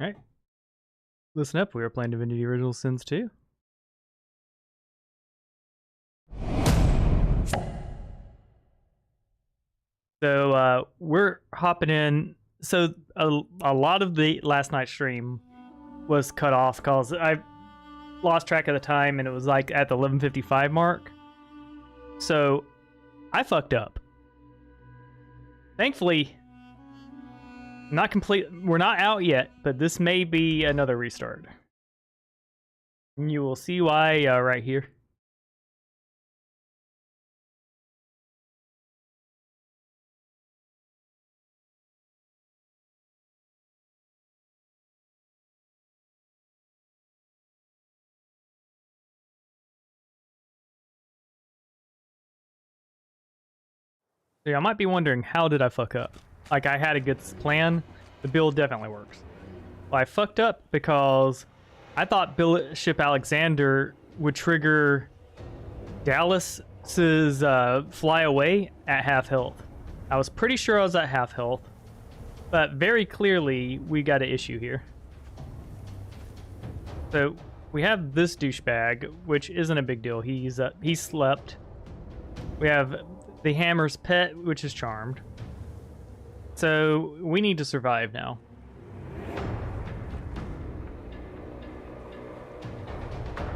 Alright. Listen up, we are playing Divinity Original Sins 2. So, we're hopping in. So, a lot of the last night's stream was cut off because I lost track of the time and it was like at the 11:55 mark. So, I fucked up. Thankfully, not complete. We're not out yet, but this may be another restart. And you will see why right here. So, I might be wondering, how did I fuck up? Like, I had a good plan. The build definitely works. Well, I fucked up because I thought Bishop Alexander would trigger Dallas's fly away at half health. I was pretty sure I was at half health, but very clearly we got an issue here. So we have this douchebag, which isn't a big deal. He slept. We have the Hammer's pet, which is charmed. So we need to survive now.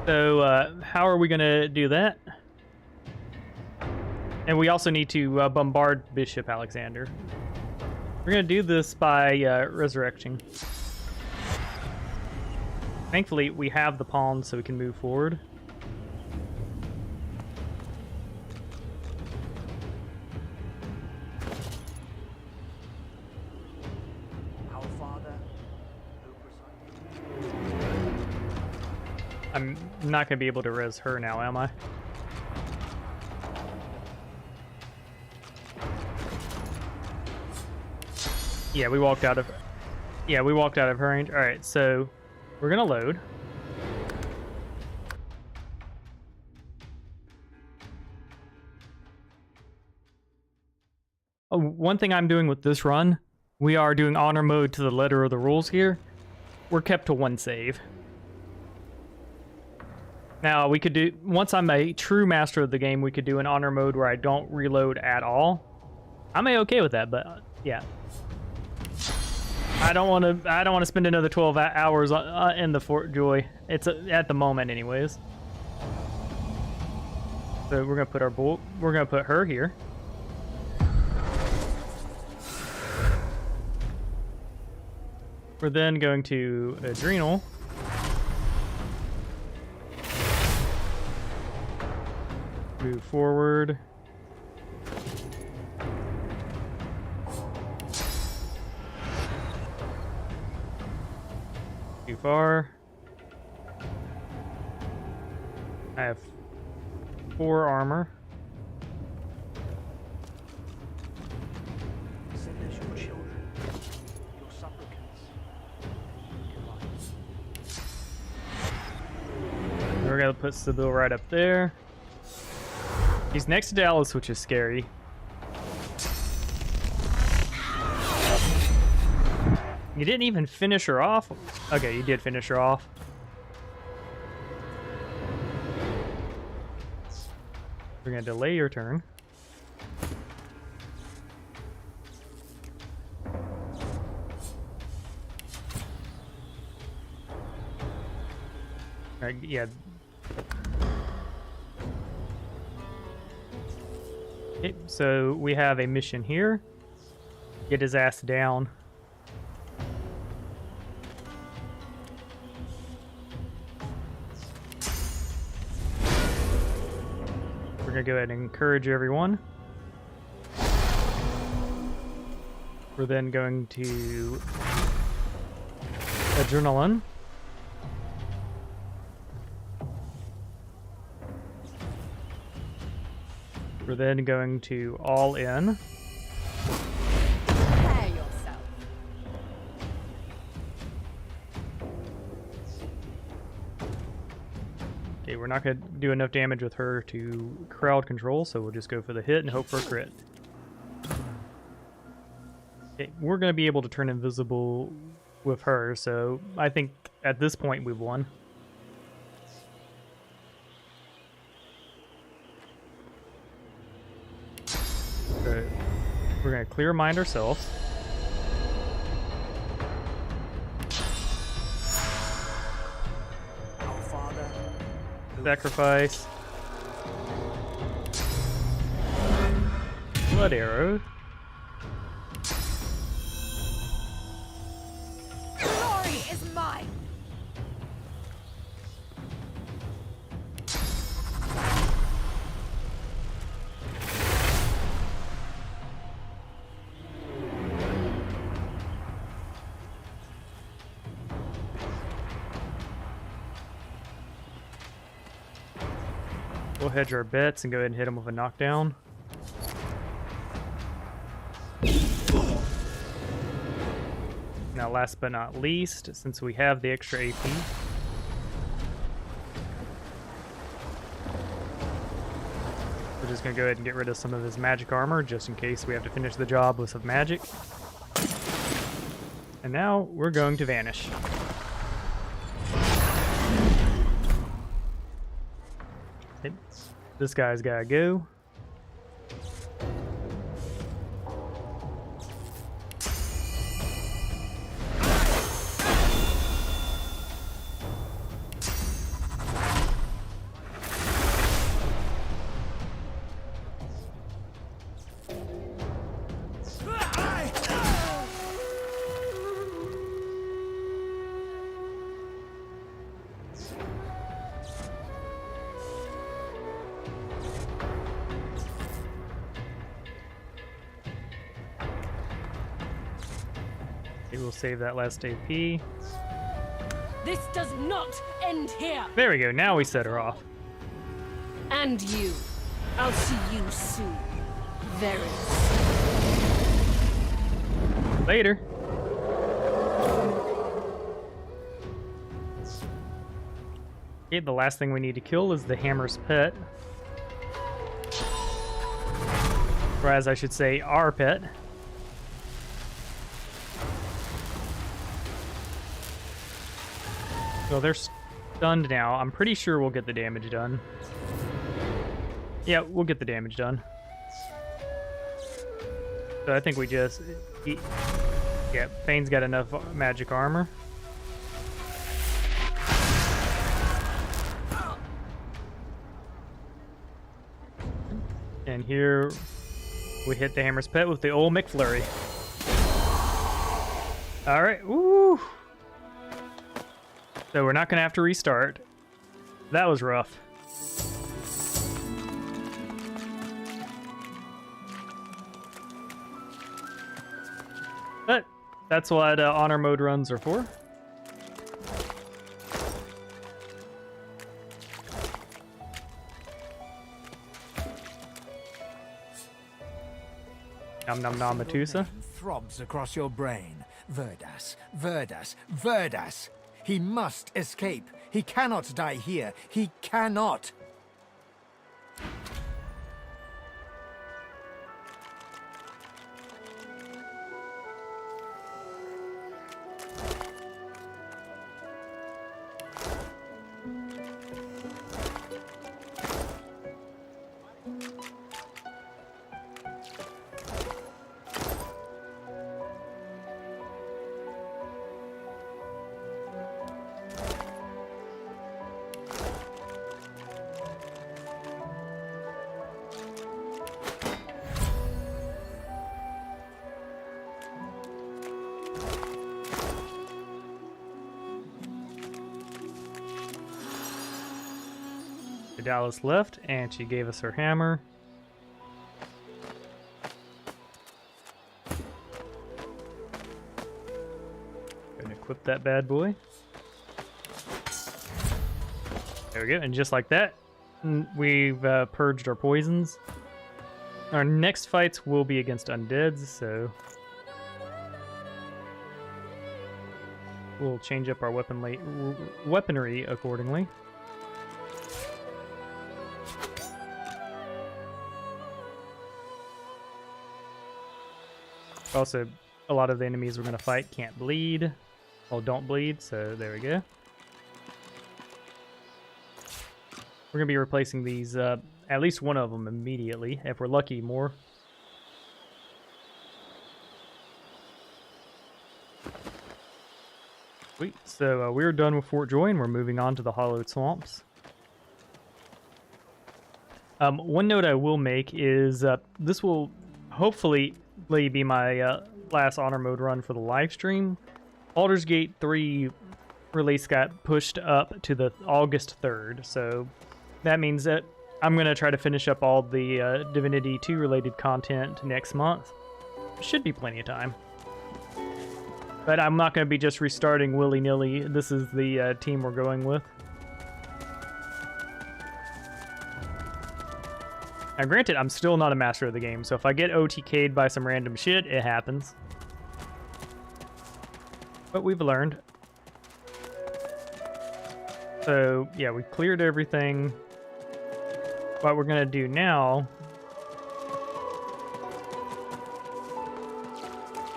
So how are we gonna do that? And we also need to bombard Bishop Alexander. We're gonna do this by resurrecting. Thankfully, we have the pawns so we can move forward. I'm not going to be able to res her now, am I? Yeah, we walked out of her range. All right, so we're going to load. Oh, one thing I'm doing with this run, we are doing honor mode to the letter of the rules here. We're kept to one save. Now, we could do, once I'm a true master of the game, we could do an honor mode where I don't reload at all. I'm okay with that, but yeah. I don't want to spend another 12 hours in the Fort Joy. It's at the moment anyways. So we're going to put we're going to put her here. We're then going to Adrenal. Move forward. Too far. I have 4 armor. Send us your children, your supplicants. We're gonna put Sibyl right up there. He's next to Dallas, which is scary. You didn't even finish her off? Okay, you did finish her off. We're gonna delay your turn. Alright, yeah. Okay, so we have a mission here. Get his ass down. We're gonna go ahead and encourage everyone. We're then going to Adrenaline. We're then going to all in. Prepare yourself. Okay, we're not going to do enough damage with her to crowd control, so we'll just go for the hit and hope for a crit. Okay, we're going to be able to turn invisible with her, so I think at this point we've won. So we're gonna clear mind ourselves. Our Father, Sacrifice. Blood arrow. Glory is mine. We'll hedge our bets and go ahead and hit him with a knockdown. Now, last but not least, since we have the extra AP, we're just going to go ahead and get rid of some of his magic armor, just in case we have to finish the job with some magic. And now, we're going to vanish. Okay, this guy's got to go. We'll save that last AP. This does not end here. There we go. Now we set her off. And you. I'll see you soon. Very soon. Later. Okay, the last thing we need to kill is the hammer's pet. Or as I should say, our pet. So they're stunned now. I'm pretty sure we'll get the damage done. Yeah, we'll get the damage done. So I think we just... Yeah, Fane's got enough magic armor. And here we hit the hammer's pet with the old McFlurry. Alright, woo! So we're not going to have to restart. That was rough. But that's what honor mode runs are for. Nom nom nom Matusa. Throbs across your brain. Verdas, Verdas, Verdas. He must escape. He cannot die here. He cannot. Dallas left, and she gave us her hammer. Gonna equip that bad boy. There we go, and just like that, we've purged our poisons. Our next fights will be against undeads, so we'll change up our weaponry accordingly. Also, a lot of the enemies we're going to fight can't bleed. Oh, don't bleed, so there we go. We're going to be replacing these, at least one of them immediately. If we're lucky, more. Sweet. So we're done with Fort Joy, and we're moving on to the Hollowed Swamps. One note I will make is this will hopefully be my last honor mode run for the live stream. Baldur's Gate 3 release got pushed up to the August 3rd, so that means that I'm going to try to finish up all the Divinity 2 related content next month. Should be plenty of time. But I'm not going to be just restarting willy-nilly. This is the team we're going with. Now granted, I'm still not a master of the game, so if I get OTK'd by some random shit, it happens. But we've learned. So, yeah, we cleared everything. What we're going to do now...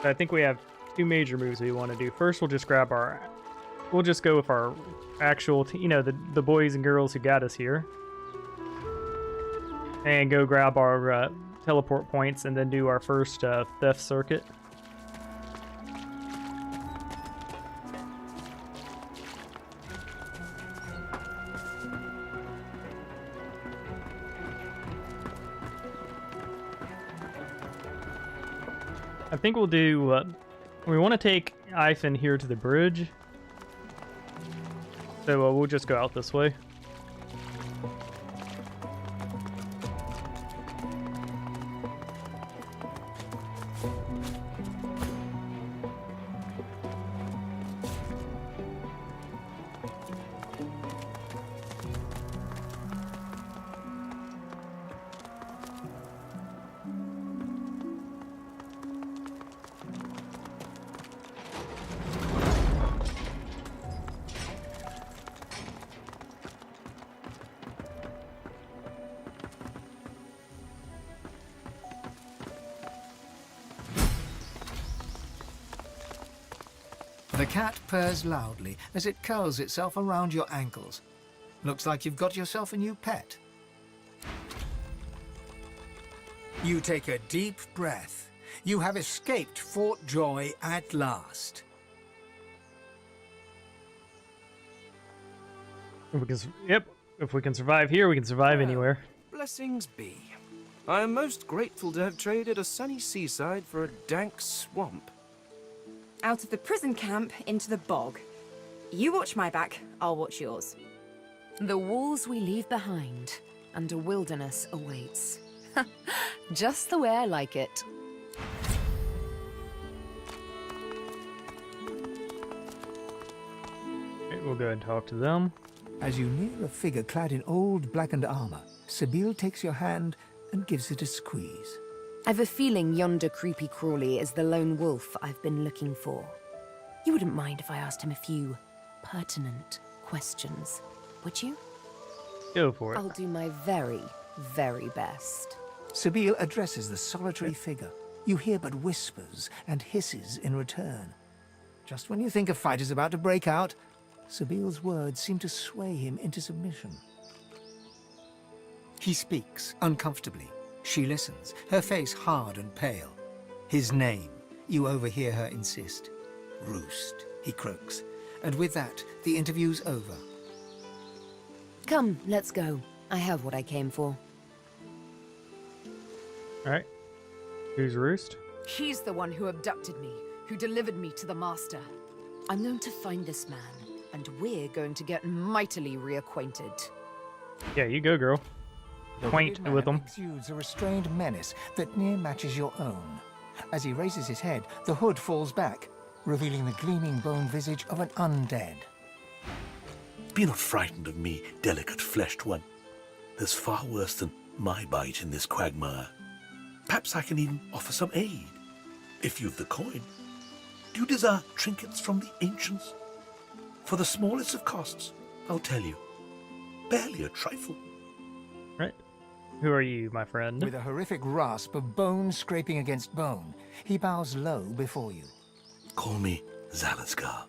I think we have two major moves we want to do. First, we'll just grab our... We'll just go with our actual... You know, the boys and girls who got us here. And go grab our teleport points and then do our first theft circuit. I think we'll do... we want to take Ivan here to the bridge. So we'll just go out this way. The cat purrs loudly as it curls itself around your ankles. Looks like you've got yourself a new pet. You take a deep breath. You have escaped Fort Joy at last. If we can, yep, if we can survive here, we can survive anywhere. Blessings be. I am most grateful to have traded a sunny seaside for a dank swamp. Out of the prison camp into the bog. You watch my back, I'll watch yours. The walls we leave behind, and a wilderness awaits. Just the way I like it. Okay, we'll go ahead and talk to them. As you near a figure clad in old blackened armor, Sibyl takes your hand and gives it a squeeze. I've a feeling yonder creepy crawly is the lone wolf I've been looking for. You wouldn't mind if I asked him a few pertinent questions, would you? Go for it. I'll do my very, very best. Sibyl addresses the solitary figure. You hear but whispers and hisses in return. Just when you think a fight is about to break out, Sibyl's words seem to sway him into submission. He speaks uncomfortably. She listens, her face hard and pale. His name, you overhear her insist. Roost, he croaks. And with that, the interview's over. Come, let's go. I have what I came for. Alright. Who's Roost? He's the one who abducted me, who delivered me to the Master. I'm going to find this man, and we're going to get mightily reacquainted. Yeah, you go, girl. Quaint The with man them. exudes a restrained menace that near matches your own. As he raises his head, the hood falls back, revealing the gleaming bone visage of an undead. Be not frightened of me, delicate-fleshed one. There's far worse than my bite in this quagmire. Perhaps I can even offer some aid, if you've the coin. Do you desire trinkets from the ancients? For the smallest of costs, I'll tell you. Barely a trifle. Right. Who are you, my friend? With a horrific rasp of bone scraping against bone, he bows low before you. Call me Zalaskar.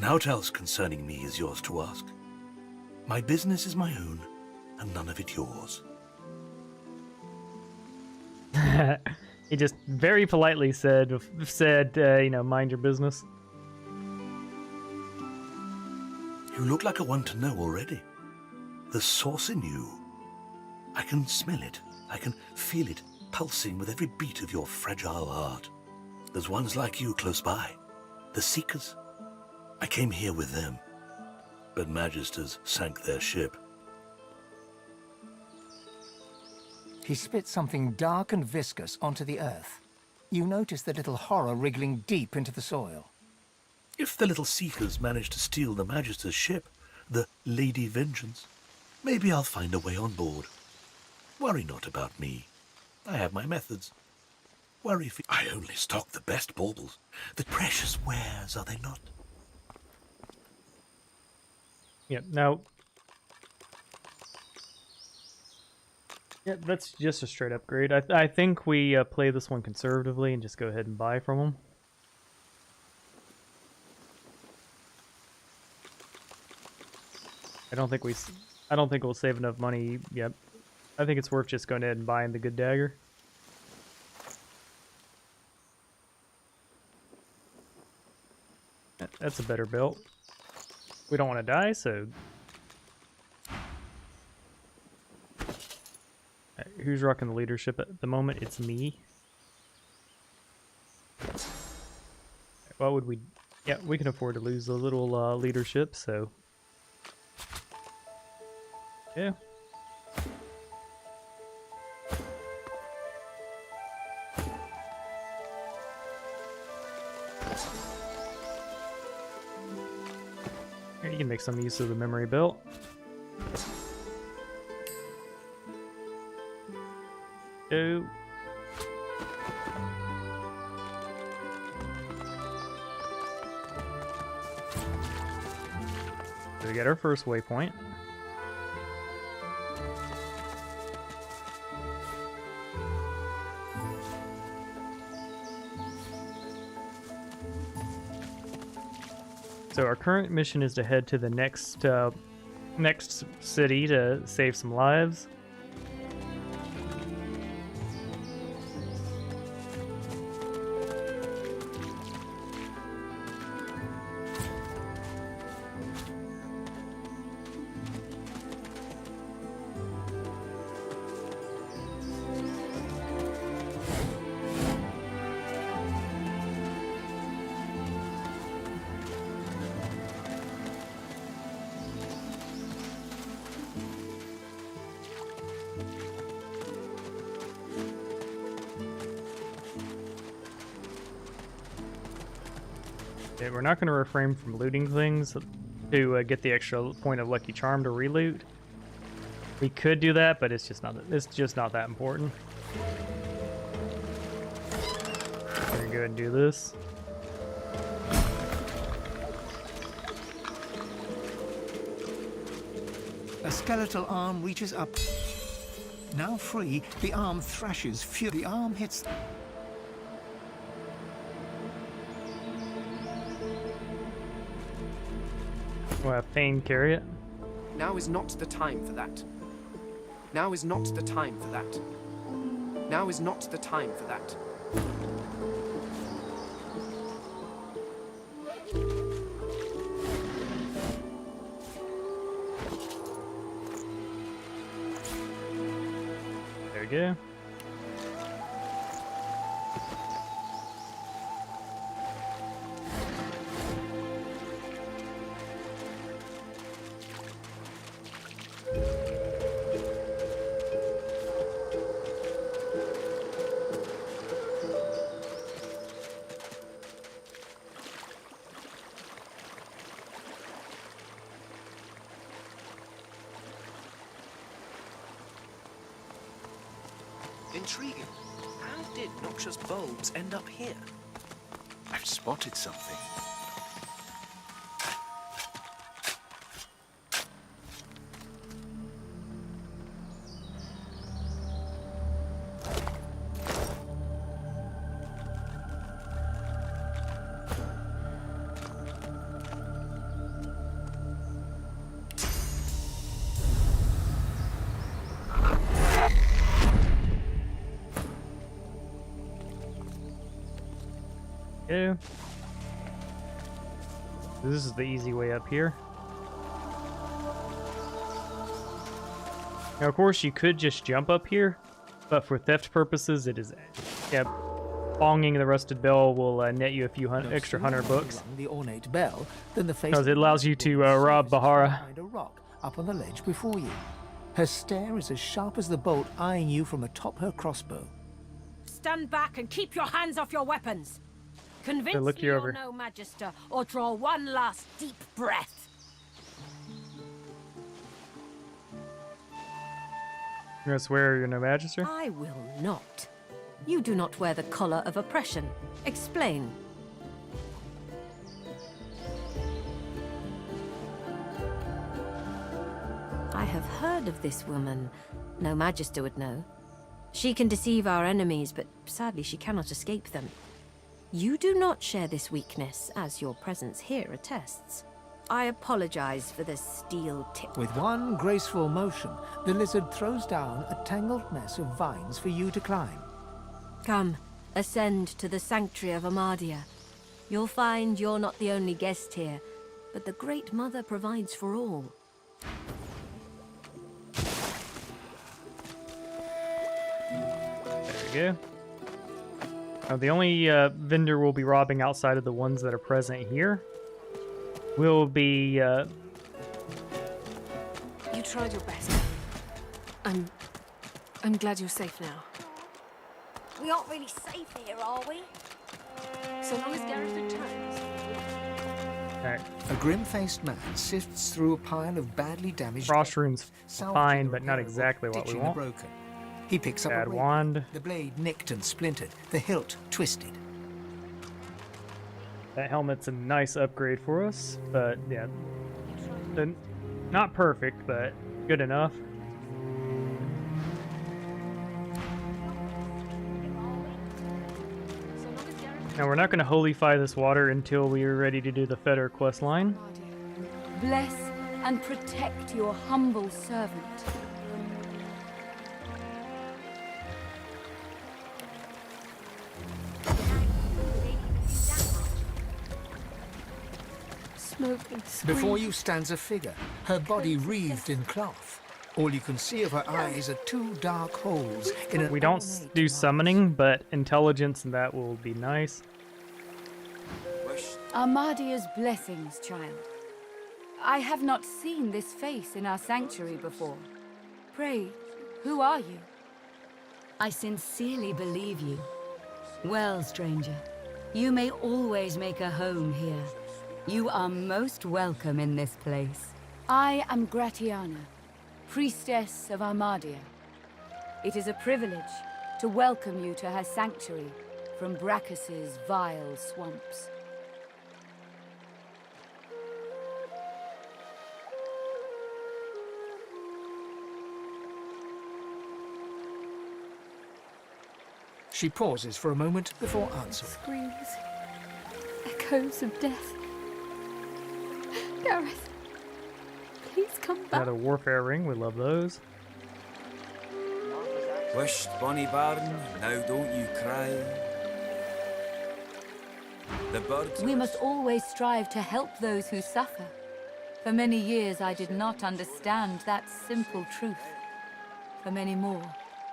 Naught else concerning me is yours to ask. My business is my own, and none of it yours. He just very politely said, you know, mind your business. You look like a one to know already. There's source in you. I can smell it. I can feel it pulsing with every beat of your fragile heart. There's ones like you close by. The Seekers. I came here with them, but Magisters sank their ship. He spit something dark and viscous onto the earth. You notice the little horror wriggling deep into the soil. If the little Seekers manage to steal the Magister's ship, the Lady Vengeance, maybe I'll find a way on board. Worry not about me. I have my methods. Worry for... I only stock the best baubles. The precious wares, are they not? Yeah, now... Yeah, that's just a straight upgrade. I think we play this one conservatively and just go ahead and buy from them. I don't think we'll save enough money yet. I think it's worth just going ahead and buying the good dagger. That's a better build. We don't want to die, so... Who's rocking the leadership at the moment? It's me. What would we... Yeah, we can afford to lose a little leadership, so... Yeah. Here, you can make some use of the memory belt. Go. So we got our first waypoint. So our current mission is to head to the next city to save some lives. Okay, we're not going to refrain from looting things to get the extra point of Lucky Charm to reloot. We could do that, but it's just not that important. We're gonna go ahead and do this. A skeletal arm reaches up. Now free, the arm thrashes fury. The arm hits... We'll have Thane carry it. Now is not the time for that. Now is not the time for that. Now is not the time for that. There we go. Intriguing. How did noxious bulbs end up here? I've spotted something. go. This is the easy way up here. Now, of course, you could just jump up here, but for theft purposes, it is... Yeah, bonging the rusted bell will net you a few extra 100 books. The ornate bell, then the face Because it allows you to rob Bahara. behind a rock up on the ledge before you. Her stare is as sharp as the bolt eyeing you from atop her crossbow. Stand back and keep your hands off your weapons. Convince look me you you're over. no magister, or draw one last deep breath. You're gonna swear you're no magister? I will not. You do not wear the collar of oppression. Explain. I have heard of this woman. No magister would know. She can deceive our enemies, but sadly she cannot escape them. You do not share this weakness, as your presence here attests. I apologize for the steel tip. With one graceful motion, the lizard throws down a tangled mess of vines for you to climb. Come, ascend to the sanctuary of Amadia. You'll find you're not the only guest here, but the Great Mother provides for all. There we go. Now, the only vendor we'll be robbing outside of the ones that are present here will be... You tried your best. I'm glad you're safe now. We aren't really safe here, are we? So long as Gareth returns. Alright, A grim-faced man sifts through a pile of badly damaged... frost rune's salvaging fine, a but not repair book, exactly what we ditching the want. broken. He picks up Bad a rapier, wand. the blade nicked and splintered, the hilt twisted. That helmet's a nice upgrade for us, but yeah, not perfect, but good enough. Now we're not going to holify this water until we are ready to do the Feder quest line. Bless and protect your humble servant. Smoke and scream. Before you stands a figure, her body wreathed in cloth. All you can see of her eyes are two dark holes in an We don't ornate do mask. summoning, but intelligence and that will be nice. Armadia's blessings, child. I have not seen this face in our sanctuary before. Pray, who are you? I sincerely believe you. Well, stranger, you may always make a home here. You are most welcome in this place. I am Gratiana, priestess of Armadia. It is a privilege to welcome you to her sanctuary from Brachus's vile swamps. She pauses for a moment before answering. Screams. Echoes of death. Gareth, please come back. Another warfare ring, we love those. Wished, Bonnie Baron, now don't you cry. The birds... We must always strive to help those who suffer. For many years I did not understand that simple truth. For many more,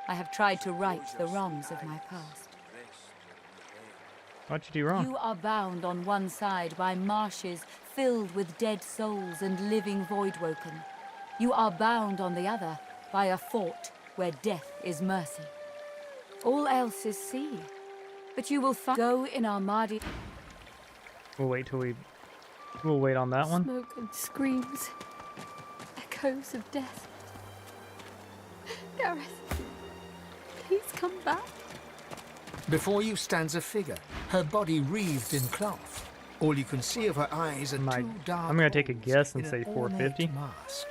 I have tried to right the wrongs of my past. What'd you do wrong? You are bound on one side by marshes filled with dead souls and living voidwoken. You are bound on the other by a fort where death is mercy. All else is sea, but you will go in Armadi. We'll wait till we'll wait on that one. Smoke and screams. Echoes of death. Gareth, please come back. Before you stands a figure, her body wreathed in cloth. All you can see of her eyes are two dark I'm gonna take a holes guess and in say an 450. ornate mask.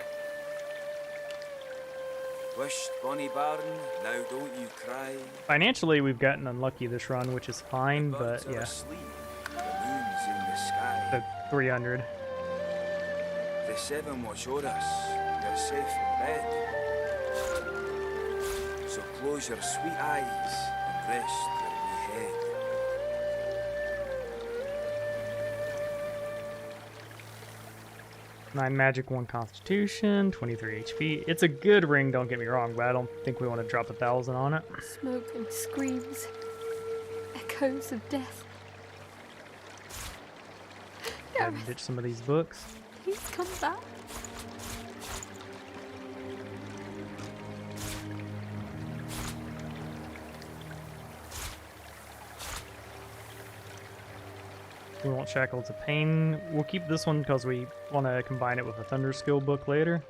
Wished, Bonnie Baron, now don't you cry. Financially, we've gotten unlucky this run, which is fine, The but birds are yeah, asleep, the moon's in the sky. the 300. The seven watch o'er us, you're safe in bed. So close your sweet eyes and rest your wee head. 9 magic, 1 constitution, 23 HP. It's a good ring, don't get me wrong, but I don't think we want to drop 1,000 on it. Smoke and screams. Echoes of death. Go ahead and ditch some of these books. Please come back. We want Shackles of Pain. We'll keep this one because we want to combine it with a Thunder Skill book later.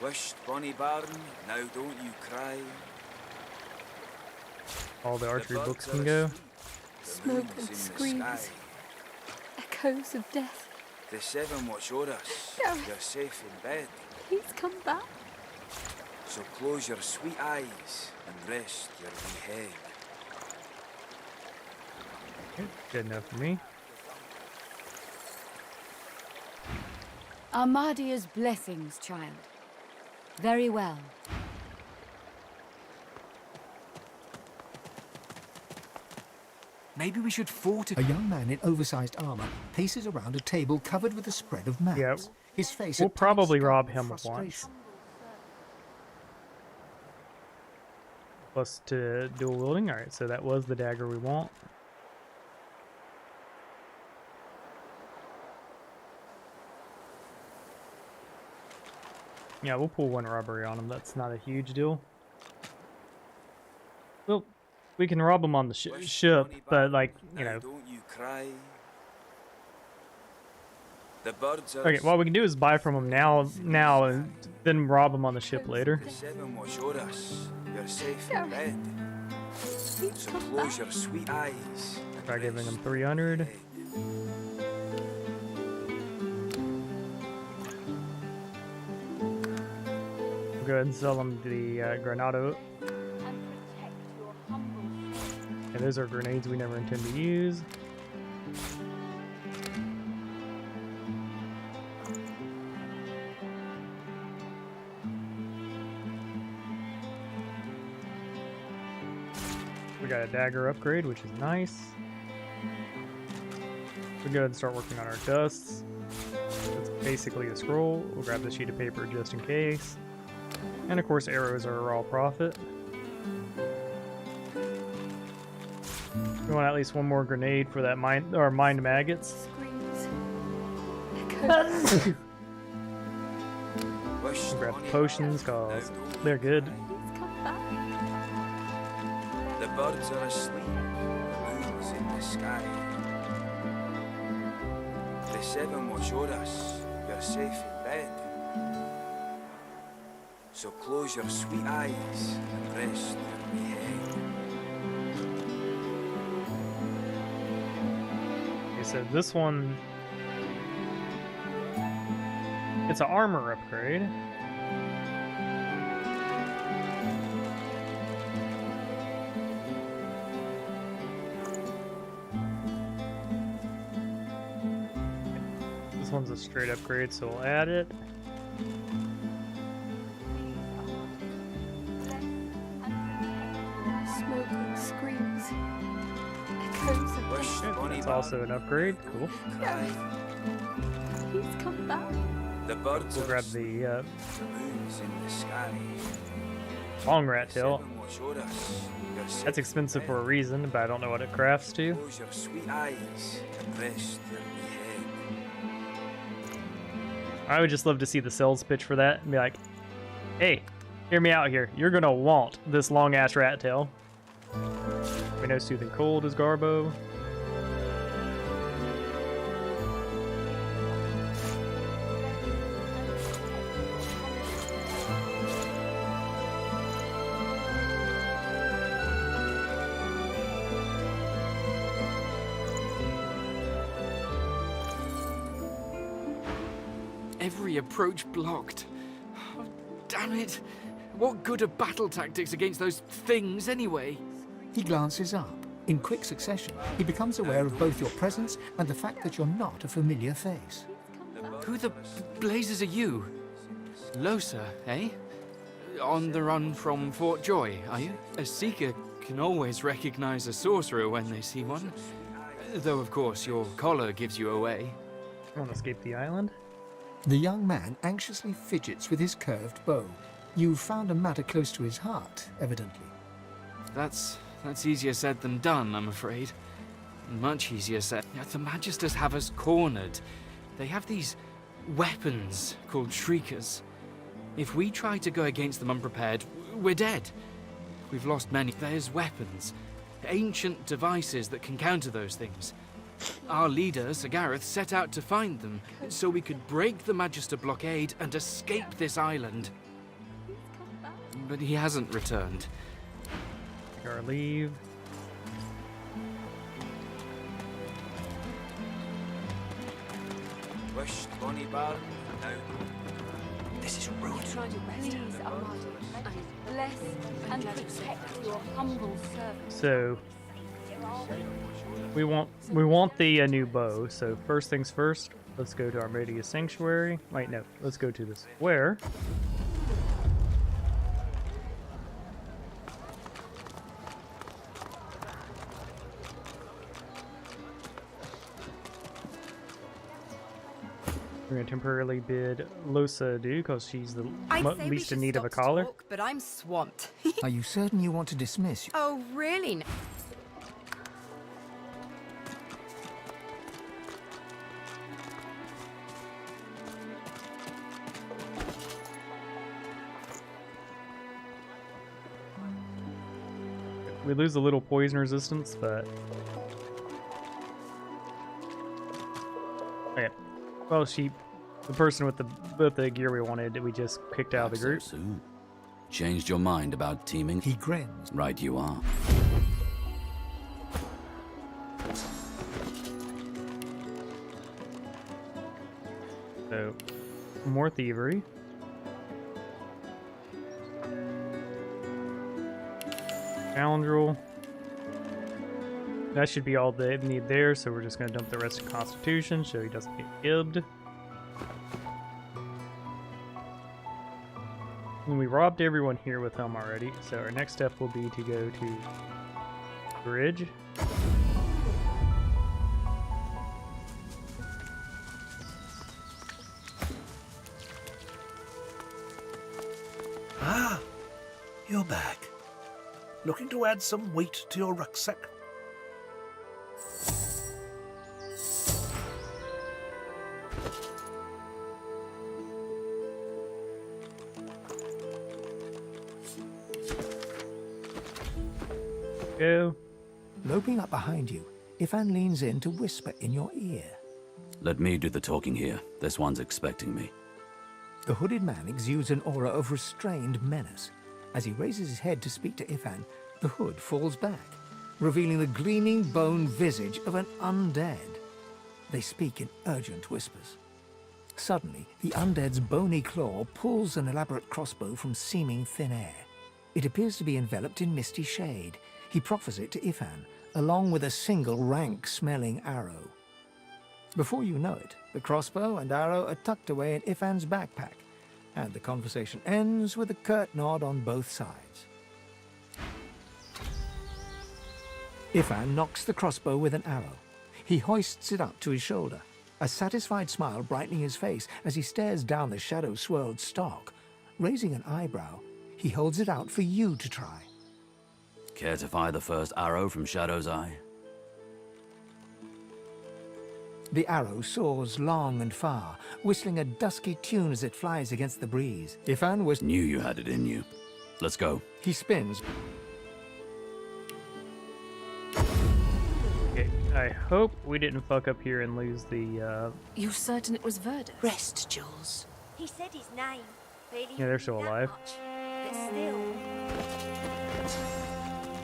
Wished, Bonnie Barn, now don't you cry. All the archery books can go. Smoke and screams. Echoes of death. The 7 watch o'er us. No. You're safe in bed. Please come back. So close your sweet eyes and rest your wee head. Good enough for me. Armadia's blessings, child. Very well. Maybe we should fortify. A young man in oversized armor paces around a table covered with a spread of mats. Yeah, His face. we'll a tight probably scowl rob of him of frustration. once. Plus to dual wielding. Alright, so that was the dagger we want. Yeah, we'll pull 1 robbery on him. That's not a huge deal. Well, we can rob him on the ship, but like, you know. Don't you cry. The birds are Okay, what we can do is buy from him now, and then rob him on the ship later. The 7 watch o'er us. You're safe in bed. So close your sweet eyes. Try giving him 300. Go ahead and sell him the Granado. Yeah, those are grenades we never intend to use. We got a dagger upgrade, which is nice. We'll go ahead and start working on our dusts. That's basically a scroll. We'll grab the sheet of paper just in case. And of course, arrows are all profit. We want at least 1 more grenade for that mind maggots. Screams. We'll grab the potions because they're good. Please come back. The birds are asleep. The moon's in the sky. The 7 watch o'er us. You're safe in bed. So close your sweet eyes and rest your wee head. Okay, so this one, it's an armor upgrade. This one's a straight upgrade, so we'll add it. Smoke and screams. Echoes of Wish, death. Bonnie It's also an upgrade. Cool. cry. Please come back. The birds We'll are grab asleep. the The moon's in the sky. long rat tail. 7 watch o'er us. You're safe That's in expensive bed. for a reason, but I don't know what it crafts to. Close your sweet eyes and rest your wee head. I would just love to see the sales pitch for that and be like, hey, hear me out here. You're gonna want this long ass rat tail. We know Soothing Cold is Garbo. Every approach blocked. Oh, damn it. What good are battle tactics against those things anyway? He glances up, In quick succession, he becomes aware of both your presence and the fact that you're not a familiar face. Who the blazes are you? Losa, eh? On the run from Fort Joy, are you? A seeker can always recognize a sorcerer when they see one. Though, of course, your collar gives you away. I want to escape the island. The young man anxiously fidgets with his curved bow. You've found a matter close to his heart, evidently. That's easier said than done, I'm afraid. Much easier said. The Magisters have us cornered. They have these weapons called Shriekers. If we try to go against them unprepared, we're dead. We've lost many. There's weapons, ancient devices that can counter those things. Our leader, Sir Gareth, set out to find them so we could break the Magister blockade and escape this island. But he hasn't returned. Take our leave. Wish Bonnie Bar now. This is rude. Please, Armado, bless and protect your humble servant. So we want the new bow. So first things first, let's go to Armadia's Sanctuary. Wait, no, let's go to the square. We're gonna temporarily bid Losa adieu because she's the least in need of a collar. Talk, but I'm swamped. Are you certain you want to dismiss? Oh, really? We lose a little poison resistance, but okay. Well, the person with the gear we wanted, we just kicked out of the group. So soon. Changed your mind about teaming? He grins. Right you are. So, more thievery. Scoundrel. That should be all they need there, so we're just going to dump the rest of Constitution so he doesn't get gibbed. And we robbed everyone here with him already, so our next step will be to go to Bridge. Ah, you're back. Looking to add some weight to your rucksack? Go. Loping up behind you, Ifan leans in to whisper in your ear. Let me do the talking here. This one's expecting me. The hooded man exudes an aura of restrained menace. As he raises his head to speak to Ifan, the hood falls back, revealing the gleaming bone visage of an undead. They speak in urgent whispers. Suddenly, the undead's bony claw pulls an elaborate crossbow from seeming thin air. It appears to be enveloped in misty shade. He proffers it to Ifan, along with a single rank-smelling arrow. Before you know it, the crossbow and arrow are tucked away in Ifan's backpack, and the conversation ends with a curt nod on both sides. Ifan knocks the crossbow with an arrow. He hoists it up to his shoulder, a satisfied smile brightening his face as he stares down the shadow-swirled stock. Raising an eyebrow, he holds it out for you to try. Care to fire the first arrow from Shadow's Eye? The arrow soars long and far, whistling a dusky tune as it flies against the breeze. Ifan was... Knew you had it in you. Let's go. He spins. Okay, I hope we didn't fuck up here and lose the, You're certain it was Verdus? Rest, Jules. He said his name. Yeah, they're still alive. But still.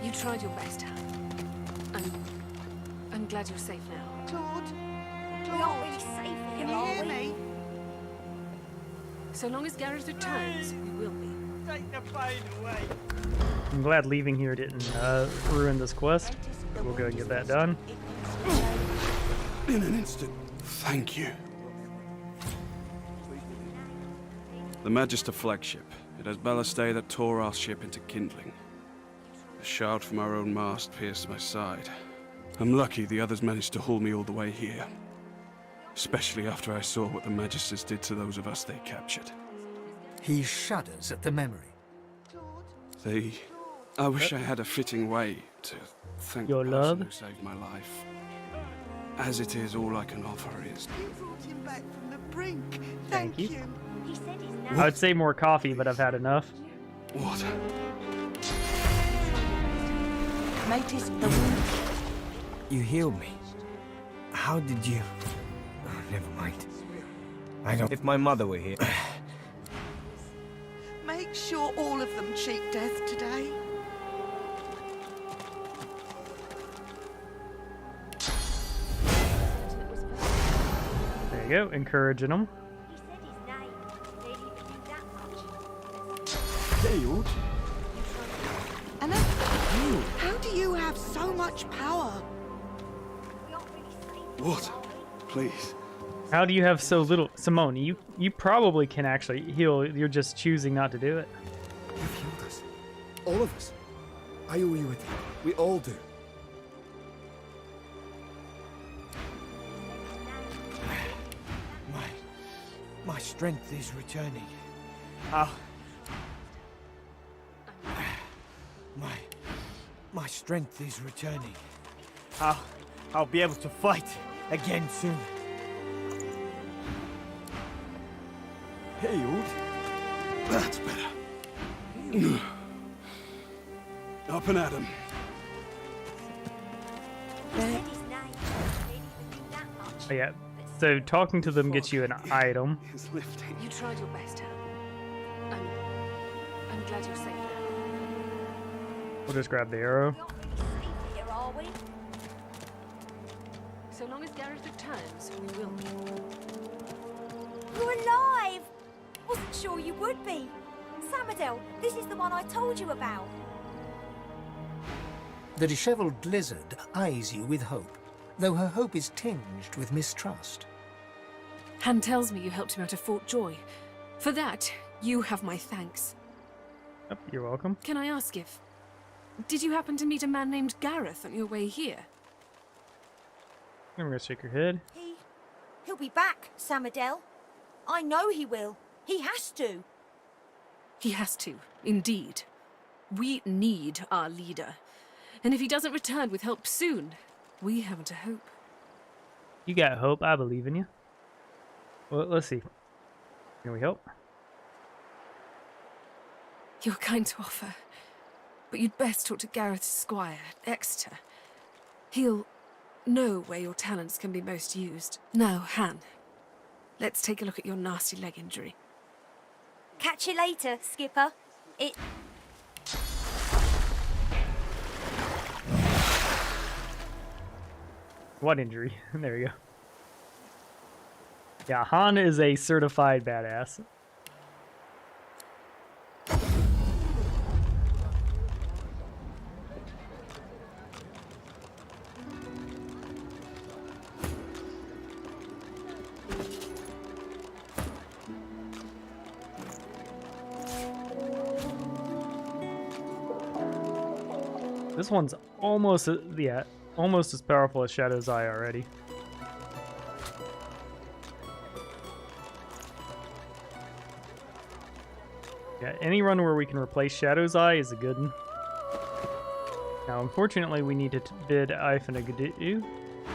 You tried your best, Hal. I'm glad you're safe now. Claude? We aren't really safe here, are we? So long as Gareth returns, we will be. Take the pain away. I'm glad leaving here didn't ruin this quest. We'll go and get that done. In an instant. Thank you. The Magister flagship. It has ballastay that tore our ship into kindling. A shard from our own mast pierced my side. I'm lucky the others managed to haul me all the way here. Especially after I saw what the Magisters did to those of us they captured. He shudders at the memory. I wish I had a fitting way to thank Your the person love? who saved my life. As it is, all I can offer is... You brought him back from the brink. Thank you. He said his name. I would say more coffee, but I've had enough. What? Notice the wound. You healed me. How did you... Oh, never mind. I don't... If my mother were here... Make sure all of them cheat death today. There you go, encouraging them. He said his name. They'd even do that much. Healed? Anna, how do you have so much power? We aren't really safe. What? Please. How do you have so little? Simone, you probably can actually heal. You're just choosing not to do it. You've healed us. All of us. I owe you a debt. We all do. My strength is returning. My strength is returning. I'll be able to fight again soon. Healed? That's better. Up and at 'em. He said his name. They'd even do that much. Oh, yeah. So talking to them gets you an item. It's lifting. You tried your best, Han. I'm glad you're safe now. We'll just grab the arrow. We aren't really safe here, are we? So long as Gareth returns, we will be. You're alive! Wasn't sure you would be. Samadel, this is the one I told you about. The dishevelled lizard eyes you with hope, though her hope is tinged with mistrust. Han tells me you helped him out of Fort Joy. For that, you have my thanks. Yep, you're welcome. Can I ask if... Did you happen to meet a man named Gareth on your way here? I'm gonna shake your head. He'll be back, Samadel. I know he will. He has to. He has to, indeed. We need our leader. And if he doesn't return with help soon, we haven't a hope. You got hope. I believe in you. Well, let's see. Can we help? You're kind to offer, but you'd best talk to Gareth's squire, Exeter. He'll know where your talents can be most used. Now, Han, let's take a look at your nasty leg injury. Catch you later, Skipper. What injury? There you go. Yeah, Han is a certified badass. This one's almost, yeah, almost as powerful as Shadow's Eye already. Yeah, any run where we can replace Shadow's Eye is a good one. Now, unfortunately, we need to bid Ifanagadu.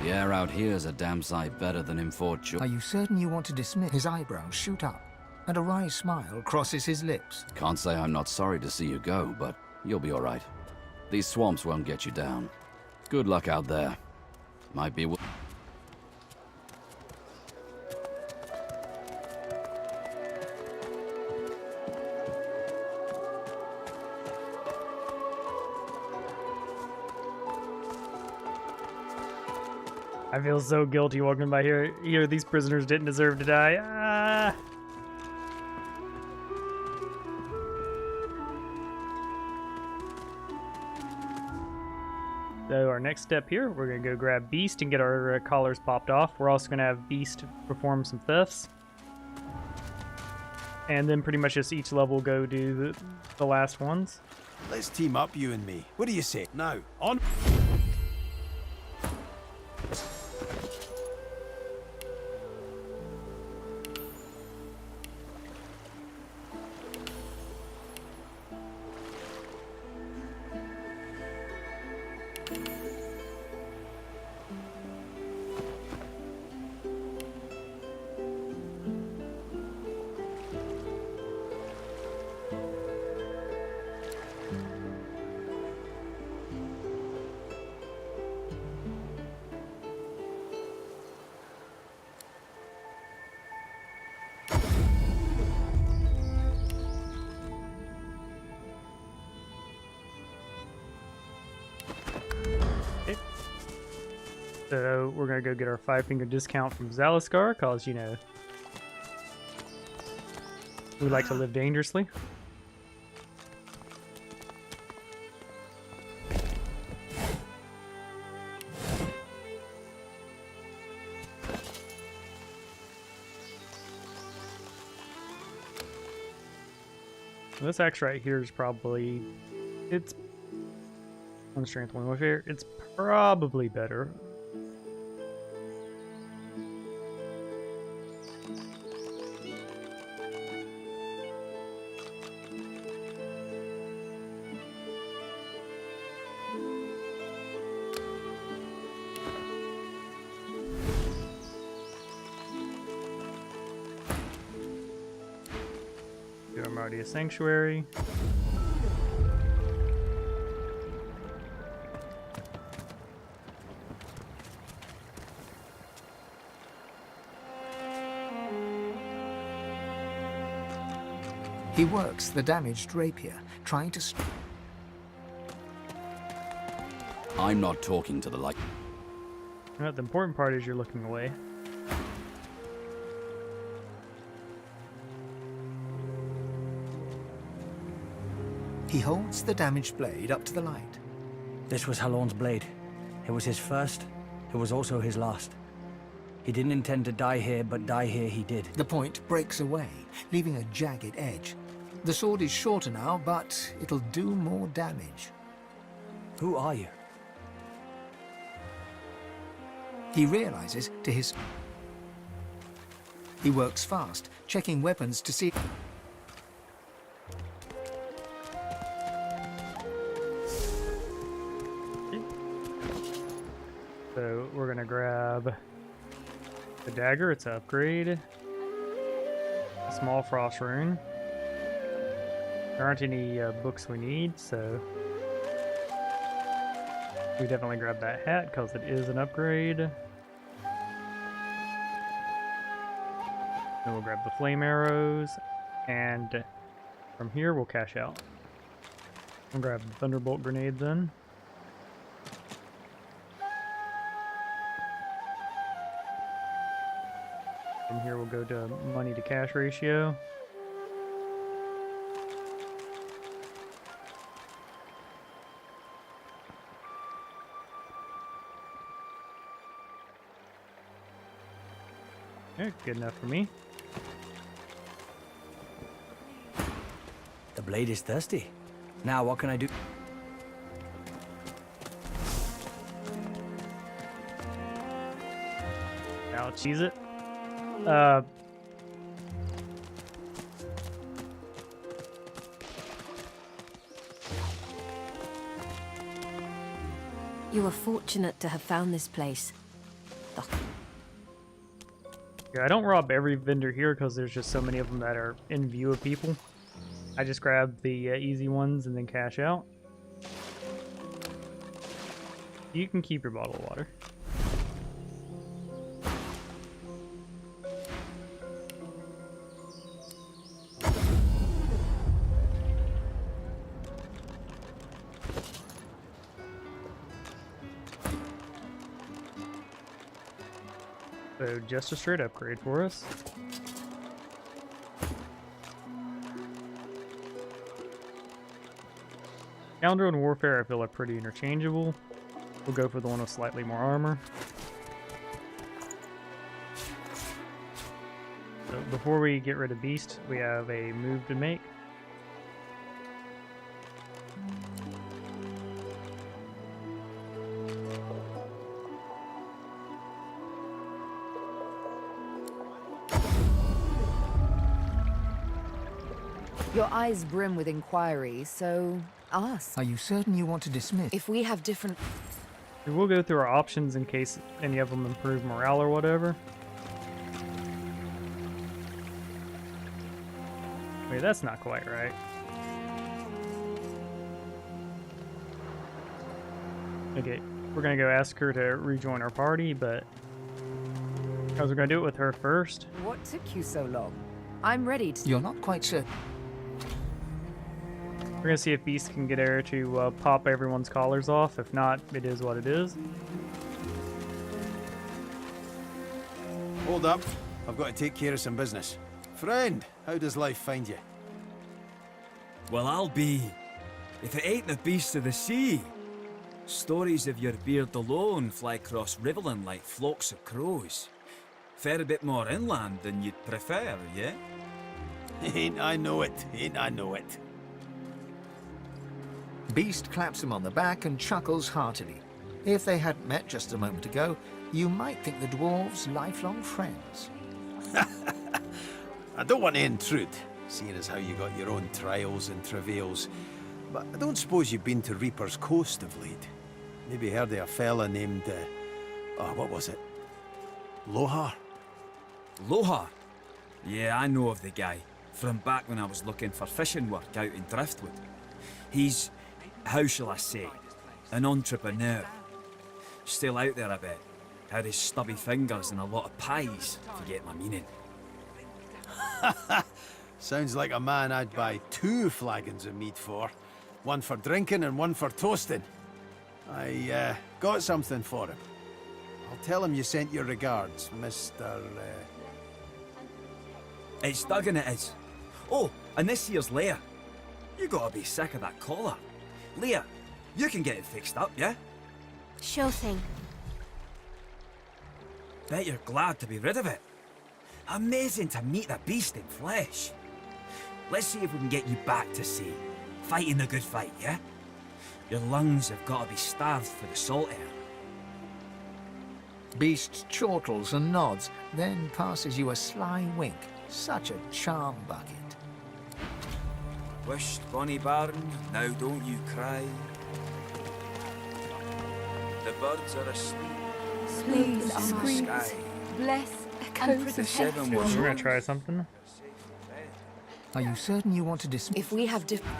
The air out here is a damn sight better than in Fort Joy. Are you certain you want to dismiss? His eyebrows shoot up, and a wry smile crosses his lips. Can't say I'm not sorry to see you go, but you'll be all right. These swamps won't get you down. Good luck out there. Might be... I feel so guilty walking by here. Here, these prisoners didn't deserve to die. Ah! So our next step here, we're going to go grab Beast and get our collars popped off. We're also going to have Beast perform some thefts. And then pretty much just each level go do the last ones. Let's team up, you and me. What do you say? Now, on... So we're going to go get our 5-finger discount from Zaliskar, because, you know, we like to live dangerously. This axe right here is probably, it's on strength 1 warfare, it's probably better. I'm already a sanctuary. He works the damaged rapier, trying to... I'm not talking to the light. The important part is you're looking away. He holds the damaged blade up to the light. This was Halorn's blade. It was his first. It was also his last. He didn't intend to die here, but die here he did. The point breaks away, leaving a jagged edge. The sword is shorter now, but it'll do more damage. Who are you? He realizes to his... He works fast, checking weapons to see... So we're gonna grab the dagger, it's an upgrade. A small frost rune. There aren't any books we need, so we definitely grab that hat because it is an upgrade. Then we'll grab the flame arrows, and from here we'll cash out. We'll grab the thunderbolt grenade then. From here we'll go to money to cash ratio. Okay, good enough for me. The blade is thirsty. Now what can I do? Now cheese it. You are fortunate to have found this place. Yeah, I don't rob every vendor here because there's just so many of them that are in view of people. I just grab the easy ones and then cash out. You can keep your bottle of water. So just a straight upgrade for us. Scoundrel and Warfare I feel are pretty interchangeable. We'll go for the one with slightly more armor. So before we get rid of Beast, we have a move to make. Your eyes brim with inquiry, so ask. Are you certain you want to dismiss? If we have different... We'll go through our options in case any of them improve morale or whatever. Wait, that's not quite right. Okay, we're gonna go ask her to rejoin our party, but because we're gonna do it with her first. What took you so long? I'm ready to... You're not quite certain. We're gonna see if Beast can get her to pop everyone's collars off. If not, it is what it is. Hold up. I've got to take care of some business. Friend, how does life find you? Well, I'll be. If it ain't the beast of the sea. Stories of your beard alone fly across Riverland like flocks of crows. Fair a bit more inland than you'd prefer, yeah? Ain't I know it, ain't I know it. Beast claps him on the back and chuckles heartily. If they hadn't met just a moment ago, you might think the dwarves lifelong friends. I don't want to intrude, seeing as how you got your own trials and travails, but I don't suppose you've been to Reaper's Coast of late. Maybe heard of a fella named, what was it? Lohar? Lohar? Yeah, I know of the guy. From back when I was looking for fishing work out in Driftwood. He's, how shall I say, an entrepreneur. Still out there a bit. Had his stubby fingers and a lot of pies, if you get my meaning. Sounds like a man I'd buy 2 flagons of mead for. One for drinking and one for toasting. I got something for him. I'll tell him you sent your regards, Mr. It's Duggan it is. Oh, and this here's Leia. You gotta be sick of that collar. Leia, you can get it fixed up, yeah? Sure thing. Bet you're glad to be rid of it. Amazing to meet the beast in flesh. Let's see if we can get you back to sea. Fighting the good fight, yeah? Your lungs have got to be starved for the salt air. Beast chortles and nods, then passes you a sly wink. Such a charm bucket. Wished, bonny bairn, now don't you cry. The birds are asleep. Please, in the screams, sky. bless, And the seven We're was gonna try something. Are you certain you want to dismiss? If we have different...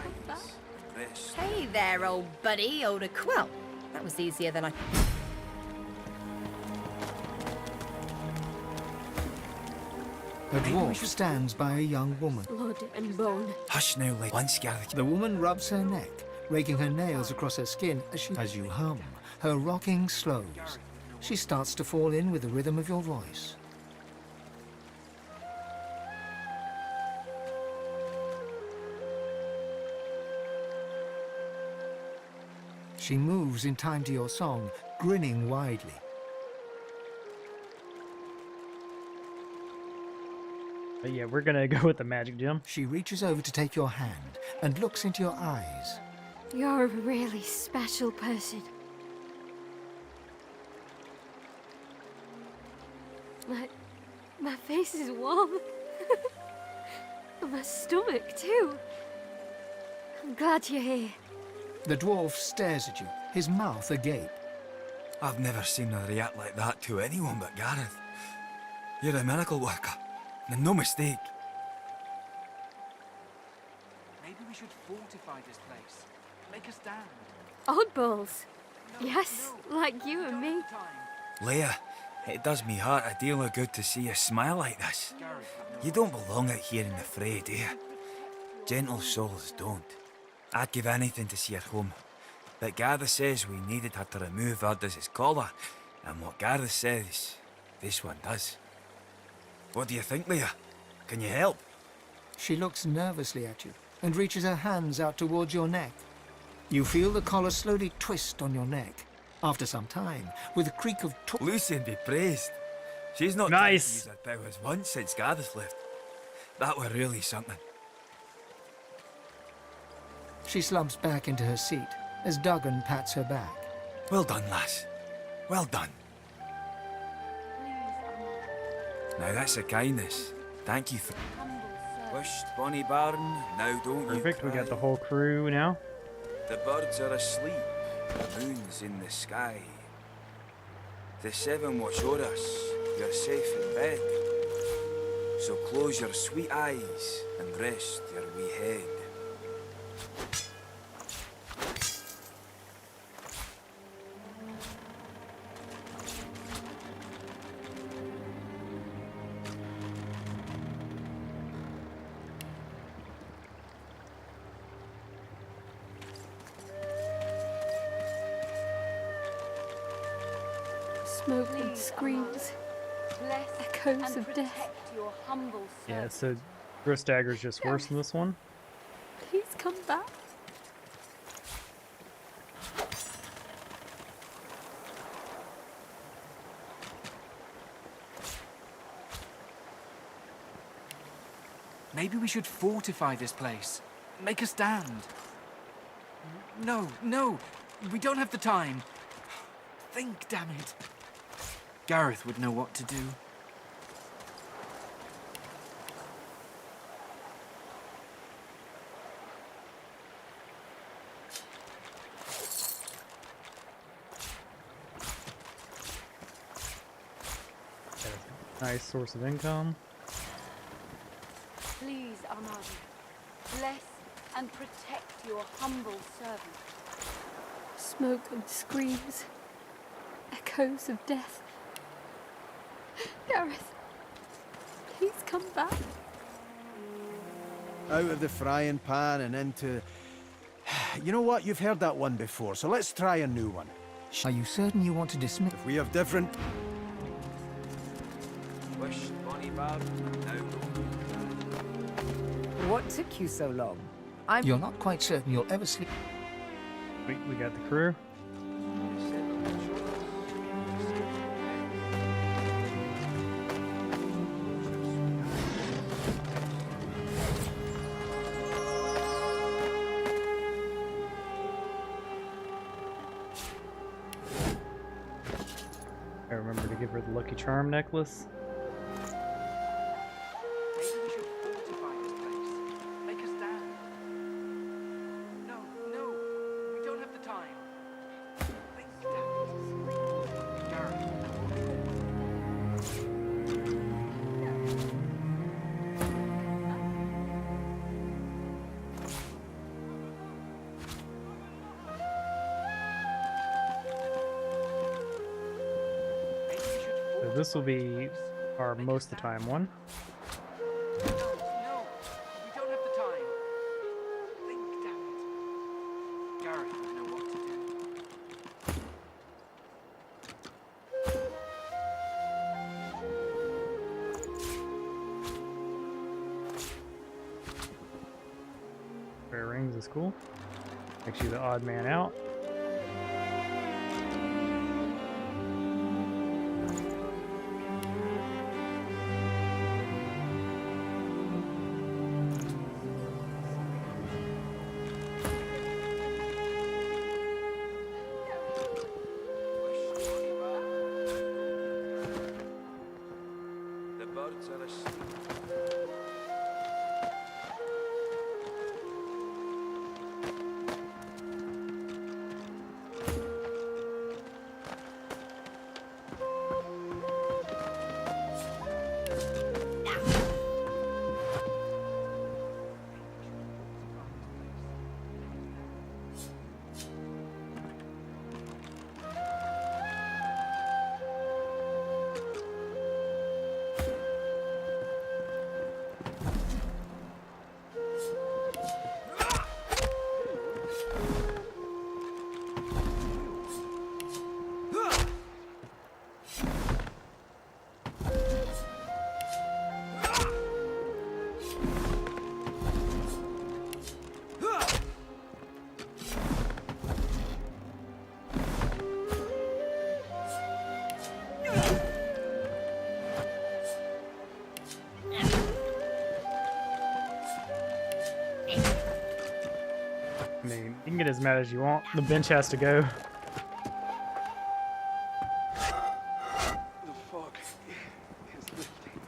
Hey there, old buddy, older quill. That was easier than I... A dwarf stands by a young woman. Blood and bone. Hush now, lady. Once gathered. The woman rubs her neck, raking her nails across her skin as you hum. Her rocking slows. She starts to fall in with the rhythm of your voice. She moves in time to your song, grinning widely. But yeah, we're gonna go with the magic gem. She reaches over to take your hand and looks into your eyes. You're a really special person. My face is warm. And my stomach, too. I'm glad you're here. The dwarf stares at you, his mouth agape. I've never seen her react like that to anyone but Gareth. You're a miracle worker, and no mistake. Maybe we should fortify this place. Make a stand. Oddballs. Yes, like you and me. Leia, it does me heart a deal of good to see you smile like this. You don't belong out here in the fray, do you? Gentle souls don't. I'd give anything to see her home. But Gareth says we needed her to remove Ardus's collar, and what Gareth says, this one does. What do you think, Leia? Can you help? She looks nervously at you and reaches her hands out towards your neck. You feel the collar slowly twist on your neck. After some time, with a creak of Lucian be praised. She's not nice. tried to use her powers once since Gareth left. That were really something. She slumps back into her seat as Duggan pats her back. Well done, lass. Well done. Now that's a kindness. Thank you for... Wished, Bonnie Baron, now don't Perfect, you we cry. got the whole crew now. The birds are asleep, the moon's in the sky. The seven watch o'er us, you're safe in bed. So close your sweet eyes and rest your wee head. Smoke and screams, echoes of death. Your humble Yeah, so Grist Dagger's just worse than this one. Please come back. Maybe we should fortify this place. Make a stand. No, no, we don't have the time. Think, damn it. Gareth would know what to do. Nice source of income. Please, Armadi, bless and protect your humble servant. Smoke and screams, echoes of death. Gareth, please come back. Out of the frying pan and into... You know what? You've heard that one before, so let's try a new one. Are you certain you want to dismiss? If we have different... Wished, Bonnie Baron, now don't you cry. What took you so long? You're not quite certain you'll ever sleep. We got the crew. I remember to give her the Lucky Charm necklace. Maybe we should fortify this place. Make a stand. No, no, we don't have the time. Think, damn it. Gareth. So this will be our most of the time one. No, we don't have the time. Think, damn it. Gareth would know what to do. Rare rings is cool. Makes you the odd man out. The birds are asleep. as mad as you want. The bench has to go. The fog is lifting.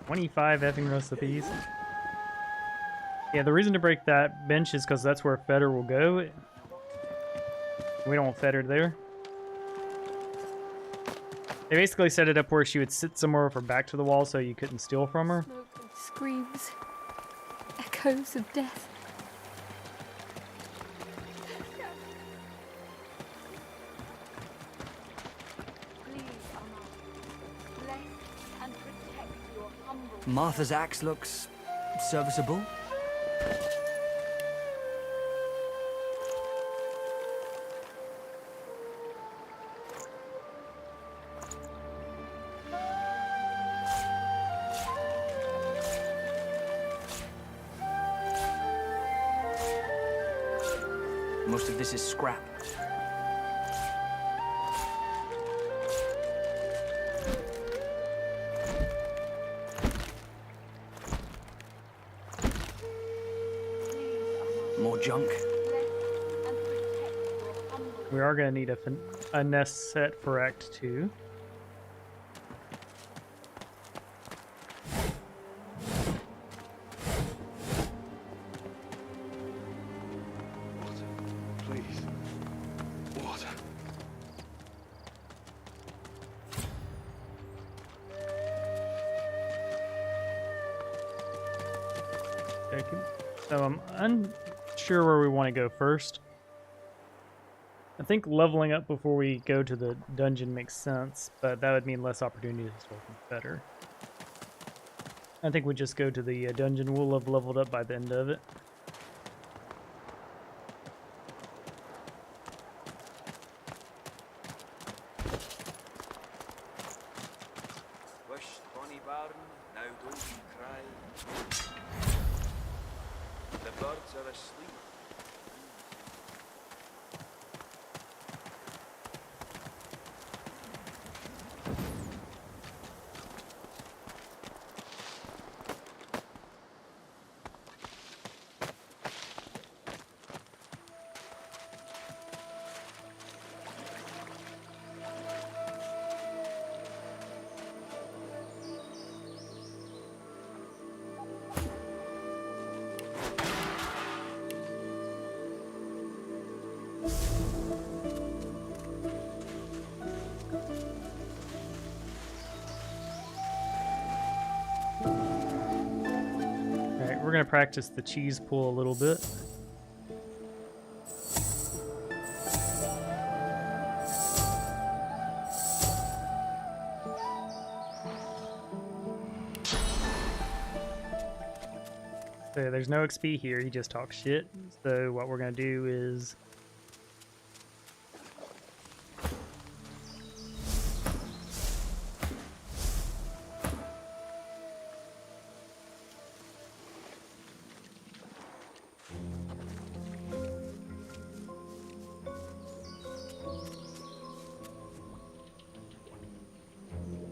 25 effing recipes. Yeah, the reason to break that bench is because that's where Fetter will go. We don't want Fetter there. They basically set it up where she would sit somewhere with her back to the wall so you couldn't steal from her. Smoke and screams, echoes of death. Martha's axe looks serviceable. Most of this is scrap. More junk. We are going to need a nest set for Act 2. Please. Water. Okay, so I'm unsure where we want to go first. I think leveling up before we go to the dungeon makes sense, but that would mean less opportunities to work better. I think we just go to the dungeon. We'll have leveled up by the end of it. Wish Bonnie Barn, now don't you cry. The birds are asleep. Alright, we're going to practice the cheese pull a little bit. So there's no XP here, he just talks shit. So what we're going to do is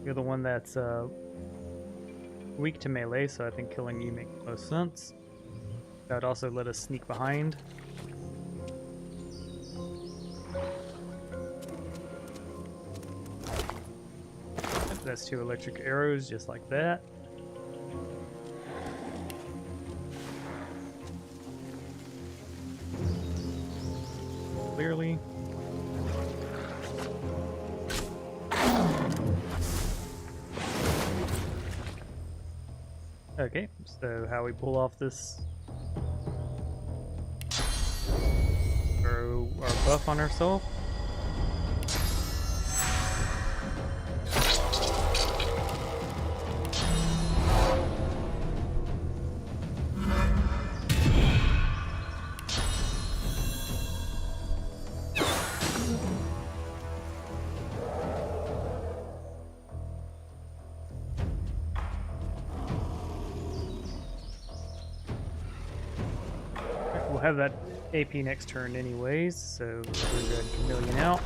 you're the one that's weak to melee, so I think killing you makes most sense. That would also let us sneak behind. That's 2 electric arrows, just like that. Clearly. Okay, so how we pull off this throw our buff on ourselves. We'll have that AP next turn anyways, so we're good. Chameleon out.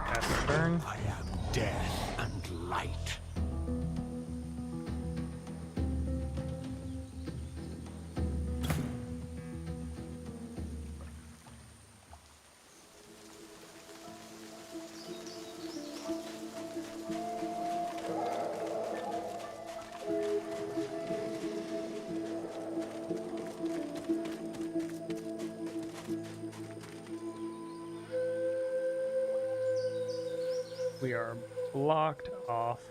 Pass the turn. I am death and light. We are blocked off.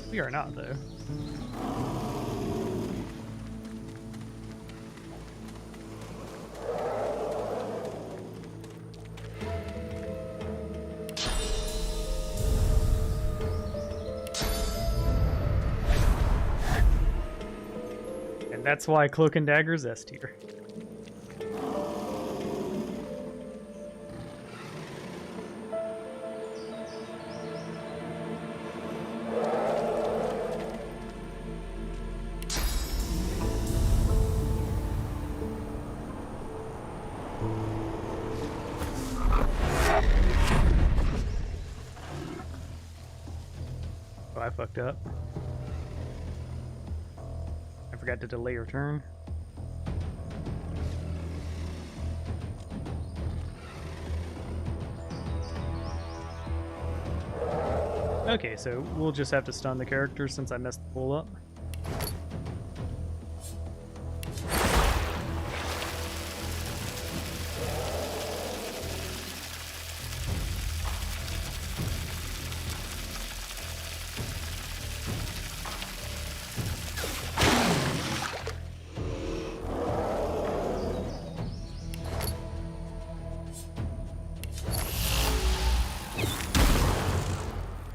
We are not, though. And that's why Cloak and Dagger's S tier. Oh, I fucked up. I forgot to delay return. Okay, so we'll just have to stun the character since I messed the pull up.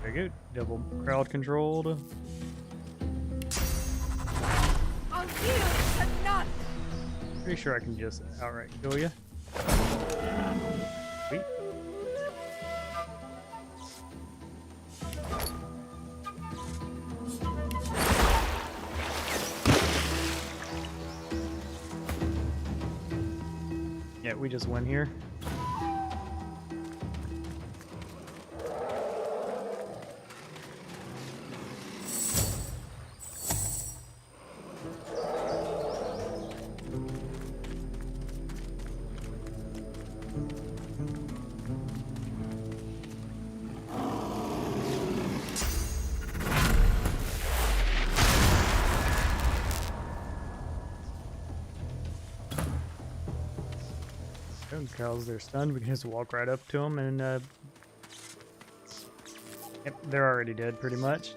Very good. Double crowd controlled. I'll yield to none. Pretty sure I can just outright kill you. Sweet. Yeah, we just win here. Because they're stunned, we can just walk right up to them and yep, they're already dead pretty much.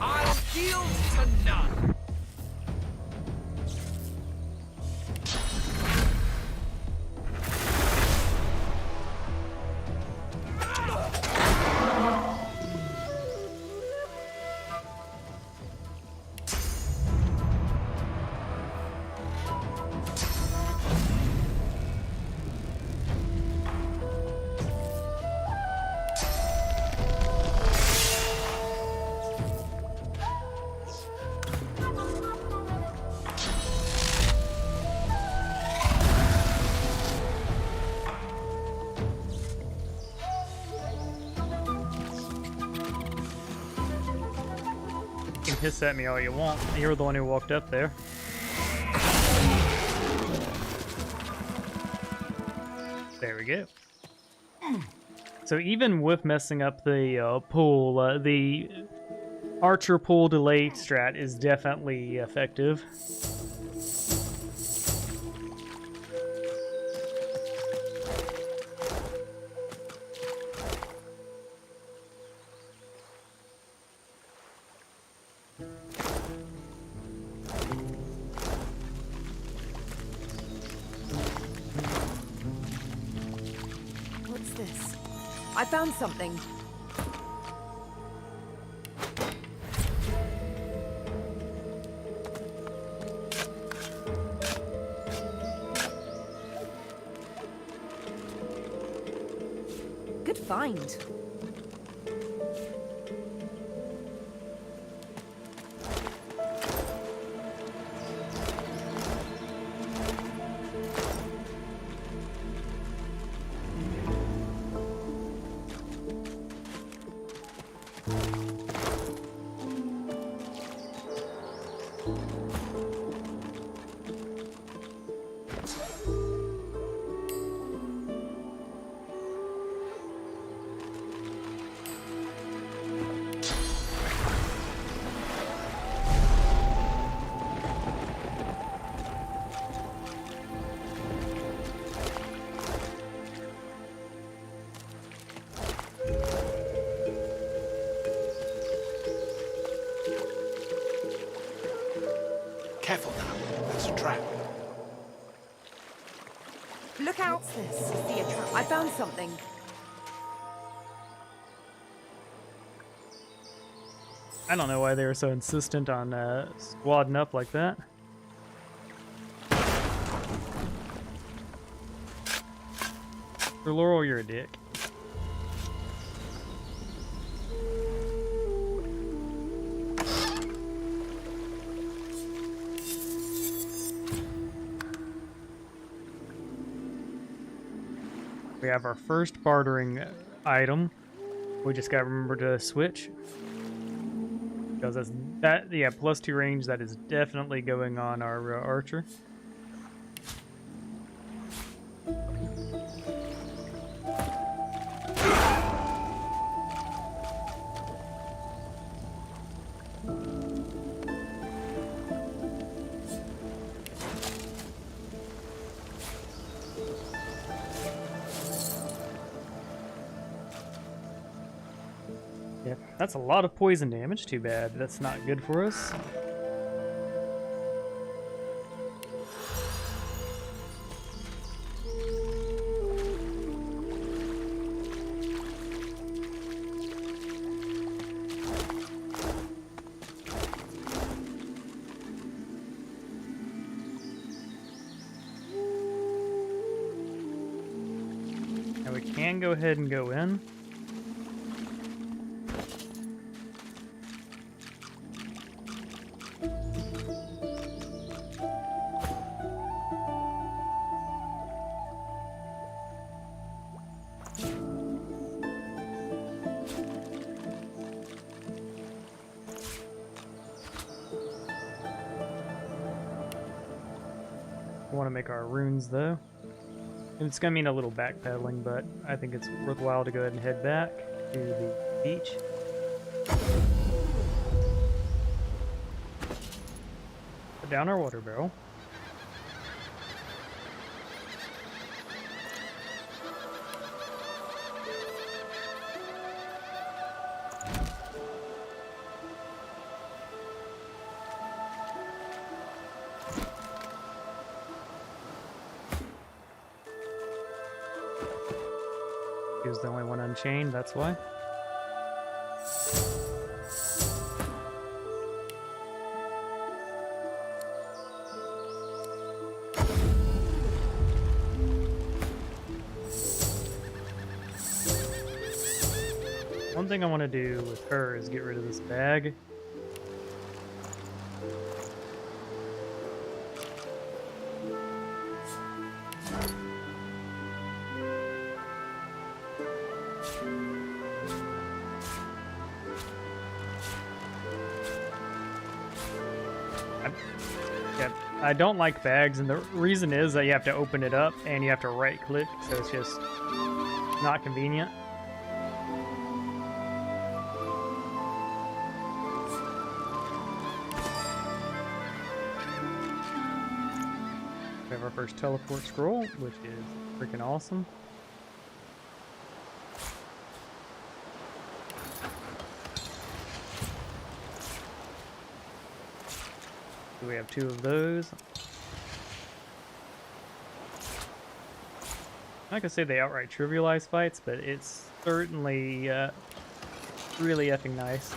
I'll yield to none. You can hiss at me all you want. You're the one who walked up there. There we go. So even with messing up the pool, the archer pool delay strat is definitely effective. What's this? I found something. Good find. Careful now. That's a trap. Look out! What's this? See a trap. I found something. I don't know why they were so insistent on squadding up like that. For Laurel, you're a dick. We have our first bartering item. We just gotta remember to switch. Because that's that, yeah, +2 range, that is definitely going on our archer. Yeah, that's a lot of poison damage. Too bad. That's not good for us. Now we can go ahead and go in. I want to make our runes though. And it's going to mean a little backpedaling, but I think it's worthwhile to go ahead and head back to the beach. Put down our water barrel. He was the only one unchained, that's why. One thing I want to do with her is get rid of this bag. I don't like bags, and the reason is that you have to open it up and you have to right click, so it's just not convenient. We have our first teleport scroll, which is freaking awesome. We have 2 of those. I'm not gonna say they outright trivialize fights, but it's certainly really effing nice.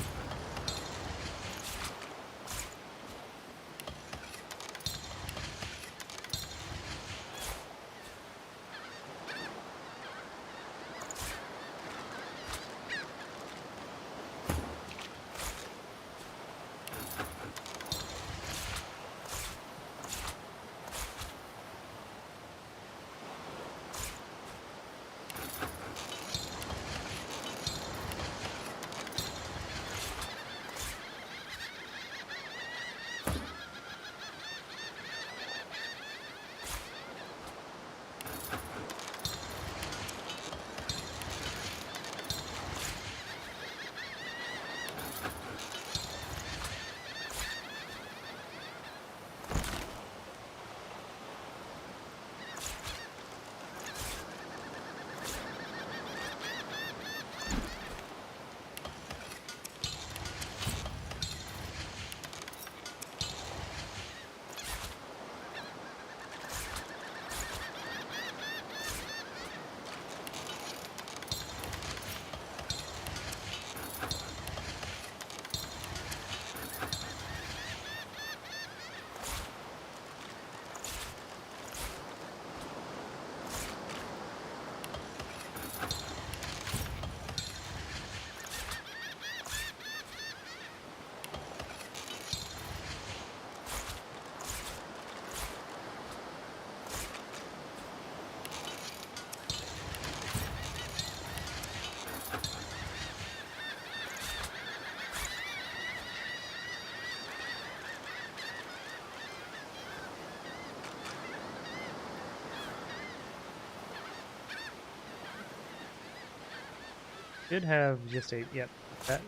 Should have just a, yep, that.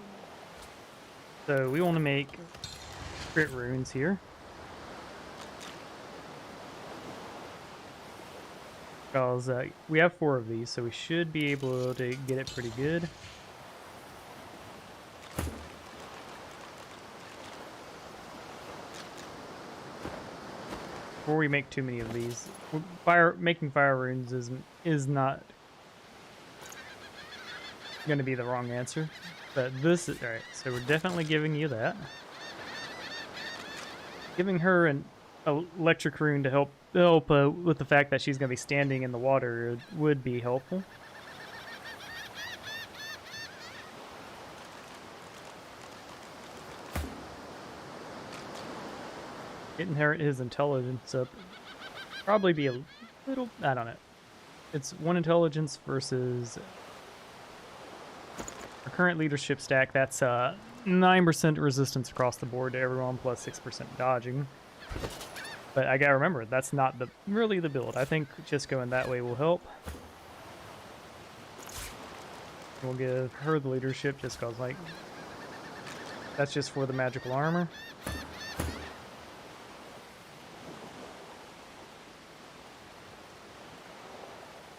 So we want to make crit runes here. Because we have 4 of these, so we should be able to get it pretty good. Before we make too many of these, making fire runes is not going to be the wrong answer. But this is alright. So we're definitely giving you that. Giving her an electric rune to help with the fact that she's going to be standing in the water would be helpful. Getting his intelligence up probably be a little, I don't know. It's 1 intelligence versus our current leadership stack. That's 9% resistance across the board to everyone plus 6% dodging. But I gotta remember, that's not really the build. I think just going that way will help. We'll give her the leadership just cause, like, that's just for the magical armor.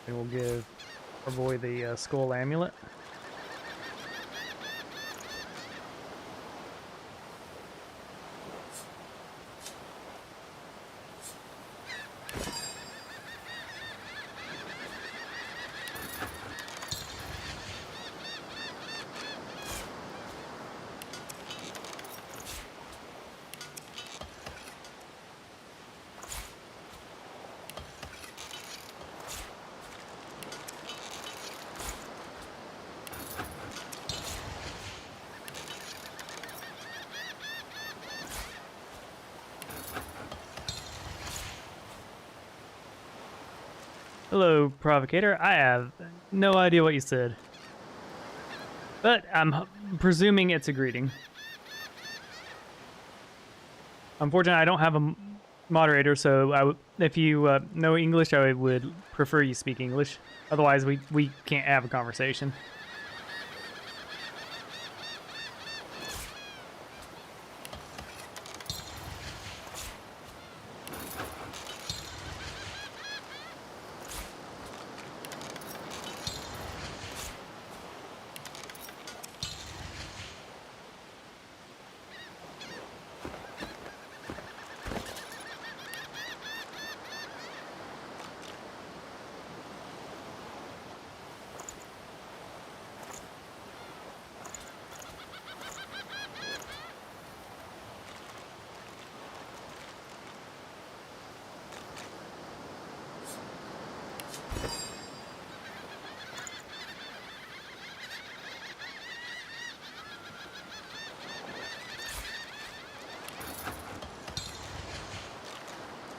And we'll give our boy the skull amulet. Hello, Provocator. I have no idea what you said. But I'm presuming it's a greeting. Unfortunately, I don't have a moderator, so if you know English, I would prefer you speak English. Otherwise, we can't have a conversation.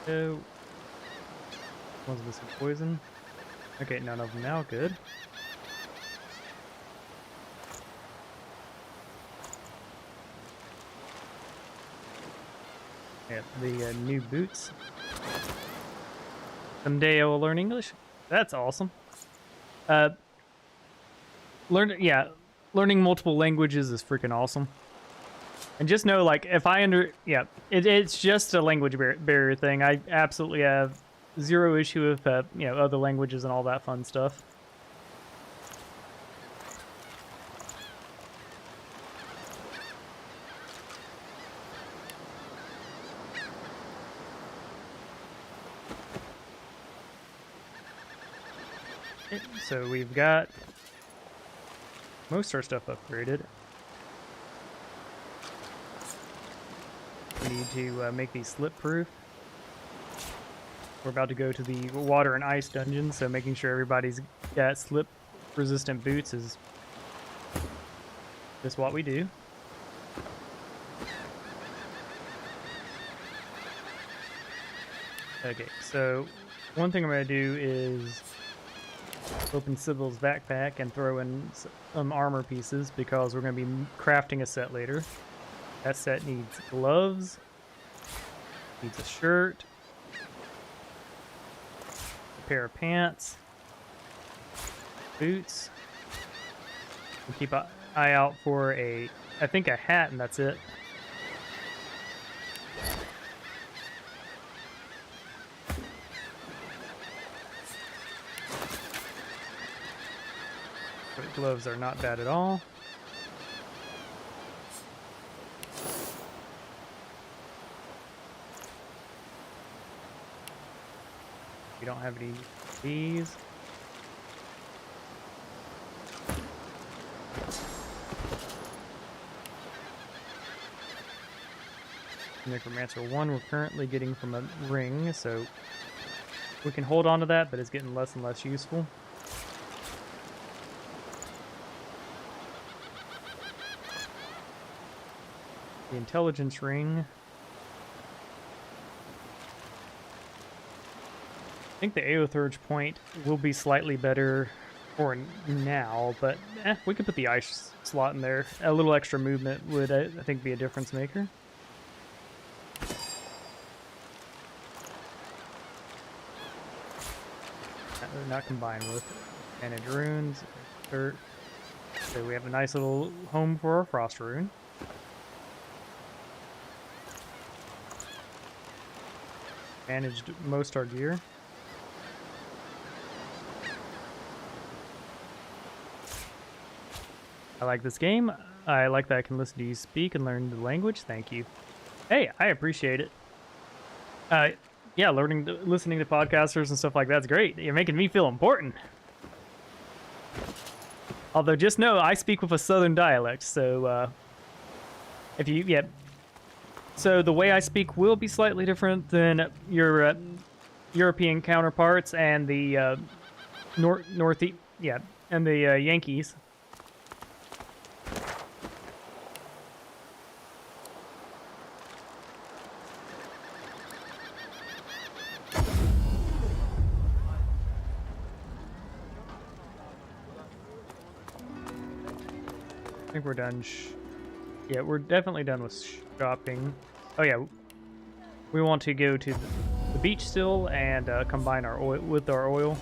So, was this a poison? Okay, none of them now. Good. Yeah, the new boots. Someday I will learn English. That's awesome. Learning multiple languages is freaking awesome. And just know, like, if I it's just a language barrier thing. I absolutely have zero issue with, other languages and all that fun stuff. Okay, so we've got most of our stuff upgraded. We need to make these slip-proof. We're about to go to the water and ice dungeon, so making sure everybody's got slip-resistant boots is just what we do. Okay, so one thing I'm going to do is open Sybil's backpack and throw in some armor pieces because we're going to be crafting a set later. That set needs gloves, needs a shirt, a pair of pants, boots, We'll keep an eye out for I think a hat, and that's it. Gloves are not bad at all. We don't have any of these. Necromancer 1 we're currently getting from a ring, so we can hold on to that, but it's getting less and less useful. The intelligence ring. I think the Aothurge point will be slightly better for now, but we could put the ice slot in there. A little extra movement would, I think, be a difference maker. Not combined with managed runes, dirt. So we have a nice little home for our frost rune. Managed most our gear. I like this game. I like that I can listen to you speak and learn the language. Thank you. Hey, I appreciate it. Yeah, listening to podcasters and stuff like that's great. You're making me feel important. Although, just know I speak with a southern dialect, so if you so the way I speak will be slightly different than your European counterparts and the Northeast, and the Yankees. I think we're done. Yeah, we're definitely done with shopping. Oh yeah, we want to go to the beach still and combine our oil with our oil.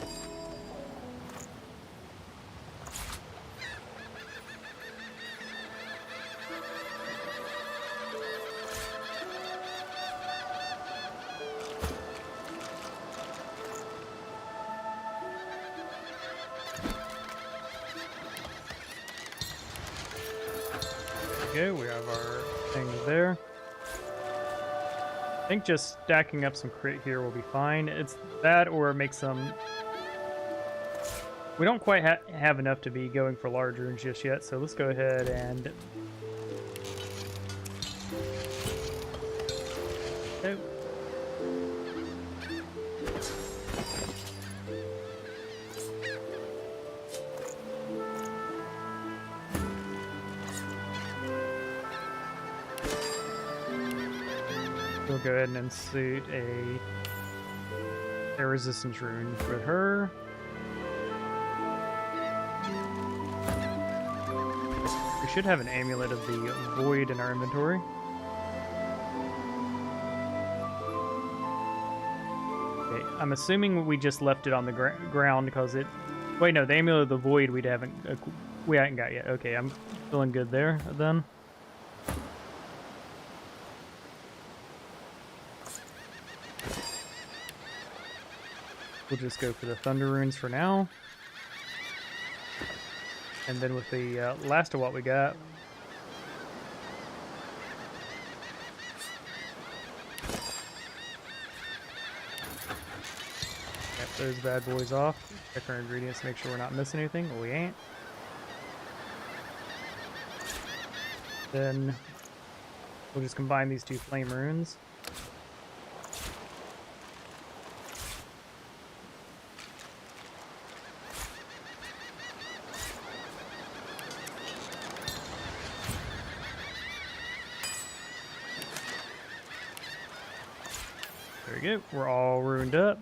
Okay, we have our things there. I think just stacking up some crit here will be fine. It's that or make some... We don't quite have enough to be going for large runes just yet, so let's go ahead and... Okay. We'll go ahead and insert a resistance rune for her. We should have an amulet of the void in our inventory. Okay, I'm assuming we just left it on the ground because it... Wait, no, the amulet of the void we hadn't got yet. Okay, I'm feeling good there then. We'll just go for the thunder runes for now. And then with the last of what we got, get those bad boys off. Check our ingredients, make sure we're not missing anything. Well, we ain't. Then we'll just combine these two flame runes. There we go. We're all ruined up.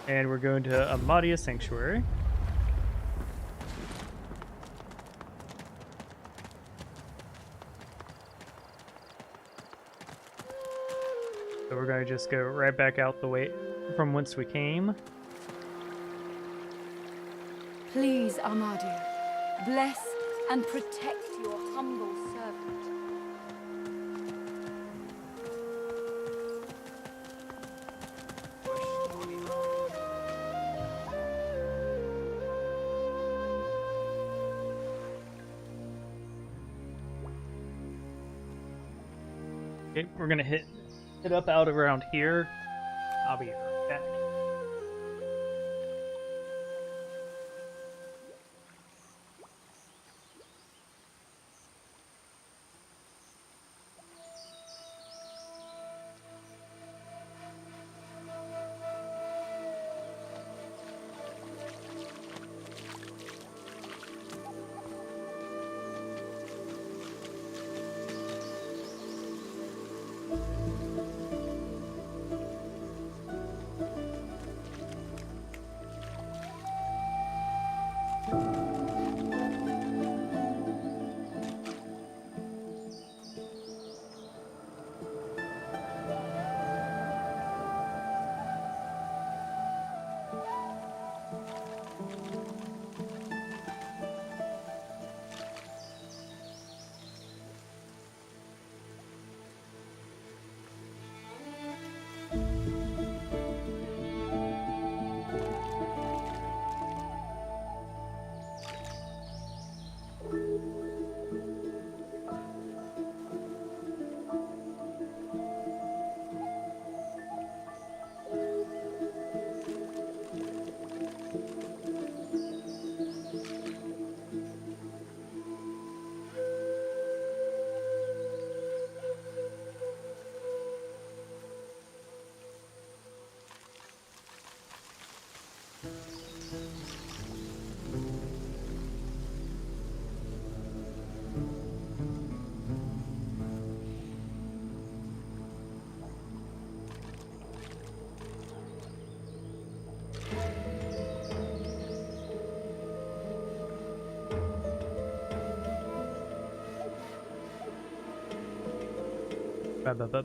And we're going to Amadia Sanctuary. So we're going to just go right back out the way from whence we came. Please, Amadio, bless and protect your humble servant. Okay, we're gonna hit up out around here. I'll be right back.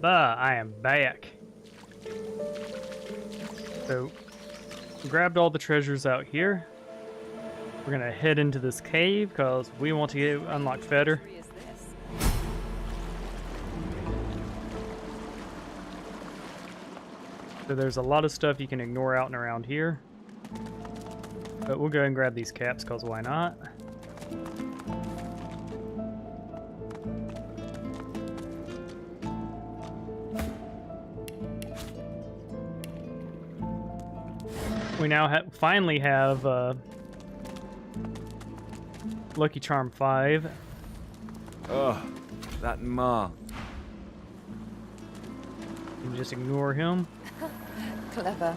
I am back. So, grabbed all the treasures out here. We're gonna head into this cave because we want to unlock Fetter. So there's a lot of stuff you can ignore out and around here. But we'll go ahead and grab these caps because why not? We now finally have Lucky Charm 5. Oh, that Ma. You can just ignore him. Clever.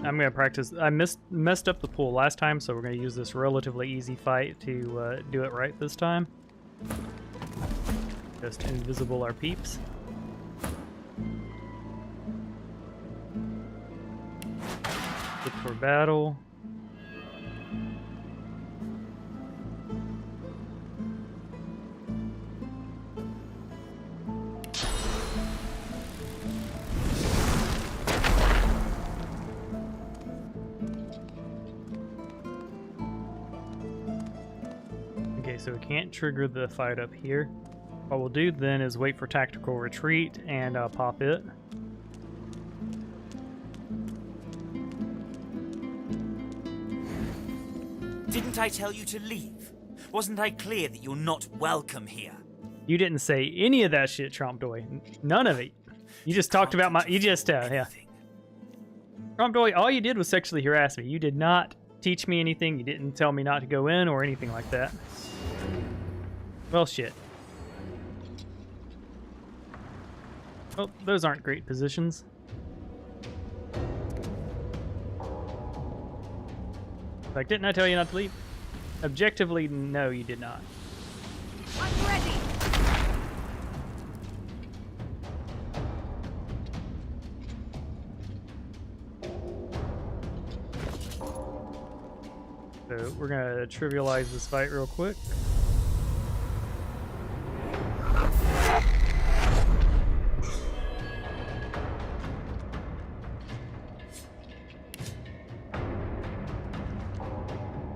I'm gonna practice. I messed up the pool last time, so we're gonna use this relatively easy fight to do it right this time. Just invisible our peeps. Good for battle. Okay, so we can't trigger the fight up here. What we'll do then is wait for tactical retreat and pop it. Didn't I tell you to leave? Wasn't I clear that you're not welcome here? You didn't say any of that shit, Trompdoy. None of it. You just talked about my... You just, yeah. Trompdoy, all you did was sexually harass me. You did not teach me anything. You didn't tell me not to go in or anything like that. Well, shit. Oh, those aren't great positions. Like, didn't I tell you not to leave? Objectively, no, you did not. I'm ready. So we're gonna trivialize this fight real quick.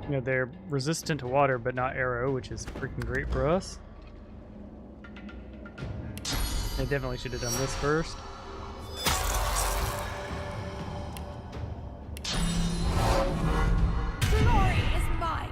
You know, they're resistant to water, but not arrow, which is freaking great for us. They definitely should have done this first. Glory is mine.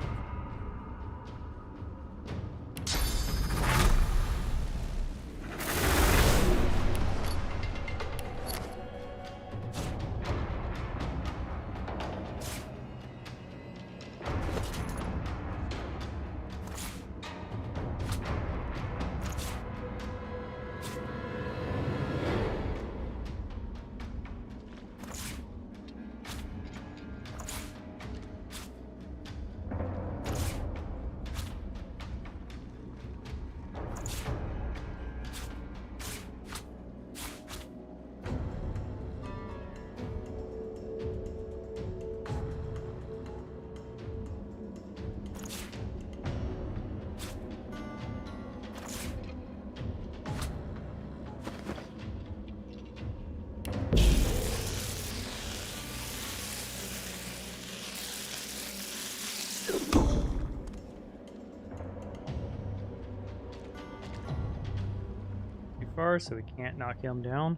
Far, so we can't knock him down.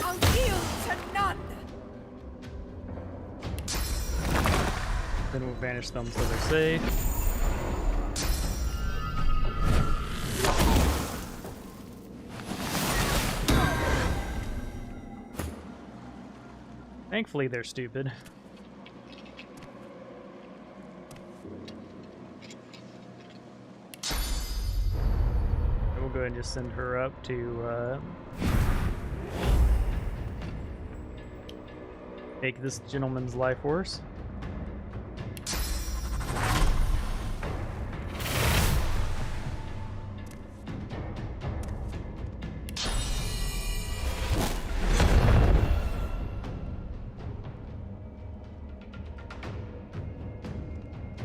I'll yield to none. Then we'll banish them so they're safe. Thankfully, they're stupid. We'll go ahead and just send her up to take this gentleman's life force.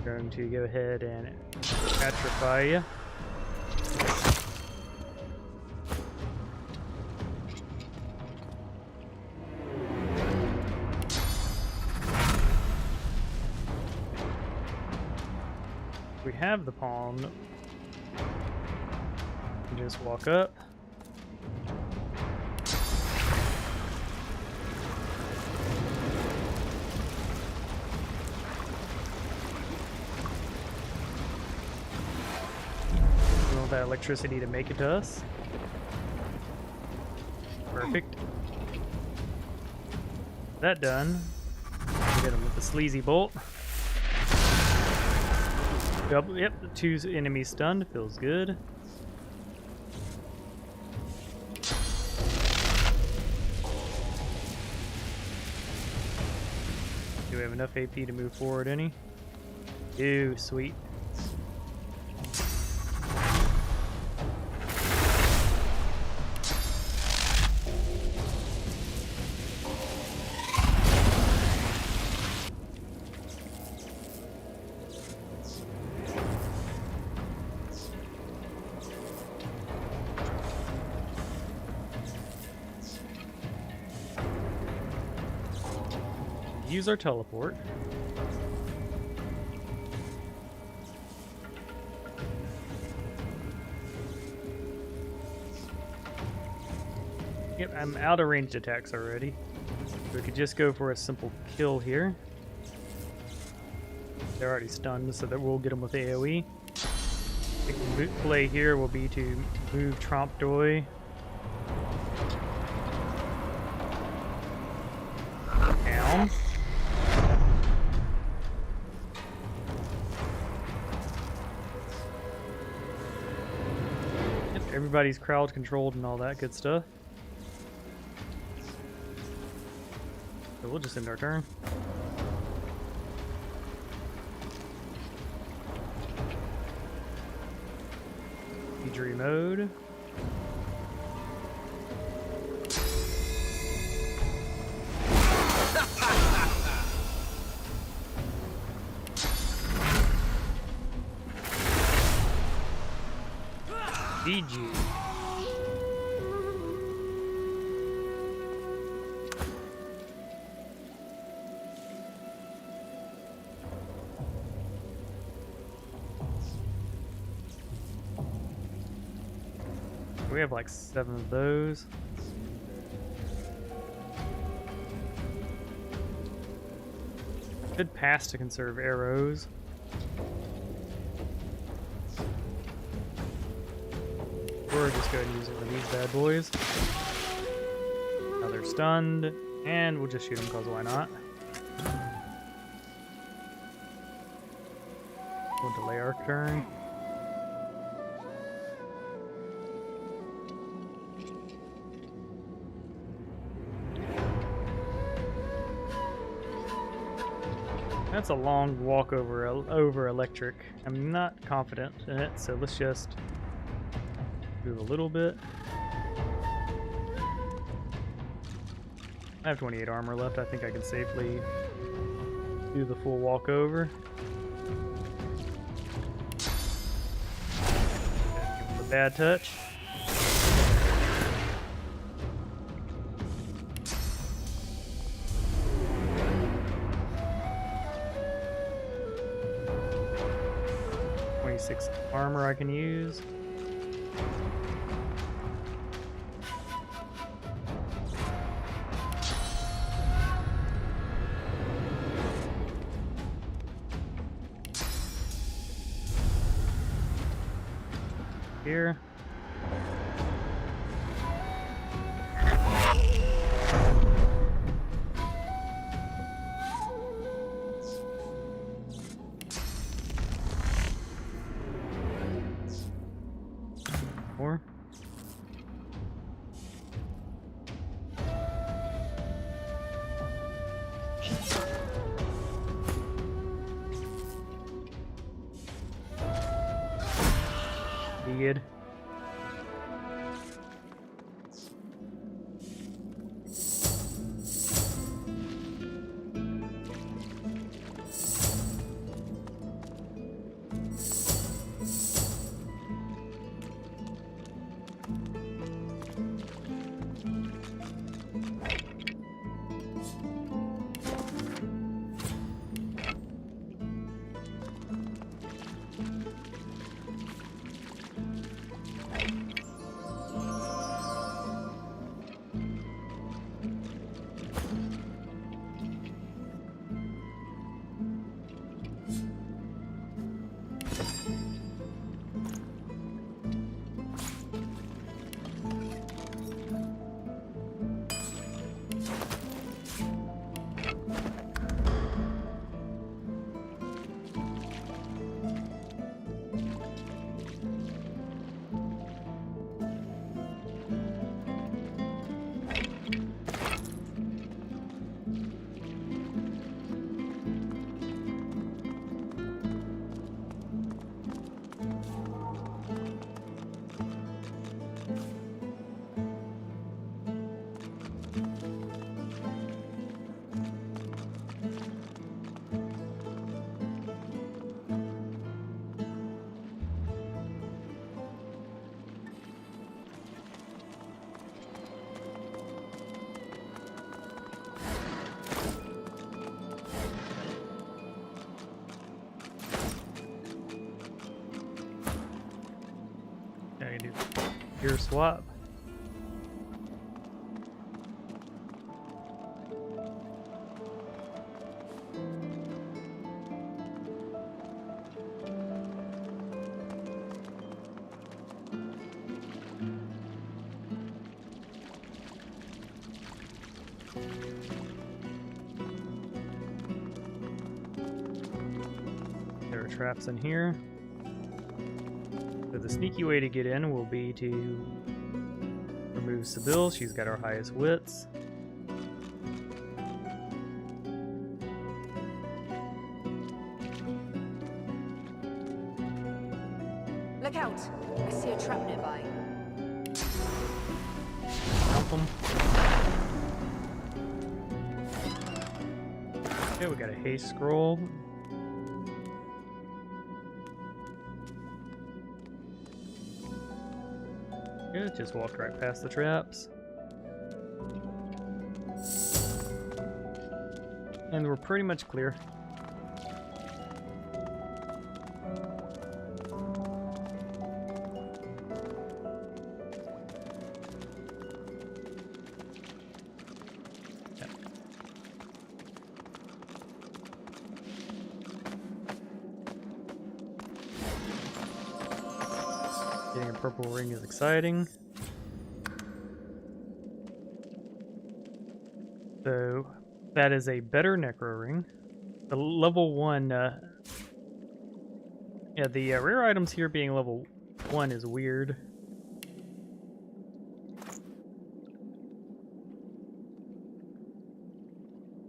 Going to go ahead and petrify you. We have the pawn. Just walk up. We want that electricity to make it to us. Perfect. That done. Get him with the sleazy bolt. Double, yep, the 2 enemies stunned. Feels good. Do we have enough AP to move forward any? Ew, sweet. Use our teleport. Yep, I'm out of ranged attacks already. We could just go for a simple kill here. They're already stunned, so that we'll get them with AoE. The play here will be to move Trompe d'oeil down. Everybody's crowd controlled and all that good stuff. So we'll just end our turn. Injury mode. GG. We have like 7 of those. Could pass to conserve arrows. Or just go ahead and use one of these bad boys. Now they're stunned, and we'll just shoot them because why not? We'll delay our turn. That's a long walk over electric. I'm not confident in it, so let's just move a little bit. I have 28 armor left. I think I can safely do the full walk over. Give him a bad touch. Armor I can use. Here. More. Good. I can do gear swap. There are traps in here. So the sneaky way to get in will be to remove Sibyl. She's got our highest wits. Look out! I see a trap nearby. Help them. Okay, we got a haste scroll. Good, just walked right past the traps. And we're pretty much clear. Getting a purple ring is exciting. So that is a better necro ring. The level 1, yeah, the rare items here being level 1 is weird.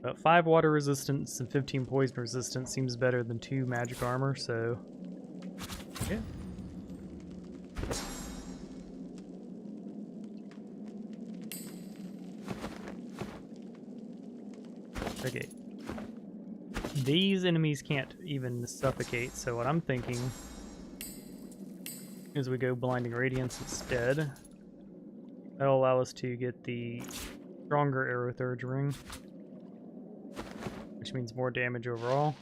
But 5 water resistance and 15 poison resistance seems better than 2 magic armor, so yeah. Okay. These enemies can't even suffocate, so what I'm thinking is we go Blinding Radiance instead. That'll allow us to get the stronger Aerothurge ring, which means more damage overall.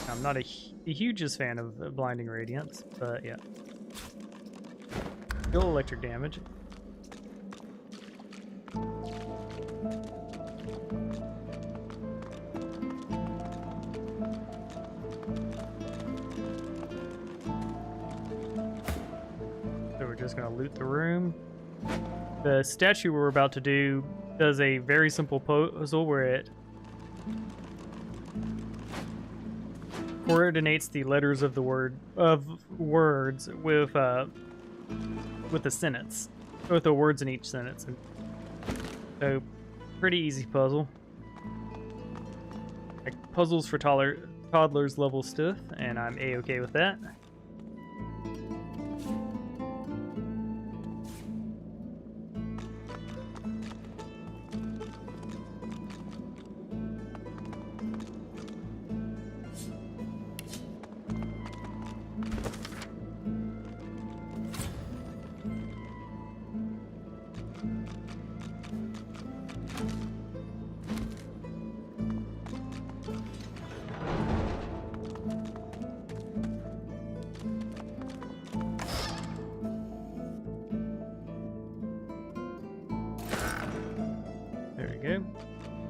I'm not the hugest fan of Blinding Radiance, but yeah. Still electric damage. So we're just gonna loot the room. The statue we're about to do does a very simple puzzle where it coordinates the letters of the words with a sentence, with the words in each sentence. So, pretty easy puzzle. Like puzzles for toddlers level stuff, and I'm a-okay with that.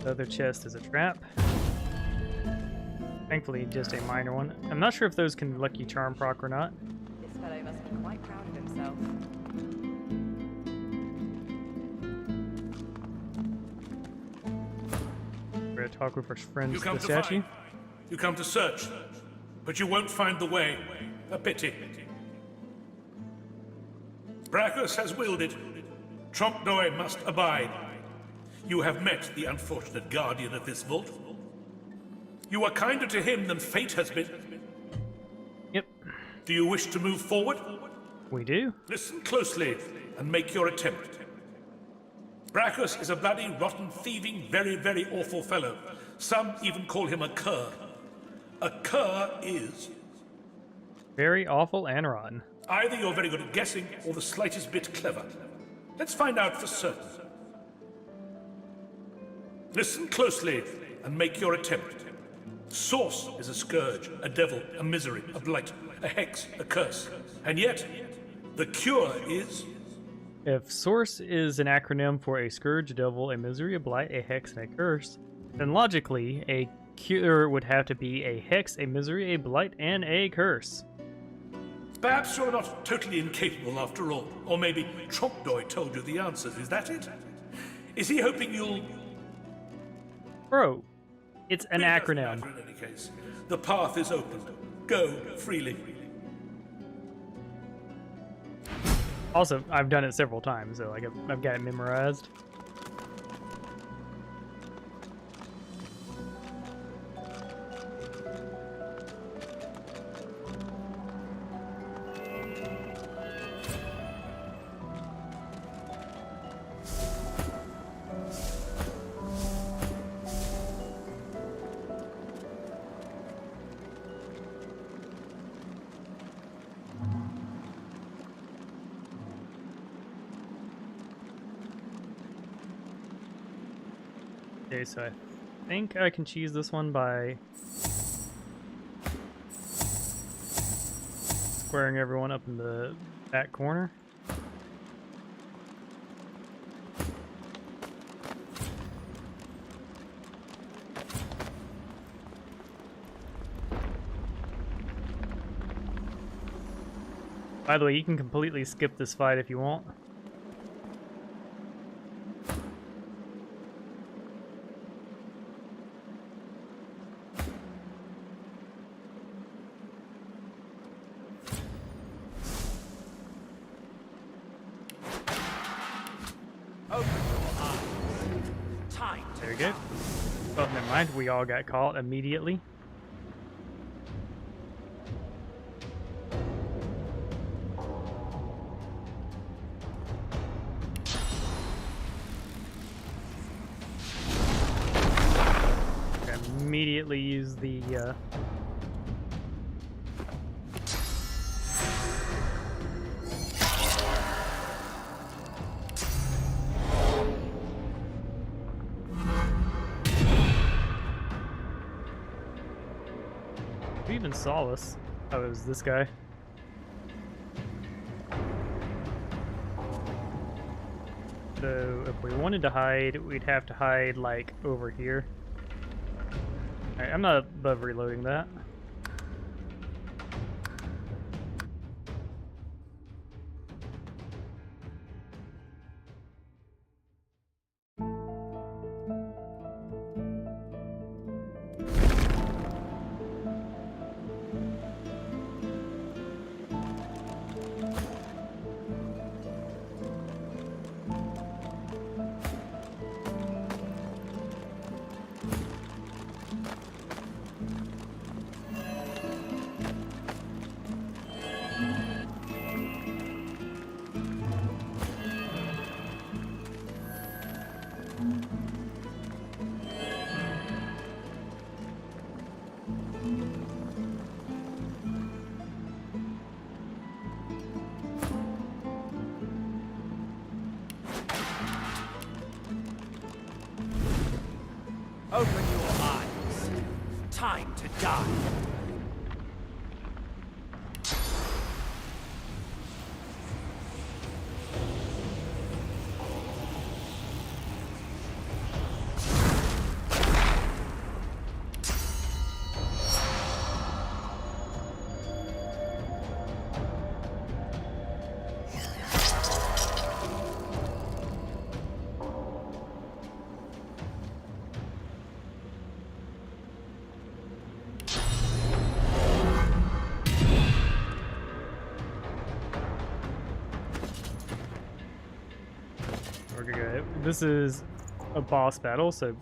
The other chest is a trap. Thankfully, just a minor one. I'm not sure if those can Lucky Charm proc or not. This fellow must be quite proud of himself. We're gonna talk with our friends, You come the to statue. find. You come to search, but you won't find the way. A pity. Brachus has willed it. Trompdoi must abide. You have met the unfortunate guardian of this vault. You are kinder to him than fate has been. Yep. Do you wish to move forward? We do. Listen closely and make your attempt. Brachus is a bloody, rotten, thieving, very, very awful fellow. Some even call him a cur. A cur is very awful and rotten. either you're very good at guessing or the slightest bit clever. Let's find out for certain. Listen closely and make your attempt. Source is a scourge, a devil, a misery, a blight, a hex, a curse. And yet, the cure is... If source is an acronym for a scourge, a devil, a misery, a blight, a hex, and a curse, then logically, a cure would have to be a hex, a misery, a blight, and a curse. Perhaps you're not totally incapable after all. Or maybe Trompdoi told you the answers. Is that it? Is he hoping you'll... Bro, it's an acronym. In any case, the path is open. Go freely. Also, I've done it several times, so like I've got it memorized. Okay, so I think I can cheese this one by squaring everyone up in the back corner. By the way, you can completely skip this fight if you want. There we go. Oh, never mind. We all got caught immediately. Immediately use the who even saw us? Oh, it was this guy. So if we wanted to hide, we'd have to hide like over here. Alright, I'm not above reloading that. Open your eyes. Time to die. This is a boss battle, so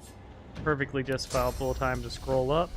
perfectly justifiable time to scroll up.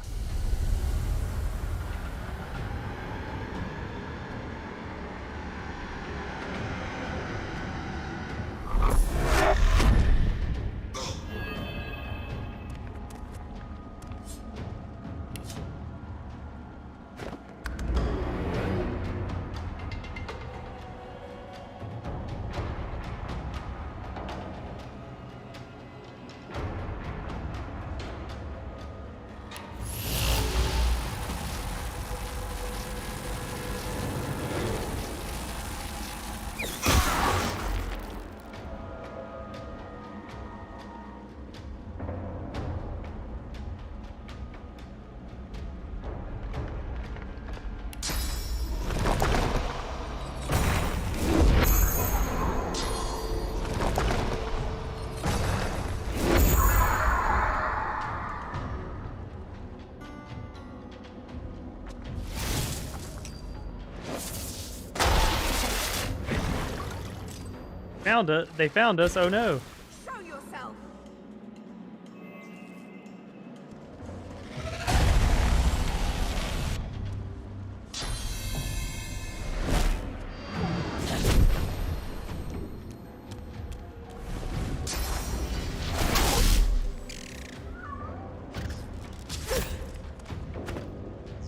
Found it. They found us. Oh no. Show yourself.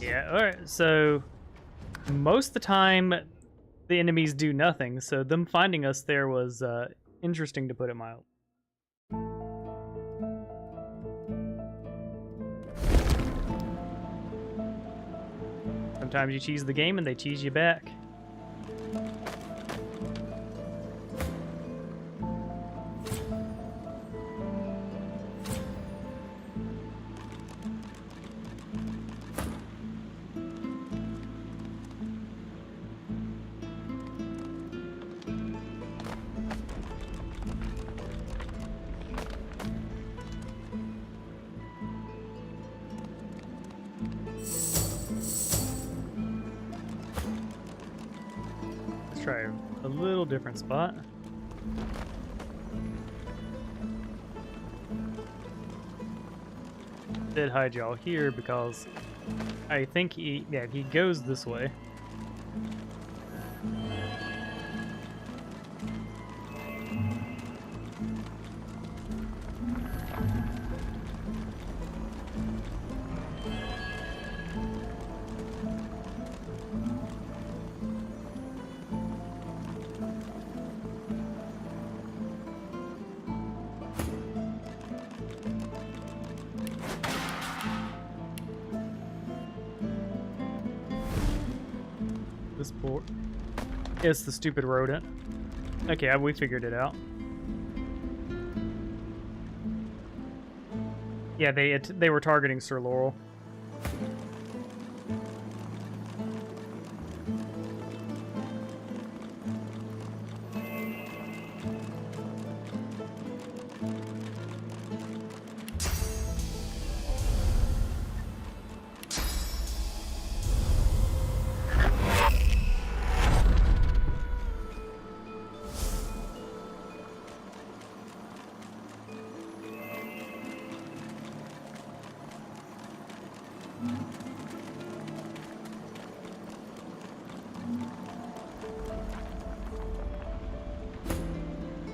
Yeah, alright, so most of the time the enemies do nothing, so them finding us there was interesting to put it mild. Sometimes you cheese the game and they cheese you back. Try a little different spot. Did hide y'all here because I think he goes this way. This port. It's the stupid rodent. Okay, we figured it out. Yeah, they were targeting Sir Laurel.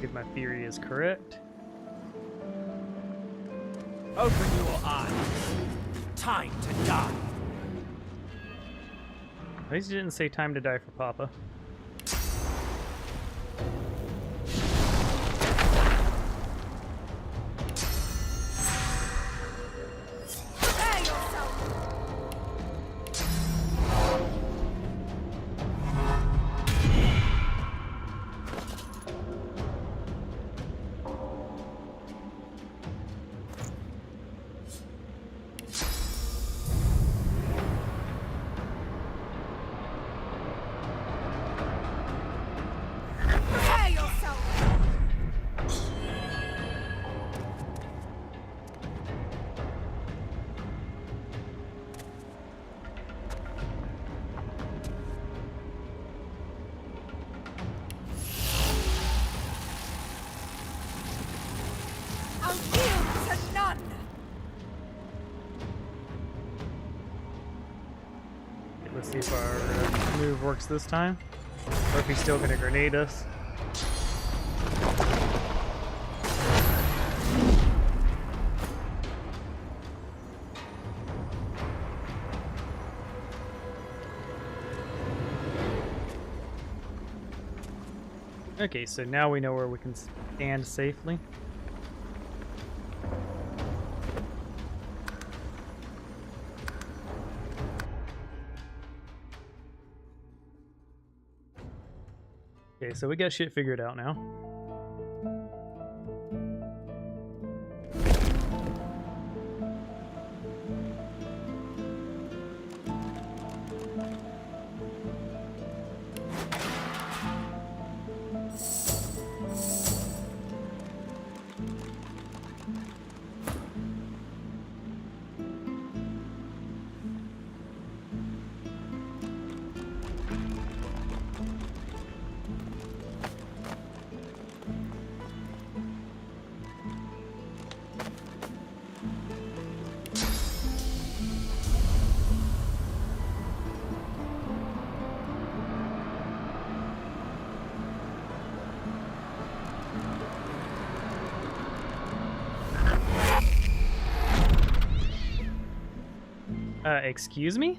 If my theory is correct. Open your eyes. Time to die. At least you didn't say time to die for Papa. Let's see if our move works this time, or if he's still gonna grenade us. Okay, so now we know where we can stand safely. Okay, so we got shit figured out now. Excuse me?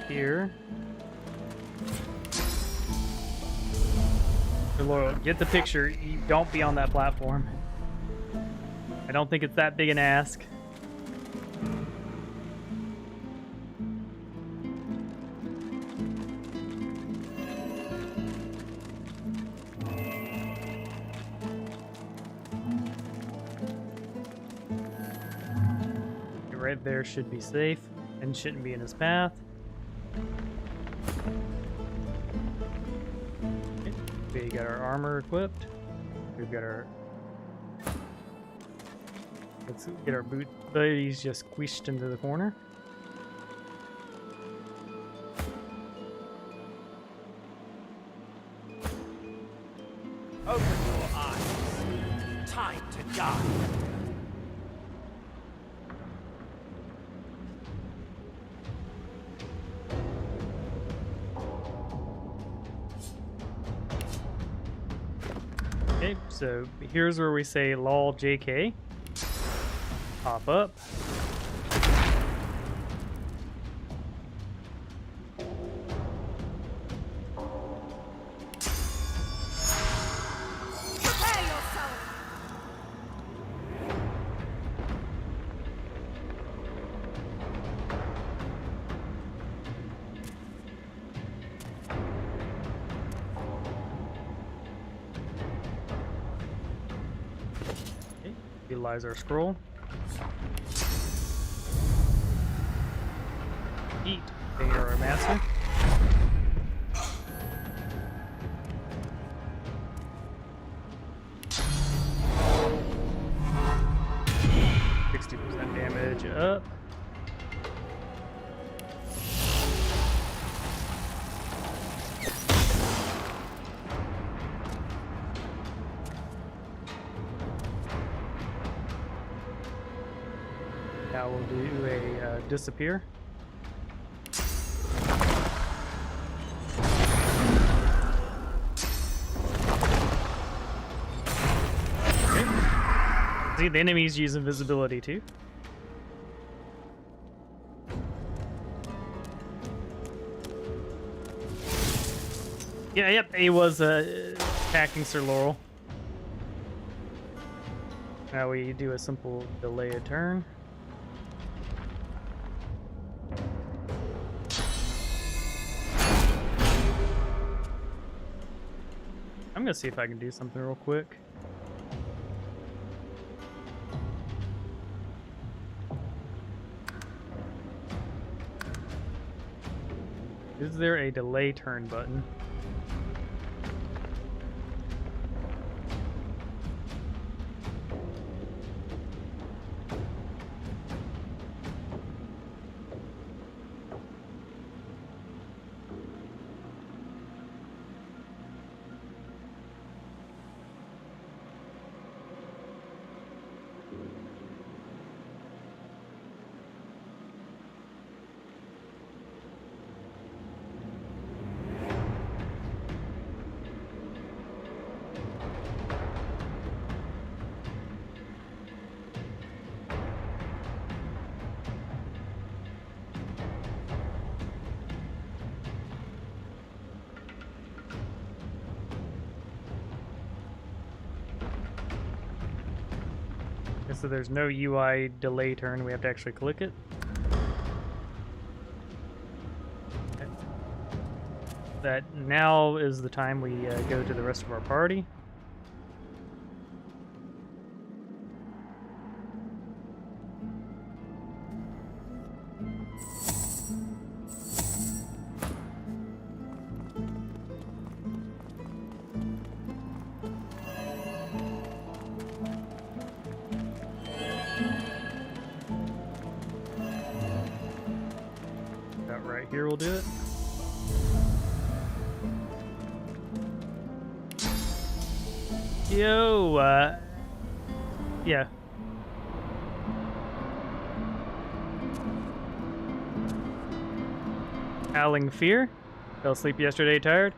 here. Laurel, get the picture. You don't be on that platform. I don't think it's that big an ask. Right there should be safe and shouldn't be in his path. Okay. We got our armor equipped. We've got our... Let's get our boot buddies just squished into the corner. Open your eyes. Time to die. Okay, so here's where we say lol JK. Pop up. Prepare yourself! Okay, utilize our scroll. Eat. They are our master. Damage up. Now we'll do a disappear. See, the enemies use invisibility too. Yeah, yep, he was attacking Sir Laurel. Now we do a simple delay a turn. I'm gonna see if I can do something real quick. Is there a delay turn button? So there's no UI delay turn, we have to actually click it. Okay. That now is the time we go to the rest of our party. Here we'll do it. Yo, yeah. Howling Fear. Fell asleep yesterday, tired.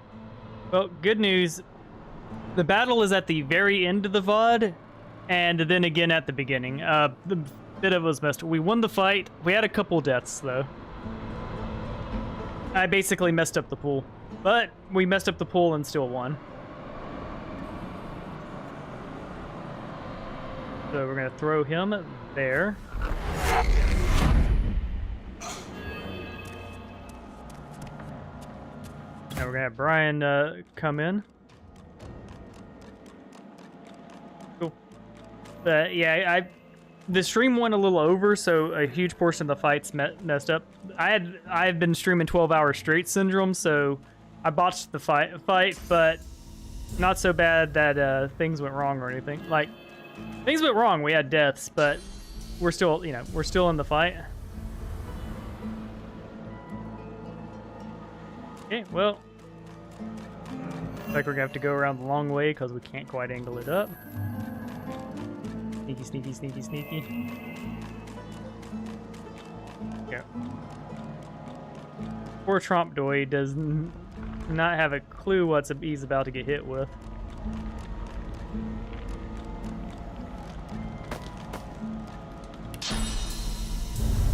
Well, good news. The battle is at the very end of the VOD, and then again at the beginning. The bit of it was messed. We won the fight. We had a couple deaths, though. I basically messed up the pool. But we messed up the pool and still won. So we're going to throw him there. Now we're going to have Brian come in. Cool. Yeah, the stream went a little over, so a huge portion of the fights messed up. I've been streaming 12 hours straight syndrome, so I botched the fight, but not so bad that things went wrong or anything. Like, things went wrong. We had deaths, but we're still, we're still in the fight. Okay, well, looks like we're gonna have to go around the long way because we can't quite angle it up. Sneaky, sneaky, sneaky, sneaky. Yeah. Poor Trompdoy does not have a clue what he's about to get hit with.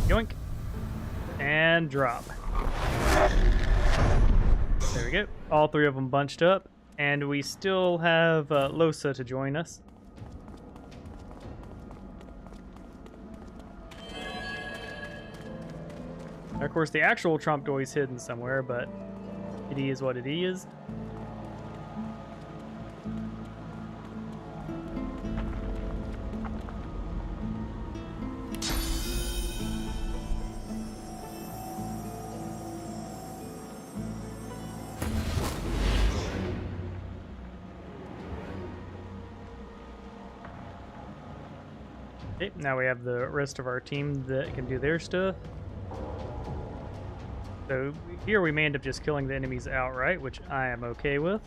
Yoink. And drop. There we go. All three of them bunched up. And we still have Losa to join us. Of course, the actual Trompdoy is hidden somewhere, but it is what it is. Okay, now we have the rest of our team that can do their stuff. So here we may end up just killing the enemies outright, which I am okay with.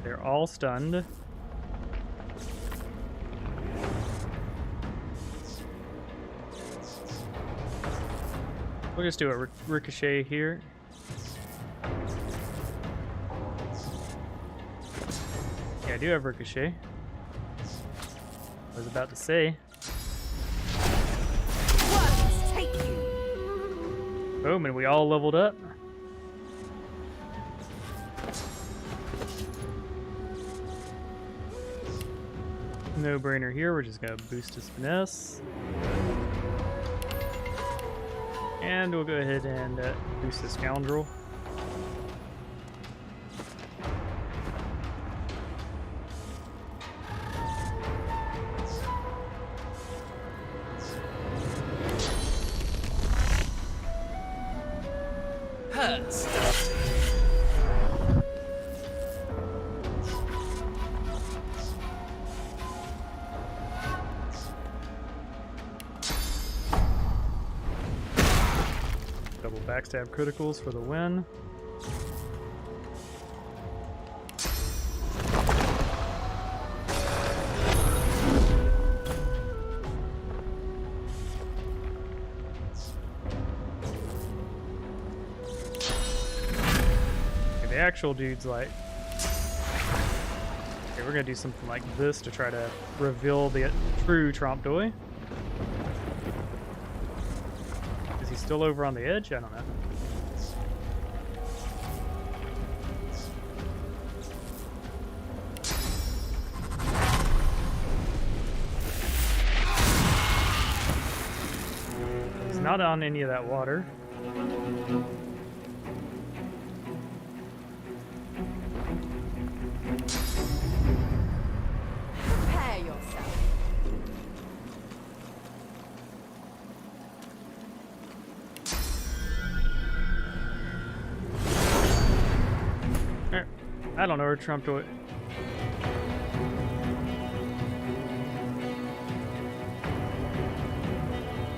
They're all stunned. We'll just do a ricochet here. Yeah, I do have ricochet. I was about to say. Boom, and we all leveled up. No brainer here, we're just gonna boost his finesse. And we'll go ahead and boost the scoundrel. Double backstab criticals for the win. Okay, the actual dude's like... Okay, we're gonna do something like this to try to reveal the true Trompdoy. Is he still over on the edge? I don't know. He's not on any of that water. Prepare yourself. I don't know where Trompdoy...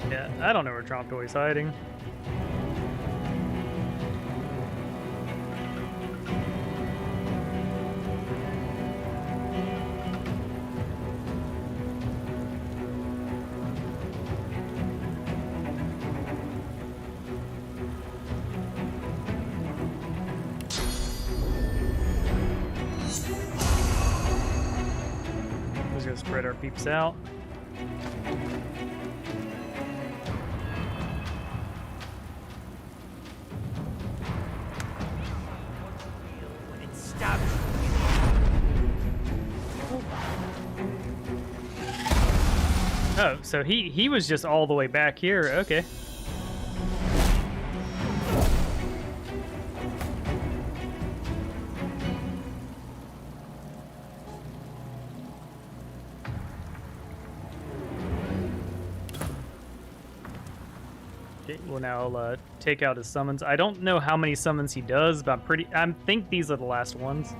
Yeah, I don't know where Trompdoy's hiding. just gonna spread our peeps out. Oh, so he was just all the way back here. Okay. Okay, we'll now take out his summons. I don't know how many summons he does, but I think these are the last ones.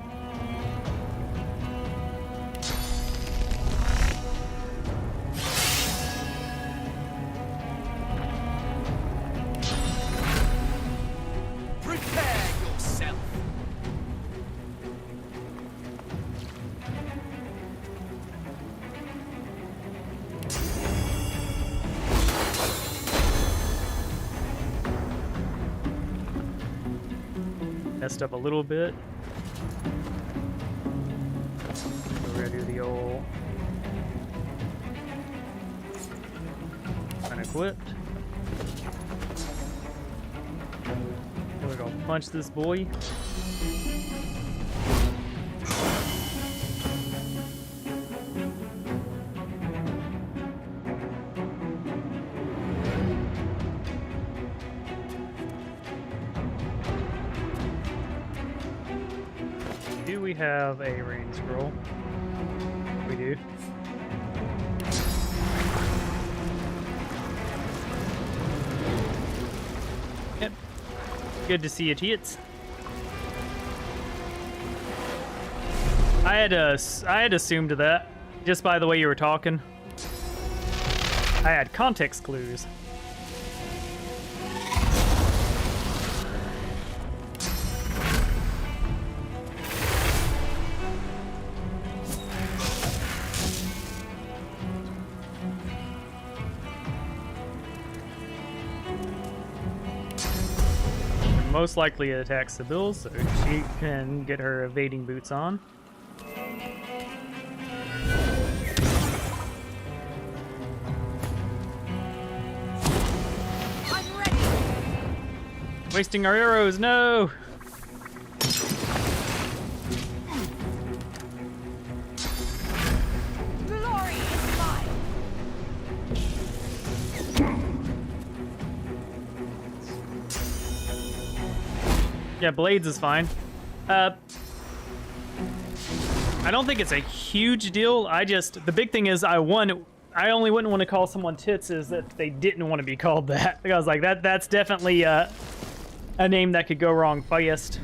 Messed up a little bit. So we're gonna do the old unequipped. We're gonna punch this boy. Do we have a rain scroll? We do. Yep. Good to see you, tits. I had assumed that just by the way you were talking. I had context clues. Most likely it attacks Sibyl, so she can get her evading boots on. I'm ready. Wasting our arrows, no! Glory is mine. Yeah, blades is fine. I don't think it's a huge deal. The big thing is I only wouldn't want to call someone tits is that they didn't want to be called that. I was like, that's definitely a name that could go wrong fast.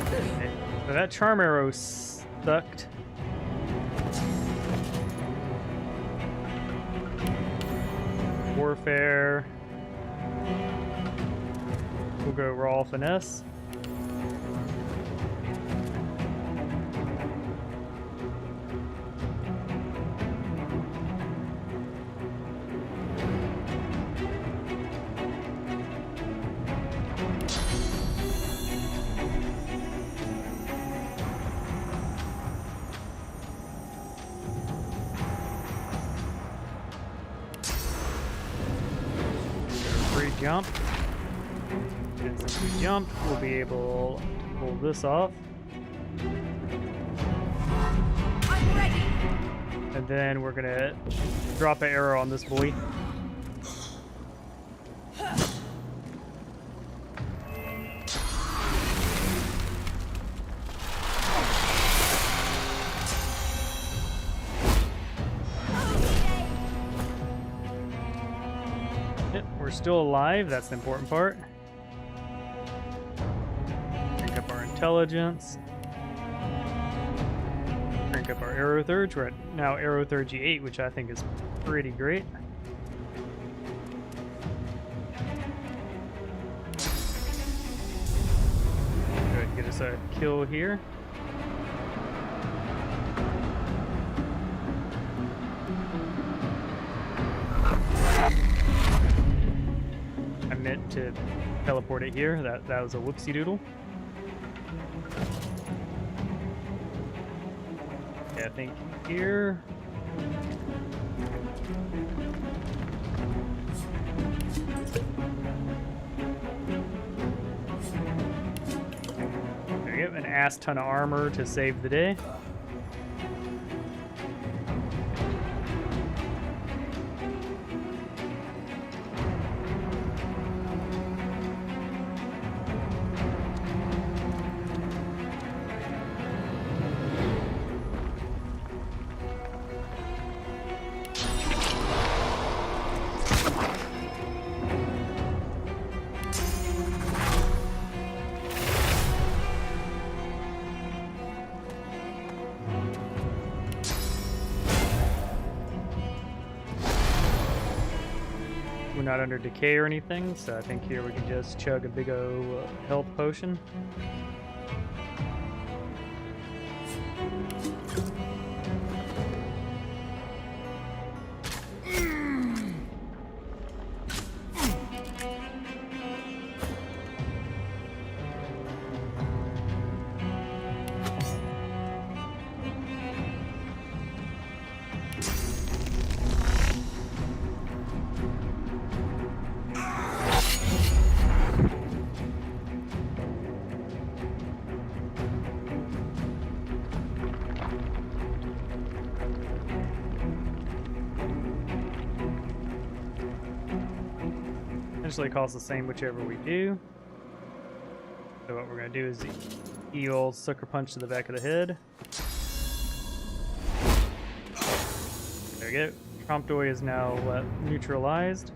Okay, so that charm arrow sucked. Warfare. We'll go raw finesse. Free jump. And since we jump, we'll be able to pull this off. I'm ready. And then we're gonna drop an arrow on this boy. Yep, we're still alive. That's the important part. Crank up our intelligence. Crank up our arrow thirds. We're at now arrow third G8, which I think is pretty great. Go ahead and get us a kill here. to teleport it here. That was a whoopsie doodle. Yeah, I think here. There you go, an ass ton of armor to save the day. We're not under decay or anything, so I think here we can just chug a big O health potion. Essentially costs the same whichever we do. So what we're going to do is the old sucker punch to the back of the head. There we go. Promptoid is now neutralized.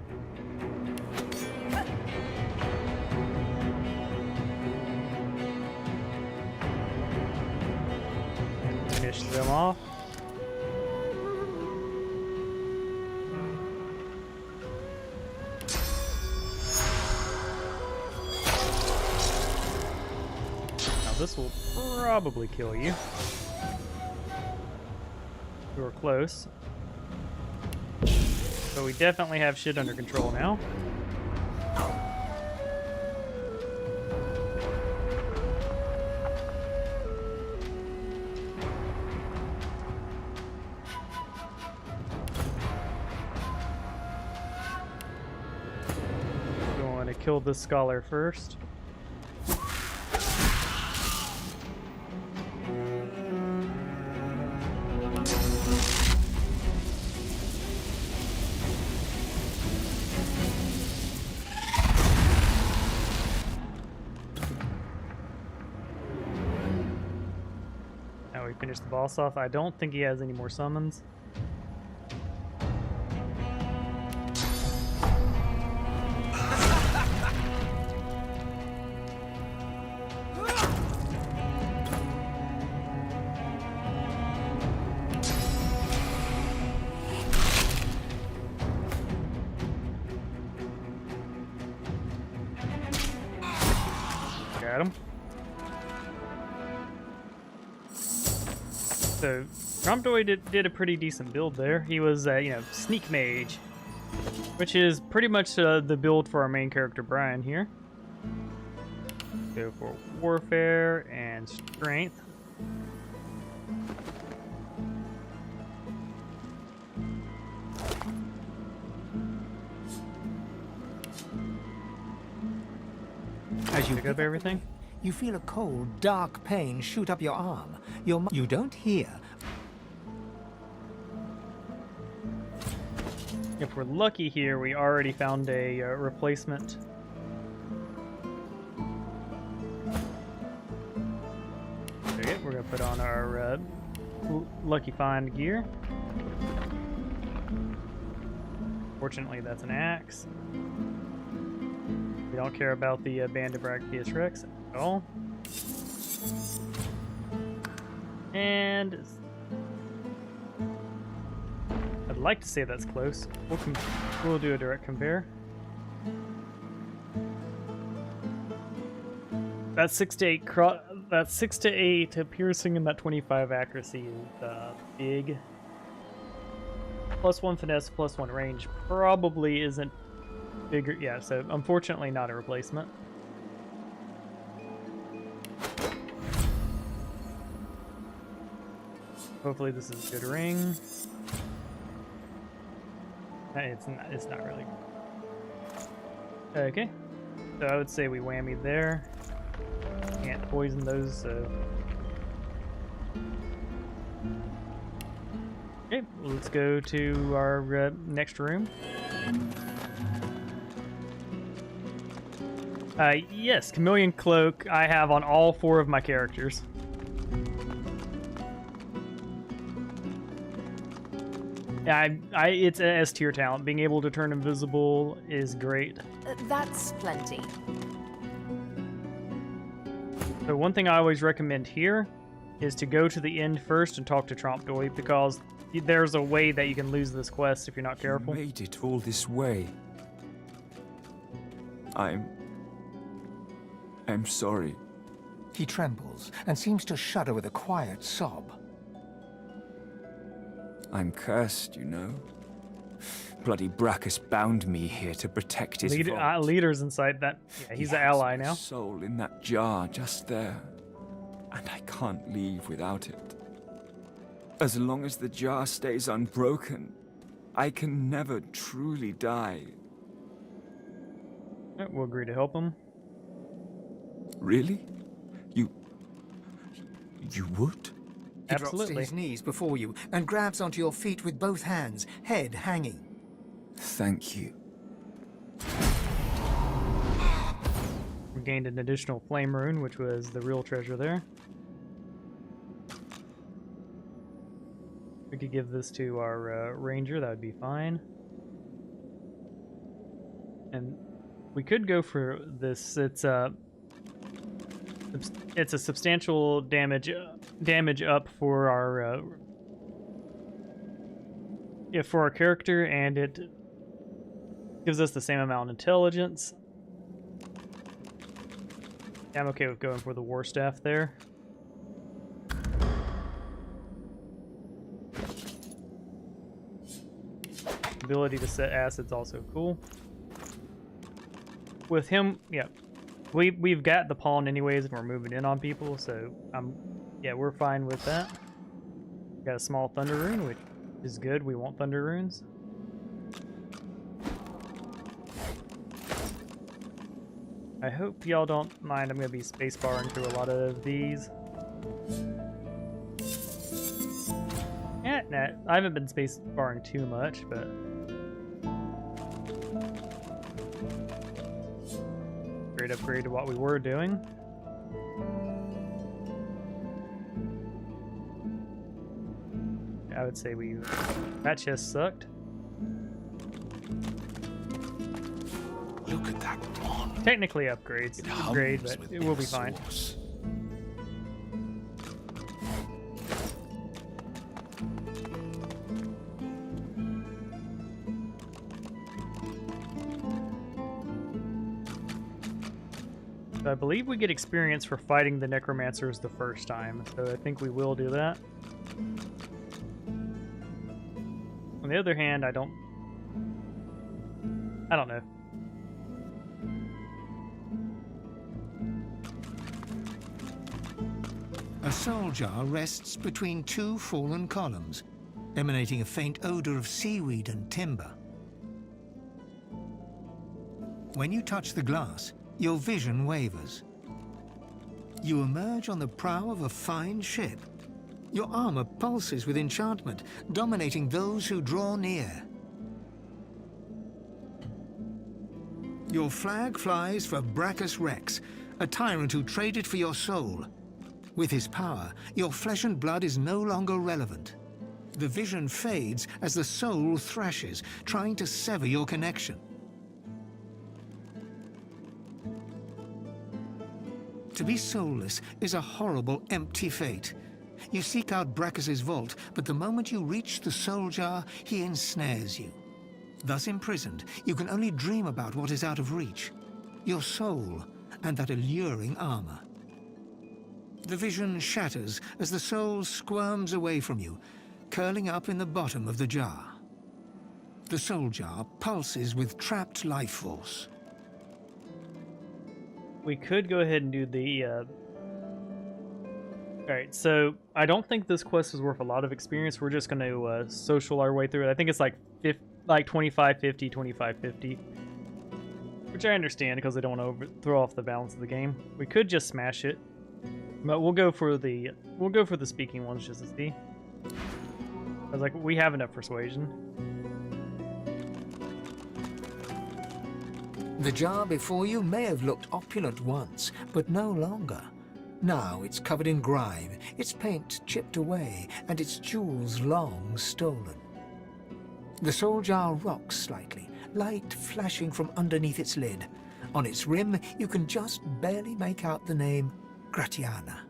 Finish them off. This will probably kill you. We were close. So we definitely have shit under control now. We want to kill this scholar first. Finish the boss off. I don't think he has any more summons. Got him. So, Promptoid did a pretty decent build there. He was, you know, Sneak Mage, which is pretty much the build for our main character, Brian, here. Go for Warfare and Strength. As you pick up everything, you feel a cold, dark pain shoot up your arm. You don't hear. if we're lucky here, we already found a replacement. Okay, we're gonna put on our lucky find gear. Fortunately, that's an axe. We don't care about the Band of Brachiosaurus Rex at all. And I'd like to say that's close. We'll do a direct compare. That 6 to 8 that 6 to 8 piercing and that 25 accuracy is big. +1 finesse, +1 range probably isn't Bigger, yeah, so unfortunately not a replacement. Hopefully this is a good ring. It's not really. Okay, so I would say we whammy there. Can't poison those, so. Okay, let's go to our next room. Yes, Chameleon Cloak I have on all 4 of my characters. Yeah, it's a S tier talent. Being able to turn invisible is great. That's plenty. So one thing I always recommend here is to go to the end first and talk to Trompdoy, because there's a way that you can lose this quest if you're not careful. You made it all this way. I'm sorry. He trembles and seems to shudder with a quiet sob. I'm cursed, you know. Bloody Brachus bound me here to protect his vault. Leader's inside that. Yeah, he's an ally now. Soul in that jar just there. And I can't leave without it. As long as the jar stays unbroken, I can never truly die. Yeah, we'll agree to help him. Really? You would? He drops to his knees before you and grabs onto your feet with both hands, head hanging. Thank you. We gained an additional flame rune, which was the real treasure there. We could give this to our ranger, that would be fine. And we could go for this. It's a substantial damage up for our for our character, and it gives us the same amount of intelligence. Yeah, I'm okay with going for the war staff there. Ability to set acid's also cool. With him, yeah, we've got the pawn anyways, and we're moving in on people, so yeah, we're fine with that. Got a small thunder rune, which is good. We want thunder runes. I hope y'all don't mind. I'm gonna be spacebarring through a lot of these. Yeah, nah, I haven't been spacebarring too much, but. Great upgrade to what we were doing. I would say that chest sucked. Look at that one. Technically upgrades. It's a grade, but it will be fine. So I believe we get experience for fighting the necromancers the first time, so I think we will do that. On the other hand, I don't know. A soul jar rests between 2 fallen columns, emanating a faint odor of seaweed and timber. When you touch the glass, your vision wavers. You emerge on the prow of a fine ship. Your armor pulses with enchantment, dominating those who draw near. Your flag flies for Brachus Rex, a tyrant who traded for your soul. With his power, your flesh and blood is no longer relevant. The vision fades as the soul thrashes, trying to sever your connection. To be soulless is a horrible, empty fate. You seek out Brachus's vault, but the moment you reach the soul jar, he ensnares you. Thus imprisoned, you can only dream about what is out of reach. Your soul and that alluring armor. The vision shatters as the soul squirms away from you, curling up in the bottom of the jar. The soul jar pulses with trapped life force. We could go ahead and do the... Alright, so I don't think this quest is worth a lot of experience. We're just going to social our way through it. I think it's like 25, 50, 25, 50. Which I understand because they don't want to throw off the balance of the game. We could just smash it. But we'll go for the speaking ones just to see. I was like, we have enough persuasion. The jar before you may have looked opulent once, but no longer. Now it's covered in grime, its paint chipped away, and its jewels long stolen. The soul jar rocks slightly, light flashing from underneath its lid. On its rim, you can just barely make out the name Gratiana.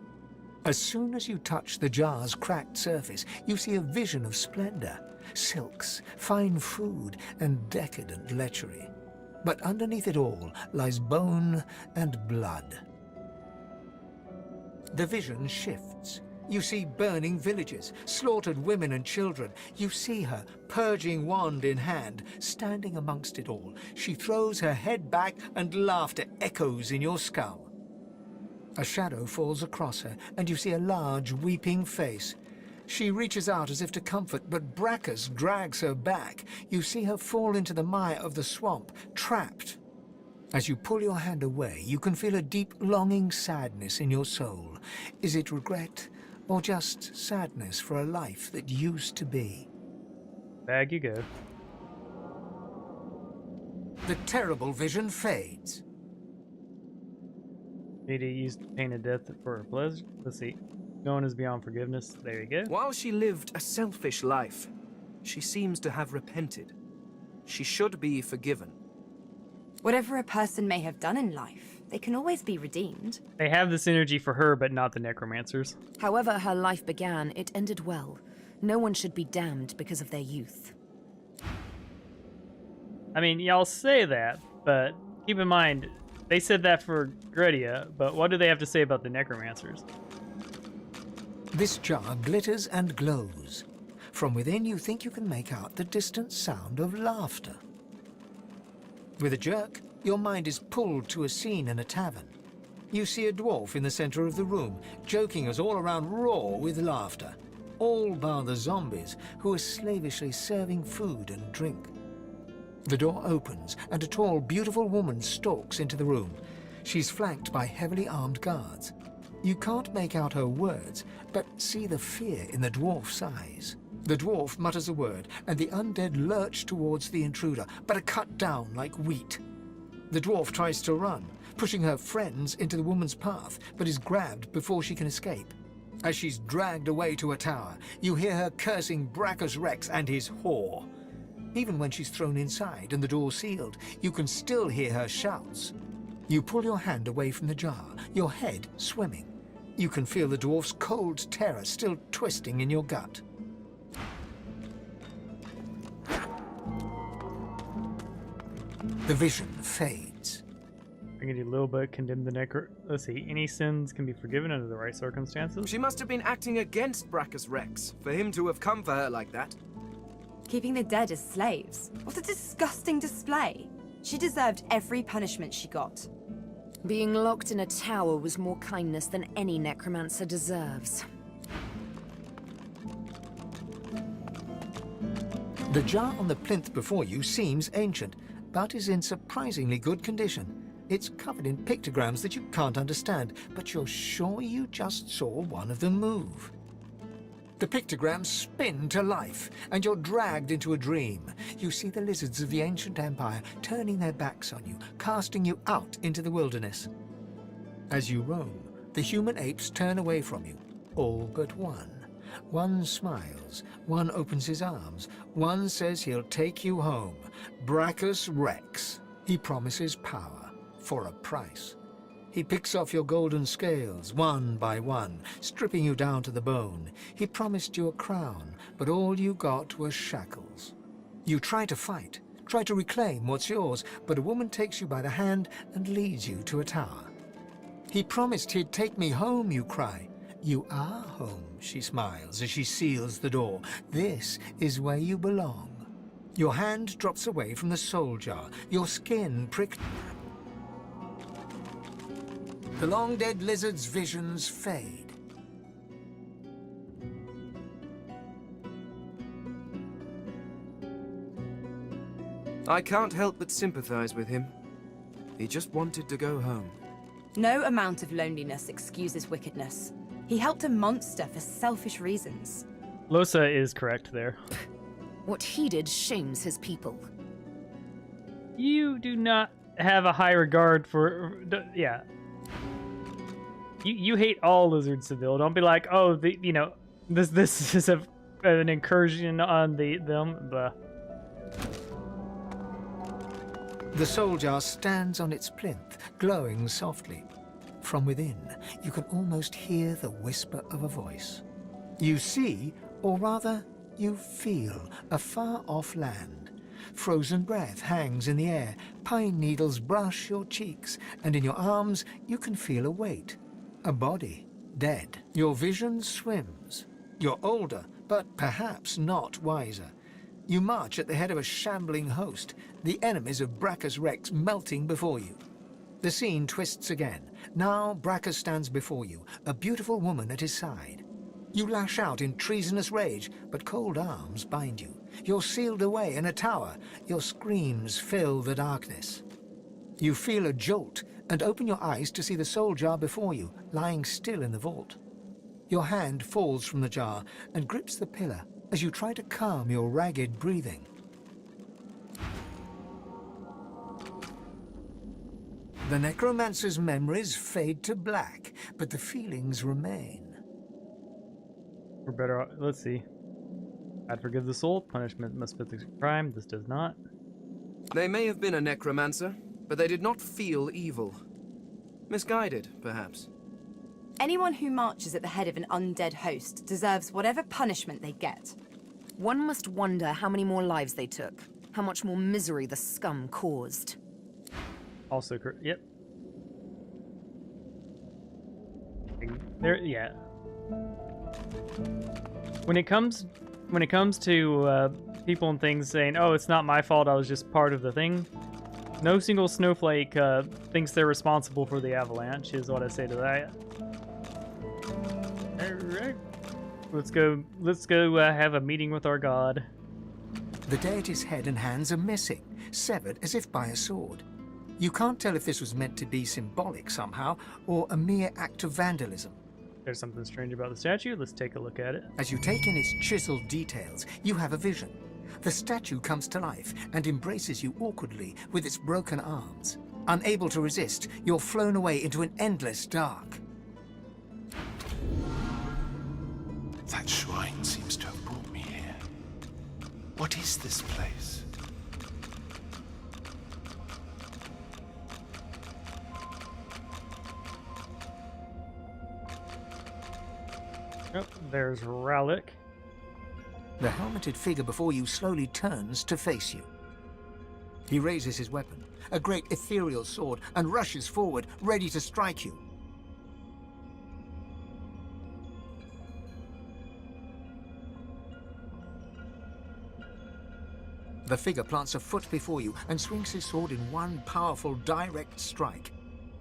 As soon as you touch the jar's cracked surface, you see a vision of splendor, silks, fine food, and decadent lechery. But underneath it all lies bone and blood. The vision shifts. You see burning villages, slaughtered women and children. You see her, purging wand in hand, standing amongst it all. She throws her head back and laughter echoes in your skull. A shadow falls across her, and you see a large, weeping face. She reaches out as if to comfort, but Bracchus drags her back. You see her fall into the mire of the swamp, trapped. As you pull your hand away, you can feel a deep, longing sadness in your soul. Is it regret, or just sadness for a life that used to be? Bag you go. The terrible vision fades. Need to use pain of death for a pleasure. Let's see. No one is beyond forgiveness. There you go. While she lived a selfish life, she seems to have repented. She should be forgiven. Whatever a person may have done in life, they can always be redeemed. They have this energy for her, but not the necromancers. However her life began, it ended well. No one should be damned because of their youth. I mean, y'all say that, but keep in mind, they said that for Gredia, but what do they have to say about the necromancers? This jar glitters and glows. From within, you think you can make out the distant sound of laughter. With a jerk, your mind is pulled to a scene in a tavern. You see a dwarf in the center of the room, joking as all around roar with laughter. All bar the zombies, who are slavishly serving food and drink. The door opens, and a tall, beautiful woman stalks into the room. She's flanked by heavily armed guards. You can't make out her words, but see the fear in the dwarf's eyes. The dwarf mutters a word, and the undead lurch towards the intruder, but are cut down like wheat. The dwarf tries to run, pushing her friends into the woman's path, but is grabbed before she can escape. As she's dragged away to a tower, you hear her cursing Bracchus Rex and his whore. Even when she's thrown inside and the door sealed, you can still hear her shouts. You pull your hand away from the jar, your head swimming. You can feel the dwarf's cold terror still twisting in your gut. The vision fades. I can do a little bit, condemn the necro... Let's see, any sins can be forgiven under the right circumstances. She must have been acting against Bracchus Rex, for him to have come for her like that. Keeping the dead as slaves? What a disgusting display. She deserved every punishment she got. Being locked in a tower was more kindness than any necromancer deserves. The jar on the plinth before you seems ancient, but is in surprisingly good condition. It's covered in pictograms that you can't understand, but you're sure you just saw one of them move. The pictograms spin to life, and you're dragged into a dream. You see the lizards of the ancient empire turning their backs on you, casting you out into the wilderness. As you roam, the human apes turn away from you, all but one. One smiles, one opens his arms, one says he'll take you home. Bracchus Rex. He promises power, for a price. He picks off your golden scales, one by one, stripping you down to the bone. He promised you a crown, but all you got was shackles. You try to fight, try to reclaim what's yours, but a woman takes you by the hand and leads you to a tower. He promised he'd take me home, you cry. You are home, she smiles as she seals the door. This is where you belong. Your hand drops away from the soul jar. Your skin pricked. The long-dead lizard's visions fade. I can't help but sympathize with him. He just wanted to go home. No amount of loneliness excuses wickedness. He helped a monster for selfish reasons. Losa is correct there. What he did shames his people. You do not have a high regard for... Yeah. You hate all lizards, Seville. Don't be like, oh, this is an incursion on them. Blah. The soul jar stands on its plinth, glowing softly. From within, you can almost hear the whisper of a voice. You see, or rather, you feel a far-off land. Frozen breath hangs in the air, pine needles brush your cheeks, and in your arms you can feel a weight. A body, dead. Your vision swims. You're older, but perhaps not wiser. You march at the head of a shambling host, the enemies of Bracchus Rex melting before you. The scene twists again. Now Bracchus stands before you, a beautiful woman at his side. You lash out in treasonous rage, but cold arms bind you. You're sealed away in a tower. Your screams fill the darkness. You feel a jolt and open your eyes to see the soul jar before you, lying still in the vault. Your hand falls from the jar and grips the pillar as you try to calm your ragged breathing. The necromancer's memories fade to black, but the feelings remain. We're better. Let's see. God forgive the soul. Punishment must fit the crime. This does not. They may have been a necromancer, but they did not feel evil. Misguided, perhaps. Anyone who marches at the head of an undead host deserves whatever punishment they get. One must wonder how many more lives they took, how much more misery the scum caused. Also, yep. There, yeah. When it comes to people and things saying, "Oh, it's not my fault. I was just part of the thing," no single snowflake thinks they're responsible for the avalanche. Is what I say to that. All right, let's go. Let's go have a meeting with our god. The deity's head and hands are missing, severed as if by a sword. You can't tell if this was meant to be symbolic somehow, or a mere act of vandalism. There's something strange about the statue. Let's take a look at it. As you take in its chiseled details, you have a vision. The statue comes to life and embraces you awkwardly with its broken arms. Unable to resist, you're flown away into an endless dark. That shrine seems to have brought me here. What is this place? Oh, there's Ralik. The helmeted figure before you slowly turns to face you. He raises his weapon, a great ethereal sword, and rushes forward, ready to strike you. The figure plants a foot before you and swings his sword in one powerful, direct strike.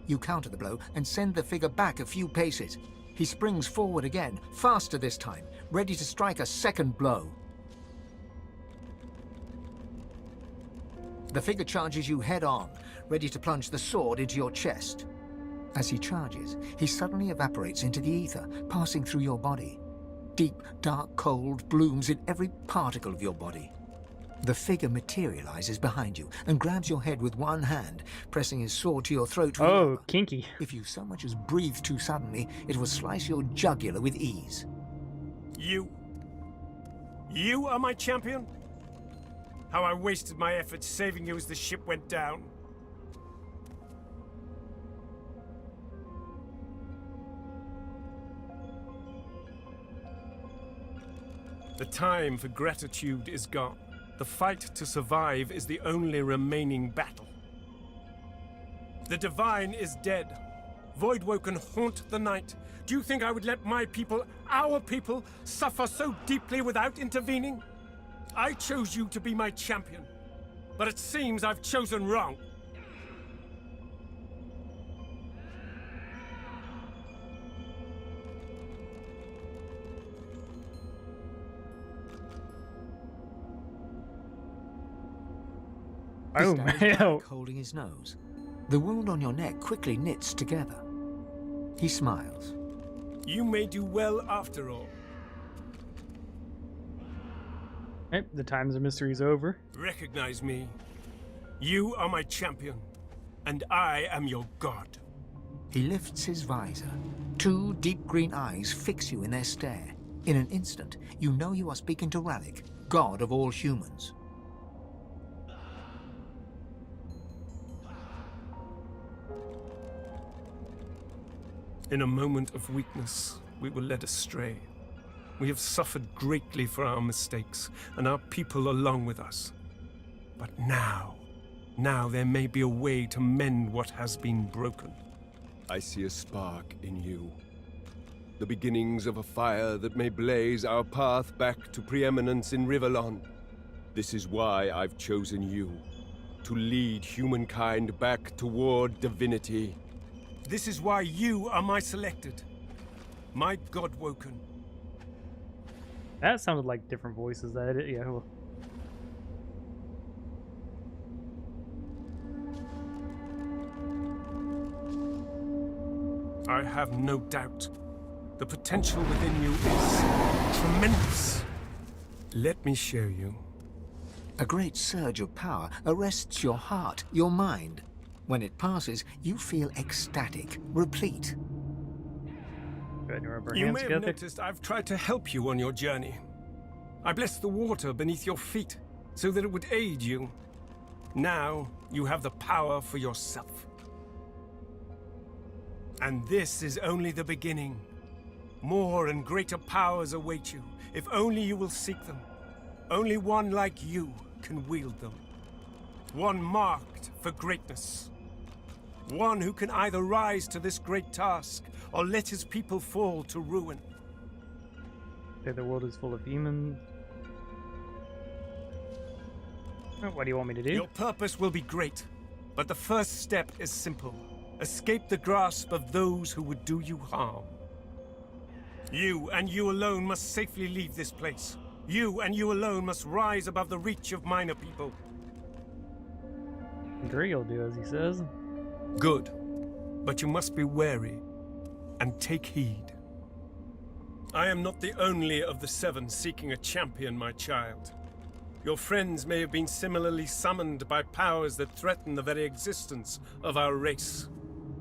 You counter the blow and send the figure back a few paces. He springs forward again, faster this time, ready to strike a second blow. The figure charges you head on, ready to plunge the sword into your chest. As he charges, he suddenly evaporates into the ether, passing through your body. Deep, dark cold blooms in every particle of your body. The figure materializes behind you and grabs your head with one hand, pressing his sword to your throat. Oh, kinky. If you so much as breathe too suddenly, it will slice your jugular with ease. You are my champion? How I wasted my efforts saving you as the ship went down. The time for gratitude is gone. The fight to survive is the only remaining battle. The Divine is dead. Voidwoken haunt the night. Do you think I would let my people, our people, suffer so deeply without intervening? I chose you to be my champion, but it seems I've chosen wrong. He Oh, stands man. back, holding his nose. The wound on your neck quickly knits together. He smiles. You may do well after all. Yep, the times of mystery is over. Recognize me. You are my champion, and I am your god. He lifts his visor. Two deep green eyes fix you in their stare. In an instant, you know you are speaking to Ralik, god of all humans. In a moment of weakness, we were led astray. We have suffered greatly for our mistakes, and our people along with us. But now there may be a way to mend what has been broken. I see a spark in you. The beginnings of a fire that may blaze our path back to preeminence in Rivellon. This is why I've chosen you. To lead humankind back toward divinity. This is why you are my selected. My Godwoken. That sounded like different voices. That yeah. Well, I have no doubt. The potential within you is tremendous. Let me show you. A great surge of power arrests your heart, your mind. When it passes, you feel ecstatic, replete. You may have noticed I've tried to help you on your journey. I blessed the water beneath your feet so that it would aid you. Now you have the power for yourself. And this is only the beginning. More and greater powers await you, if only you will seek them. Only one like you can wield them. One marked for greatness. One who can either rise to this great task, or let his people fall to ruin. The world is full of demons. What do you want me to do? Your purpose will be great, but the first step is simple. Escape the grasp of those who would do you harm. You and you alone must safely leave this place. You and you alone must rise above the reach of minor people. Agree, will do as he says. Good, but you must be wary and take heed. I am not the only of the seven seeking a champion, my child. Your friends may have been similarly summoned by powers that threaten the very existence of our race.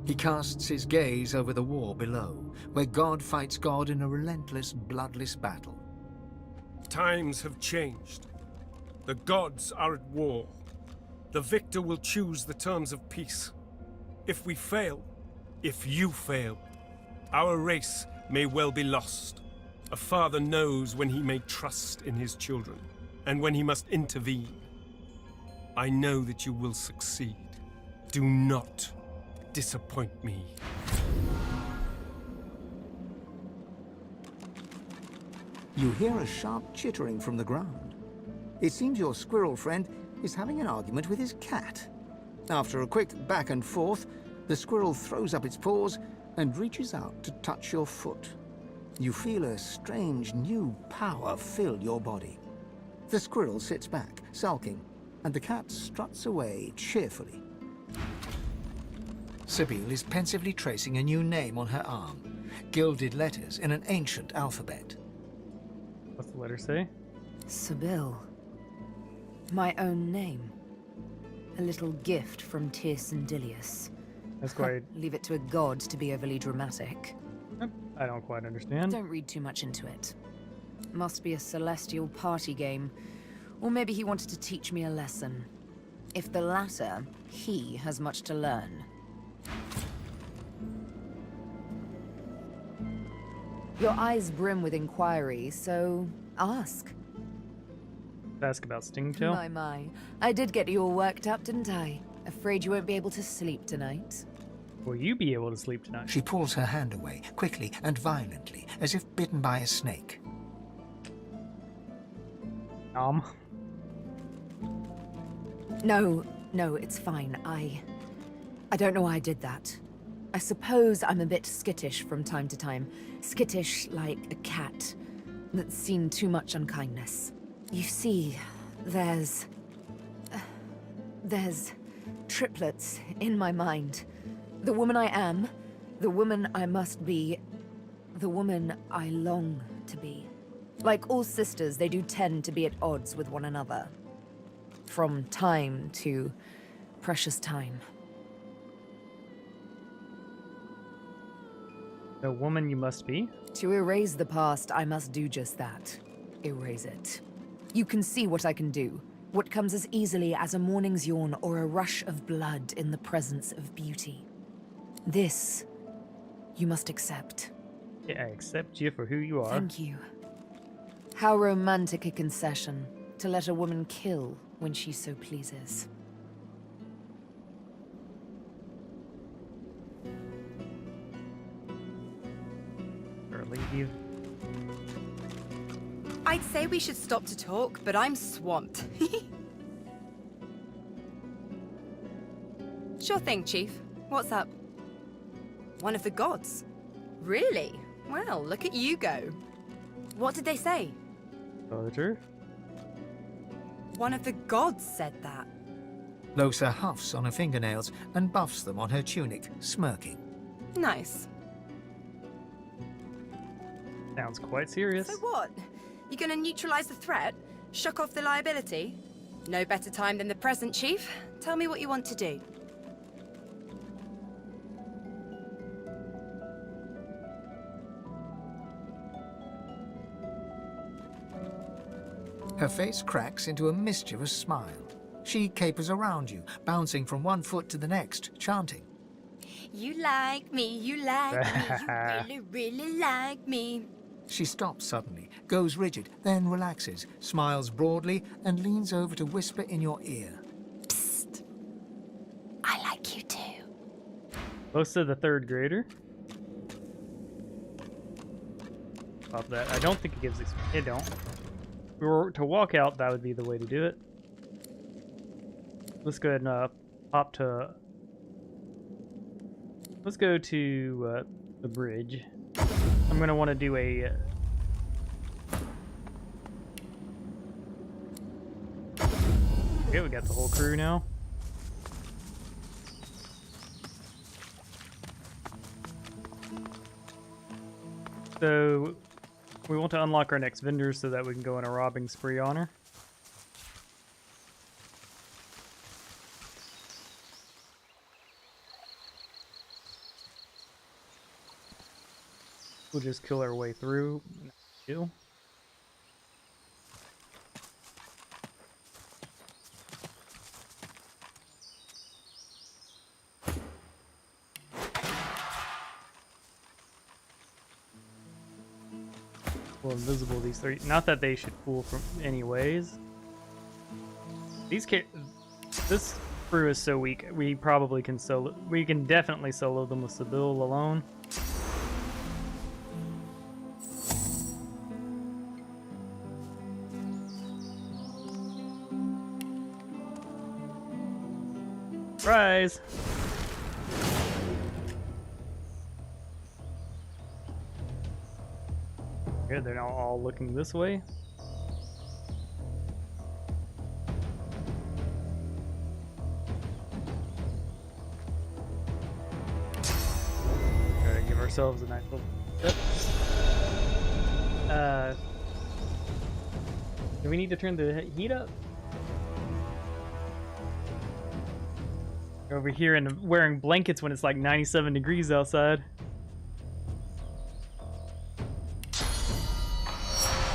He casts his gaze over the war below, where God fights God in a relentless, bloodless battle. Times have changed. The gods are at war. The victor will choose the terms of peace. If we fail, if you fail, our race may well be lost. A father knows when he may trust in his children, and when he must intervene. I know that you will succeed. Do not disappoint me. You hear a sharp chittering from the ground. It seems your squirrel friend is having an argument with his cat. After a quick back and forth, the squirrel throws up its paws and reaches out to touch your foot. You feel a strange new power fill your body. The squirrel sits back, sulking, and the cat struts away cheerfully. Sabine is pensively tracing a new name on her arm, gilded letters in an ancient alphabet. What's the letter say? Sibyl. My own name. A little gift from Tirsen Dilius. That's quite... Leave it to a god to be overly dramatic. I don't quite understand. Don't read too much into it. Must be a celestial party game. Or maybe he wanted to teach me a lesson. If the latter, he has much to learn. Your eyes brim with inquiry, so ask. Ask about Stingtail? My. I did get you all worked up, didn't I? Afraid you won't be able to sleep tonight. Will you be able to sleep tonight? She pulls her hand away, quickly and violently, as if bitten by a snake. No, it's fine. I don't know why I did that. I suppose I'm a bit skittish from time to time. Skittish like a cat that's seen too much unkindness. You see, there's triplets in my mind. The woman I am, the woman I must be, the woman I long to be. Like all sisters, they do tend to be at odds with one another. From time to precious time. The woman you must be? To erase the past, I must do just that. Erase it. You can see what I can do. What comes as easily as a morning's yawn or a rush of blood in the presence of beauty. This, you must accept. Yeah, I accept you for who you are. Thank you. How romantic a concession, to let a woman kill when she so pleases. Or leave. I'd say we should stop to talk, but I'm swamped. Sure thing, Chief. What's up? One of the gods? Really? Well, look at you go. What did they say? Roger. One of the gods said that. Losa huffs on her fingernails and buffs them on her tunic, smirking. Nice. Sounds quite serious. So what? You gonna neutralize the threat? Shuck off the liability? No better time than the present, Chief. Tell me what you want to do. Her face cracks into a mischievous smile. She capers around you, bouncing from one foot to the next, chanting. You like me, you like me, you really, really like me. She stops suddenly, goes rigid, then relaxes, smiles broadly, and leans over to whisper in your ear. Psst. I like you too. Close to the third grader. Pop that. I don't think it gives it don't. If we were to walk out, that would be the way to do it. Let's go ahead and pop to. Let's go to the bridge. I'm gonna want to do a. Okay, we got the whole crew now. So we want to unlock our next vendor so that we can go on a robbing spree on her. We'll just kill our way through. Kill. Well, invisible these three. Not that they should fool from anyways. This crew is so weak. We probably can solo. We can definitely solo them with Sibyl alone. Surprise! Good, they're now all looking this way. Gotta give ourselves a nice little tip. Do we need to turn the heat up? Over here and wearing blankets when it's like 97 degrees outside.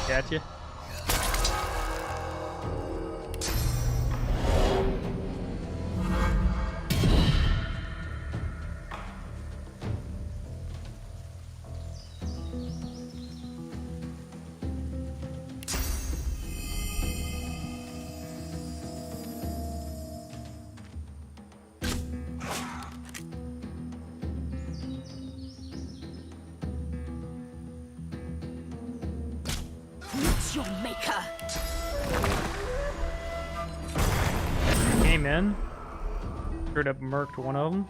Gotcha. Meet your maker. came in, straight up murked one of them.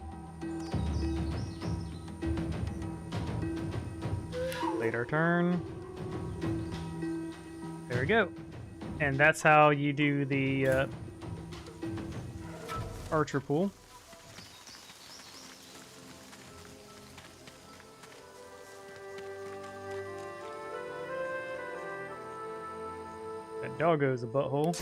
Played our turn. There we go. And that's how you do the archer pool. That doggo's a butthole.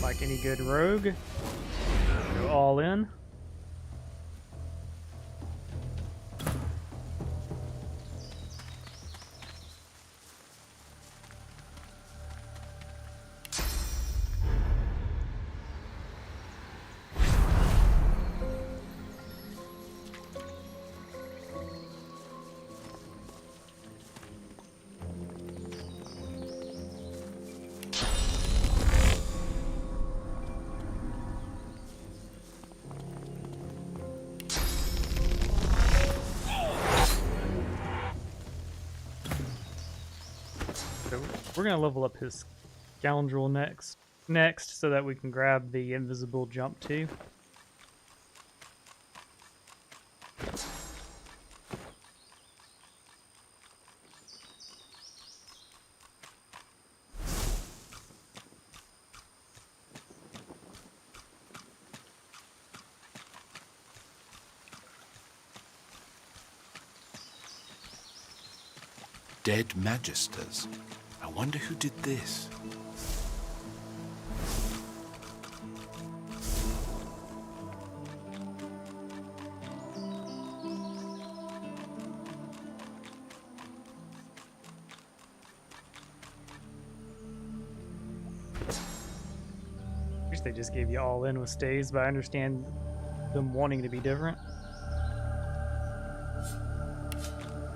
Like any good rogue, go all in. So we're gonna level up his scoundrel next, so that we can grab the invisible jump too. Dead magisters. I wonder who did this. Wish they just gave you all in with stays, but I understand them wanting to be different.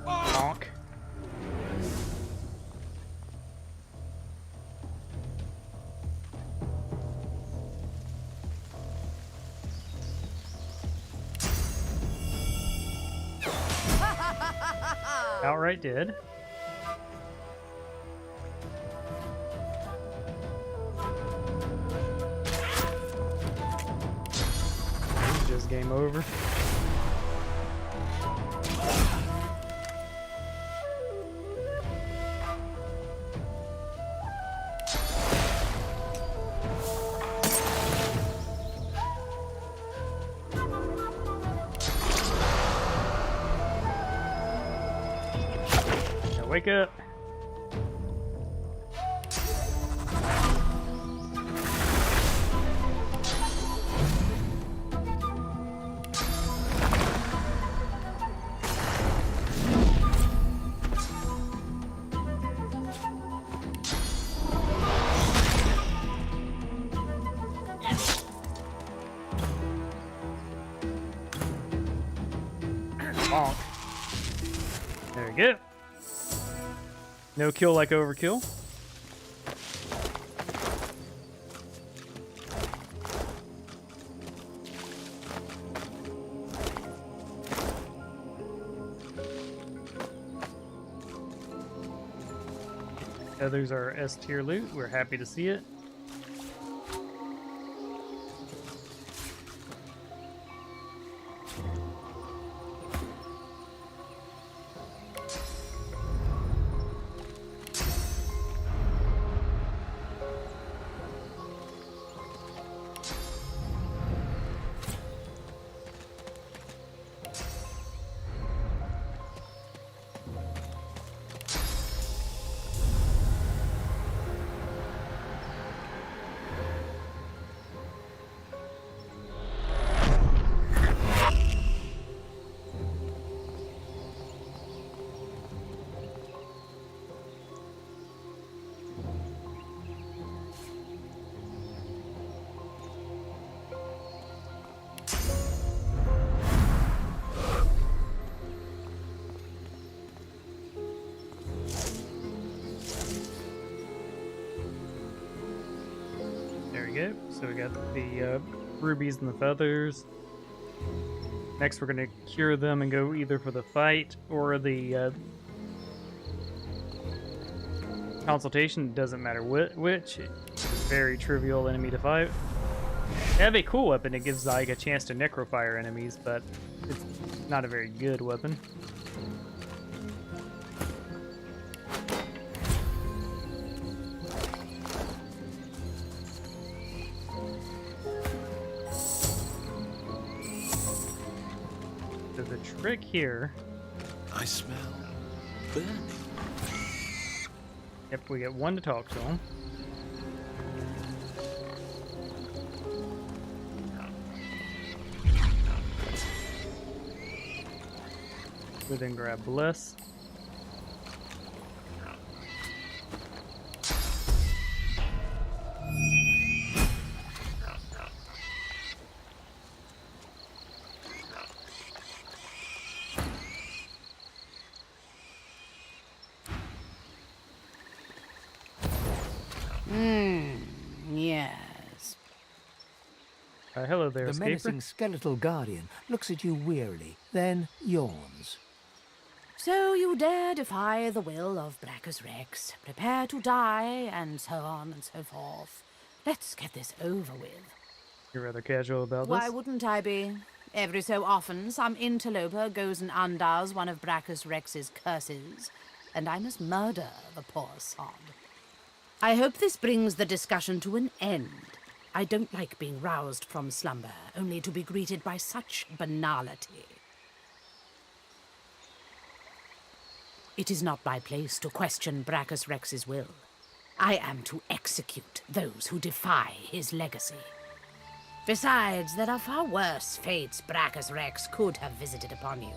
Bonk. Outright did. It's just game over. Wake up. Bonk. There we go. No kill like overkill. Others are S tier loot. We're happy to see it. go. So we got the rubies and the feathers. Next, we're going to cure them and go either for the fight or the consultation. Doesn't matter which. It's a very trivial enemy to fight. They have a cool weapon. It gives like a chance to necrofire enemies, but it's not a very good weapon. So the trick here. I smell burning. Yep, we get one to talk to him. We then grab Bliss. Yes. Hello there, The escaper. menacing skeletal guardian looks at you wearily, then yawns. So you dare defy the will of Brachus Rex, prepare to die, and so on and so forth. Let's get this over with. You're rather casual about Why this. wouldn't I be? Every so often, some interloper goes and undoes one of Brachus Rex's curses, and I must murder the poor sod. I hope this brings the discussion to an end. I don't like being roused from slumber, only to be greeted by such banality. It is not my place to question Brachus Rex's will. I am to execute those who defy his legacy. Besides, there are far worse fates Brachus Rex could have visited upon you.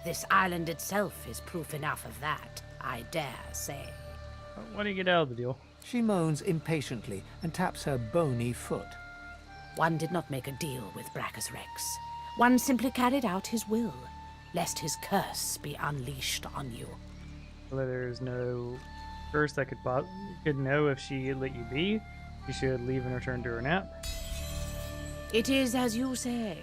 This island itself is proof enough of that, I dare say. Why do you get out of the deal? She moans impatiently and taps her bony foot. One did not make a deal with Brachus Rex. One simply carried out his will, lest his curse be unleashed on you. Well, there's no curse that could know if she let you be. You should leave and return to her nap. It is as you say.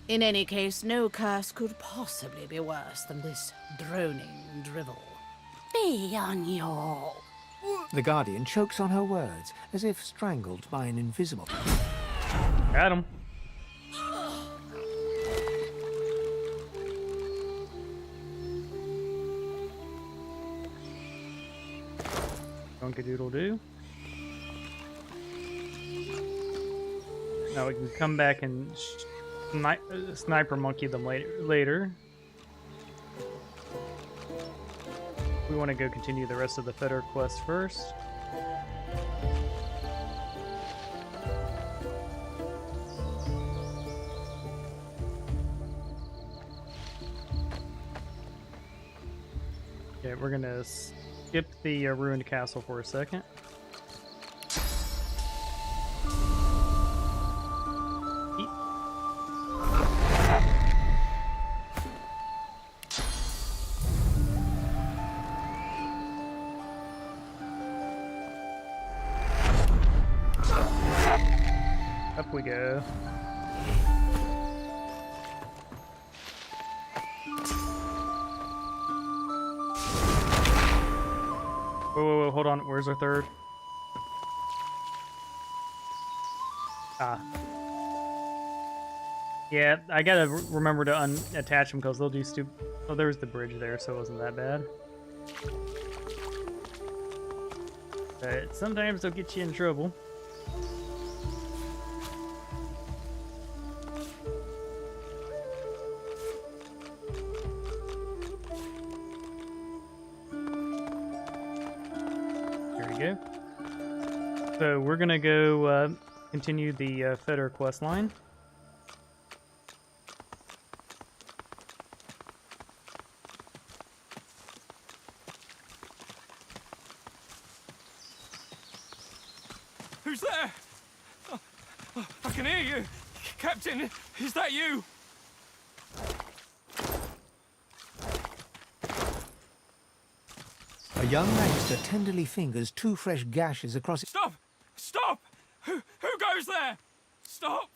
In any case, no curse could possibly be worse than this droning drivel. Be on your... The guardian chokes on her words, as if strangled by an invisible... Got him. Donkadoodle-doo. Now we can come back and sniper monkey them later. We want to go continue the rest of the Fetter quest first. Okay, we're gonna skip the ruined castle for a second. Up we go. Whoa, hold on. Where's our third? Ah. Yeah, I gotta remember to unattach them because they'll do stupid. Oh, there was the bridge there, so it wasn't that bad. But sometimes they'll get you in trouble. Go. So we're gonna go continue the Fetter quest line. Who's there? Oh, I can hear you. Captain, is that you? A young magister tenderly fingers two fresh gashes across... Stop! Stop! Who goes there? Stop!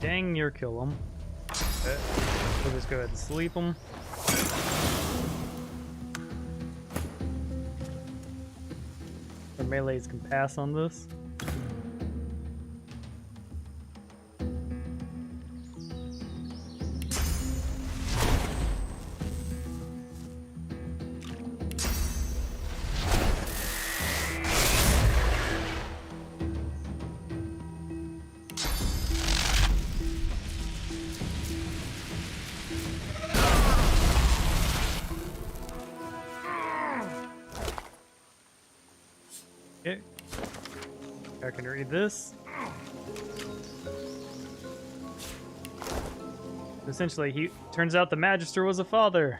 Dang near kill him. We'll just go ahead and sleep him. Our melees can pass on this. Okay. I can read this. Essentially, he turns out the Magister was a father.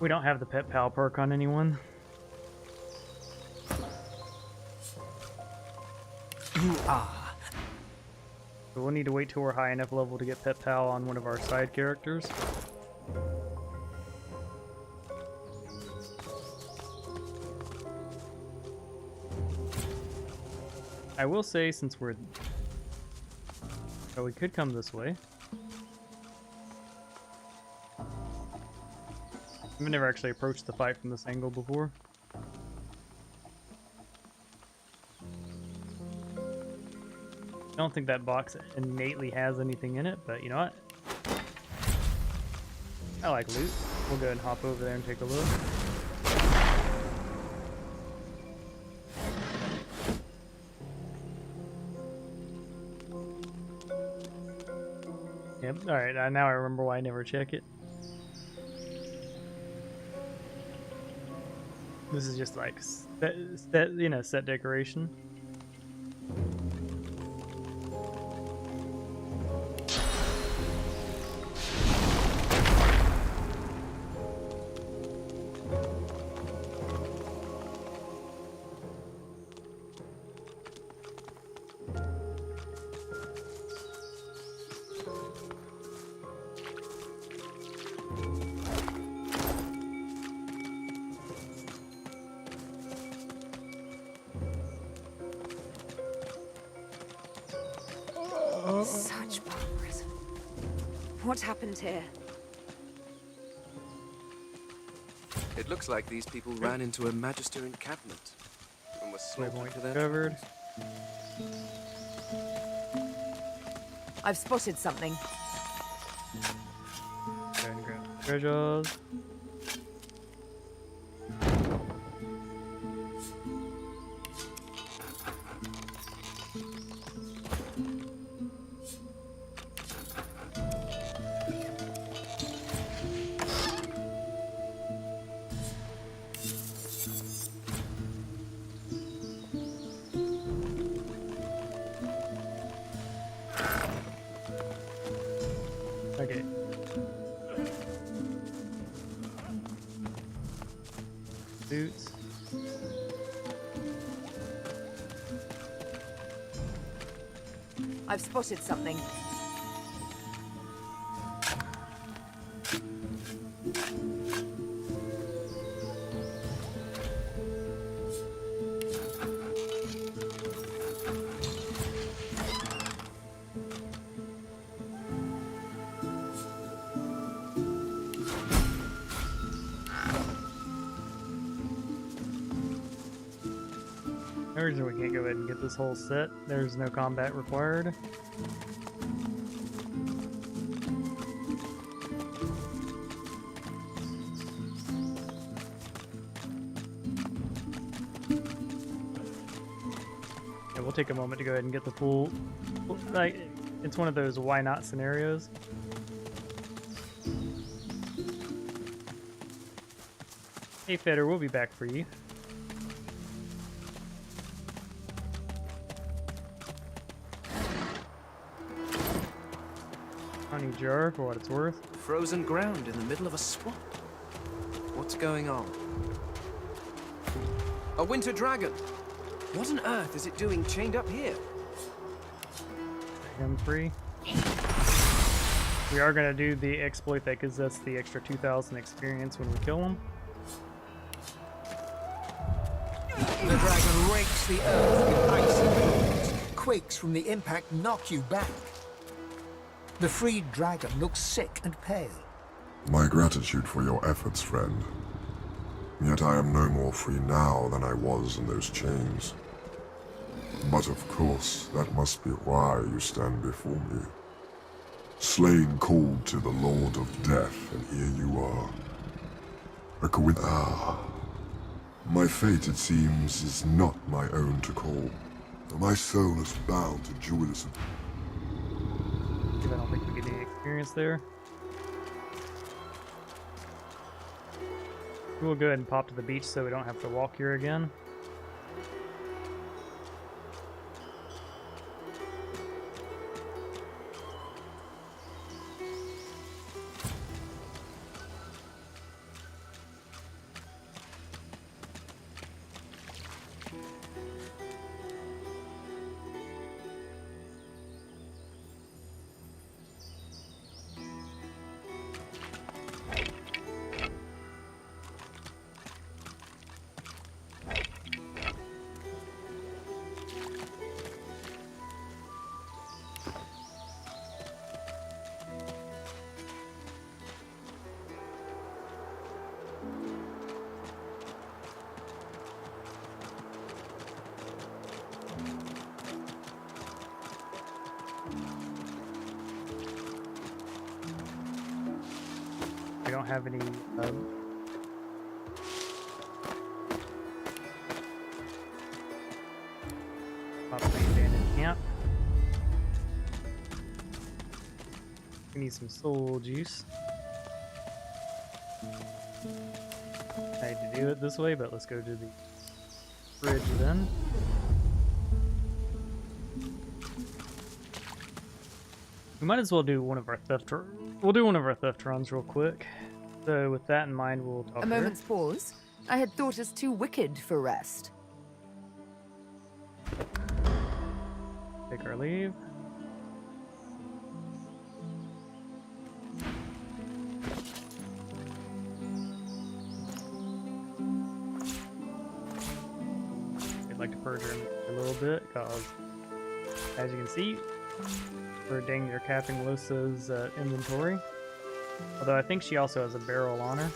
We don't have the pet pal perk on anyone. You are. So we'll need to wait till we're high enough level to get pet pal on one of our side characters. I will say, since we're... Oh, we could come this way. I've never actually approached the fight from this angle before. I don't think that box innately has anything in it, but you know what? I like loot. We'll go ahead and hop over there and take a look. Yep, alright, now I remember why I never check it. This is just like set decoration. Such barbarism. What happened here? It looks like these people ran into a Magister encampment and were slaughtered for their covered. I've spotted something. Go and grab the treasures. Okay. Boots. I've spotted something. No reason we can't go ahead and get this whole set. There's no combat required. Yeah, we'll take a moment to go ahead and get the full, like, it's one of those why not scenarios. Hey Feder, we'll be back for you. Honey jar for what it's worth. Frozen ground in the middle of a swamp. What's going on? A winter dragon! What on earth is it doing chained up here? M3. We are going to do the exploit that gives us the extra 2,000 experience when we kill him. The dragon rakes the earth with icy claws. Quakes from the impact knock you back. The freed dragon looks sick and pale. My gratitude for your efforts, friend. Yet I am no more free now than I was in those chains. But of course, that must be why you stand before me. Slain called to the Lord of Death, and here you are. A coincidence. My fate, it seems, is not my own to call. My soul is bound to joyless. I don't think we get any experience there. We'll go ahead and pop to the beach so we don't have to walk here again. We don't have any abandoned camp. We need some soul juice. I hate to do it this way, but let's go to the fridge then. We might as well do one of our theft. We'll do one of our theft runs real quick. So with that in mind, we'll talk. A moment's pause. I had thought us too wicked for rest. Take our leave. I'd like to purge her a little bit because, as you can see, we're dang near capping Losa's inventory. Although I think she also has a barrel on her.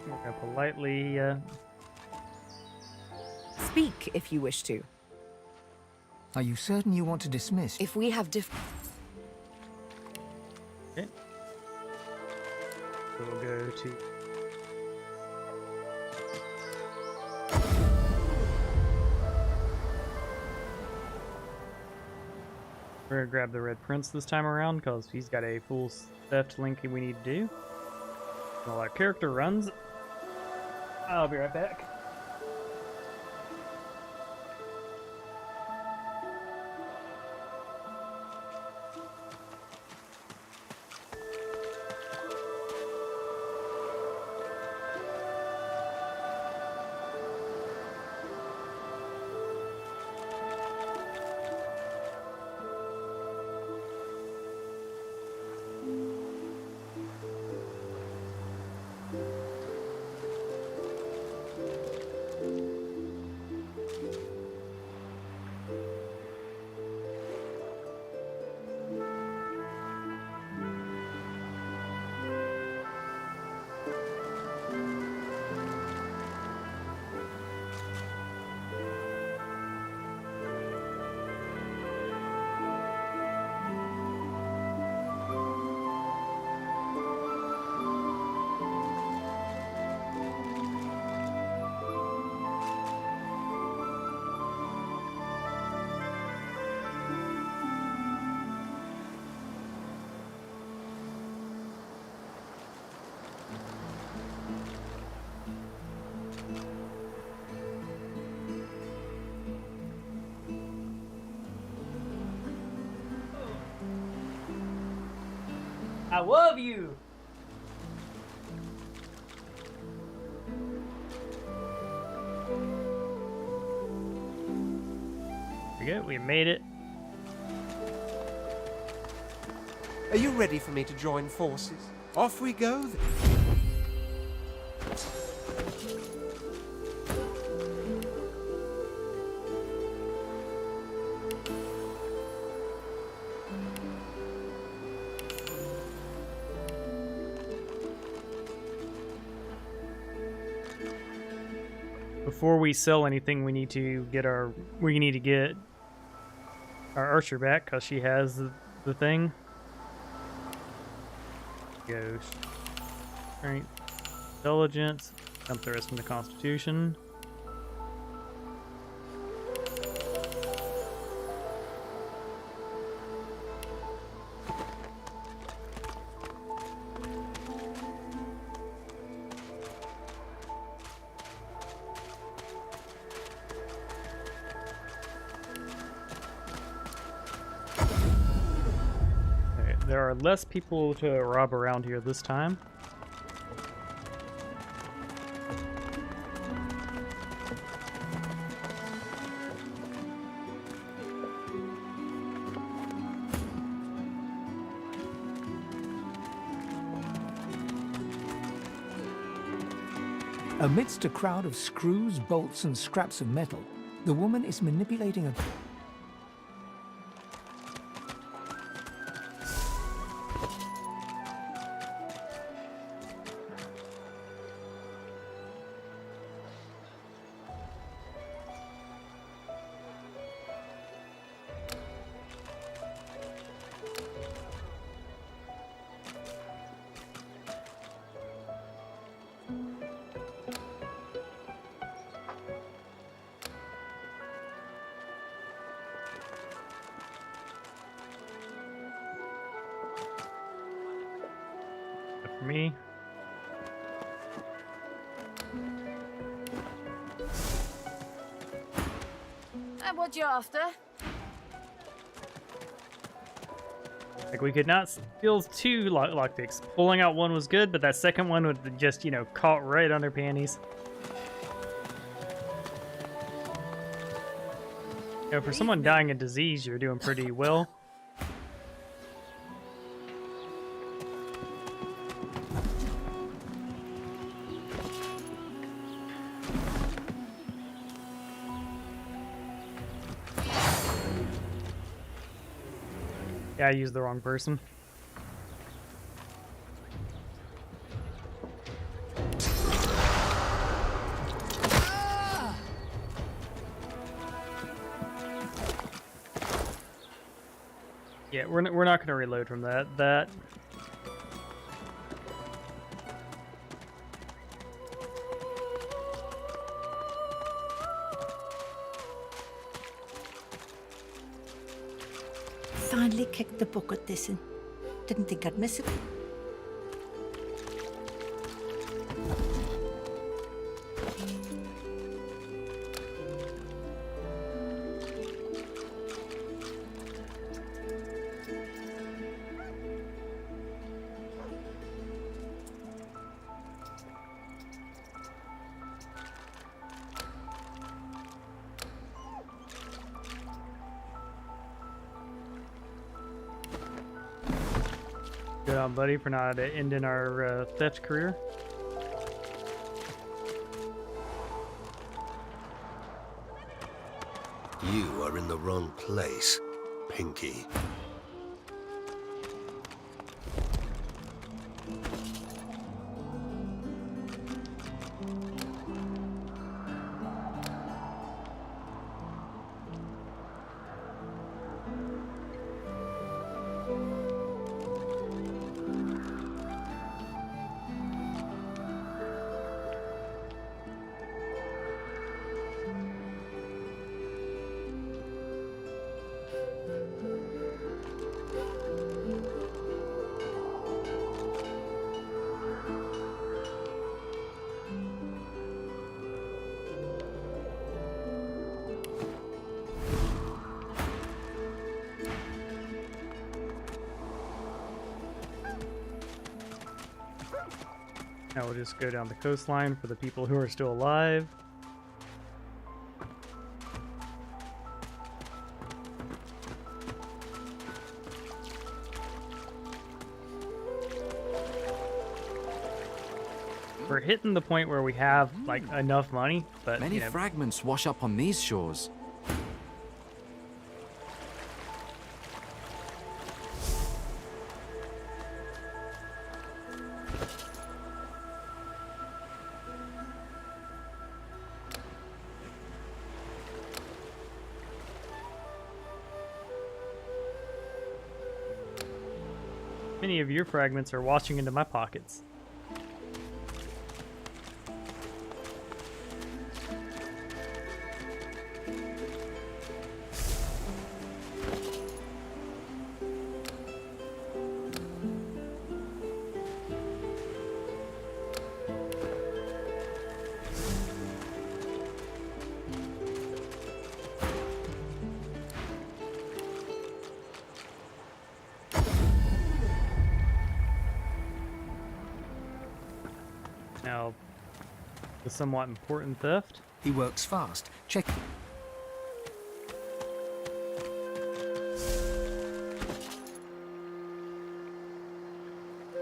We're gonna politely Speak if you wish to. Are you certain you want to dismiss? If we have Okay. So we'll go to we're gonna grab the Red Prince this time around because he's got a full theft link we need to do. While our character runs, I'll be right back. I love you. We good. We made it. Are you ready for me to join forces? Off we go then. Before we sell anything, we need to get our archer back because she has the thing. Ghost, strength, intelligence. Dump the rest into Constitution. There are less people to rob around here this time. Amidst a crowd of screws, bolts, and scraps of metal, the woman is manipulating a... For me. And what you after? Like, we could not steal two lockpicks. Pulling out one was good, but that second one would have just, you know, caught right on their panties. You know, for someone dying of disease, you're doing pretty well. Yeah, I used the wrong person. Yeah, we're not gonna reload from that. Finally kicked the bucket this in. Didn't think I'd miss it. Good on, buddy, for not ending our theft career. You are in the wrong place, Pinky. Now we'll just go down the coastline for the people who are still alive. We're hitting the point where we have like enough money, but Many you know, fragments wash up on these shores. many of your fragments are washing into my pockets. Now, the somewhat important theft. He works fast. Check.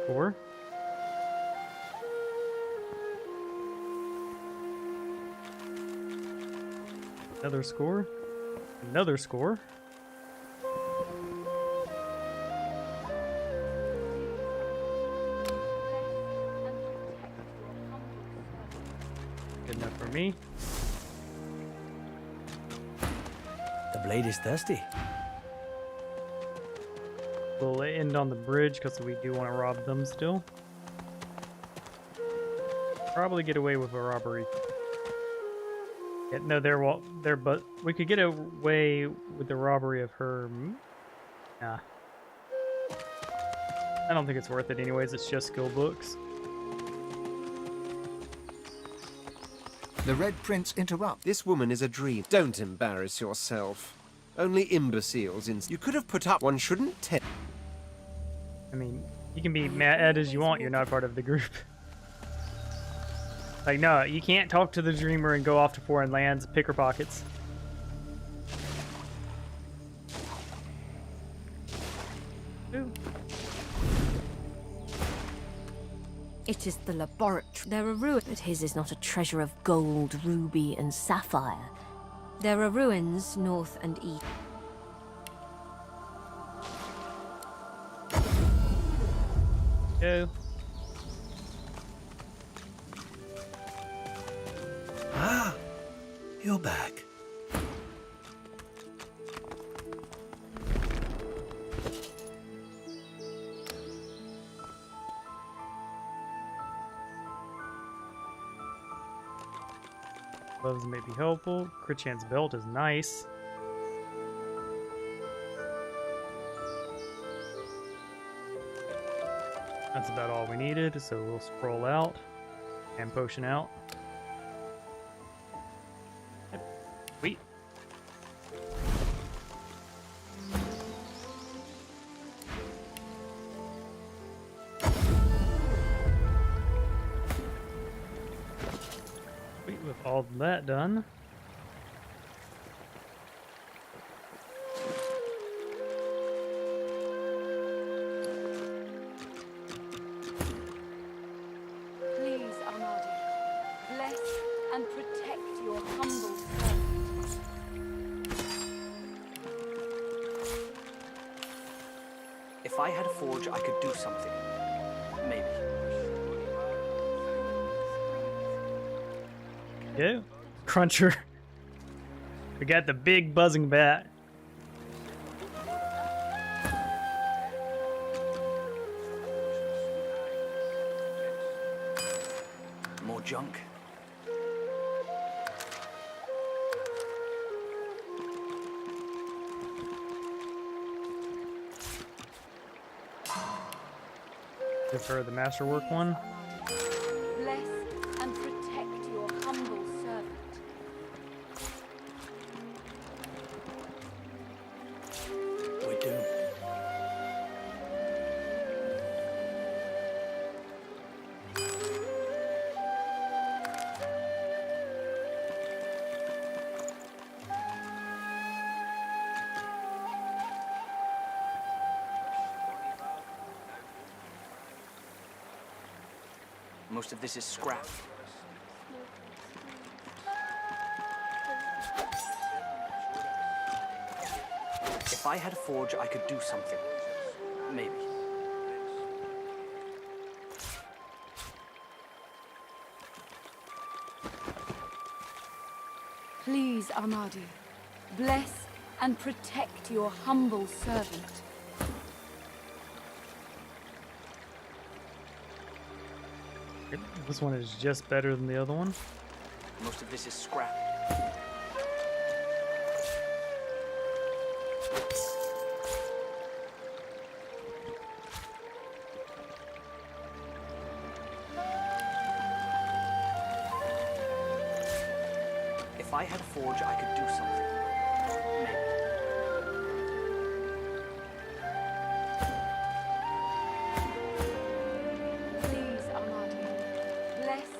Four. Another score. Another score. Good enough for me. The blade is thirsty. We'll end on the bridge because we do want to rob them still. Probably get away with a robbery. Yeah, no, they're but we could get away with the robbery of her. Nah. I don't think it's worth it anyways. It's just skill books. The Red Prince interrupts. This woman is a dream. Don't embarrass yourself. Only imbeciles in... You could have put up... One shouldn't tell... I mean, you can be mad as you want. You're not part of the group. Like, no, you can't talk to the dreamer and go off to foreign lands, pick her pockets. Ooh. It is the laboratory. There are ruins, but his is not a treasure of gold, ruby, and sapphire. There are ruins north and east. Go. Ah, you're back. Gloves may be helpful. Critchan's belt is nice. That's about all we needed, so we'll scroll out and potion out. Sweet. Sweet, with all that done. Please, Armadi, bless and protect your humble servant. If I had a forge, I could do something. Maybe. Yeah. Cruncher. We got the big buzzing bat. More junk. Give her the masterwork one. Bless and protect your humble servant. We're doomed. Most of this is scrap. If I had a forge, I could do something. Maybe. Please, Armadu, bless and protect your humble servant. This one is just better than the other one. Most of this is scrap. If I had a forge, I could do something. Maybe. Please, Armadu, bless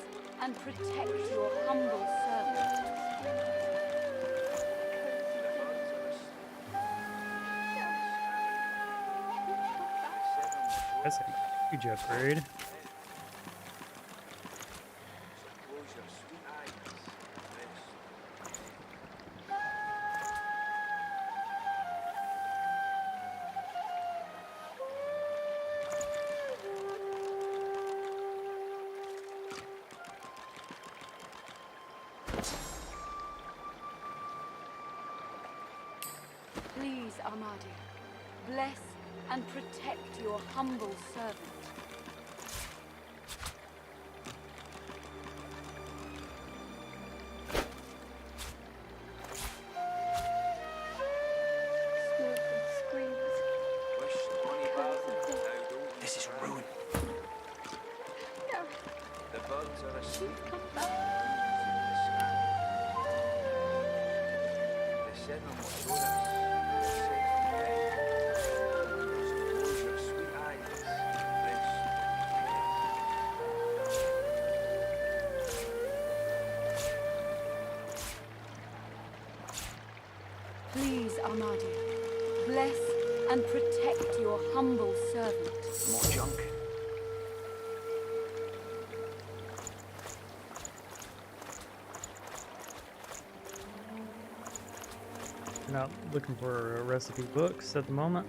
and protect your humble servant. That's a huge upgrade. Please, Armadu, bless and protect your humble servant. Smoke and screams. This is ruin. No. The birds are asleep. Come back. They said no more sodas. Please, Armadu, bless and protect your humble servant. More junk. We're not looking for recipe books at the moment.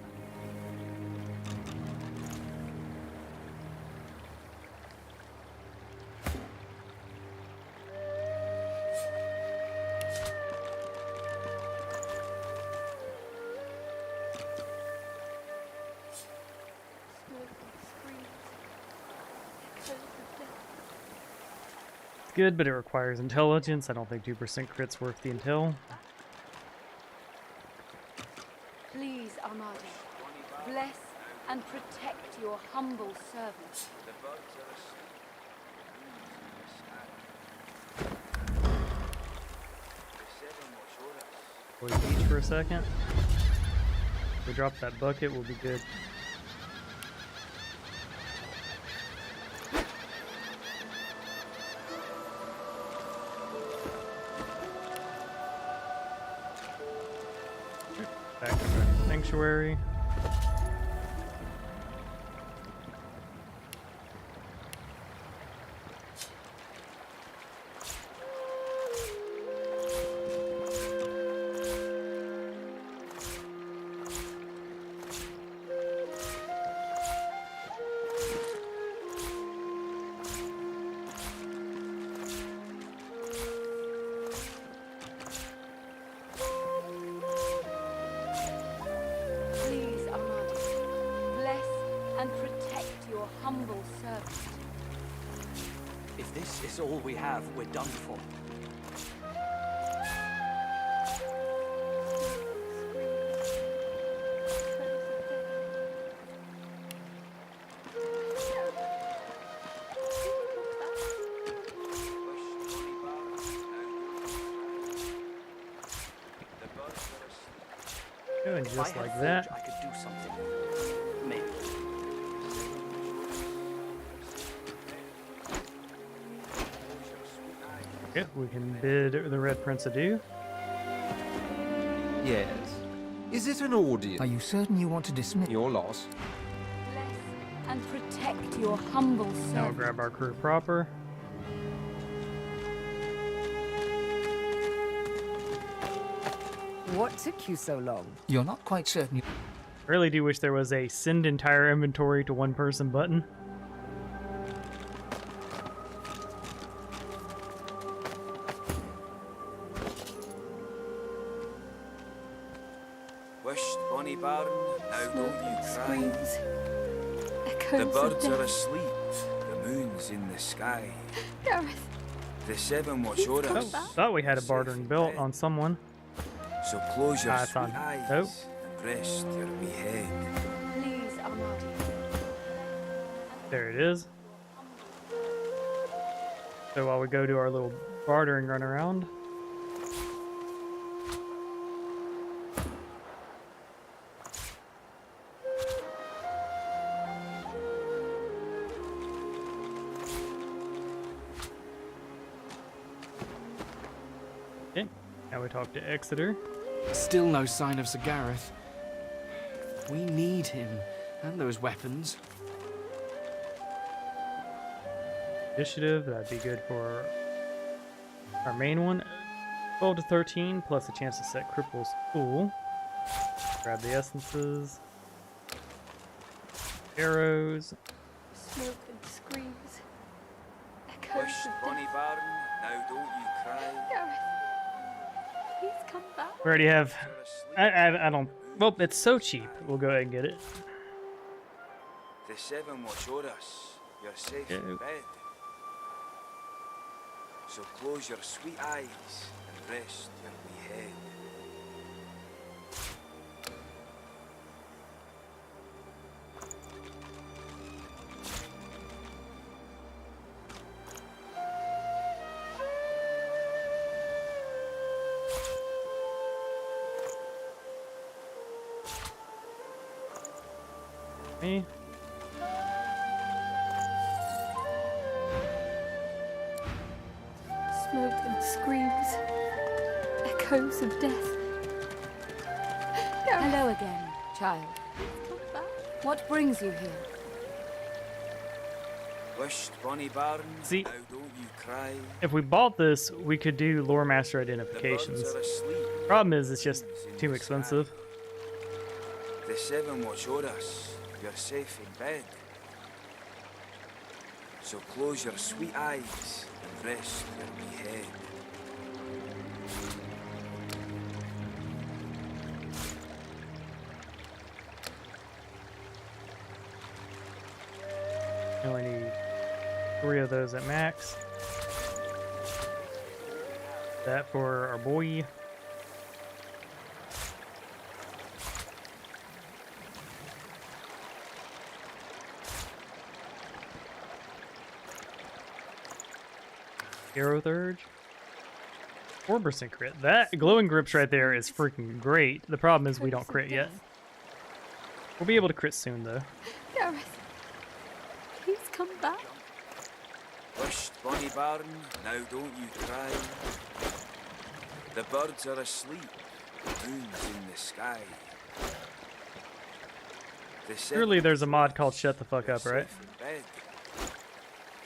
It's good, but it requires intelligence. I don't think 2% crit's worth the intel. Please, Armadu, bless and protect your humble servant. Wait each for a second. If we drop that bucket, we'll be good. Back to the sanctuary. Please, Armadu, bless and protect your humble servant. If this is all we have, we're done for. And If just I had like a that. forge, I could do something. Maybe. Okay, we can bid the Red Prince adieu. Yes. Is it an audience? Are you certain you want to dismiss? Your loss. Bless and protect protect your humble Now we'll servant. grab our crew proper. What took you so long? You're not quite certain you... I really do wish there was a send entire inventory to one person button. Wished, bonny bairn, now don't you cry. Screams. The Echoes of birds are death. asleep, the moon's in the sky. Gareth, The seven watch o'er Oh, us. thought we had a bartering belt on someone. So close your it's sweet on. eyes Nope. and rest your wee head. please, Amadi. There it is. So while we go do our little bartering run around. Okay, now we talk to Exeter. Still no sign of Sir Gareth. We need him, and those weapons. Initiative, that'd be good for our main one. 12 to 13, plus a chance to set Cripple's School. Grab the essences. Arrows. Smoke and screams. Echoes Wished, of bonny death. bairn, now don't you cry. Gareth, please come back. We already have. I don't. Well, it's so cheap. We'll go ahead and get it. The seven watch o'er us, you're safe Yeah. in bed. So close your sweet eyes and rest your wee head. Me. Smoke and screams. Echoes of death. Hello again, child. What brings you here? Wished, bonny bairn, See, now don't you cry. if we bought this, we could do lore master identifications. Birds are asleep. Problem is, it's just too expensive. The seven watch o'er us, you're safe in bed. So close your sweet eyes and rest your wee head. I only need 3 of those at max. That for our boy. Arrow Thurge. 4% crit. That glowing grips right there is freaking great. The problem is we don't crit yet. We'll be able to crit soon though. Gareth, please come back. Wished, bonny bairn, now don't you cry. The birds are asleep, the moon's in the sky. The Surely there's a mod called Shut the Fuck Up, right? bed.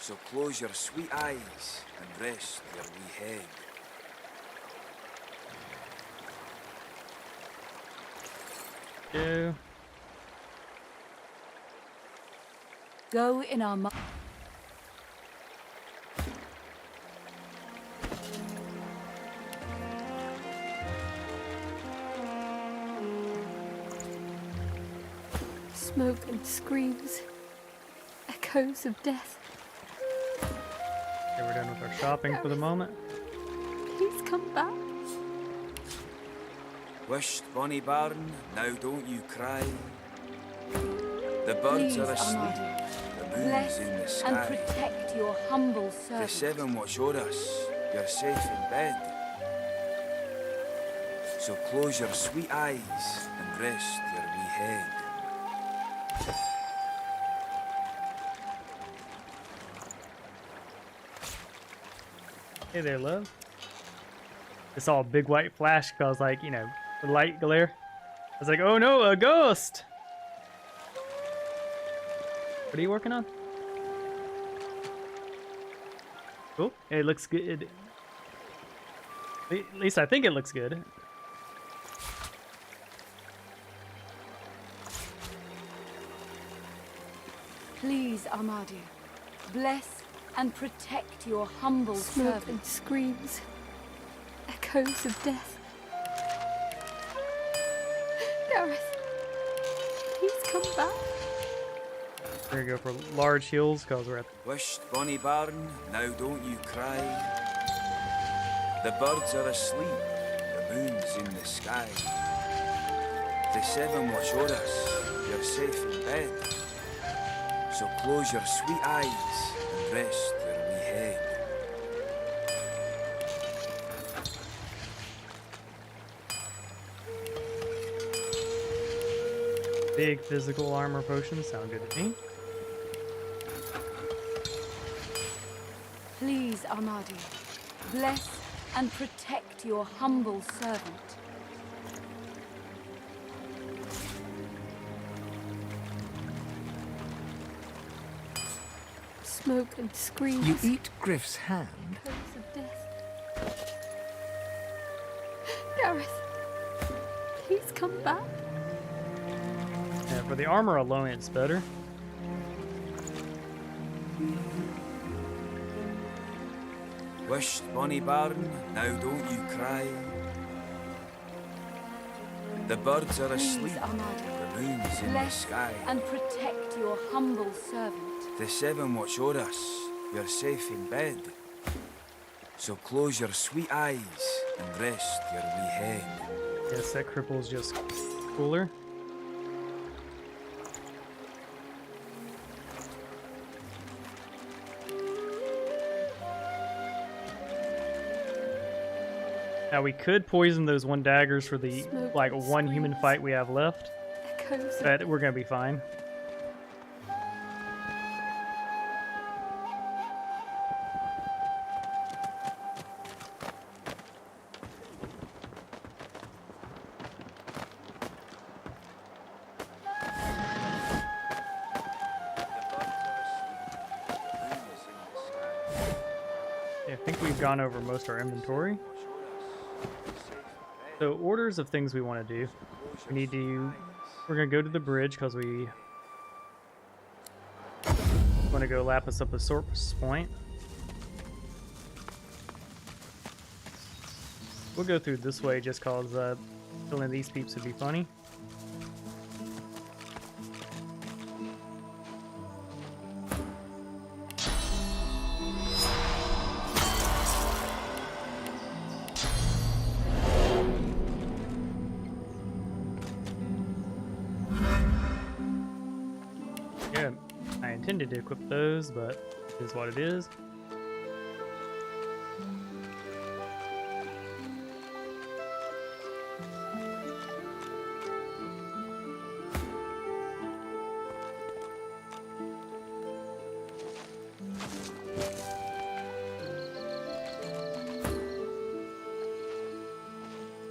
So close your sweet eyes and rest your wee head. Go. Go in our mind. Smoke and screams. Echoes of death. Okay, we're done with our shopping for the moment. Please come back. Wished, bonny bairn, now don't you cry. The birds Please, are asleep, Amadi. the moon's Bless in the and sky. protect your humble The servant. seven watch o'er us, you're safe in bed. So close your sweet eyes and rest your wee head. Hey there, love. It's all big white flash because, like, you know, the light glare. I was like, oh no, a ghost! What are you working on? Cool. It looks good. At least I think it looks good. Please, Amadia, bless and protect your humble Smoke servant. and screams. Echoes of death. Gareth, please come back. We're gonna go for large heals because we're at. Wisht, bonny bairn, now don't you cry. The birds are asleep, the moon's in the sky. The seven watch o'er us, you're safe in bed. So close your sweet eyes and rest your wee head. Big physical armor potions sound good to me. Please, Amadia, bless and protect your humble servant. Smoke and screams. You eat Griff's hand? Echoes of death. Gareth, please come back. Yeah, for the armor alone, it's better. Wisht, bonny bairn, now don't you cry. The birds are asleep, the moon's in the Bless sky. and protect your humble servant. The seven watch o'er us, you're safe in bed. So close your sweet eyes and rest your wee head. Yes, that cripple's just cooler. Now we could poison those one daggers for the like one human fight we have left. Echoes of But we're gonna be fine. I think we've gone over most of our inventory. So orders of things we want to do. We need to. We're gonna go to the bridge because we want to go lapis up a Sorpus Point. We'll go through this way just cause killing these peeps would be funny. Yeah, I intended to equip those, but it is what it is.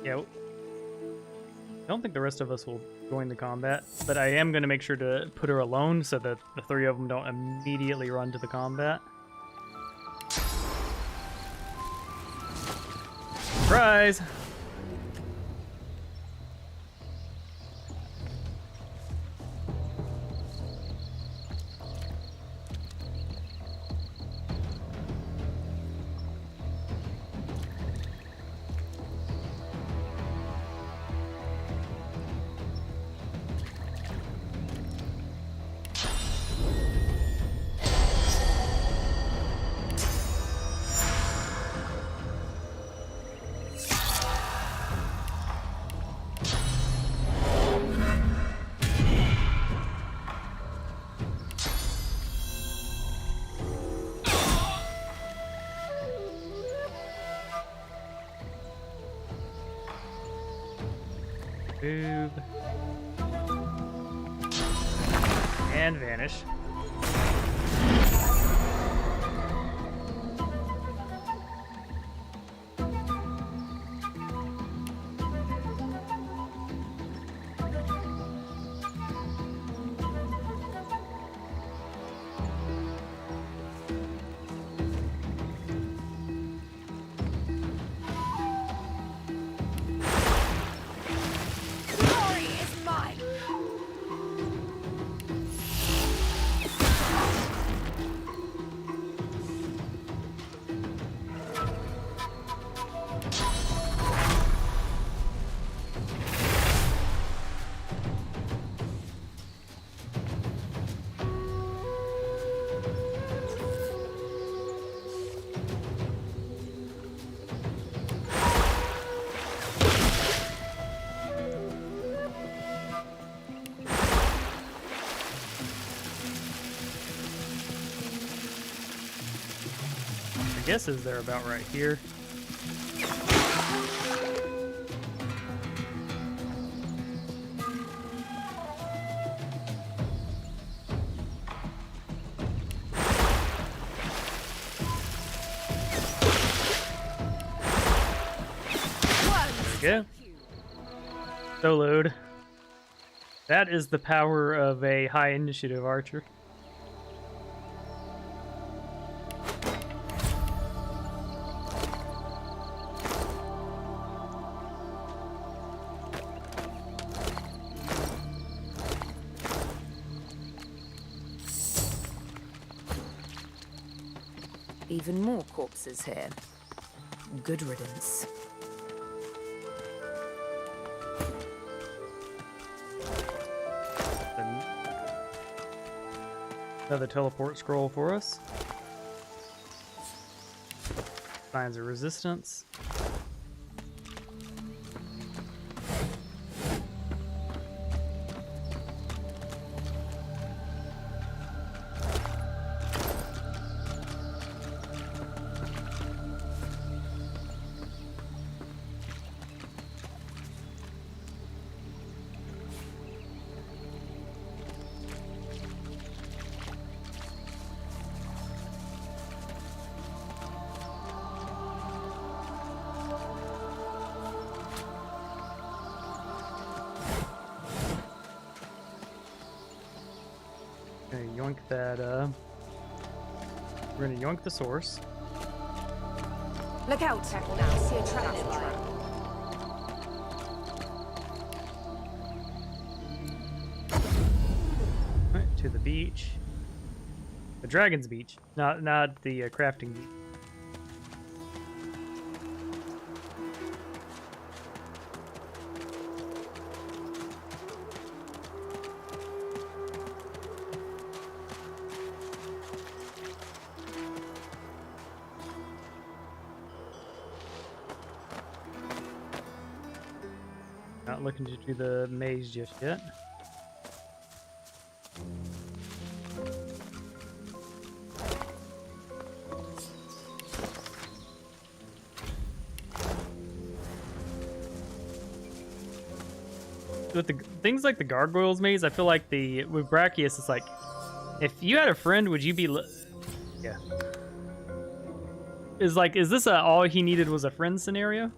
Yeah, I don't think the rest of us will join the combat, but I am going to make sure to put her alone so that the three of them don't immediately run to the combat. Surprise! Move. And vanish. guess is they're about right here. There we go. Soloed. That is the power of a high initiative archer. Even more corpses here. Good riddance. Another teleport scroll for us. Signs of resistance. Gonna yoink that, we're gonna yoink the source. Look out! Now see a trap nearby. Right, to the beach. The Dragon's Beach, not the crafting beach. Not looking to do the maze just yet. With the things like the gargoyles maze, I feel like with Brachius, it's like, if you had a friend, would you be? Yeah. Is this all he needed was a friend scenario?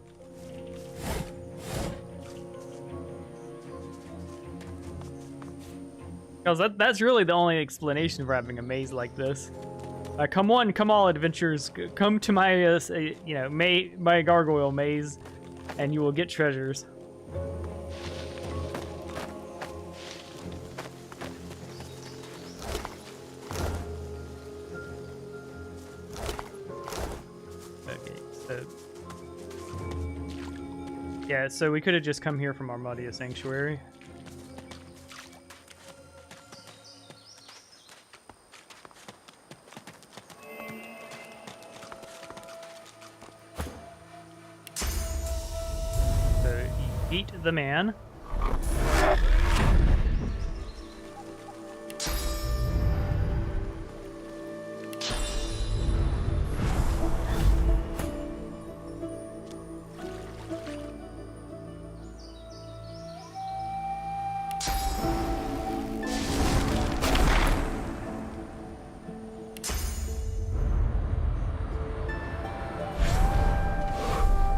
Because that's really the only explanation for having a maze like this. Come one, come all, adventurers, come to my, my gargoyle maze, and you will get treasures. Okay, so yeah, so we could have just come here from Armadia Sanctuary. Eat the man.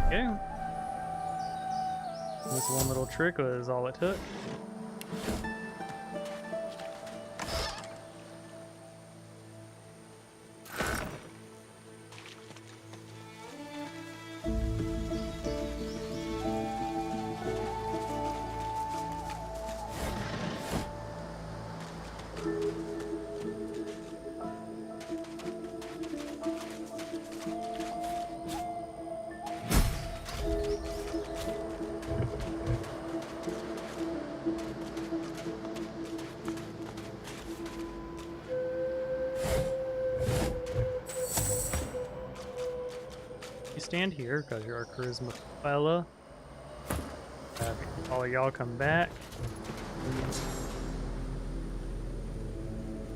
Okay. This one little trick was all it took. Stand here because you're our charisma fella. All of y'all come back.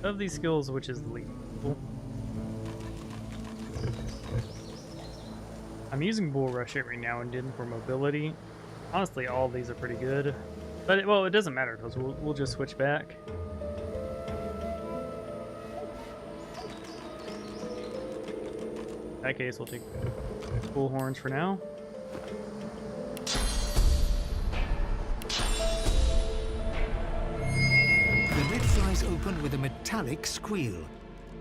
Of these skills, which is the lead? Cool. I'm using Bull Rush every now and then for mobility. Honestly, all these are pretty good. But, it doesn't matter because we'll just switch back. In that case, we'll take Bullhorns for now. The lid flies open with a metallic squeal.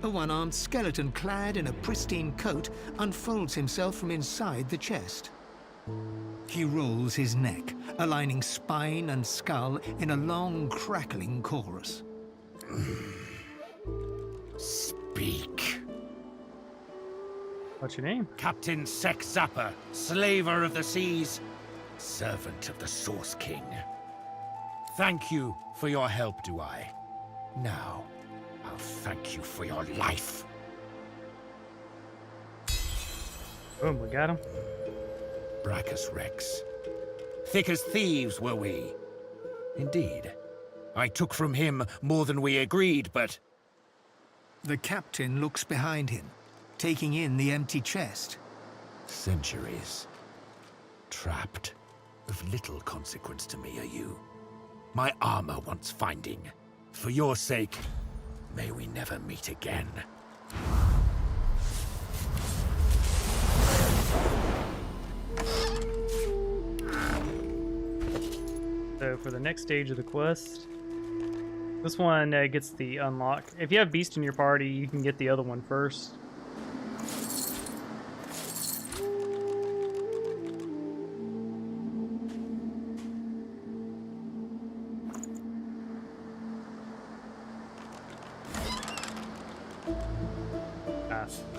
A one-armed skeleton clad in a pristine coat unfolds himself from inside the chest. He rolls his neck, aligning spine and skull in a long, crackling chorus. Speak. What's your name? Captain Sex Zapper, slaver of the seas, servant of the Source King. Thank you for your help, do I? Now, I'll thank you for your life. Boom, we got him. Brachus Rex. Thick as thieves were we. Indeed. I took from him more than we agreed, but... The captain looks behind him, taking in the empty chest. Centuries. Trapped. Of little consequence to me are you. My armor wants finding. For your sake, may we never meet again. So for the next stage of the quest, this one gets the unlock. If you have Beast in your party, you can get the other one first.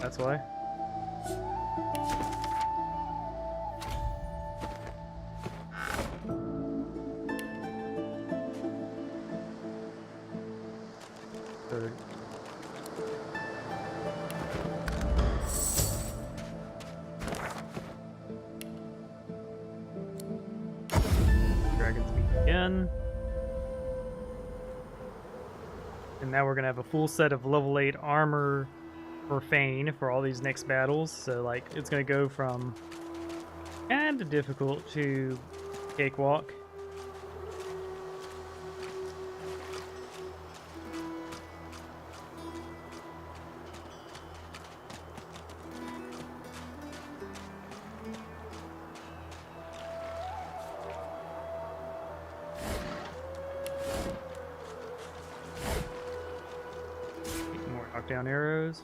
That's why. Dragon's Beak again. And now we're gonna have a full set of level 8 armor for Fane for all these next battles. So like it's gonna go from kinda difficult to cakewalk. More knockdown arrows.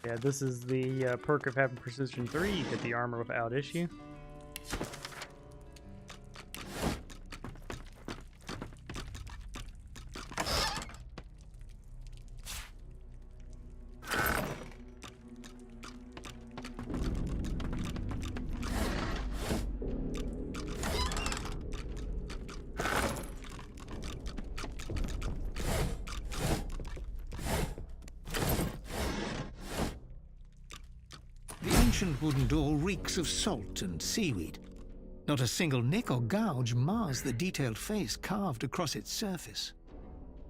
Yeah, this is the perk of having Precision 3. You get the armor without issue. The ancient wooden door reeks of salt and seaweed. Not a single nick or gouge mars the detailed face carved across its surface.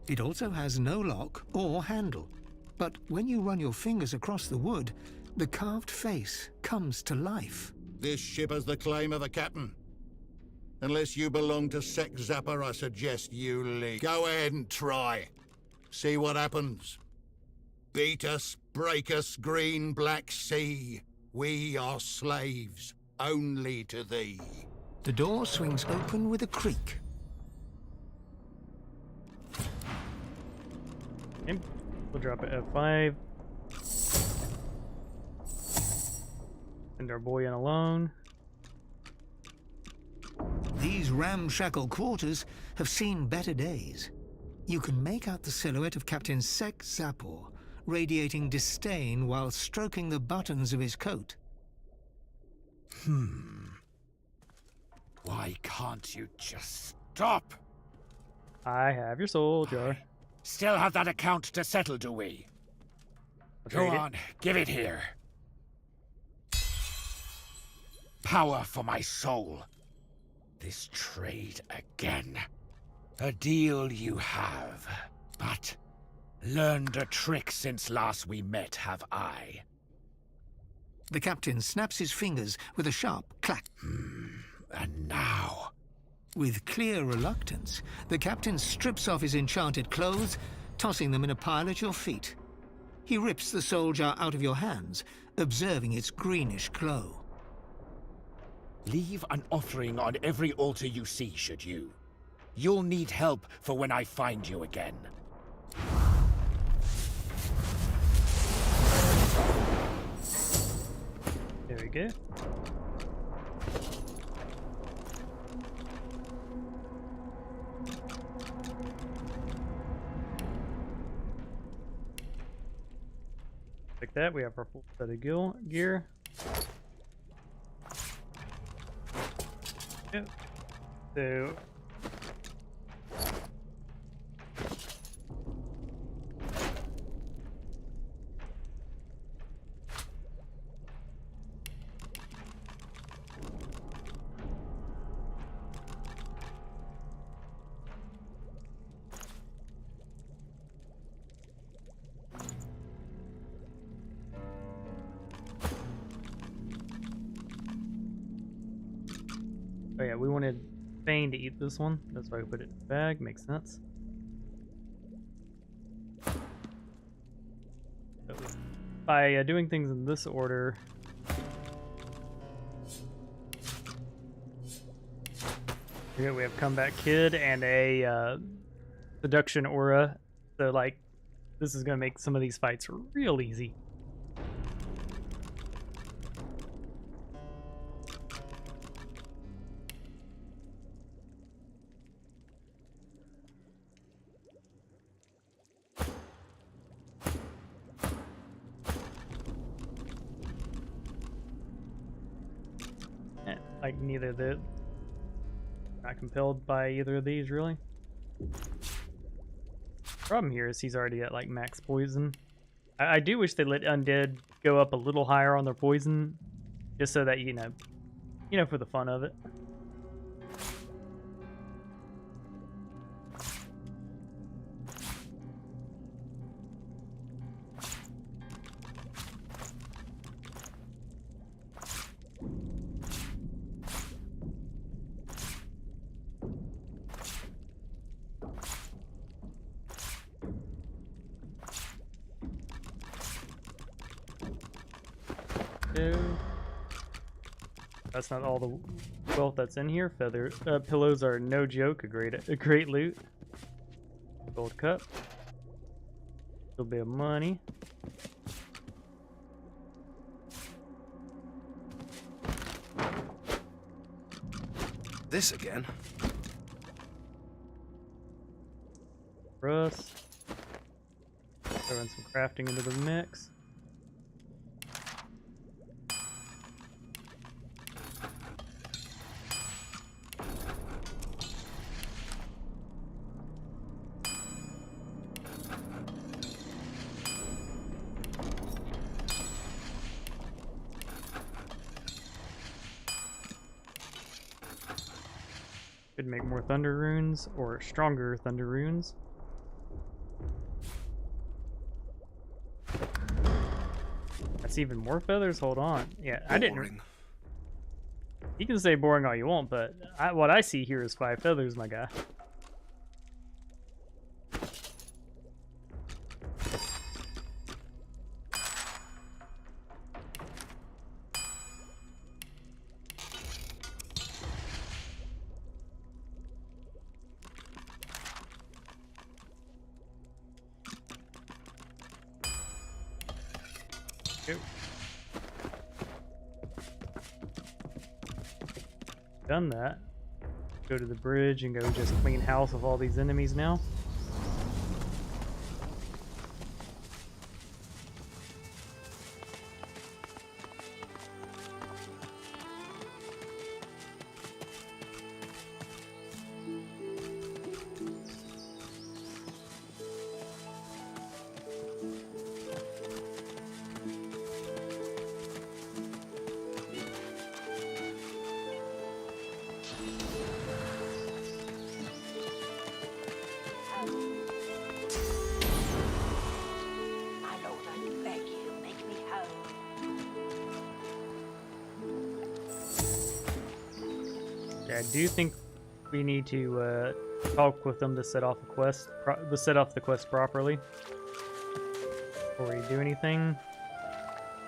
It also has no lock or handle, but when you run your fingers across the wood, the carved face comes to life. This ship has the claim of a captain. Unless you belong to Sex Zapper, I suggest you leave. Go ahead and try. See what happens. Beat us, break us, green black sea. We are slaves, only to thee. The door swings open with a creak. Okay, we'll drop it F5. Send our boy in alone. These ramshackle quarters have seen better days. You can make out the silhouette of Captain Sex Zapper, radiating disdain while stroking the buttons of his coat. Why can't you just stop? I have your soul, Jar. Still have that account to settle, do we? Go on, give it here. Power for my soul. This trade again. A deal you have, but Learned a trick since last we met, have I? The captain snaps his fingers with a sharp clack. And now? With clear reluctance, the captain strips off his enchanted clothes, tossing them in a pile at your feet. He rips the soul jar out of your hands, observing its greenish glow. Leave an offering on every altar you see, should you? You'll need help for when I find you again. There we go. Like that, we have our full set of gear. Yep. So oh yeah, we wanted Fane to eat this one. That's why we put it in the bag. Makes sense. So, by doing things in this order, here we have Comeback Kid and a Seduction Aura. So like, this is gonna make some of these fights real easy. Like neither the not compelled by either of these really. Problem here is he's already at like max poison. I do wish they let undead go up a little higher on their poison, just so that you know for the fun of it. That's not all the wealth that's in here. Feather pillows are no joke. A great loot. Gold cup. A little bit of money. This again. Rust. Throwing some crafting into the mix. Could make more thunder runes or stronger thunder runes. That's even more feathers. Hold on. Yeah, I didn't. You can say boring all you want, but what I see here is 5 feathers, my guy. Done that. Go to the bridge and go just clean house of all these enemies now. I do think we need to talk with them to set off the quest, properly. Before we do anything,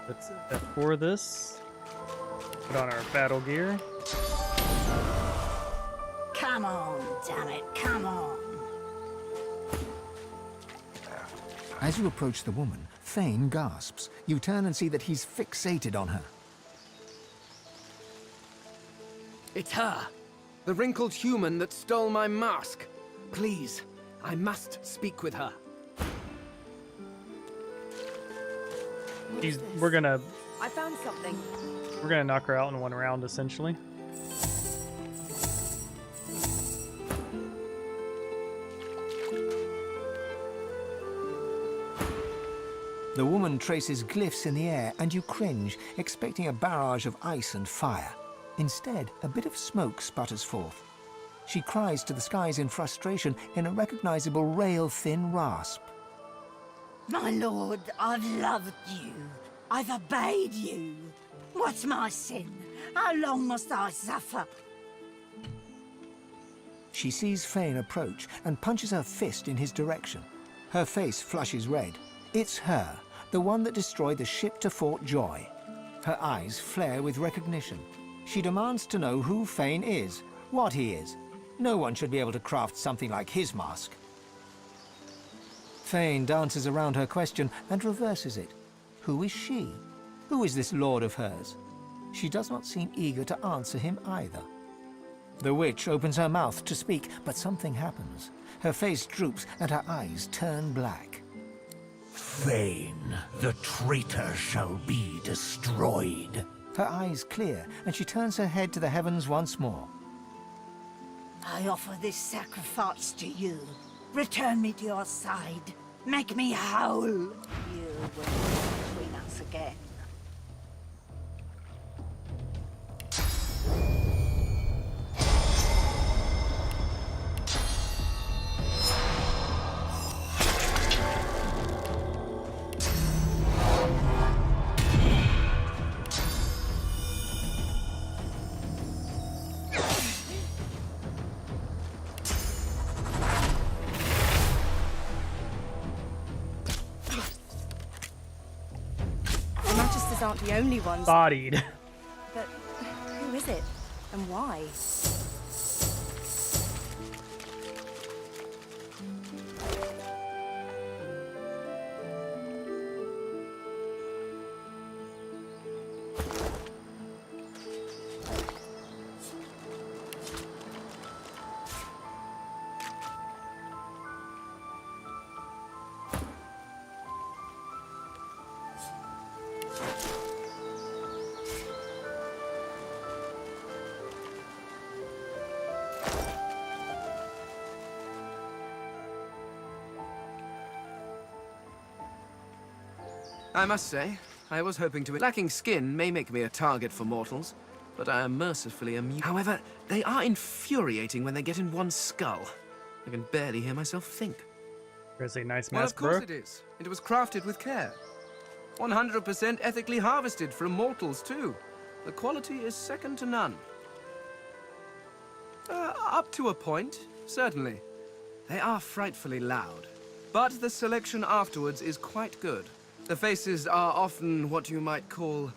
let's for this. Put on our battle gear. Come on, damn it, come on. As you approach the woman, Thane gasps. You turn and see that he's fixated on her. It's her! The wrinkled human that stole my mask. Please, I must speak with her. We're gonna. I found something. We're gonna knock her out in one round, essentially. The woman traces glyphs in the air, and you cringe, expecting a barrage of ice and fire. Instead, a bit of smoke sputters forth. She cries to the skies in frustration in a recognizable rail-thin rasp. My lord, I've loved you. I've obeyed you. What's my sin? How long must I suffer? She sees Fane approach and punches her fist in his direction. Her face flushes red. It's her, the one that destroyed the ship to Fort Joy. Her eyes flare with recognition. She demands to know who Fane is, what he is. No one should be able to craft something like his mask. Fane dances around her question and reverses it. Who is she? Who is this lord of hers? She does not seem eager to answer him either. The witch opens her mouth to speak, but something happens. Her face droops and her eyes turn black. Fane, the traitor shall be destroyed. Her eyes clear, and she turns her head to the heavens once more. I offer this sacrifice to you. Return me to your side. Make me whole. You will be between us again. Aren't the only ones. Bodied. But who is it? And why? I must say, I was hoping to... Lacking skin may make me a target for mortals, but I am mercifully immune. However, they are infuriating when they get in one's skull. I can barely hear myself think. There's a nice Well, mask, of course bro. it is. It was crafted with care. 100% ethically harvested from mortals, too. The quality is second to none. Up to a point, certainly. They are frightfully loud, but the selection afterwards is quite good. The faces are often what you might call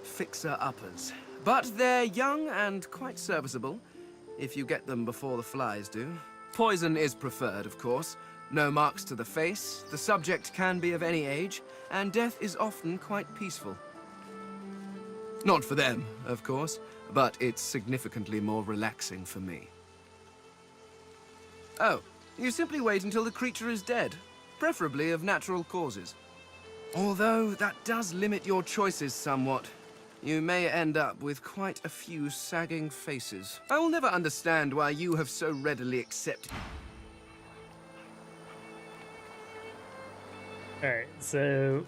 fixer-uppers. But they're young and quite serviceable, if you get them before the flies do. Poison is preferred, of course. No marks to the face, the subject can be of any age, and death is often quite peaceful. Not for them, of course, but it's significantly more relaxing for me. Oh, you simply wait until the creature is dead, preferably of natural causes. Although that does limit your choices somewhat. You may end up with quite a few sagging faces. I will never understand why you have so readily accepted. Alright, so...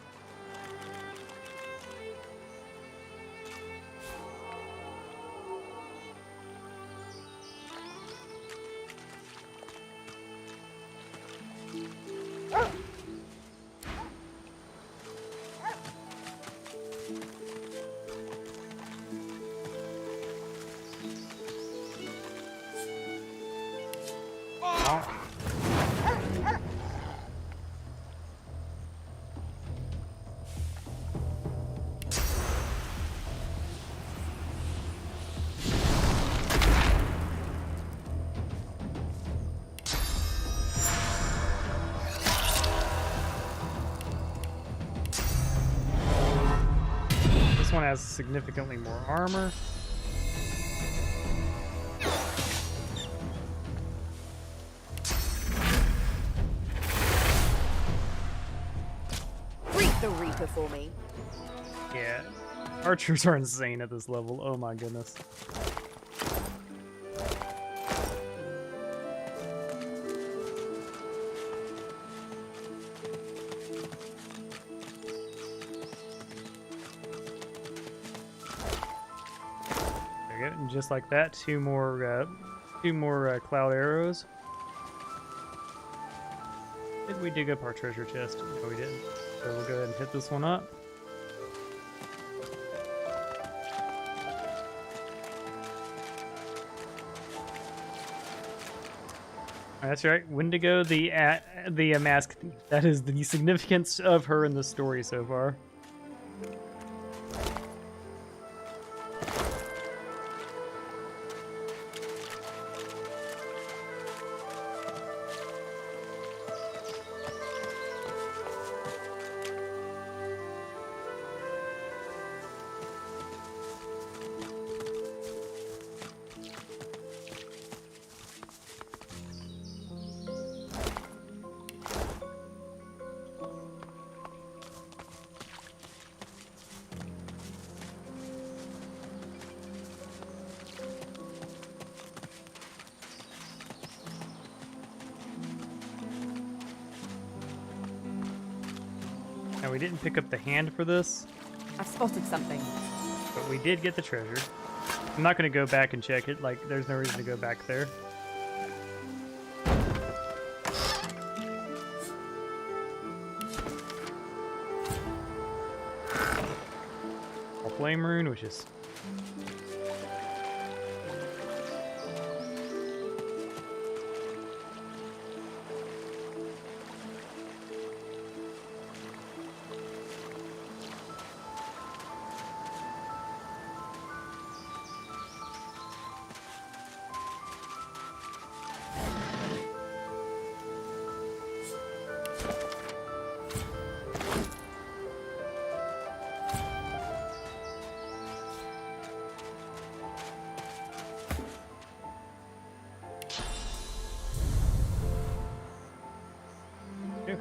This one has significantly more armor. Greet the Reaper for me. Yeah, archers are insane at this level. Oh my goodness. There you go. And just like that, two more cloud arrows. Did we dig up our treasure chest? No, we didn't. So we'll go ahead and hit this one up. That's right, Wendigo, the mask thief. That is the significance of her in the story so far. Now we didn't pick up the hand for this, I've spotted something. but we did get the treasure. I'm not going to go back and check it, like there's no reason to go back there. A flame rune, which is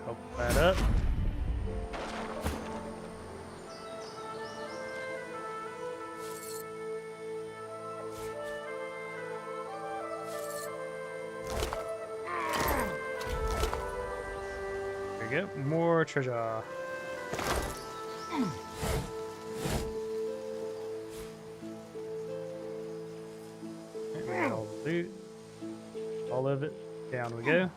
help that up. There we go, more treasure. We got all the loot, all of it. Down we go.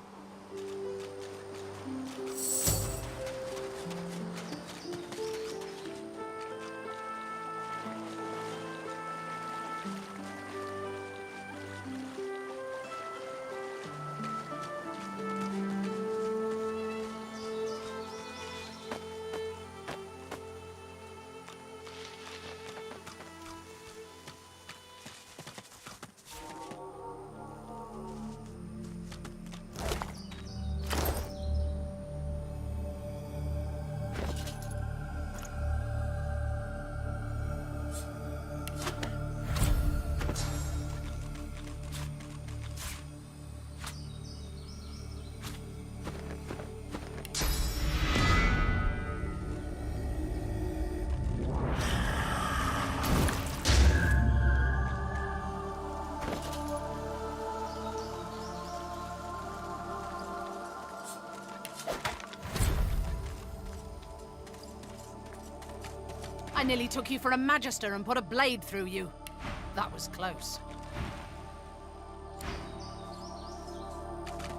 I nearly took you for a magister and put a blade through you. That was close.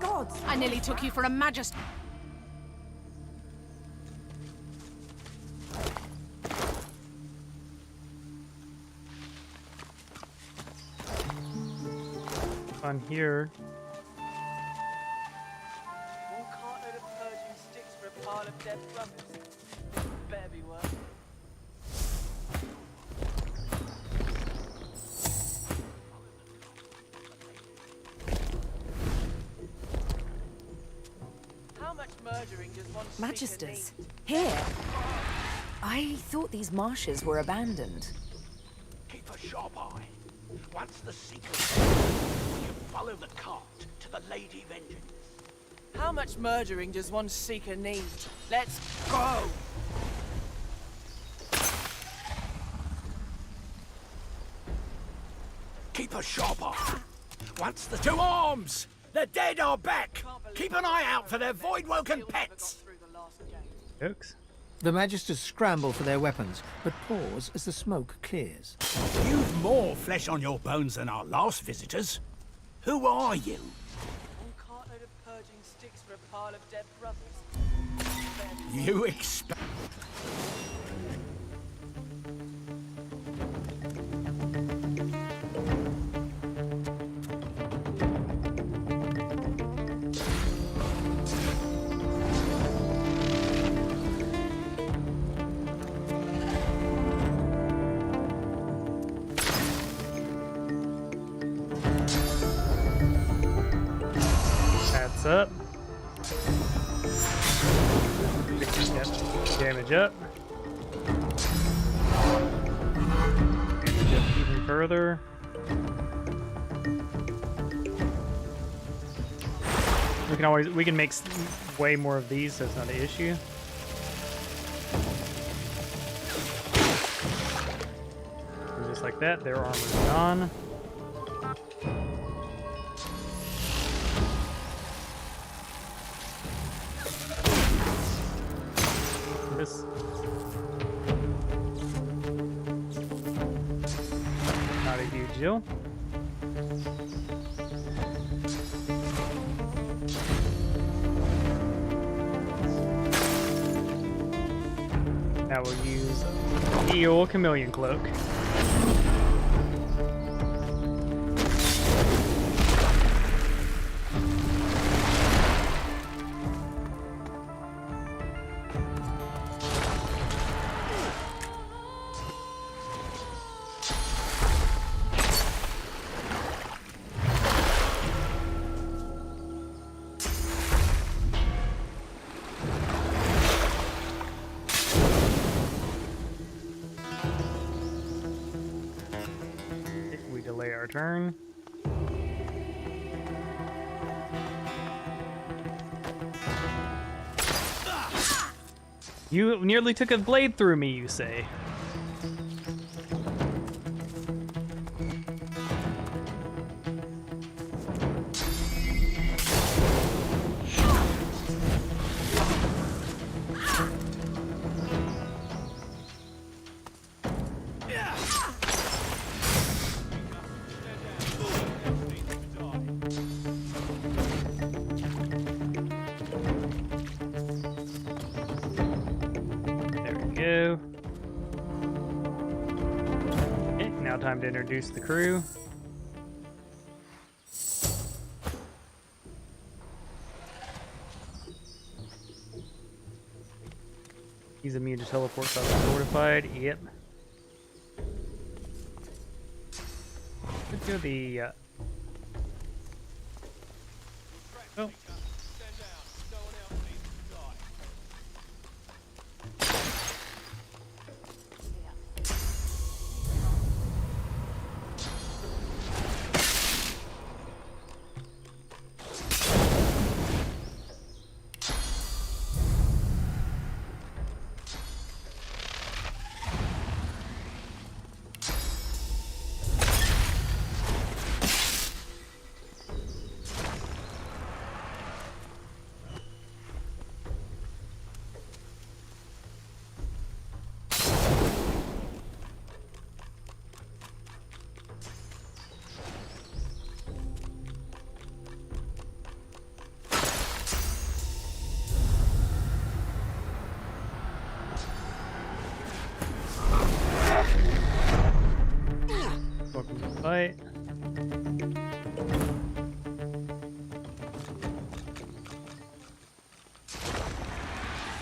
Gods! I nearly took you for a magister. On here. pile of dead brothers. Better be worth it. How much murdering does one seeker Magisters, need? here. I thought these marshes were abandoned. Keep a sharp eye. Once the Seeker's dead, we can follow the cart to the Lady Vengeance. How much murdering does one seeker need? Let's go! Keep a sharp eye. Once the... To arms! The dead are back! Keep an eye out for their void-woken pets! Jokes. The Magisters scramble for their weapons, but pause as the smoke clears. You've more flesh on your bones than our last visitors. Who are you? One cartload of purging sticks for a pile of dead brothers. You expect... That's up. Yep. Damage up. Damage up even further. We can make way more of these, so it's not an issue. And just like that, their armor's gone. Not a huge deal. Now we'll use Eel Chameleon Cloak. Our turn. You nearly took a blade through me, you say? Time to introduce the crew. He's immune to teleport, so I'm fortified. Yep. Let's do the oh.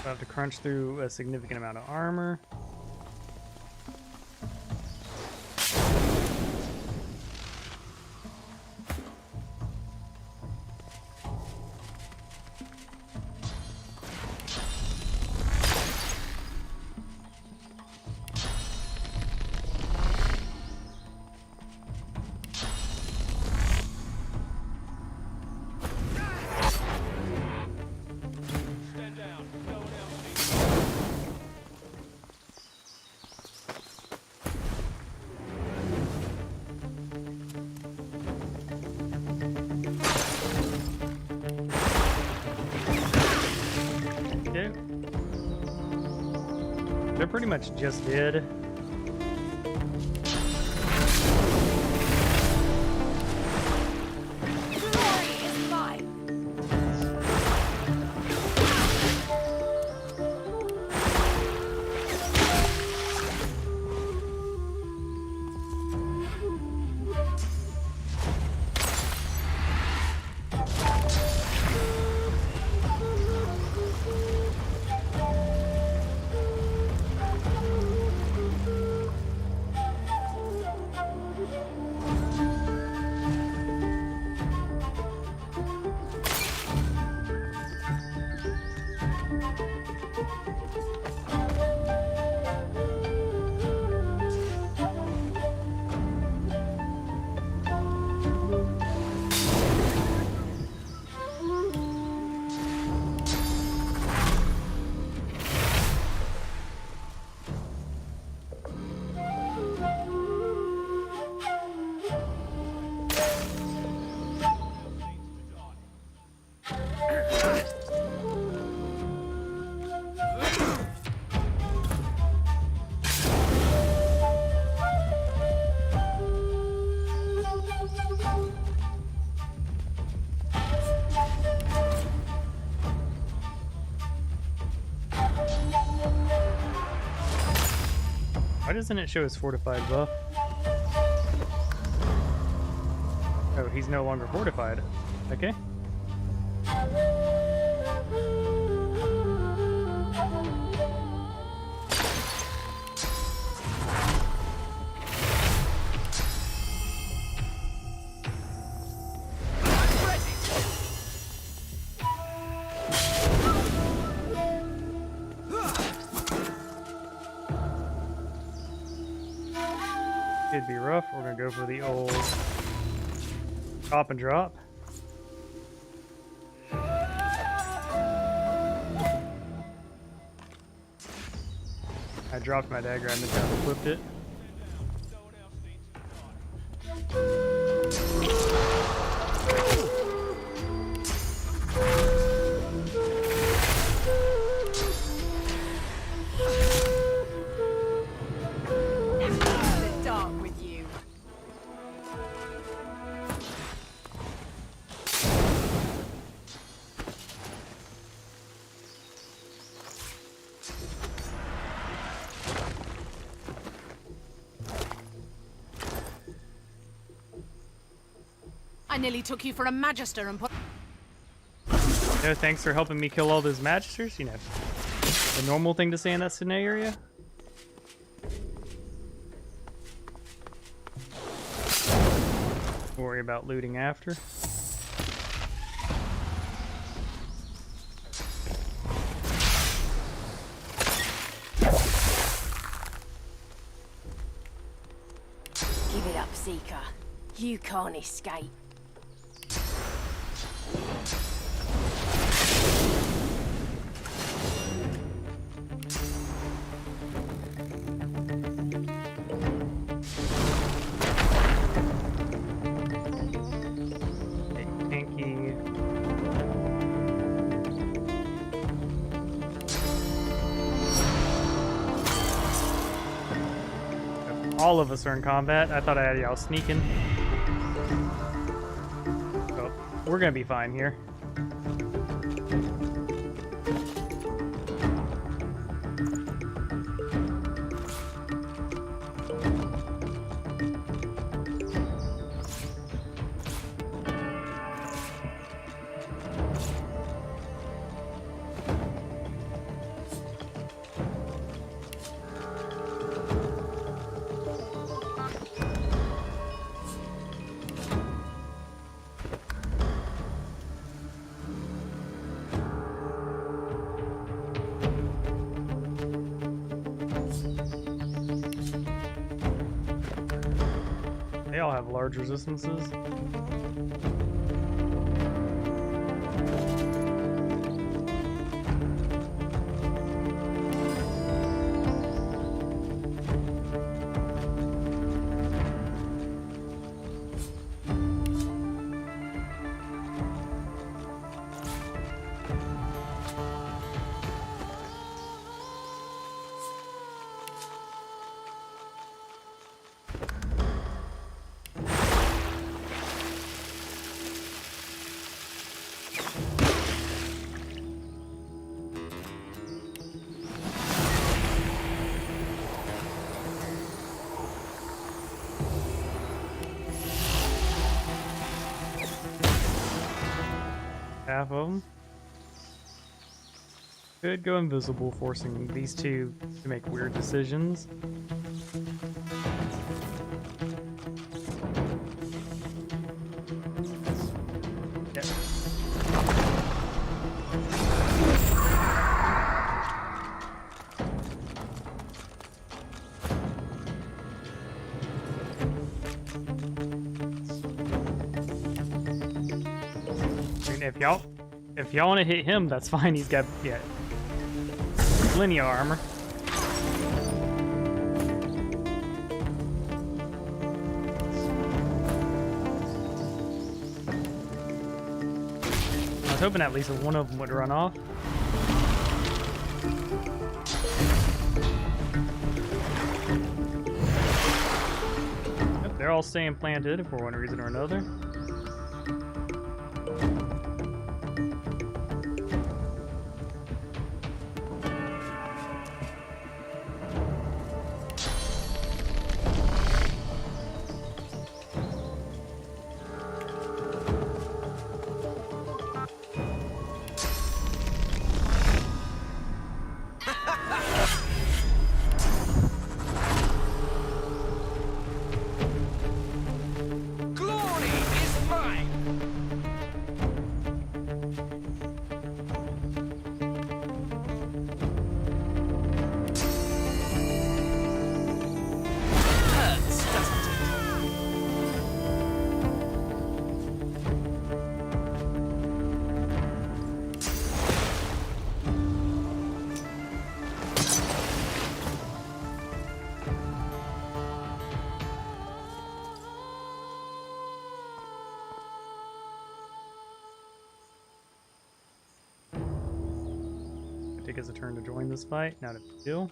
I have to crunch through a significant amount of armor. They're pretty much just dead. Why doesn't it show his fortified buff? Oh, he's no longer fortified. Okay. It'd be rough. We're gonna go for the old chop and drop. I dropped my dagger. I missed out and flipped it. I nearly took you for a magister and put... No, thanks for helping me kill all those magisters. You know, the normal thing to say in that scenario. Worry about looting after. Give it up, Seeker. You can't escape. All of us are in combat. I thought I had y'all sneaking. So we're gonna be fine here. all have large resistances. Half of them. Could go invisible, forcing these two to make weird decisions. Yep. If y'all want to hit him, that's fine. He's got plenty of armor. I was hoping at least one of them would run off. Yep, they're all staying planted for one reason or another. Take as a turn to join this fight. Not a big deal.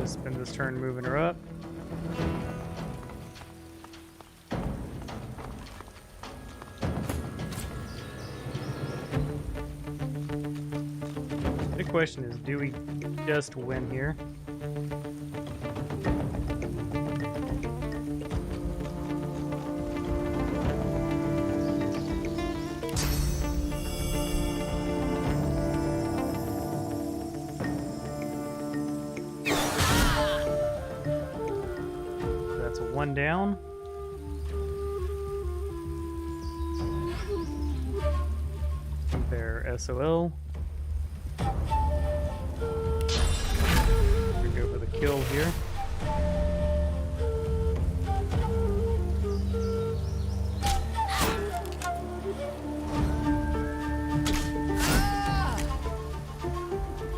Spend this turn moving her up. The question is, do we just win here? One down. Compare SOL. We go for the kill here.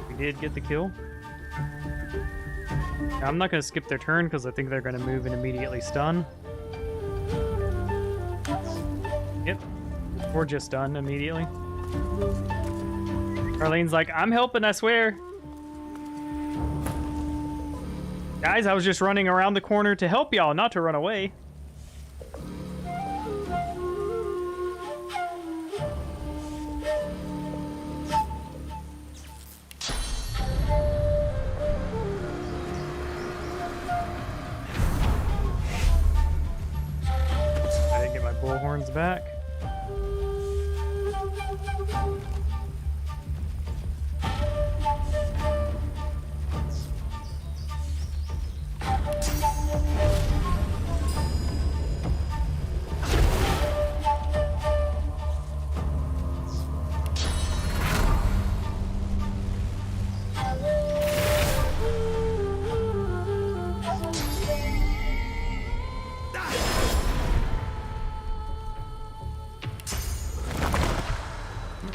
We did get the kill. I'm not going to skip their turn because I think they're going to move and immediately stun. Yep. Or just stun immediately. Arlene's like, I'm helping, I swear. Guys, I was just running around the corner to help y'all, not to run away.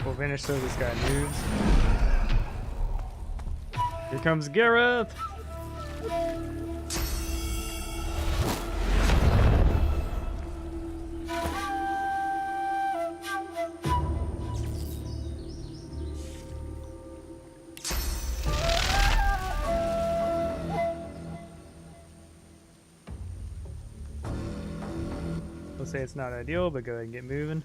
We'll finish so this guy moves. Here comes Gareth! We'll say it's not ideal, but go ahead and get moving.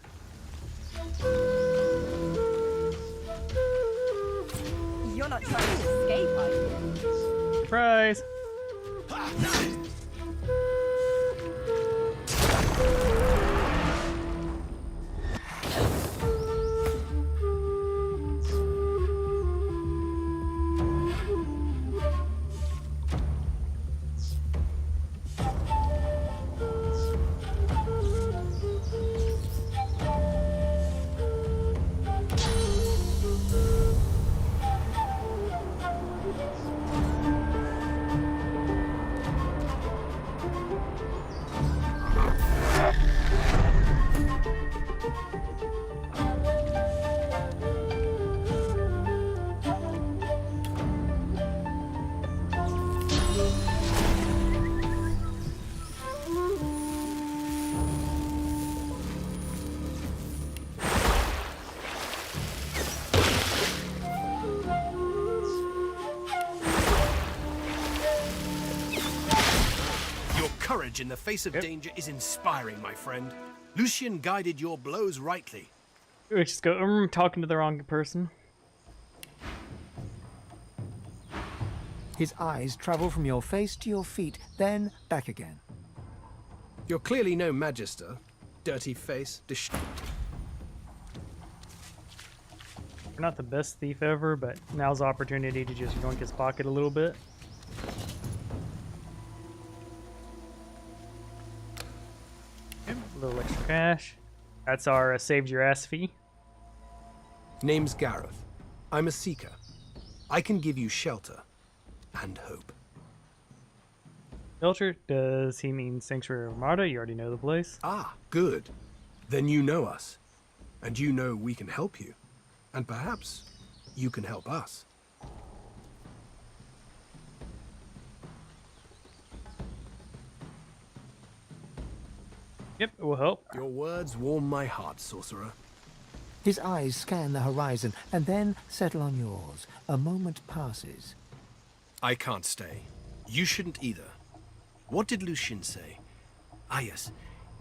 You're not trying to escape, are you? Surprise! Courage in the face of danger is inspiring, my friend. Lucian guided your blows rightly. We just go, I'm talking to the wrong person. His eyes travel from your face to your feet, then back again. You're clearly no magister. Dirty face. We're not the best thief ever, but now's the opportunity to just yoink his pocket a little bit. A little extra cash. That's our saved your ass fee. Name's Gareth. I'm a seeker. I can give you shelter and hope. Shelter? Does he mean Sanctuary Armada? You already know the place. Ah, good. Then you know us. And you know we can help you. And perhaps you can help us. Yep, it will help. Your words warm my heart, sorcerer. His eyes scan the horizon and then settle on yours. A moment passes. I can't stay. You shouldn't either. What did Lucian say? Ah yes,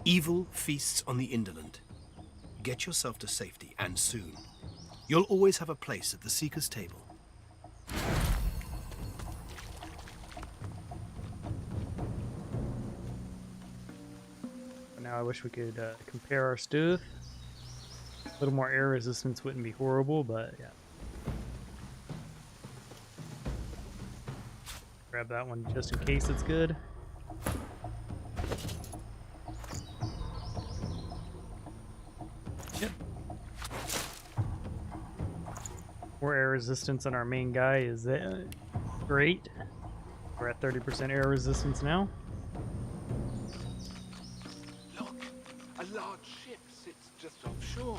evil feasts on the indolent. Get yourself to safety, and soon. You'll always have a place at the Seeker's table. Now I wish we could compare our stuff. A little more air resistance wouldn't be horrible, but yeah. Grab that one just in case it's good. Yep. More air resistance on our main guy is great. We're at 30% air resistance now. A large ship sits just offshore.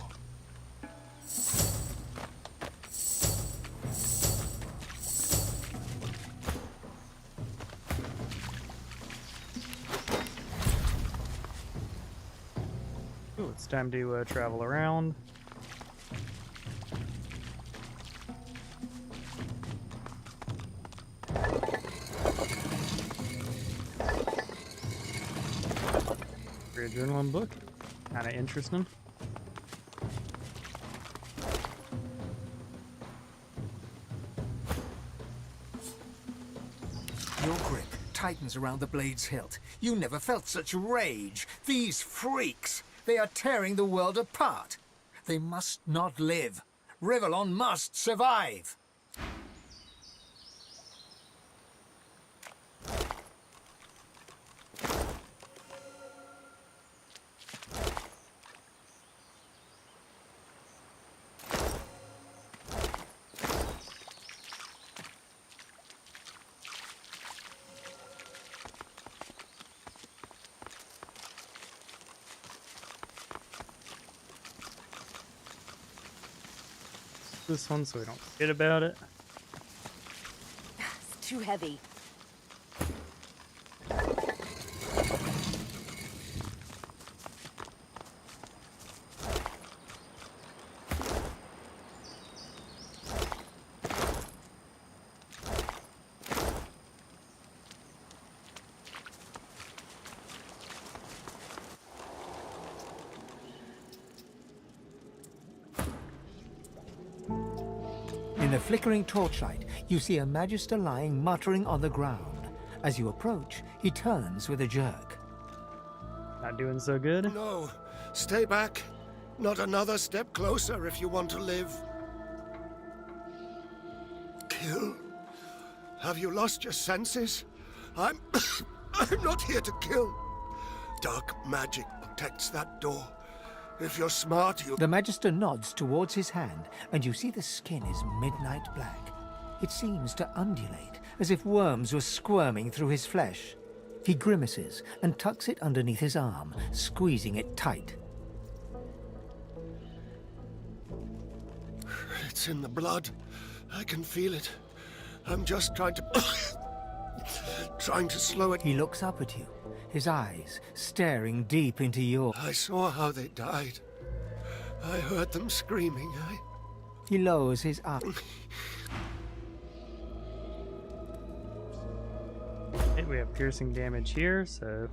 Ooh, it's time to travel around. Adrenaline book. Kind of interesting. Your grip tightens around the blade's hilt. You never felt such rage. These freaks, they are tearing the world apart. They must not live. Rivellon must survive. this one so we don't forget about it. It's too heavy. In the flickering torchlight, you see a Magister lying muttering on the ground. As you approach, he turns with a jerk. Not doing so good. No, stay back. Not another step closer if you want to live. Kill? Have you lost your senses? I'm not here to kill. Dark magic protects that door. If you're smart, you... The Magister nods towards his hand, and you see the skin is midnight black. It seems to undulate, as if worms were squirming through his flesh. He grimaces and tucks it underneath his arm, squeezing it tight. It's in the blood. I can feel it. I'm just trying to... trying to slow it. He looks up at you, his eyes staring deep into your... I saw how they died. I heard them screaming. He lowers his arm. Okay, we have piercing damage here, so...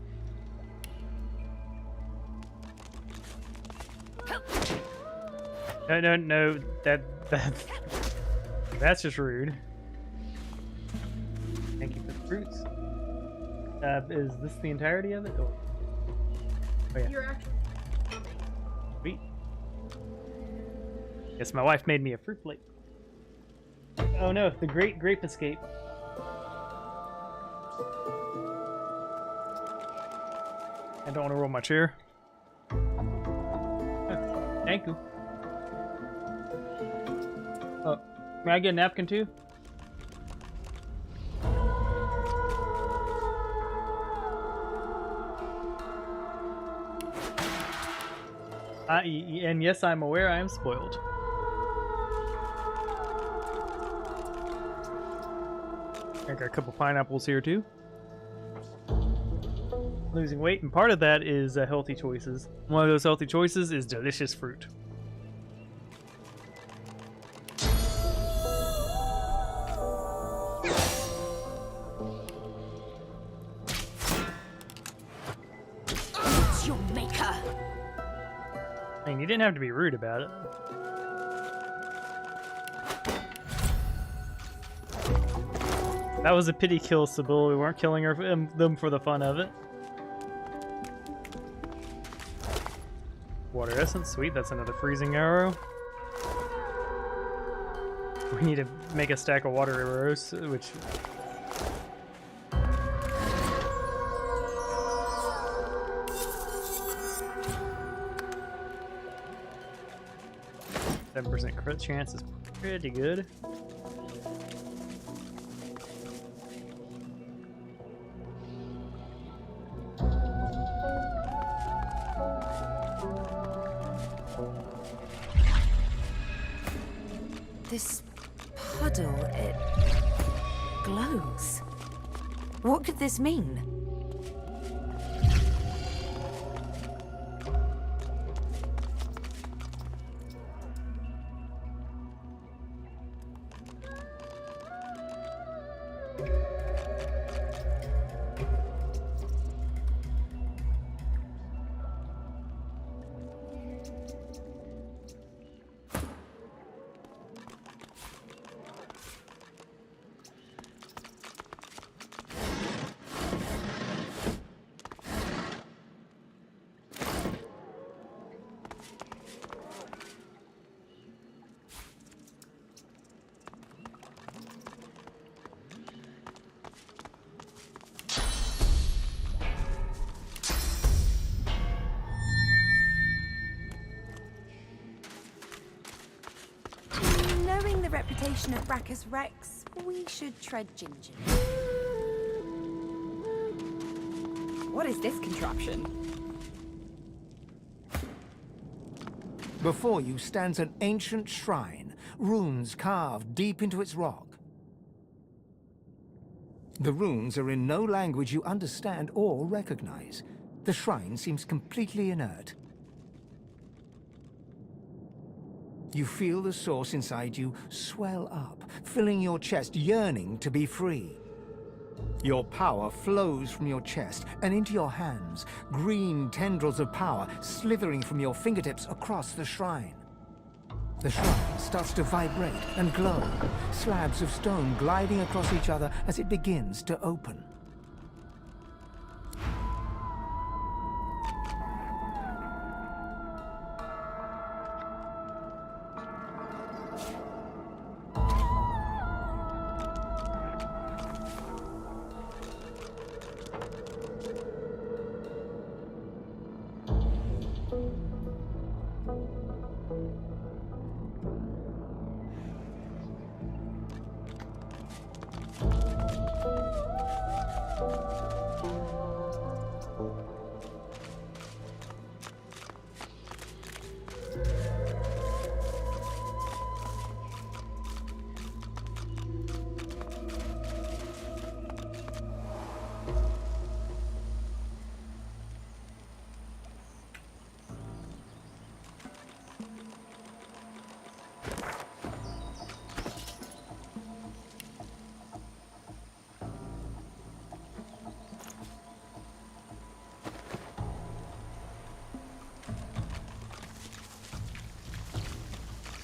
No, that's just rude. Thank you for the fruits. Is this the entirety of it? Oh yeah. You're actually... Sweet. Guess my wife made me a fruit plate. Oh no, the Great Grape Escape. I don't want to roll my chair. Oh, thank you. Oh, may I get a napkin too? And yes, I'm aware I am spoiled. I got a couple pineapples here too. Losing weight, and part of that is healthy choices. One of those healthy choices is delicious fruit. It's your maker. I mean, you didn't have to be rude about it. That was a pity kill, Sybil. We weren't killing them for the fun of it. Water essence, sweet. That's another freezing arrow. We need to make a stack of water arrows, which... %7% crit chance is pretty good. This puddle, it glows. What could this mean? Knowing the reputation of Brachus Rex, we should tread gingerly. What is this contraption? Before you stands an ancient shrine, runes carved deep into its rock. The runes are in no language you understand or recognize. The shrine seems completely inert. You feel the source inside you swell up, filling your chest, yearning to be free. Your power flows from your chest and into your hands, green tendrils of power slithering from your fingertips across the shrine. The shrine starts to vibrate and glow, slabs of stone gliding across each other as it begins to open.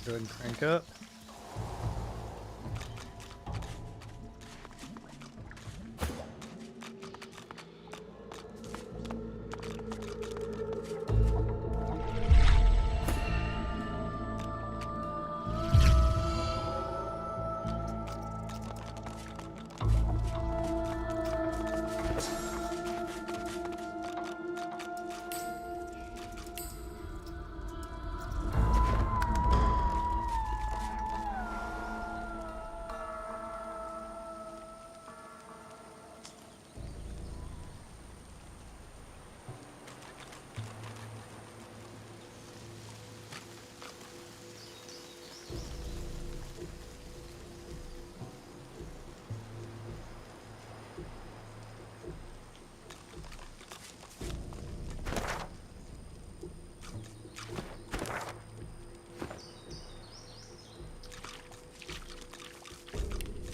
Go ahead and crank up.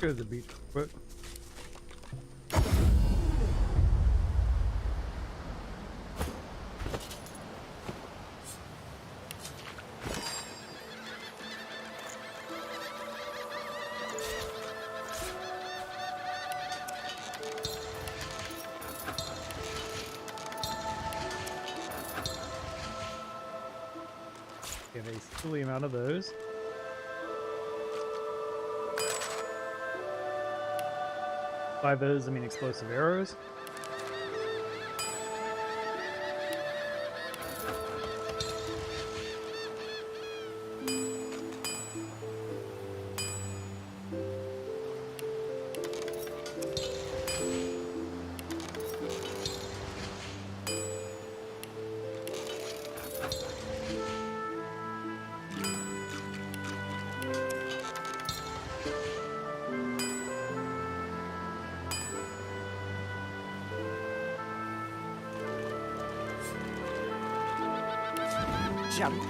Go to the beach real quick. Get a silly amount of those. By those, I mean explosive arrows. Junk.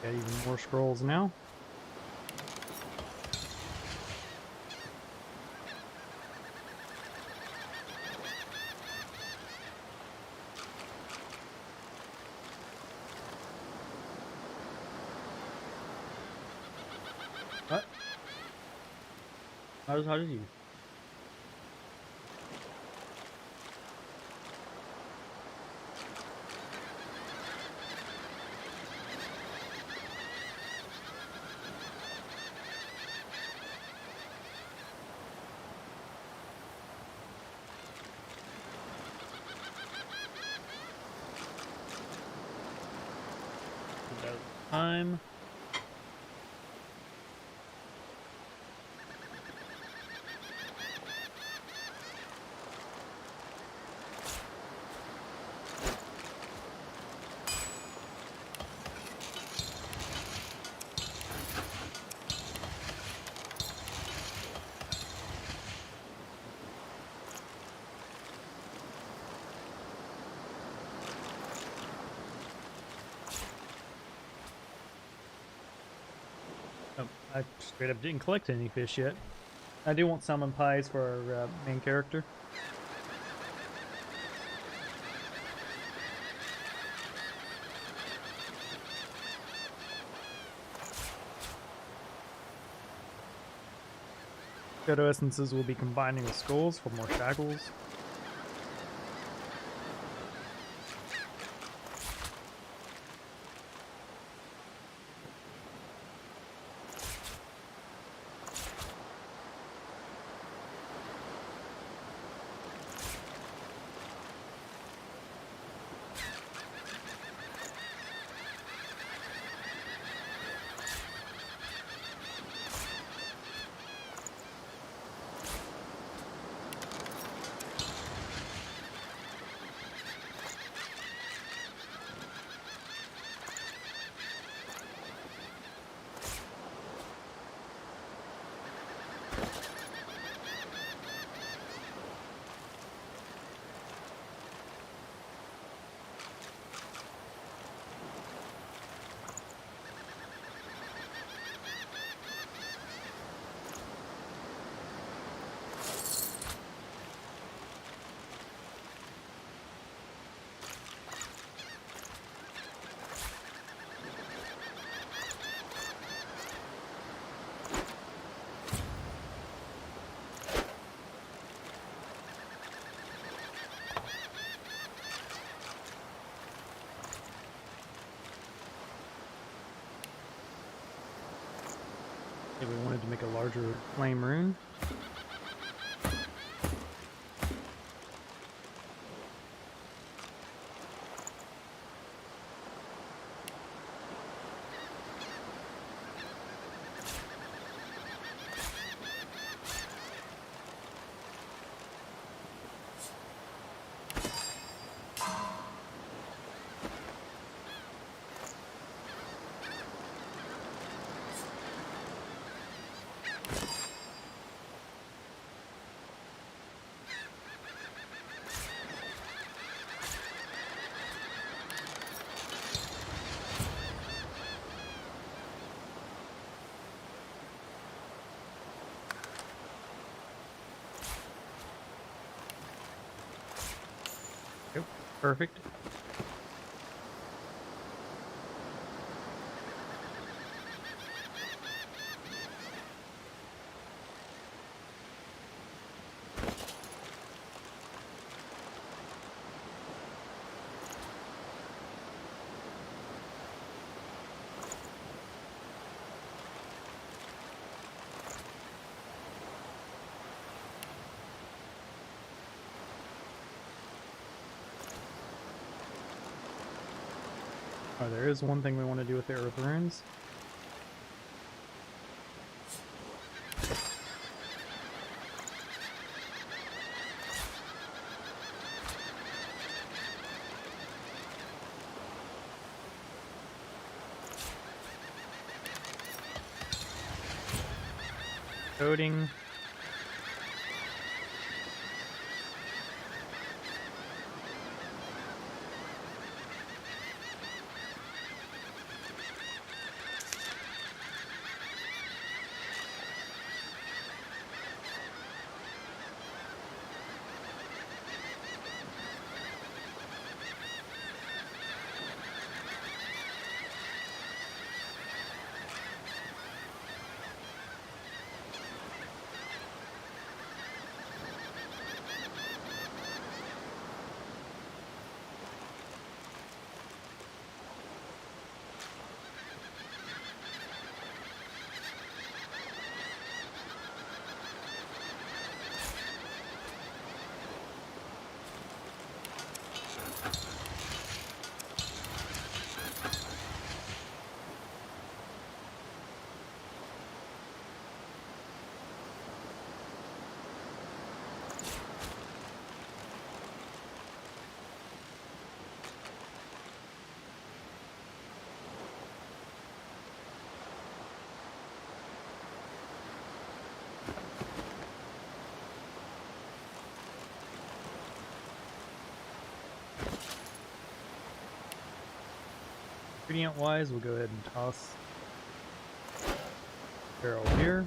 Got even more scrolls now. How did you? Time. Oh, I straight up didn't collect any fish yet. I do want salmon pies for our main character. Photo essences will be combining with skulls for more shackles. If we wanted to make a larger flame rune. Yep, perfect. Oh, there is one thing we want to do with the earth runes. Coding. ingredient wise, we'll go ahead and toss barrel here.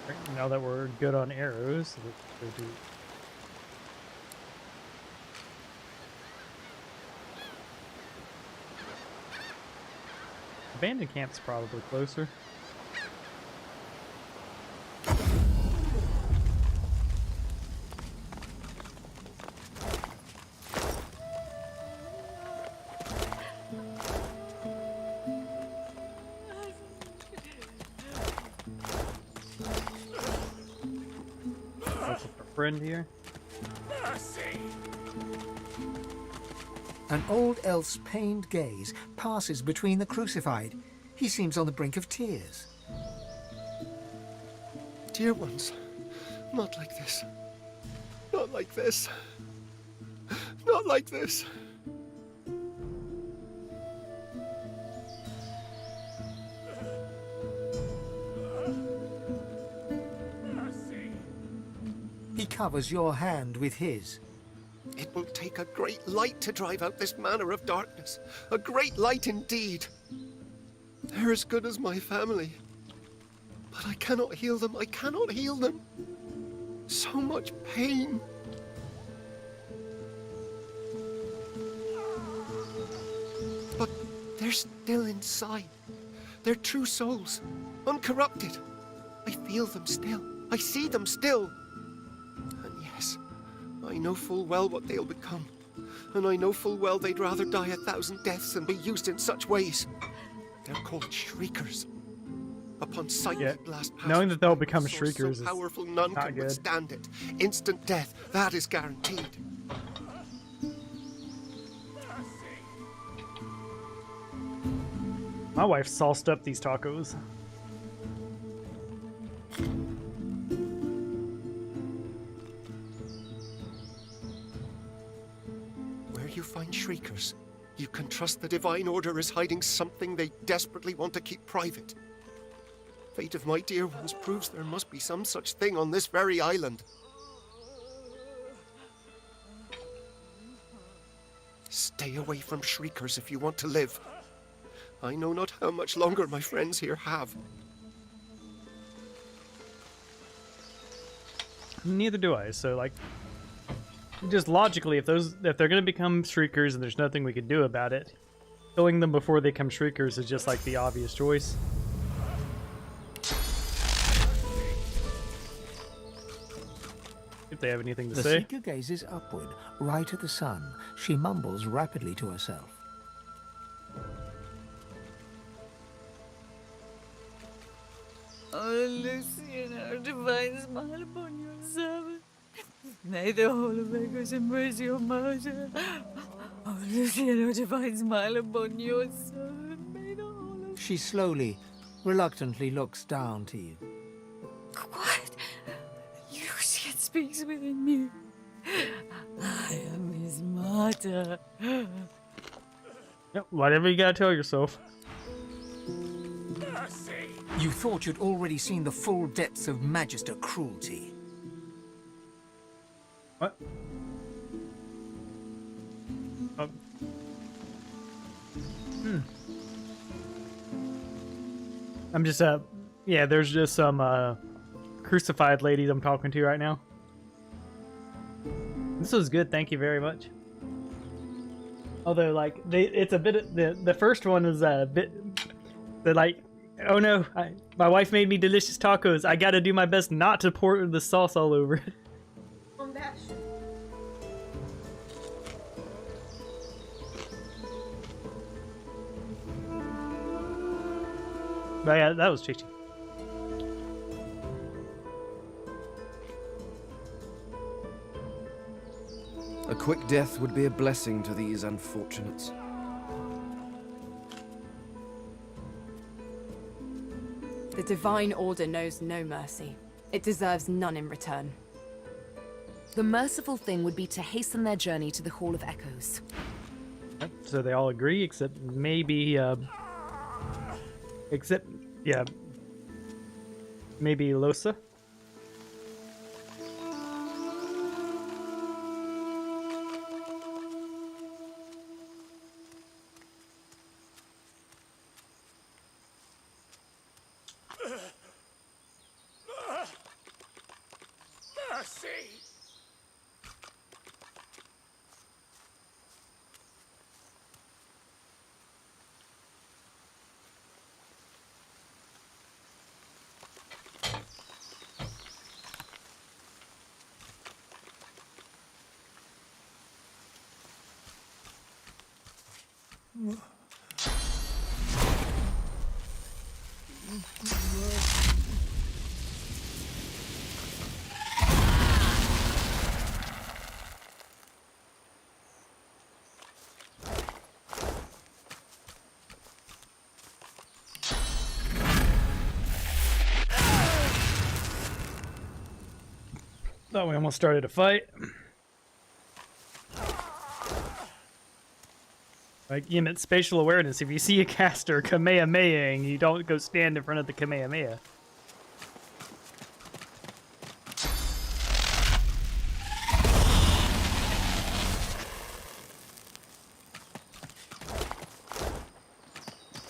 Right, now that we're good on arrows, let's go do. Abandoned camp's probably closer. Friend here. An old elf's pained gaze passes between the crucified. He seems on the brink of tears. Dear ones, not like this. Not like this. Not like this. He covers your hand with his. It will take a great light to drive out this manner of darkness. A great light indeed. They're as good as my family. But I cannot heal them. I cannot heal them. So much pain. But they're still inside. They're true souls, uncorrupted. I feel them still. I see them still. And yes, I know full well what they'll become. And I know full well they'd rather die 1,000 deaths than be used in such ways. They're called shriekers. Upon sight Yeah. blast past Knowing that they'll with become a source shriekers so is powerful none not can good. withstand it. Instant death, that is guaranteed. My wife sauced up these tacos. Where you find shriekers, you can trust the Divine Order is hiding something they desperately want to keep private. Fate of my dear ones proves there must be some such thing on this very island. Stay away from shriekers if you want to live. I know not how much longer my friends here have. Neither do I. So like, just logically, if they're gonna become shriekers and there's nothing we can do about it, killing them before they become shriekers is just like the obvious choice. If they have anything to The say. seeker gazes upward, right at the sun. She mumbles rapidly to herself. Oh, Lucian, our divine smile upon your servant. May the whole of echoes embrace your martyr. Oh, Lucian, our divine smile upon your servant. May the whole of... She slowly, reluctantly looks down to you. What? Lucian speaks within me. I am his martyr. Yep, whatever you gotta tell yourself. You thought you'd already seen the full depths of Magister cruelty. What? I'm just yeah, there's just some crucified ladies I'm talking to right now. This was good, thank you very much. Although like it's a bit the first one is a bit like, oh no, my wife made me delicious tacos. I gotta do my best not to pour the sauce all over it. But yeah, that was tasty. A quick death would be a blessing to these unfortunates. The Divine Order knows no mercy. It deserves none in return. The merciful thing would be to hasten their journey to the Hall of Echoes. Yep, so they all agree, except maybe, yeah, maybe Losa. Thought we almost started a fight. Like, you meant spatial awareness. If you see a caster Kamehamehaing, you don't go stand in front of the Kamehameha.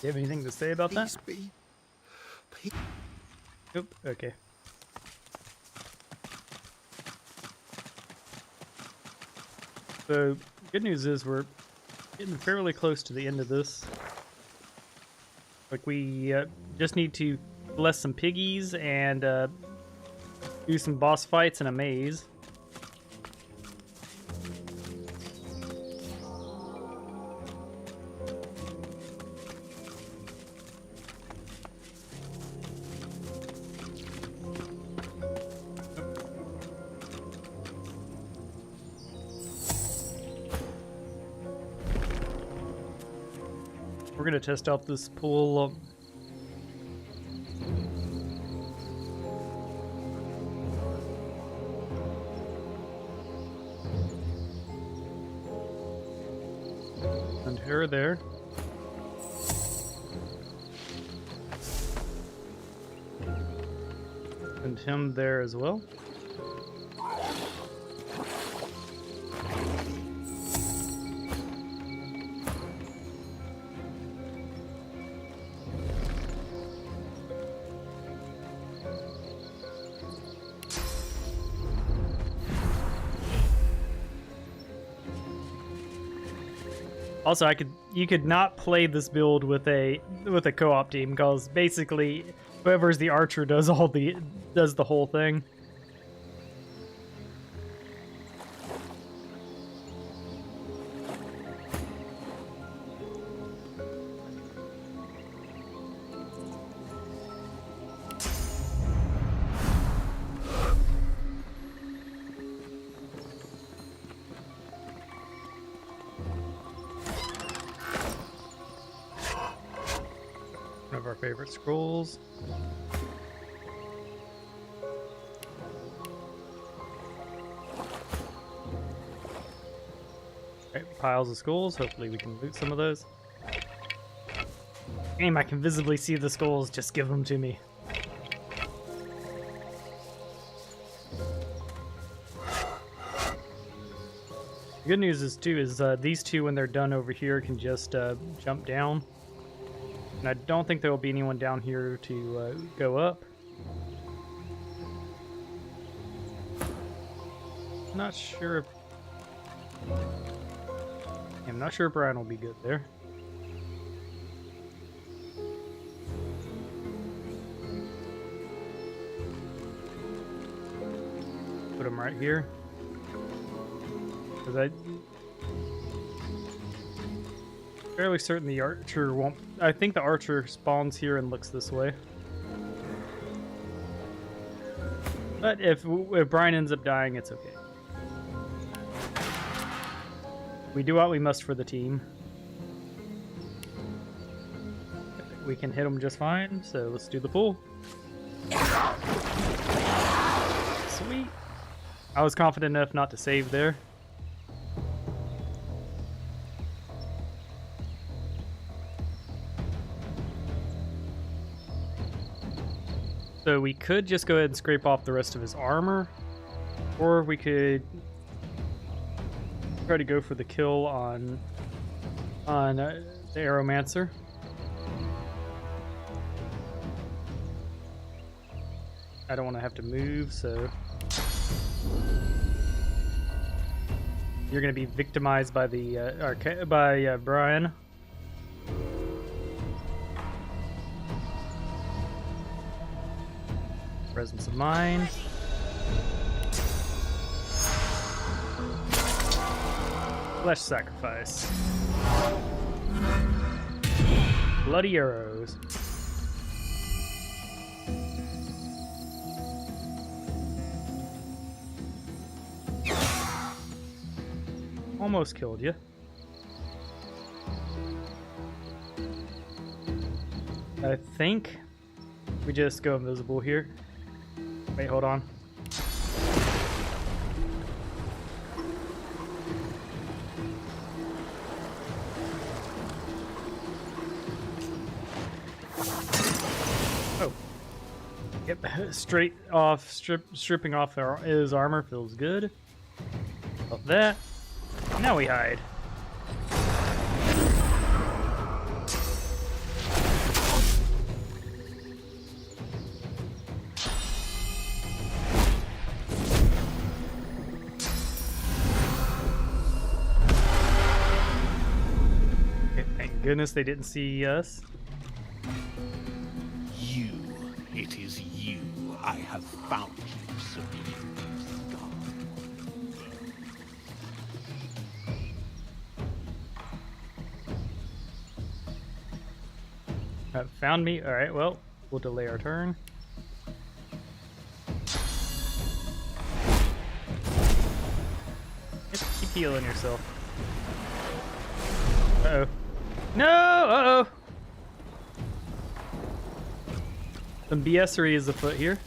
Do you have anything to say about that? Oop, okay. So, good news is we're getting fairly close to the end of this. Like, we just need to bless some piggies and do some boss fights in a maze. We're gonna test out this pool. And her there. And him there as well. Also, you could not play this build with a co-op team because basically whoever's the archer does the whole thing. One of our favorite scrolls. Okay, piles of skulls. Hopefully we can loot some of those. Game, I can visibly see the skulls. Just give them to me. The good news is these two, when they're done over here, can just jump down. And I don't think there will be anyone down here to go up. Not sure if... I'm not sure if Brian will be good there. Put him right here. Because fairly certain the archer won't... I think the archer spawns here and looks this way. But if Brian ends up dying, it's okay. We do what we must for the team. We can hit him just fine, so let's do the pull. Sweet. I was confident enough not to save there. So we could just go ahead and scrape off the rest of his armor, or we could try to go for the kill on the Aeromancer. I don't want to have to move, so you're going to be victimized by the Brian. Presence of mind. Flesh sacrifice. bloody arrows. Almost killed you. I think we just go invisible here. Wait, hold on. Oh. Yep, straight off, stripping off his armor feels good. Love that. Now we hide. Okay, thank goodness they didn't see us. You, it is you. I have found you, Sabine. Found me. All right. Well, we'll delay our turn. Just keep healing yourself. Uh-oh. No! Uh-oh! Some BS-ery is afoot here.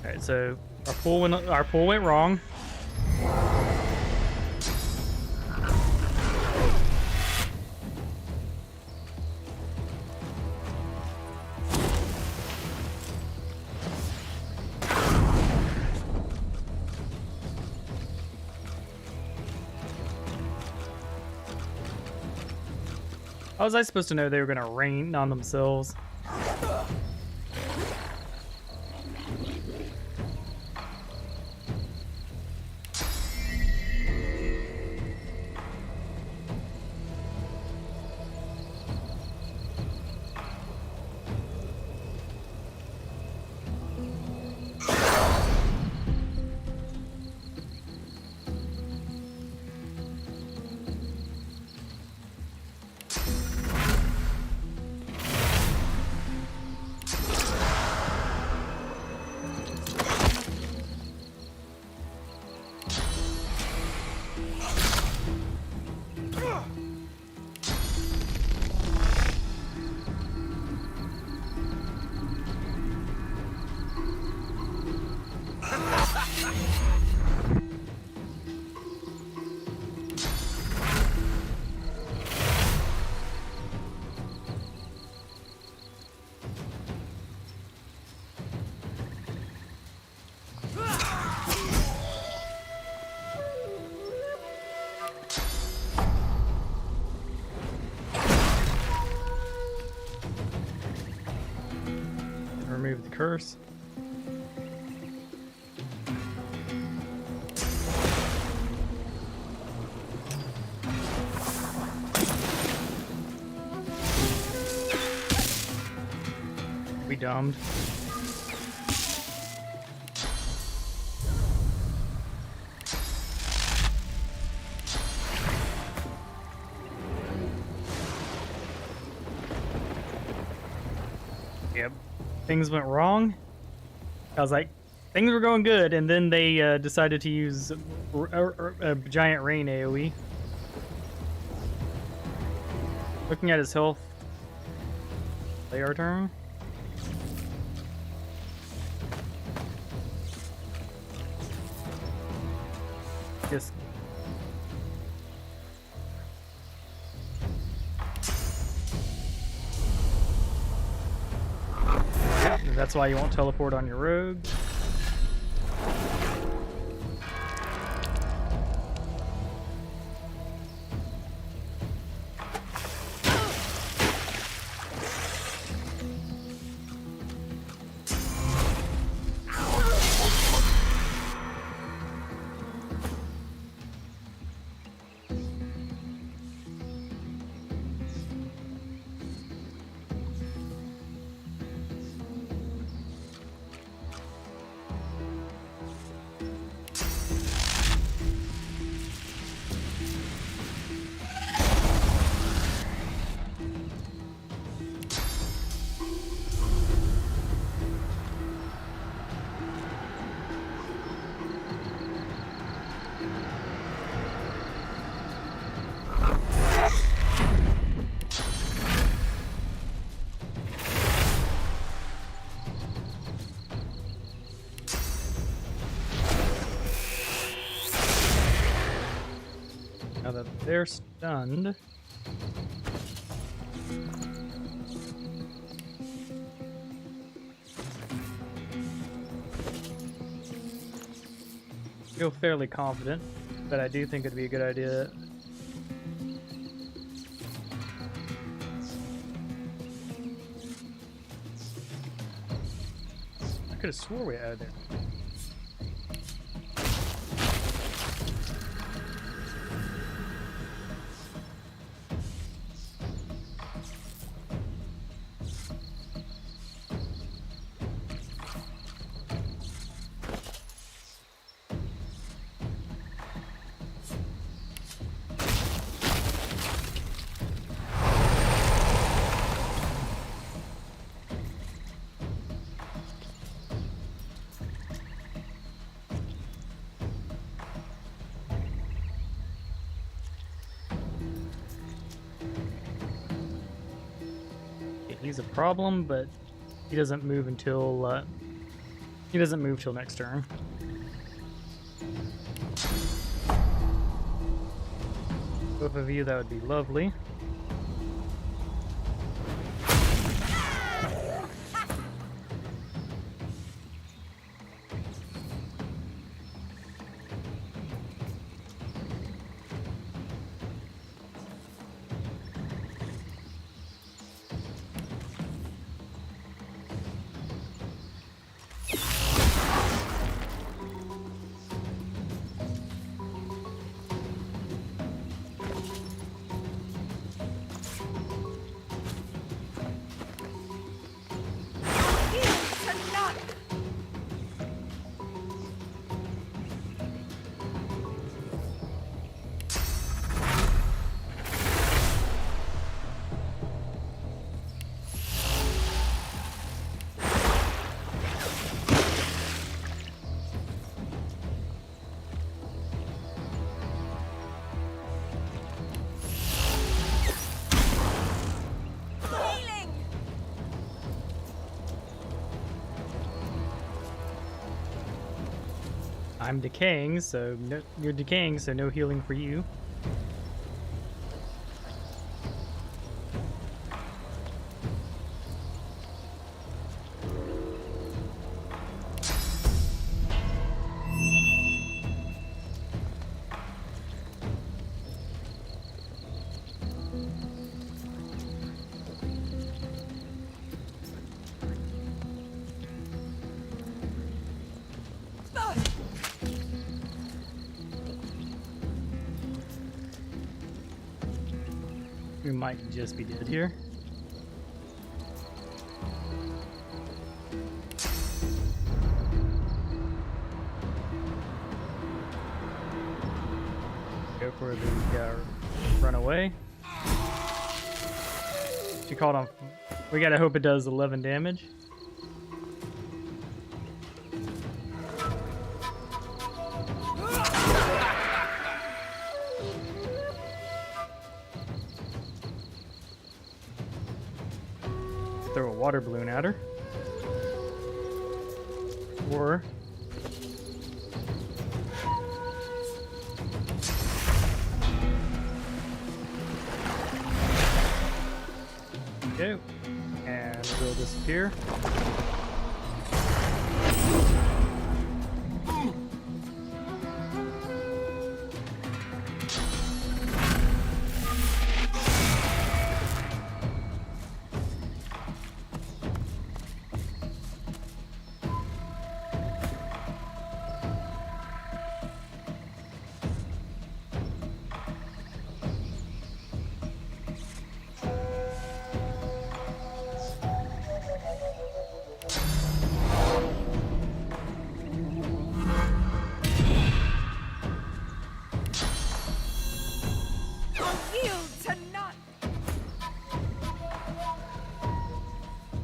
Alright, so our pull went wrong. How was I supposed to know they were gonna rain on themselves? Remove the curse. We domed. Yep. Things went wrong. I was like, things were going good, and then they decided to use a giant rain AoE. Looking at his health. Play our turn. Just that's why you won't teleport on your rogue. that they're stunned. I feel fairly confident, but I do think it'd be a good idea. I could have swore we had there. He's a problem, but he doesn't move until next turn. Both of you, that would be lovely. I'm decaying, so no, you're decaying, so no healing for you. We might just be dead here. Go for the run away. She called on. We gotta hope it does 11 damage. Throw a water balloon at her. Or go. And we'll disappear.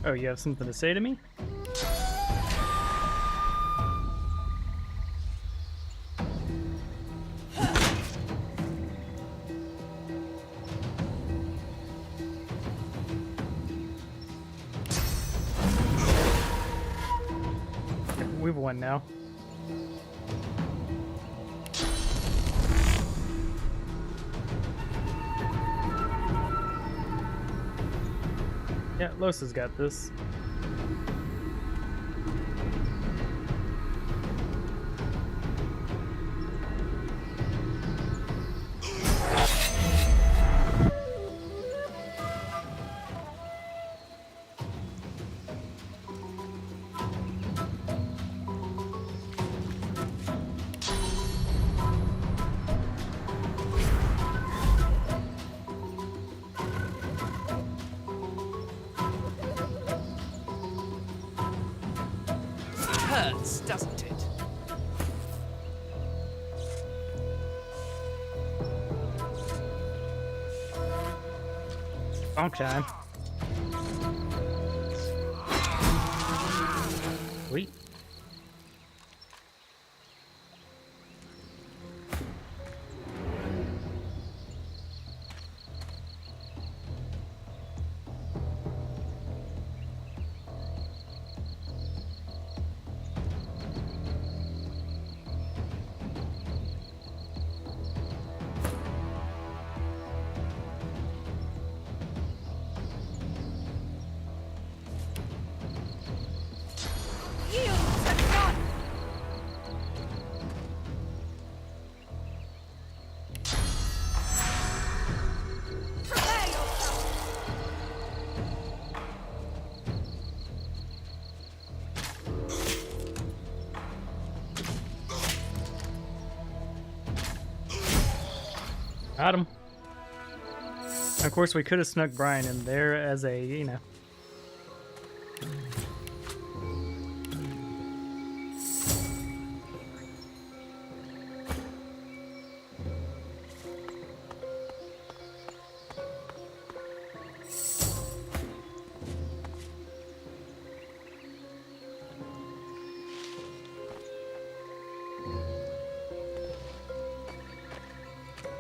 Oh, you have something to say to me? We've won now. Yeah, Los has got this. Hurts, doesn't it? Bonk time. Sweet. Got him. Of course, we could have snuck Brian in there as a, you know.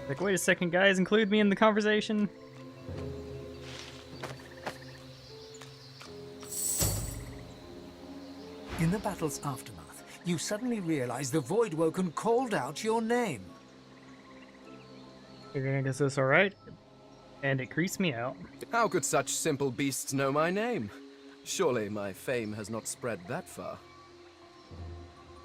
Like, wait a second, guys, include me in the conversation. In the battle's aftermath, you suddenly realize the Voidwoken called out your name. You're gonna get this alright? And it creeps me out. How could such simple beasts know my name? Surely my fame has not spread that far.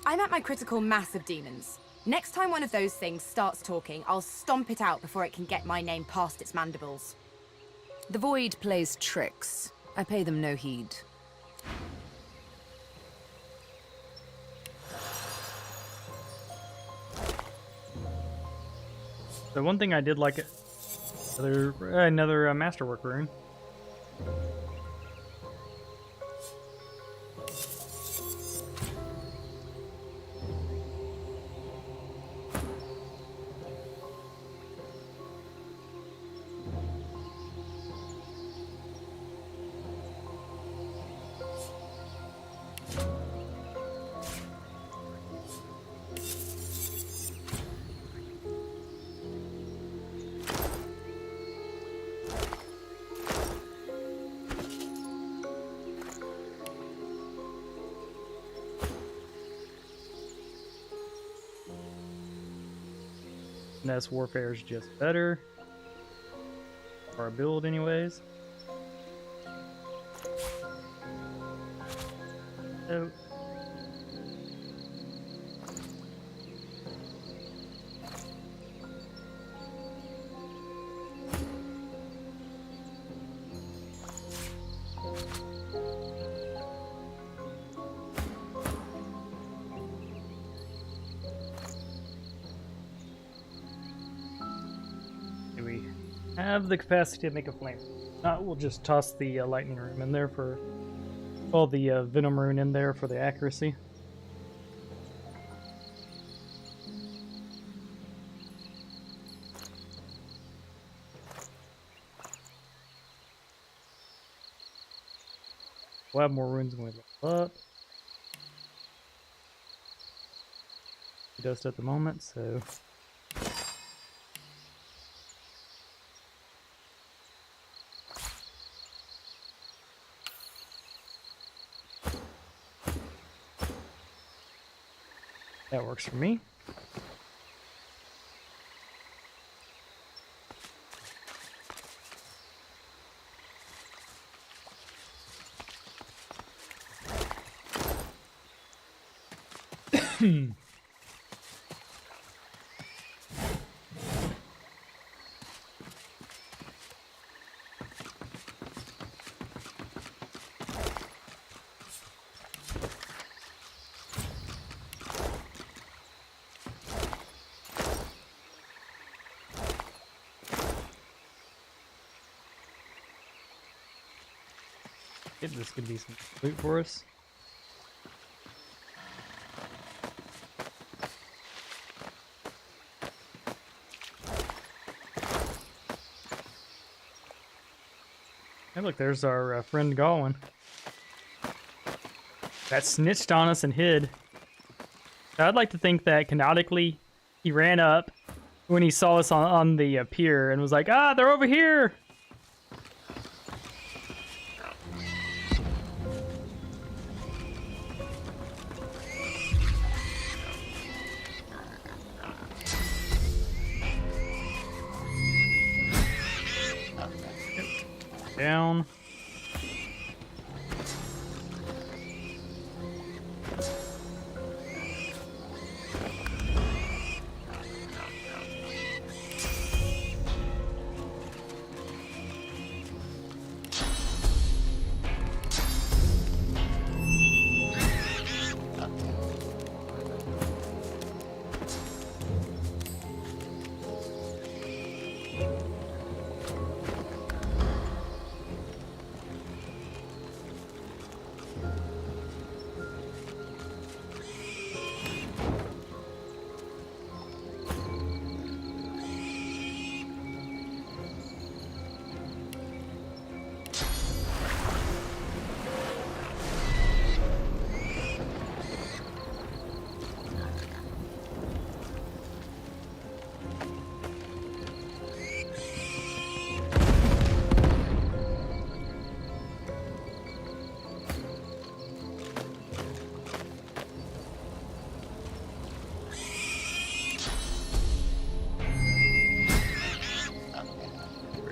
I'm at my critical mass of demons. Next time one of those things starts talking, I'll stomp it out before it can get my name past its mandibles. The Void plays tricks. I pay them no heed. The one thing I did like, another masterwork rune. Nest Warfare is just better. For our build, anyways. So. Have the capacity to make a flame. Not, we'll just toss the lightning rune in there for all the venom rune in there for the accuracy. We'll have more runes when we level up. Dust at the moment, so. That works for me. This could be some loot for us. Hey, look, there's our friend Gawain. That snitched on us and hid. I'd like to think that canonically he ran up when he saw us on the pier and was like, ah, they're over here! Down.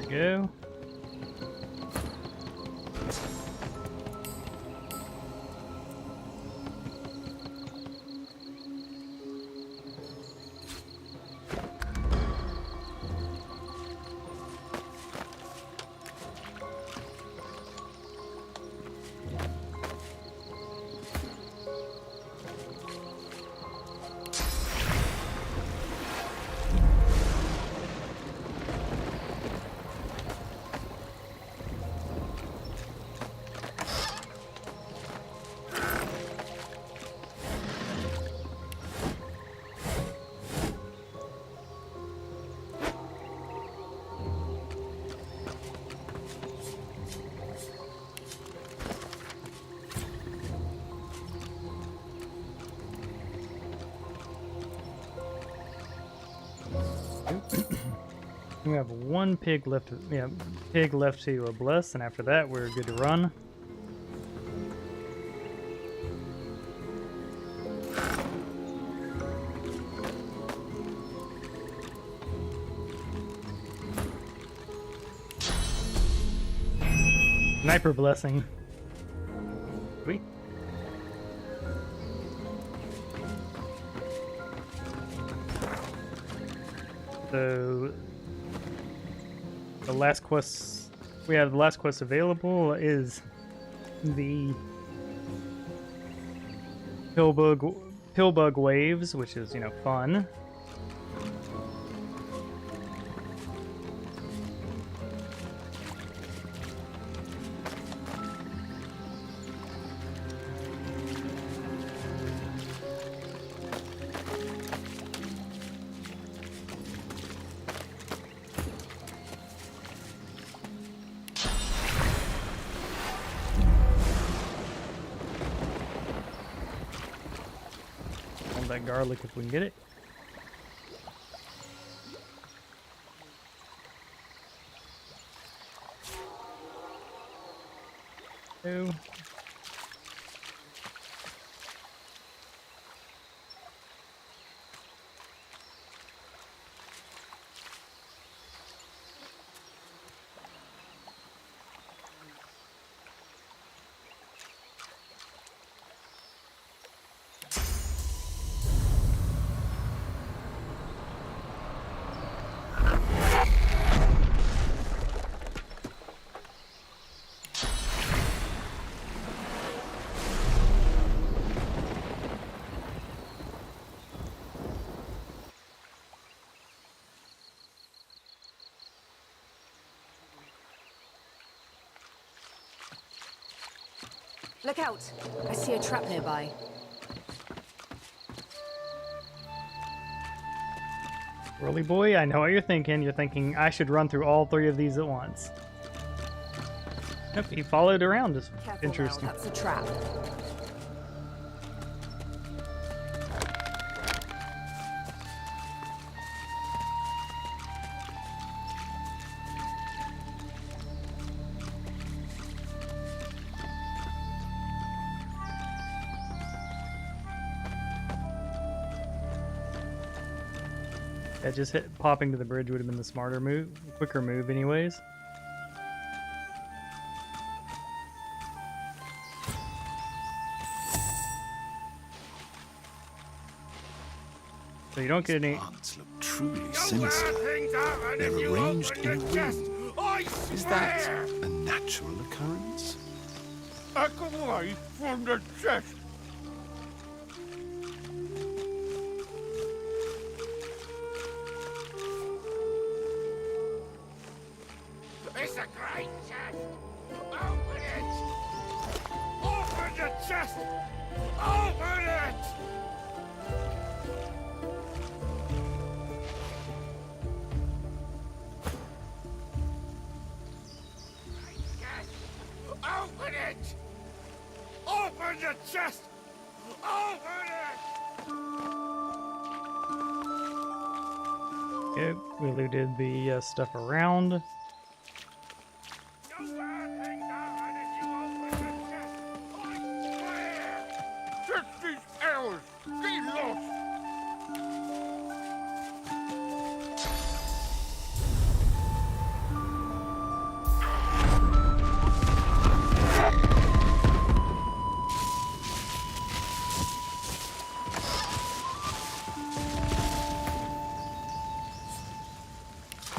Go. We have one pig left. Yeah, pig left to bless, and after that, we're good to run. Sniper blessing. Sweet. So the last quest we have, the last quest available is the Pillbug Waves, which is, you know, fun. That garlic if we can get it. Two. Look out! I see a trap nearby. Whirly boy, I know what you're thinking. You're thinking I should run through all 3 of these at once. Nope, he followed around. It's Careful interesting. now, that's a trap. Yeah, just popping to the bridge would have been the smarter move, quicker move anyways. So you don't get any... Plants look truly sinister. They're arranged in a ring. Is that a natural occurrence? Back away from the chest! It's a great chest! Open it! Open the chest! Open it! Open it! Open the chest! Open it! Okay, we looted the stuff around.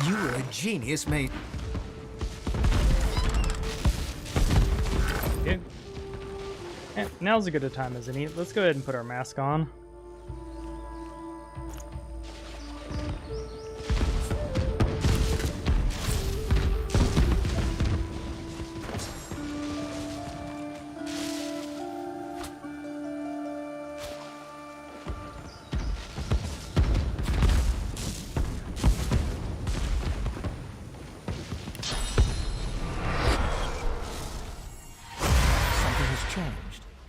You were a genius, mate. Okay. Yeah, now's as good a time as any. Let's go ahead and put our mask on.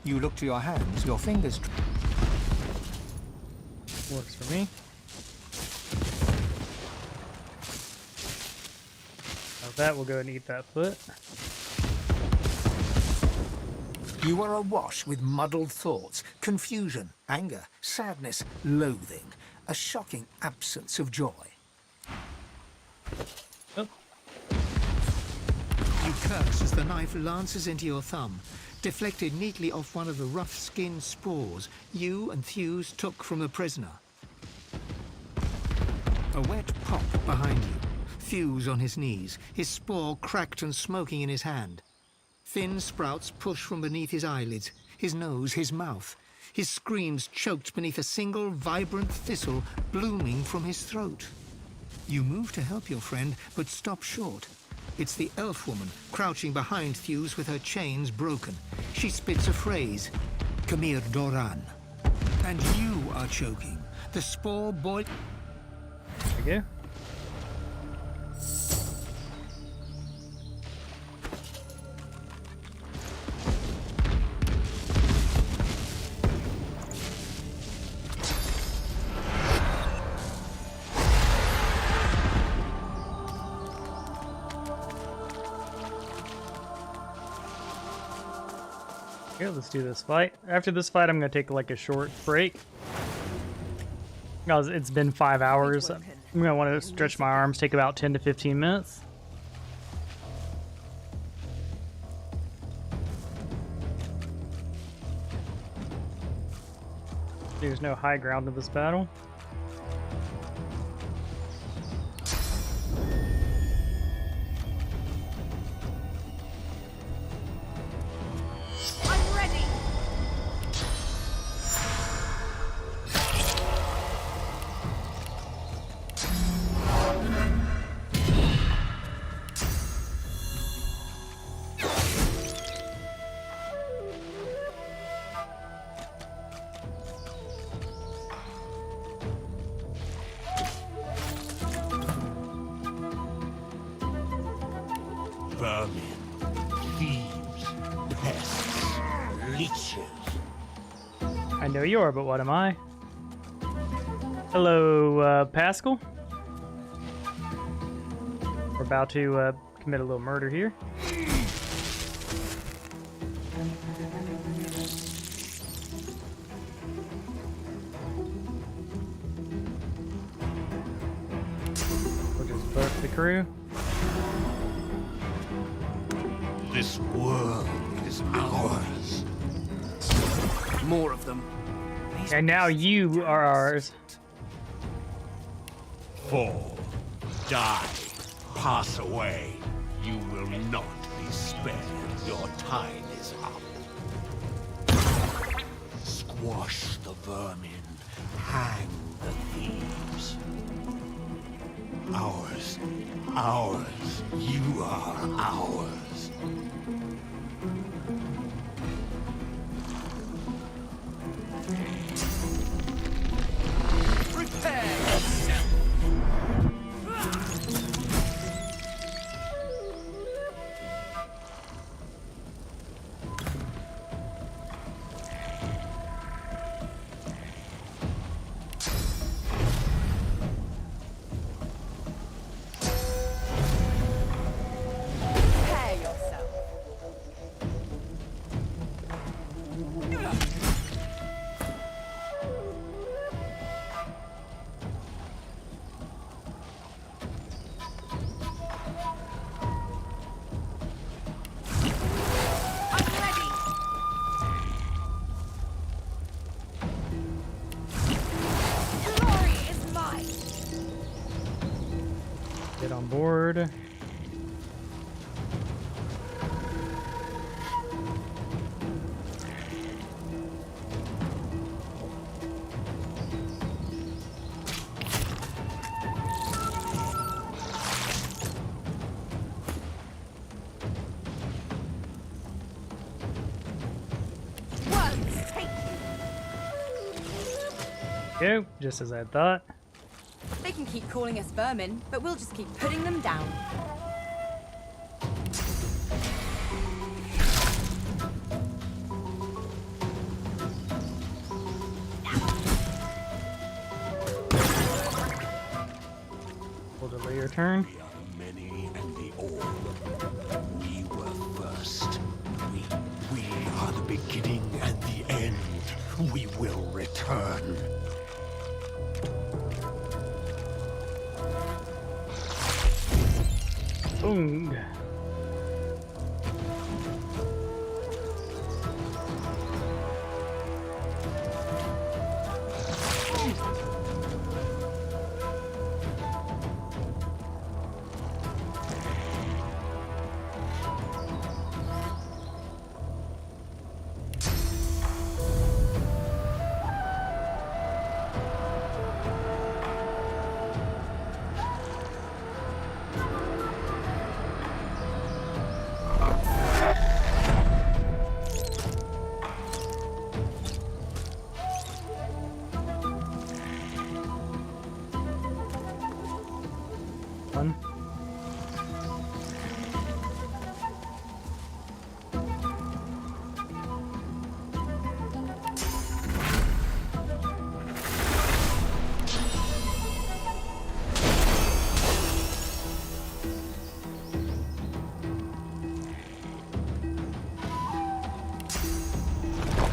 You look to your hands, your fingers... Works for me. Now that will go and eat that foot. You are awash with muddled thoughts, confusion, anger, sadness, loathing, a shocking absence of joy. Oh. You curse as the knife lances into your thumb, deflected neatly off one of the rough-skinned spores you and Thews took from the prisoner. A wet pop behind you. Thews on his knees, his spore cracked and smoking in his hand. Thin sprouts push from beneath his eyelids, his nose, his mouth. His screams choked beneath a single vibrant thistle blooming from his throat. You move to help your friend, but stop short. It's the elf woman, crouching behind Thews with her chains broken. She spits a phrase, Kamir Doran. And you are choking. The spore boil... There we go. Okay, let's do this fight. After this fight, I'm going to take like a short break. Because it's been 5 hours. I'm going to want to stretch my arms, take about 10 to 15 minutes. There's no high ground in this battle. Vermin, thieves, pests, leeches. I know you are, but what am I? Hello, Pascal. We're about to commit a little murder here. We'll just burp the crew. This world is ours. More of them. And now you are ours. Fall, die, pass away. You will not be spared. Your time is up. Squash the vermin. Hang the thieves. Ours. Ours. You are ours. Prepare yourself. Prepare yourself. Glory is mine. Get on board. Once, take Go, just as I thought. They can keep calling us vermin, but we'll just keep putting them down. We'll delay your turn. We are the many and the all. We were first. We are the beginning and the end. We will return. Boom. One.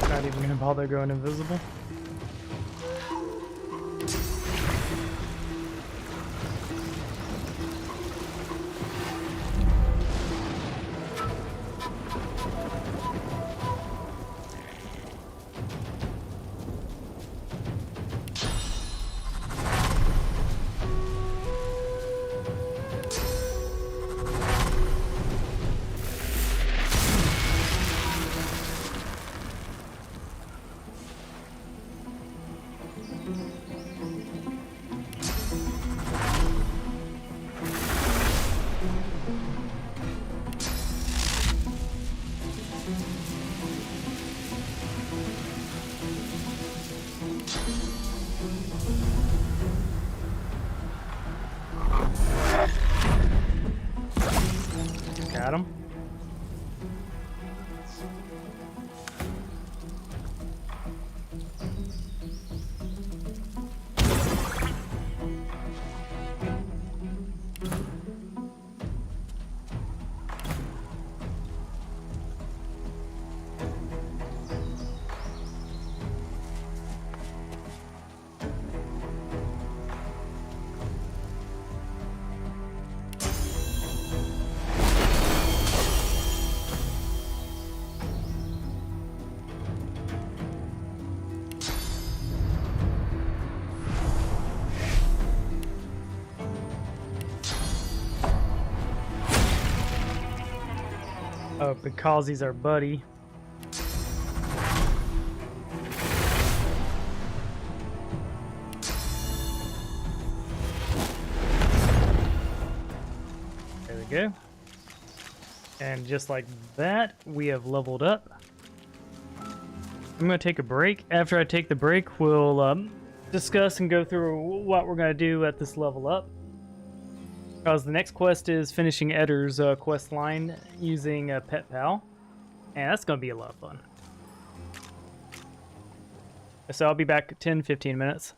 Not even gonna bother going invisible. Got him. Oh, because he's our buddy. There we go. And just like that, we have leveled up. I'm going to take a break. After I take the break, we'll discuss and go through what we're going to do at this level up. Because the next quest is finishing Eddar's quest line using a Pet Pal. And that's going to be a lot of fun. So I'll be back 10-15 minutes.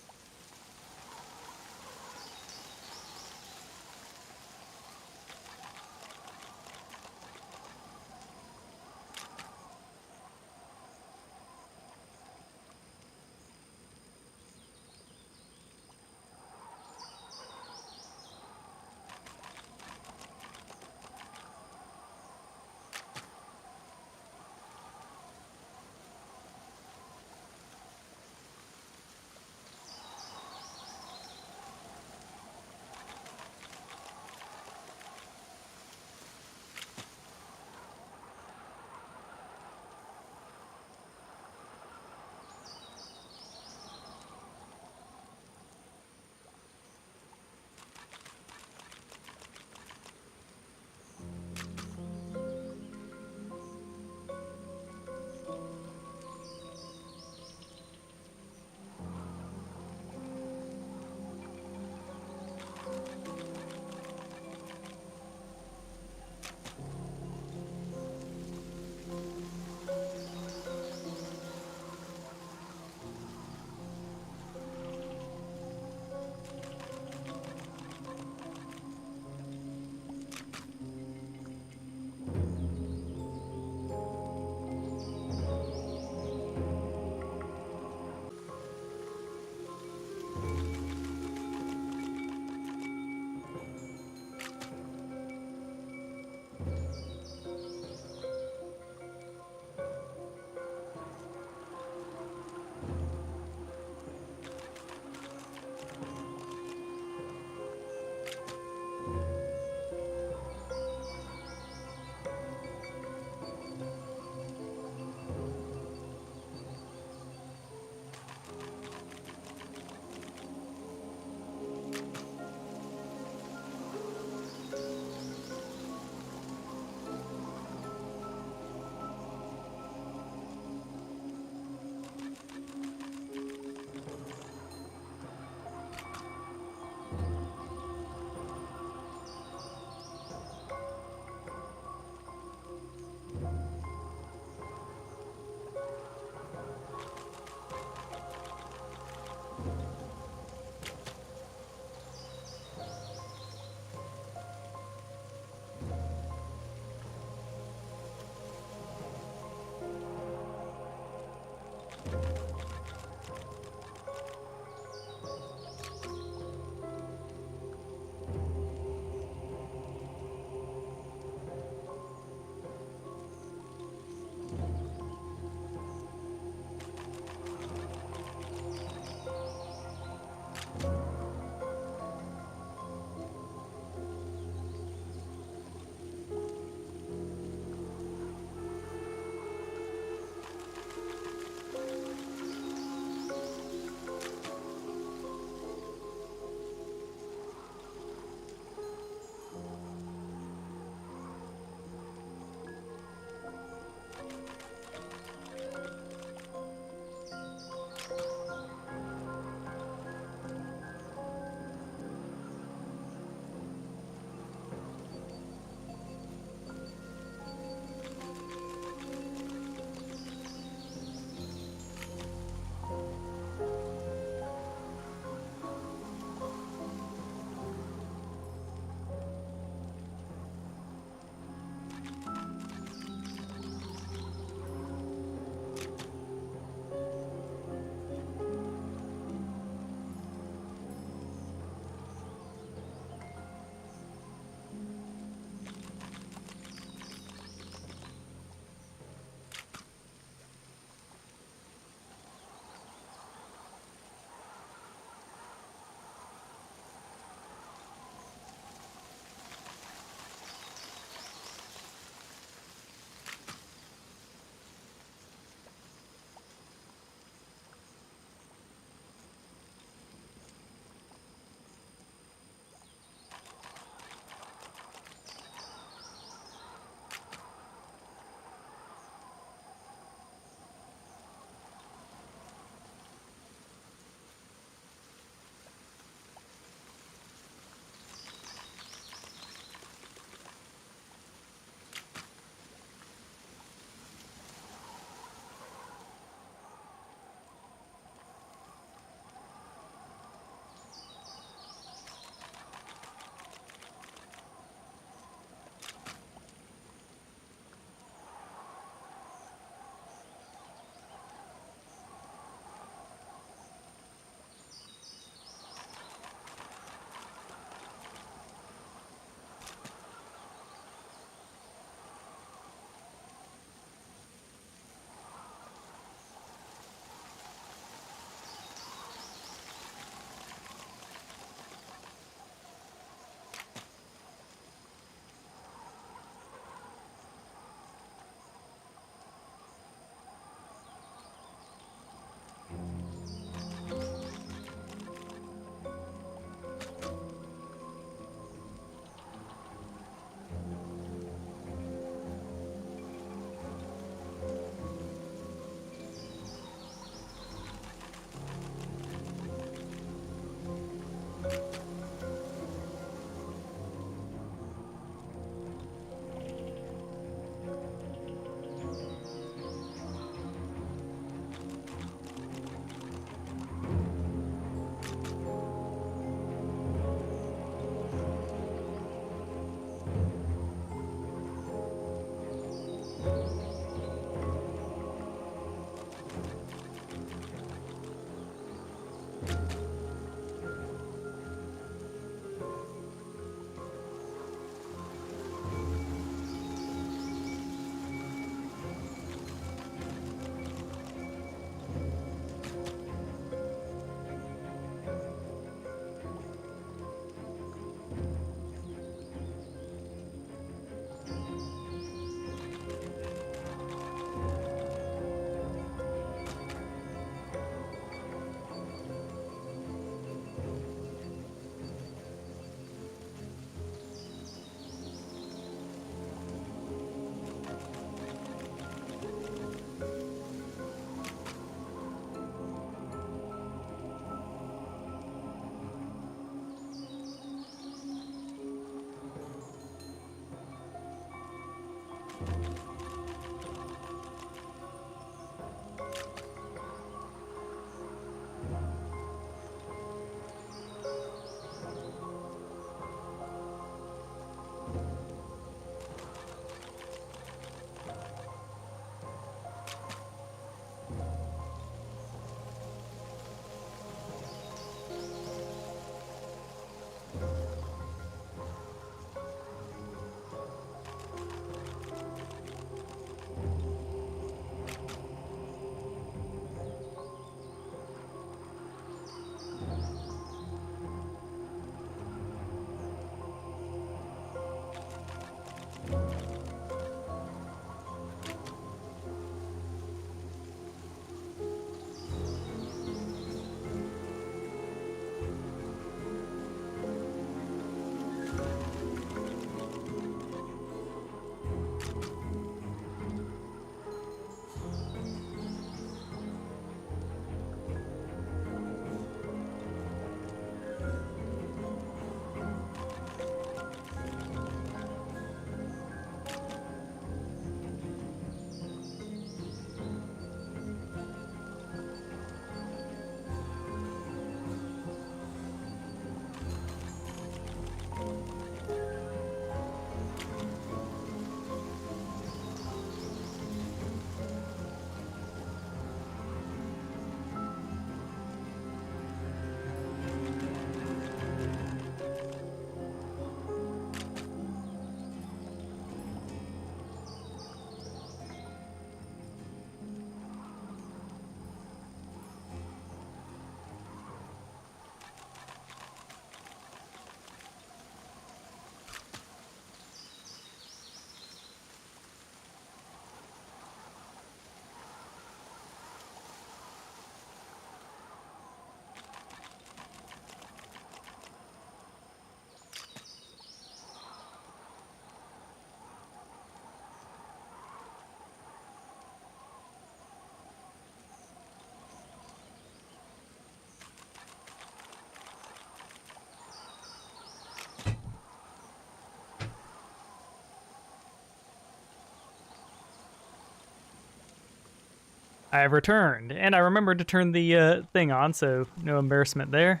I have returned, and I remembered to turn the thing on, so no embarrassment there.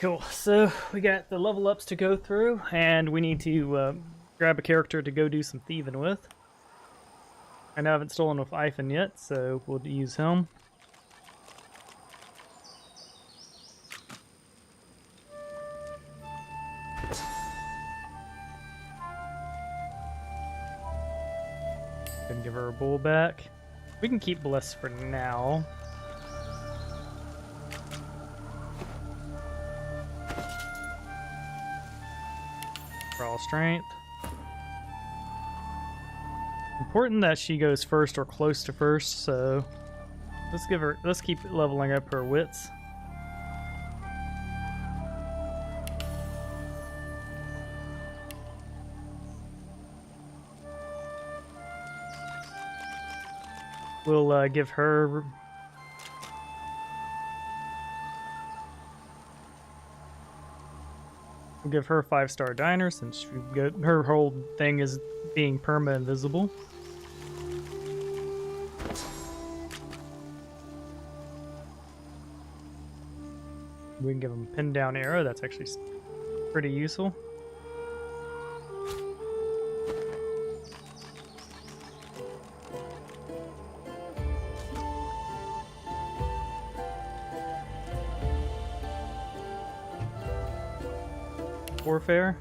Cool, so we got the level ups to go through, and we need to grab a character to go do some thieving with. I know I haven't stolen with Ivan yet, so we'll use him. Gonna give her a bull back. We can keep Bliss for now. Raw strength. Important that she goes first or close to first, so let's keep leveling up her wits. We'll give her we'll give her 5-star diner since her whole thing is being perma-invisible. We can give him a pin down arrow. That's actually pretty useful. Warfare.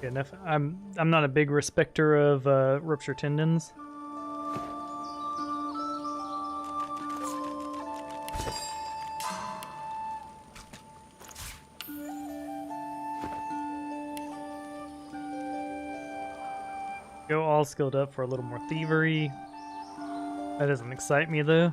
Good enough. I'm not a big respecter of rupture tendons. Go all skilled up for a little more thievery. That doesn't excite me though.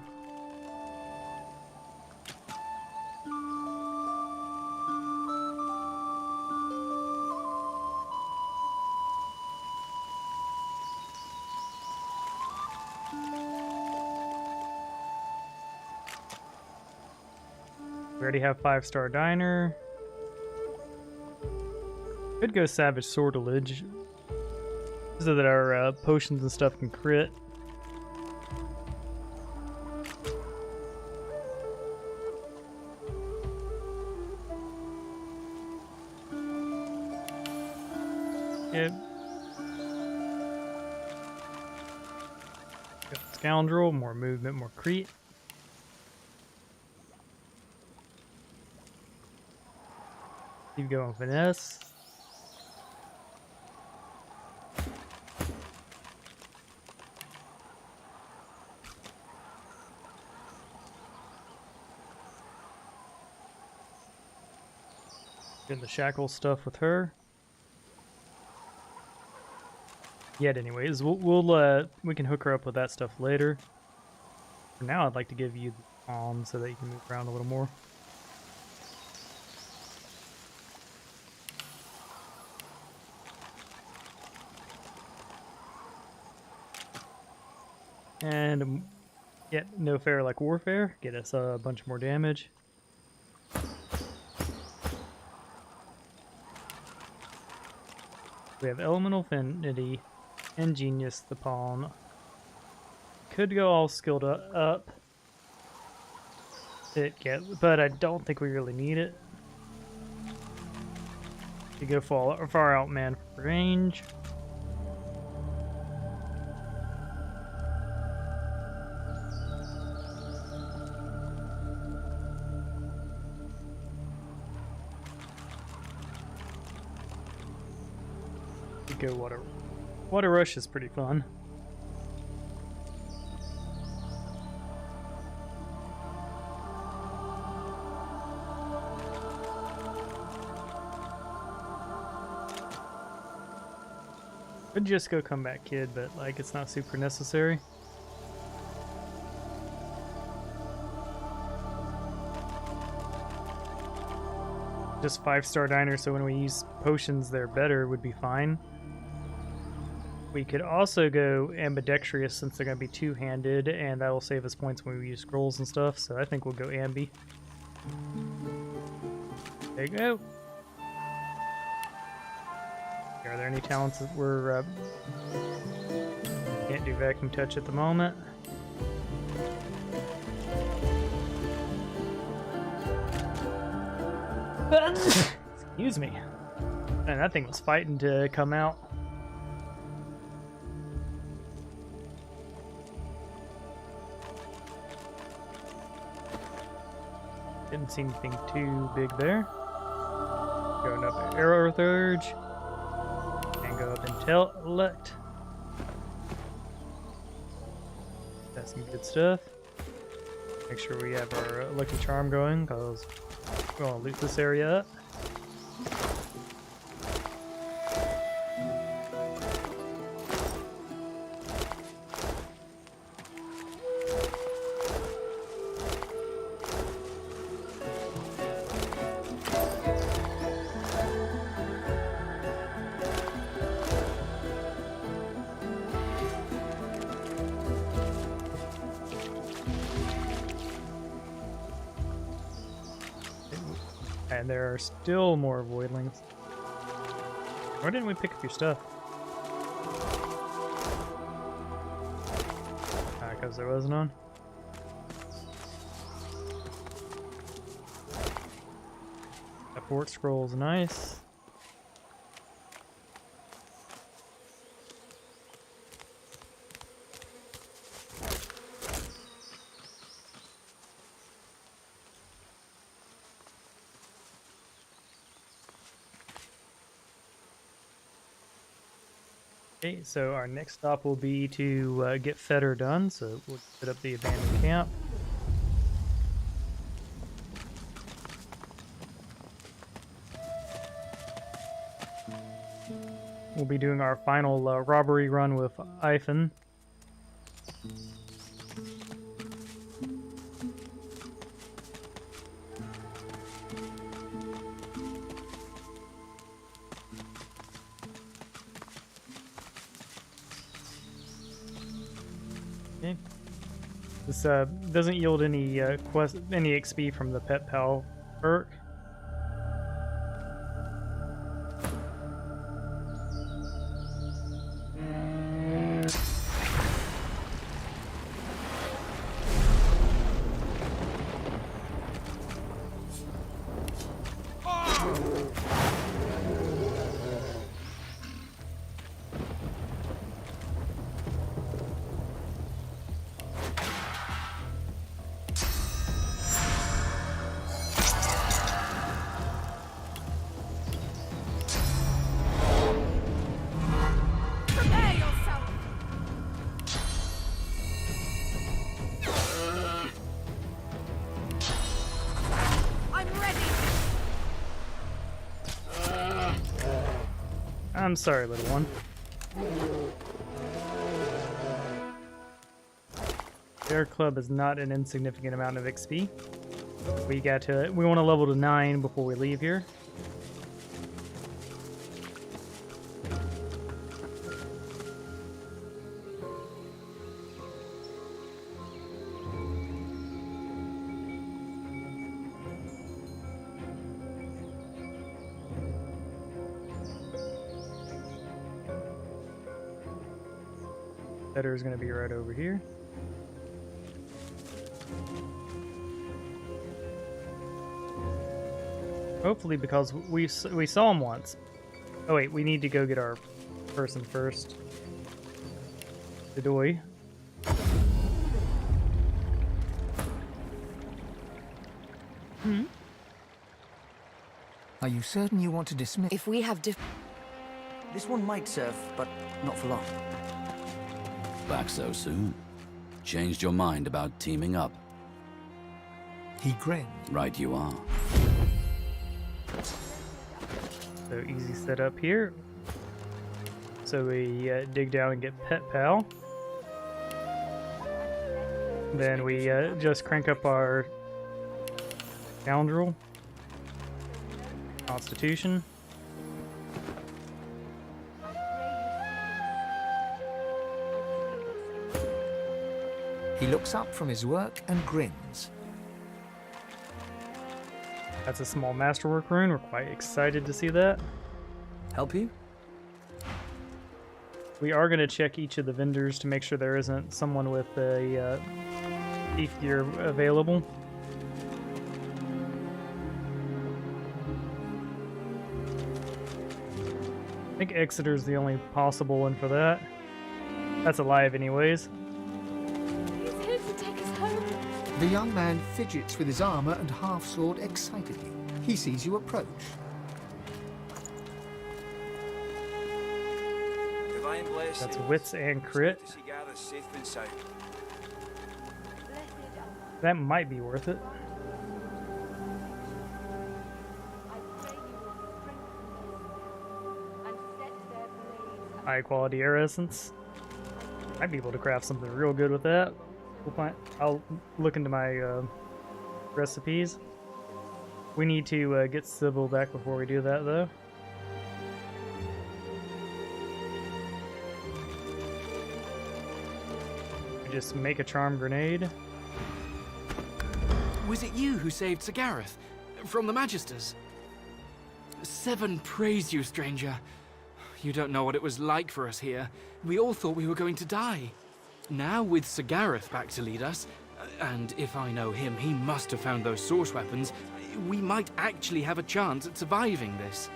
We already have 5-star diner. Could go savage sortilege so that our potions and stuff can crit. Yep. Got scoundrel, more movement, more creep. Keep going finesse. Doing the shackle stuff with her. Yet, anyways, we can hook her up with that stuff later. For now, I'd like to give you the palm so that you can move around a little more. And yet, no fair like warfare. Get us a bunch more damage. We have elemental affinity. And genius the pawn. Could go all skilled up. But I don't think we really need it. You go far out man for range. You go Water Rush is pretty fun. Could just go Comeback Kid, but like it's not super necessary. Just 5-star diner, so when we use potions they're better would be fine. We could also go ambidextrous since they're going to be two-handed, and that will save us points when we use scrolls and stuff, so I think we'll go ambi. There you go. Are there any talents that we're can't do vacuum touch at the moment? Excuse me. Man, that thing was fighting to come out. Didn't see anything too big there. Going up arrow surge. And go up intellect. That's some good stuff. Make sure we have our lucky charm going, because we want to loot this area up. And there are still more voidlings. Why didn't we pick up your stuff? Because there was none. That fort scroll's nice. Okay, so our next stop will be to get Feder done, so we'll set up the abandoned camp. We'll be doing our final robbery run with Ivan. Okay. This doesn't yield any any XP from the Pet Pal perk. I'm sorry, little one. Bear Club is not an insignificant amount of XP. We want to level to 9 before we leave here. Better is going to be right over here. Hopefully, because we saw him once. Oh wait, we need to go get our person first. The doy. Are you certain you want to dismiss? If we have This one might serve, but not for long. Back so soon? Changed your mind about teaming up? He grinned. Right you are. So easy setup here. So we dig down and get Pet Pal. Then we just crank up our scoundrel. Constitution. He looks up from his work and grins. That's a small masterwork rune. We're quite excited to see that. Help you? We are going to check each of the vendors to make sure there isn't someone with a thief gear available. I think Exeter's the only possible one for that. That's alive anyways. He's here to take us home. The young man fidgets with his armor and half-sword excitedly. He sees you approach. Divine blessings. That's wits and crit. To see Gareth safe and sound. That might be worth it. High quality air essence. Might be able to craft something real good with that. We'll find. I'll look into my recipes. We need to get Sybil back before we do that, though. We just make a charm grenade. Was it you who saved Sir Gareth from the Magisters? 7 praise you, stranger. You don't know what it was like for us here. We all thought we were going to die. Now, with Sir Gareth back to lead us, and if I know him, he must have found those source weapons, we might actually have a chance at surviving this.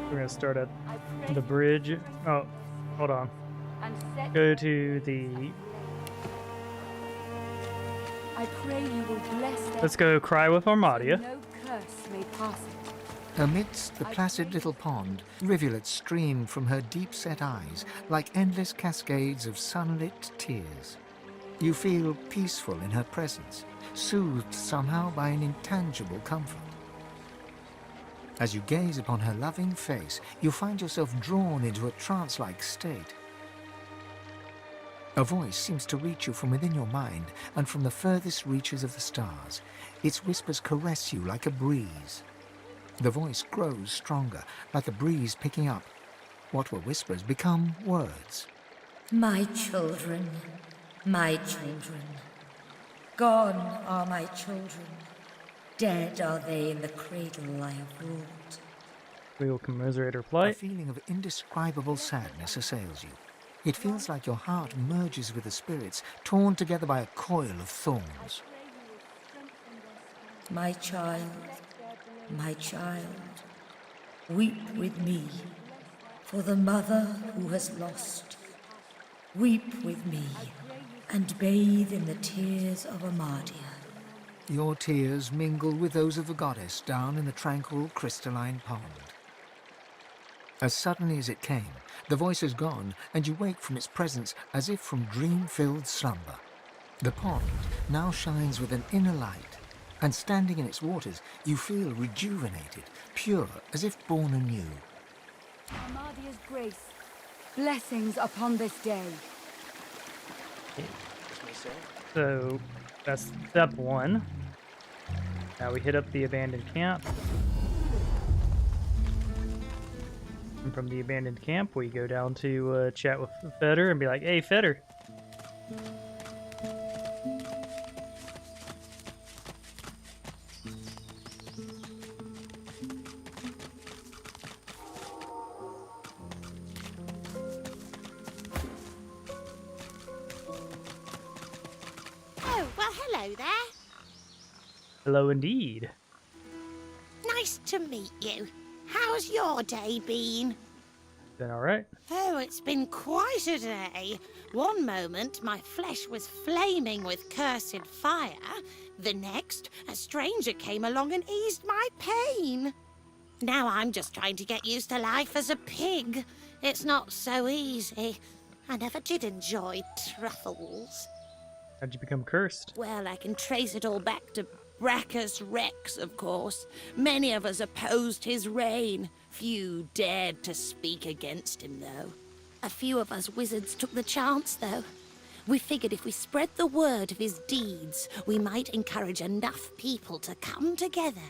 We're gonna start at the bridge. Oh, hold on. Go to the... I pray you will bless them. Let's go cry with Armadia. No curse may pass it. Amidst the placid little pond, rivulets stream from her deep-set eyes like endless cascades of sunlit tears. You feel peaceful in her presence, soothed somehow by an intangible comfort. As you gaze upon her loving face, you find yourself drawn into a trance-like state. A voice seems to reach you from within your mind and from the furthest reaches of the stars. Its whispers caress you like a breeze. The voice grows stronger, like a breeze picking up. What were whispers become words. My children, my children. Gone are my children. Dead are they in the cradle I have wrought. We will commiserate her A plight. feeling of indescribable sadness assails you. It feels like your heart merges with the spirits, torn together by a coil of thorns. My child, weep with me for the mother who has lost. Weep with me and bathe in the tears of Armadia. Your tears mingle with those of the goddess down in the tranquil crystalline pond. As suddenly as it came, the voice is gone, and you wake from its presence as if from dream-filled slumber. The pond now shines with an inner light, and standing in its waters, you feel rejuvenated, pure, as if born anew. Armadia's grace, blessings upon this day. So that's step 1. Now we hit up the abandoned camp. And from the abandoned camp, we go down to chat with Feder and be like, "Hey, Feder." Oh, well, hello there. Hello indeed. Nice to meet you. How's your day been? Been alright? Oh, it's been quite a day. One moment, my flesh was flaming with cursed fire. The next, a stranger came along and eased my pain. Now I'm just trying to get used to life as a pig. It's not so easy. I never did enjoy truffles. How'd you become cursed? Well, I can trace it all back to Brachus Rex, of course. Many of us opposed his reign. Few dared to speak against him, though. A few of us wizards took the chance, though. We figured if we spread the word of his deeds, we might encourage enough people to come together,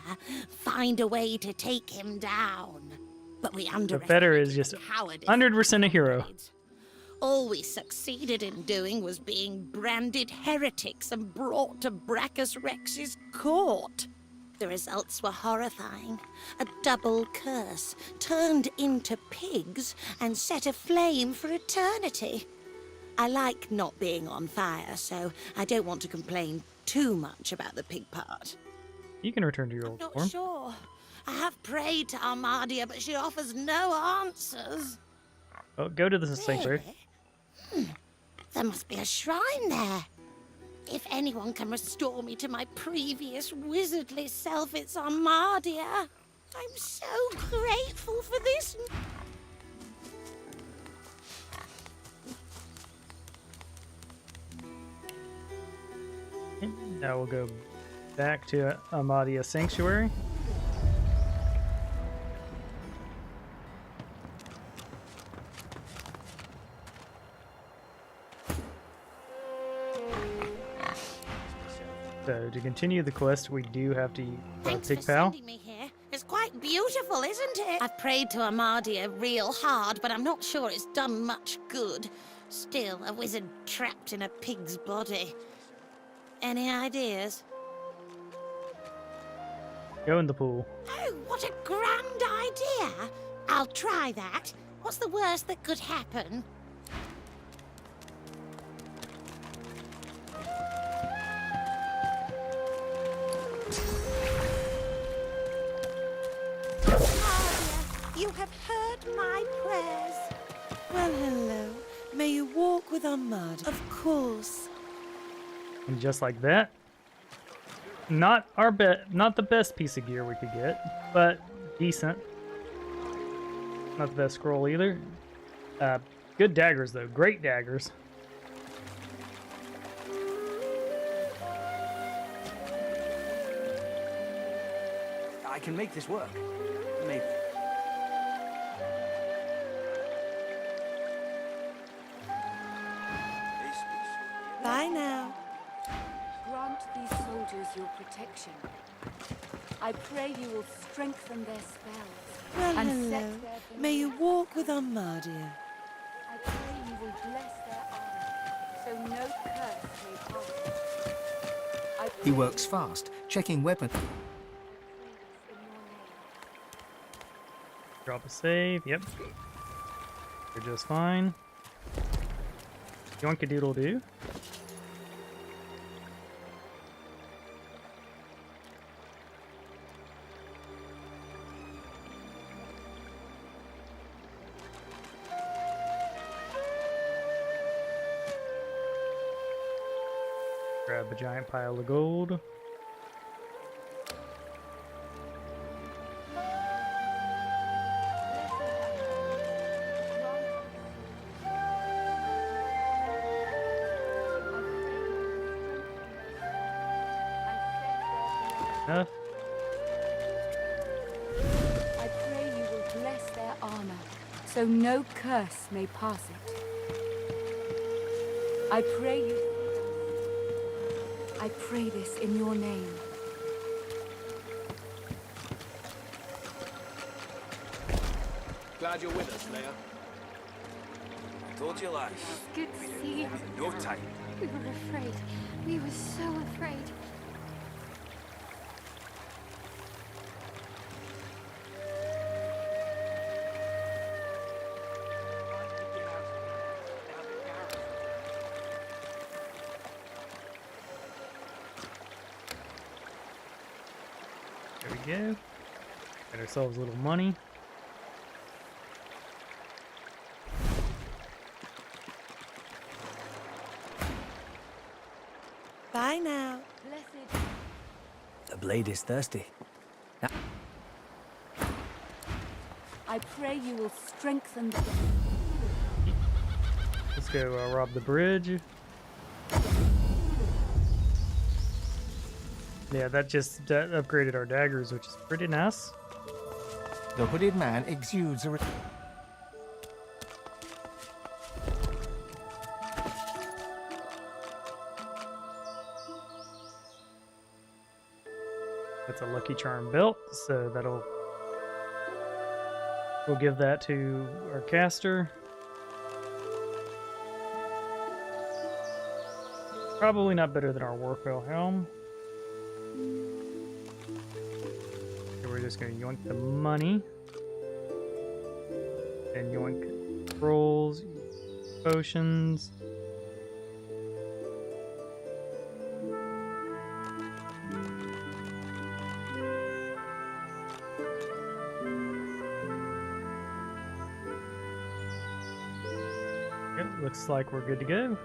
find a way to take him down. But we The underestimated Feder is just his cowardice. 100% a hero. All we succeeded in doing was being branded heretics and brought to Brachus Rex's court. The results were horrifying. A double curse, turned into pigs and set aflame for eternity. I like not being on fire, so I don't want to complain too much about the pig part. You can return to your old Not form. sure. I have prayed to Armadia, but she offers no answers. Oh, go to the sanctuary. There must be a shrine there. If anyone can restore me to my previous wizardly self, it's Armadia. I'm so grateful for this. Now we'll go back to Armadia Sanctuary. So to continue the quest, we do have to use Thanks Pig for Pal. sending me here. It's quite beautiful, isn't it? I've prayed to Armadia real hard, but I'm not sure it's done much good. Still, a wizard trapped in a pig's body. Any ideas? Go in the pool. Oh, what a grand idea! I'll try that. What's the worst that could happen? You have heard my prayers. Well, hello. May you walk with Armadia. Of course. And just like that, not the best piece of gear we could get, but decent. Not the best scroll either. Good daggers though, great daggers. I can make this work. Maybe. Bye now. Grant these soldiers your protection. I pray you will strengthen their spells. Well, and hello. set their May you walk with Armadia. I pray you will bless their armor, so no curse may pass. I He works fast, checking weapons. Drop a save, yep. You're just fine. Yoinkadoodle do. Grab a giant pile of gold. Enough. I pray you will bless their armor, so no curse may pass it. I pray this in your name. Glad you're with us, Leia. I told you, lads. Good to see you. No time. We were afraid. We were so afraid. There we go. Got ourselves a little money. Bye now. Blessed. The blade is thirsty. Now, I pray you will strengthen the... Let's go rob the bridge. Yeah, that just upgraded our daggers, which is pretty nice. The hooded man exudes a... That's a Lucky Charm belt, so we'll give that to our caster. Probably not better than our Warfell helm. So we're just gonna yoink the money. And yoink scrolls, potions. Yep, looks like we're good to go.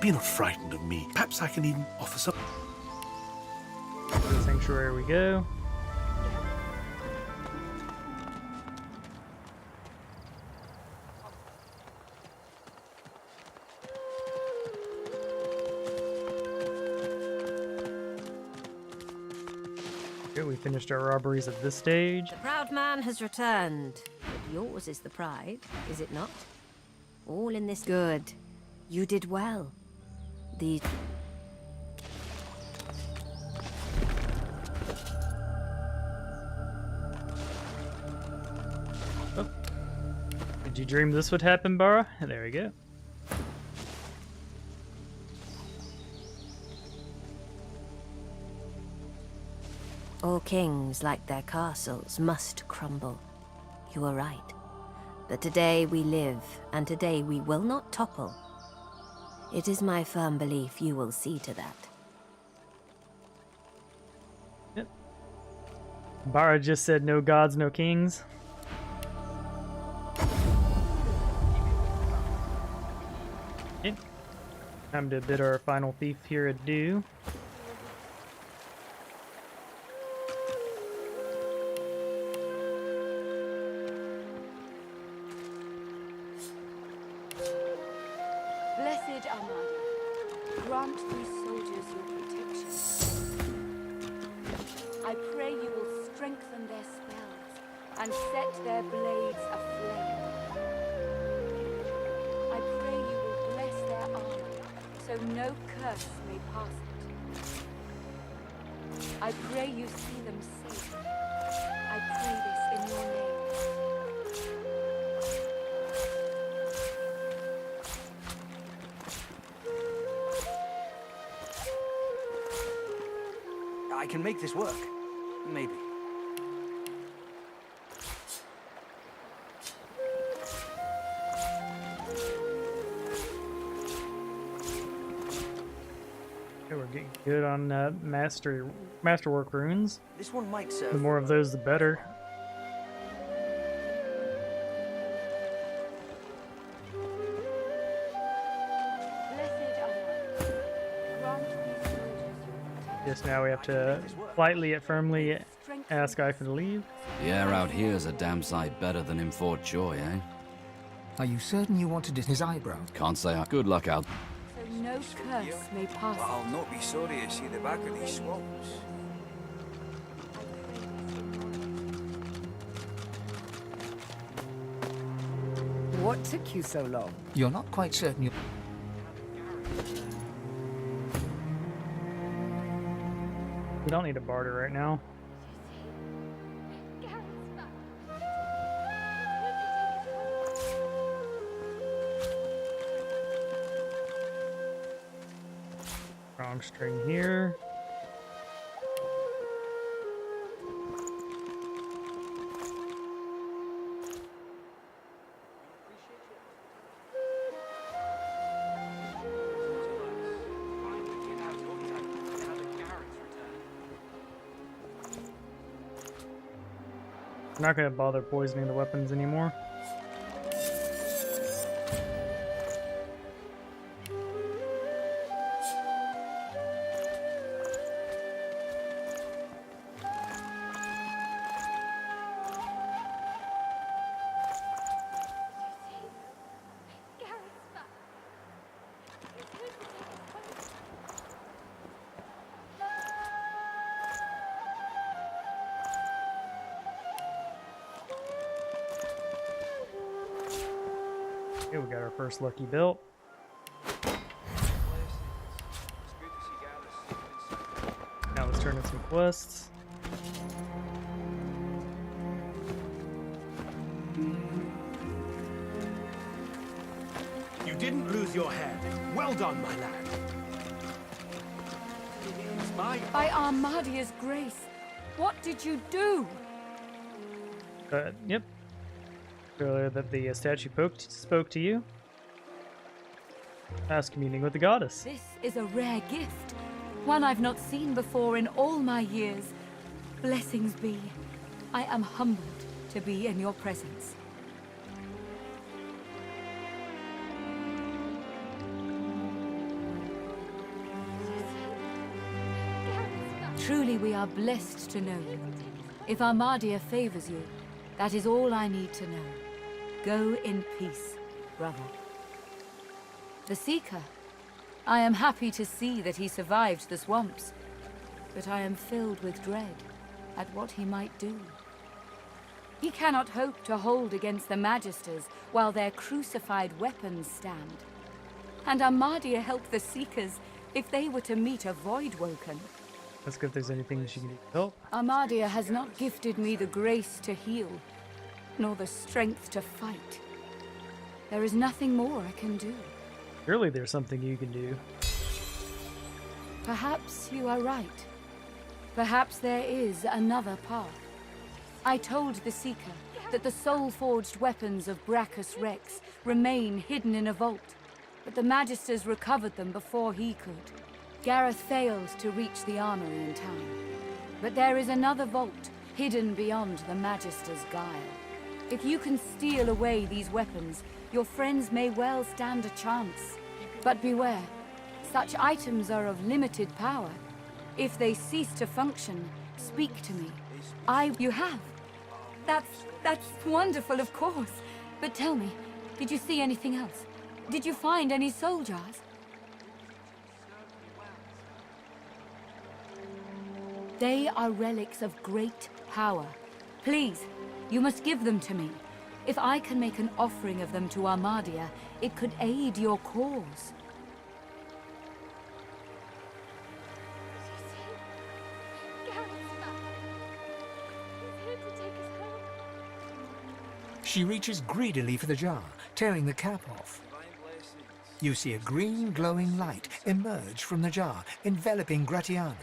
Be not frightened of me. Perhaps I can even offer some. To the sanctuary we go. Okay, we finished our robberies at this stage. The proud man has returned. But yours is the pride, is it not? All in this good. You did well. The Did you dream this would happen, Bara? There we go. all kings, like their castles, must crumble. You are right. But today we live, and today we will not topple. It is my firm belief you will see to that. Yep. Bara just said no gods, no kings. Yep. Time to bid our final thief here adieu. Blessed Armada, grant these soldiers your protection. I pray you will strengthen their spells and set their blades aflame. I pray you will bless their armor so no curse may pass it. I pray you see them safe. I pray this in your name. I can make this work. Maybe. Okay, we're getting good on masterwork runes. This one might serve. The more of those, the better. Yes, now we have to politely yet firmly ask Ivan to leave. The air out here is a damn sight better than in Fort Joy, eh? Are you certain you want to his eyebrow? Can't say I. Good luck out. So no curse may pass. But I'll not be sorry to see the back of these swamps. What took you so long? You're not quite certain you... We don't need a barter right now. Wrong string here. I'm not going to bother poisoning the weapons anymore. Okay, we got our first lucky belt. Now let's turn in some quests. You didn't lose your head. Well done, my lad. By Armadia's grace, what did you do? Yep. Earlier that the statue spoke to you. Past communing with the goddess. This is a rare gift. One I've not seen before in all my years. Blessings be. I am humbled to be in your presence. Truly we are blessed to know you. If Armadia favors you, that is all I need to know. Go in peace, brother. The Seeker. I am happy to see that he survived the swamps, but I am filled with dread at what he might do. He cannot hope to hold against the Magisters while their crucified weapons stand. And Armadia helped the Seekers if they were to meet a Voidwoken. Ask if there's anything she can do to help. Armadia has not gifted me the grace to heal, nor the strength to fight. There is nothing more I can do. Surely there's something you can do. Perhaps you are right. Perhaps there is another path. I told the Seeker that the soul-forged weapons of Brachus Rex remain hidden in a vault, but the Magisters recovered them before he could. Gareth failed to reach the armory in time. But there is another vault hidden beyond the Magister's guile. If you can steal away these weapons, your friends may well stand a chance. But beware, such items are of limited power. If they cease to function, speak to me. You have. That's wonderful, of course. But tell me, did you see anything else? Did you find any soul jars? They are relics of great power. Please, you must give them to me. If I can make an offering of them to Armadia, it could aid your cause. She reaches greedily for the jar, tearing the cap off. You see a green glowing light emerge from the jar, enveloping Gratiana.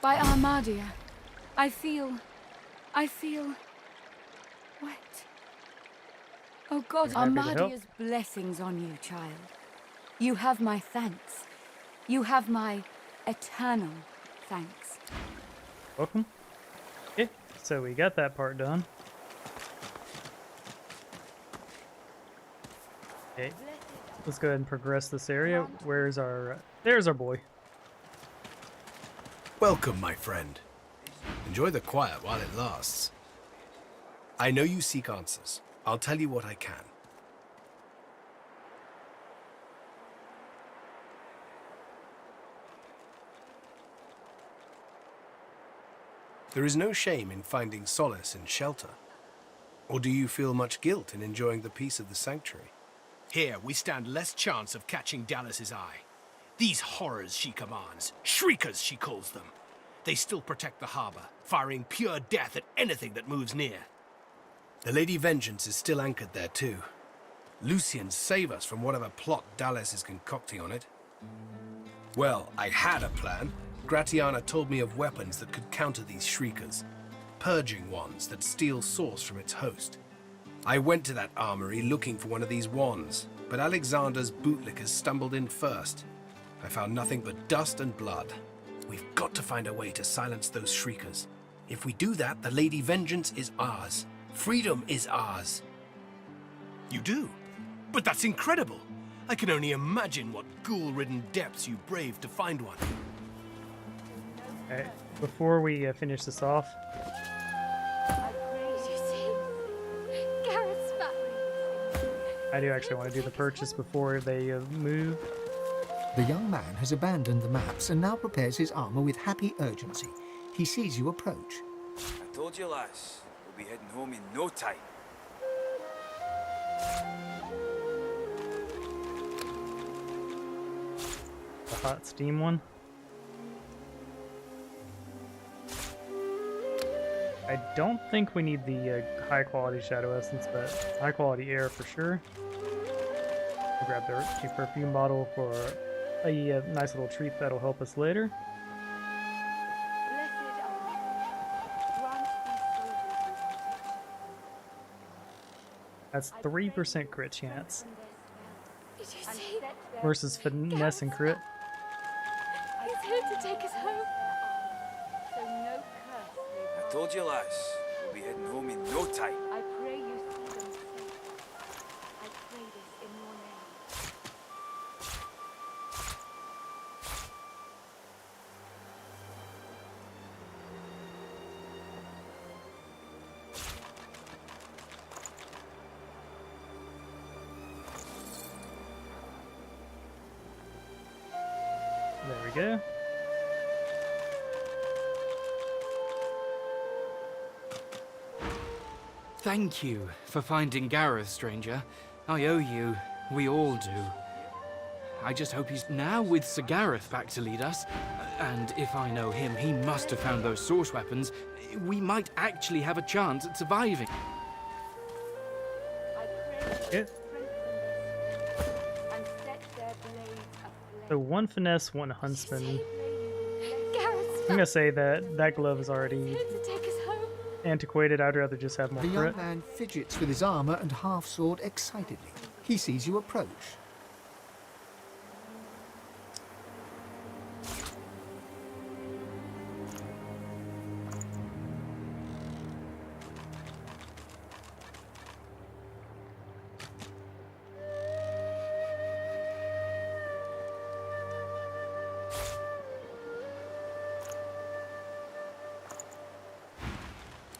By Armadia, I feel wet. Oh God, Armadia's blessings on you, child. You have my thanks. You have my eternal thanks. Welcome. Okay, so we got that part done. Okay, let's go ahead and progress this area. Where's our... there's our boy. Welcome, my friend. Enjoy the quiet while it lasts. I know you seek answers. I'll tell you what I can. There is no shame in finding solace and shelter. Or do you feel much guilt in enjoying the peace of the sanctuary? Here, we stand less chance of catching Dallas's eye. These horrors she commands, shriekers she calls them. They still protect the harbor, firing pure death at anything that moves near. The Lady Vengeance is still anchored there too. Lucian, save us from whatever plot Dallas is concocting on it. Well, I had a plan. Gratiana told me of weapons that could counter these shriekers. Purging wands that steal source from its host. I went to that armory looking for one of these wands, but Alexander's bootlickers stumbled in first. I found nothing but dust and blood. We've got to find a way to silence those shriekers. If we do that, the Lady Vengeance is ours. Freedom is ours. You do? But that's incredible! I can only imagine what ghoul-ridden depths you braved to find one. Alright, before we finish this off... I do actually want to do the purchase before they move. The young man has abandoned the maps and now prepares his armor with happy urgency. He sees you approach. I told you, lass. We'll be heading home in no time. The hot steam one. I don't think we need the high quality shadow essence, but high quality air for sure. We'll grab the perfume bottle for a nice little treat that'll help us later. That's 3% crit chance Did you see? versus finesse and crit. He's here to take us home. So no curse. I told you, lass, we'll be heading home in no time. I pray you see them safe. I pray this in your name. There we go. Thank you for finding Gareth, stranger. I owe you. We all do. I just hope he's now with Sir Gareth back to lead us. And if I know him, he must have found those source weapons. We might actually have a chance at surviving. Yeah. So one finesse, one huntsman. I'm gonna say that glove is already antiquated. I'd rather just have more The young crit. man fidgets with his armor and half-sword excitedly. He sees you approach.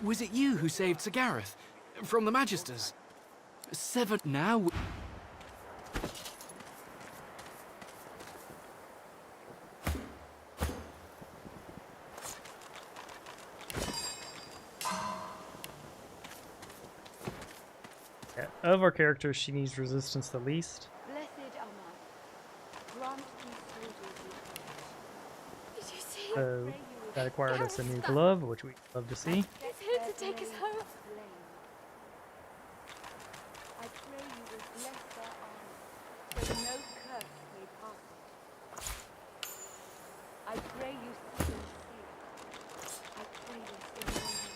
Was it you who saved Sir Gareth? From the Magisters? Severed now? Yeah, of our characters, she needs resistance the least. Blessed Amon, grant these soldiers your Did you see? So that acquired us a new glove, which we'd love to see. He's here to take us home. I pray you will bless their arms, so no curse may pass it. I pray you see them safe. I pray this in your name.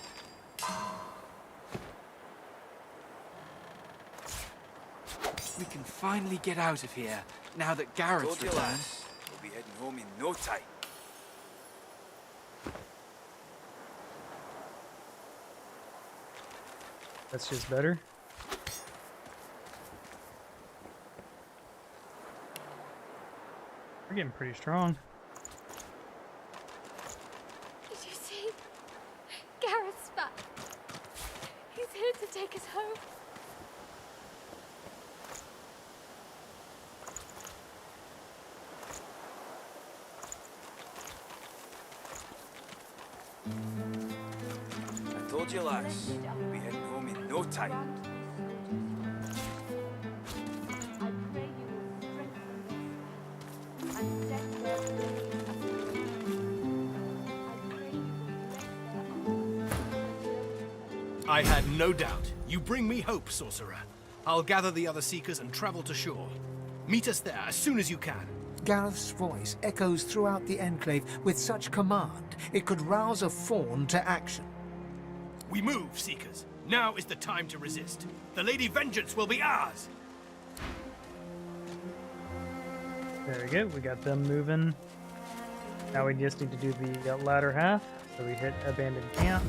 We can finally get out of here, now that Gareth's Told you, returned. lass, we'll be heading home in no time. That's just better. We're getting pretty strong. Did you see? Gareth's back. He's here to take us home. I told you, lass, we'll be heading home in no time. And set their blades aflame. I had no doubt. You bring me hope, sorcerer. I'll gather the other seekers and travel to shore. Meet us there as soon as you can. Gareth's voice echoes throughout the enclave with such command it could rouse a fawn to action. We move, seekers. Now is the time to resist. The Lady Vengeance will be ours. There we go. We got them moving. Now we just need to do the latter half. So we hit abandoned camp.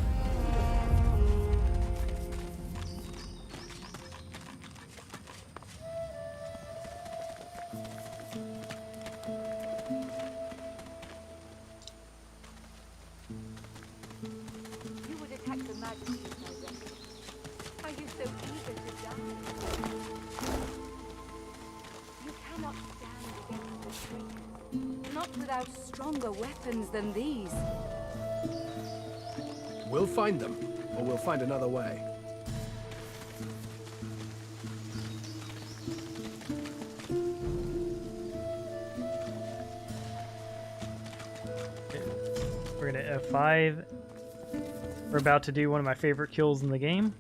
You would attack the Majesties, I reckon. Are you so eager to die? You cannot stand against the traitors. Not without stronger weapons than these. We'll find them, or we'll find another way. We're gonna F5. We're about to do one of my favorite kills in the game.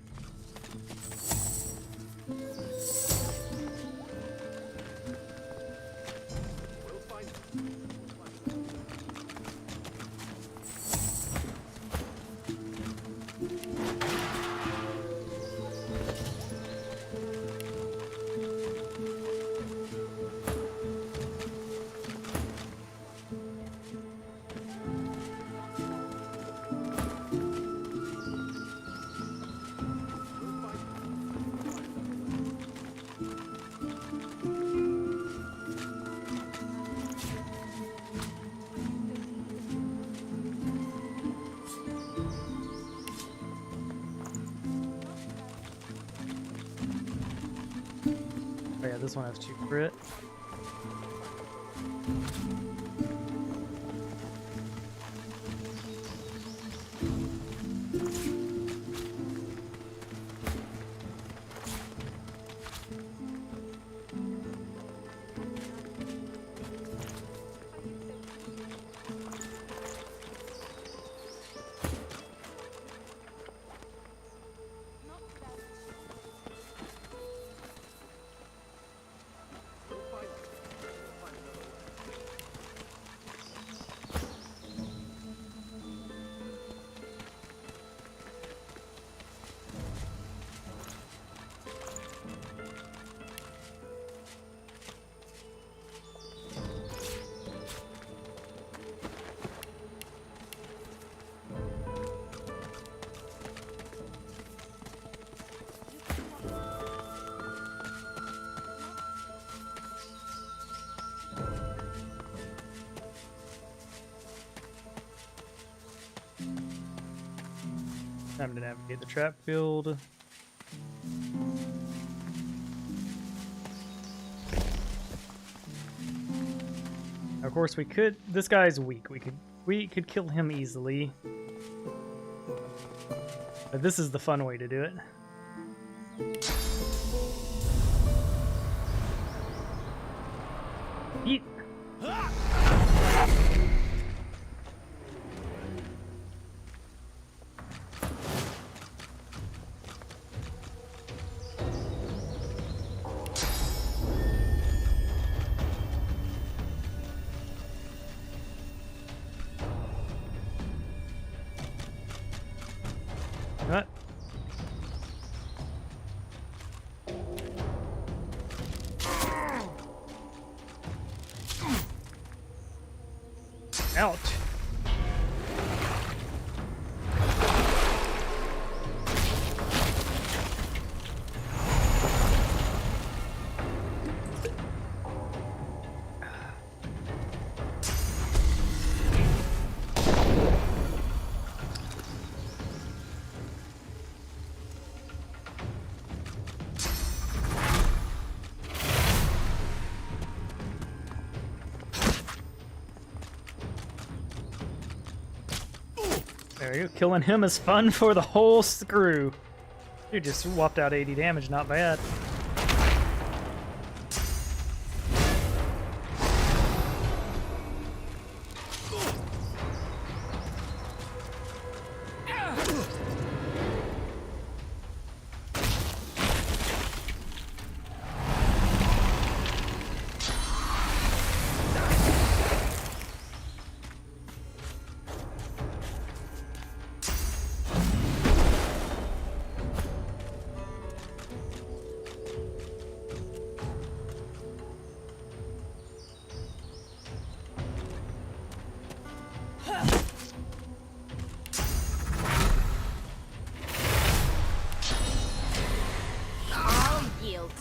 Oh yeah, this one has 2 crit. Time to navigate the trap field. Of course, we could. This guy's weak. We could kill him easily. But this is the fun way to do it. Eat. What? Ouch. There you go. Killing him is fun for the whole screw. Dude just whopped out 80 damage, not bad.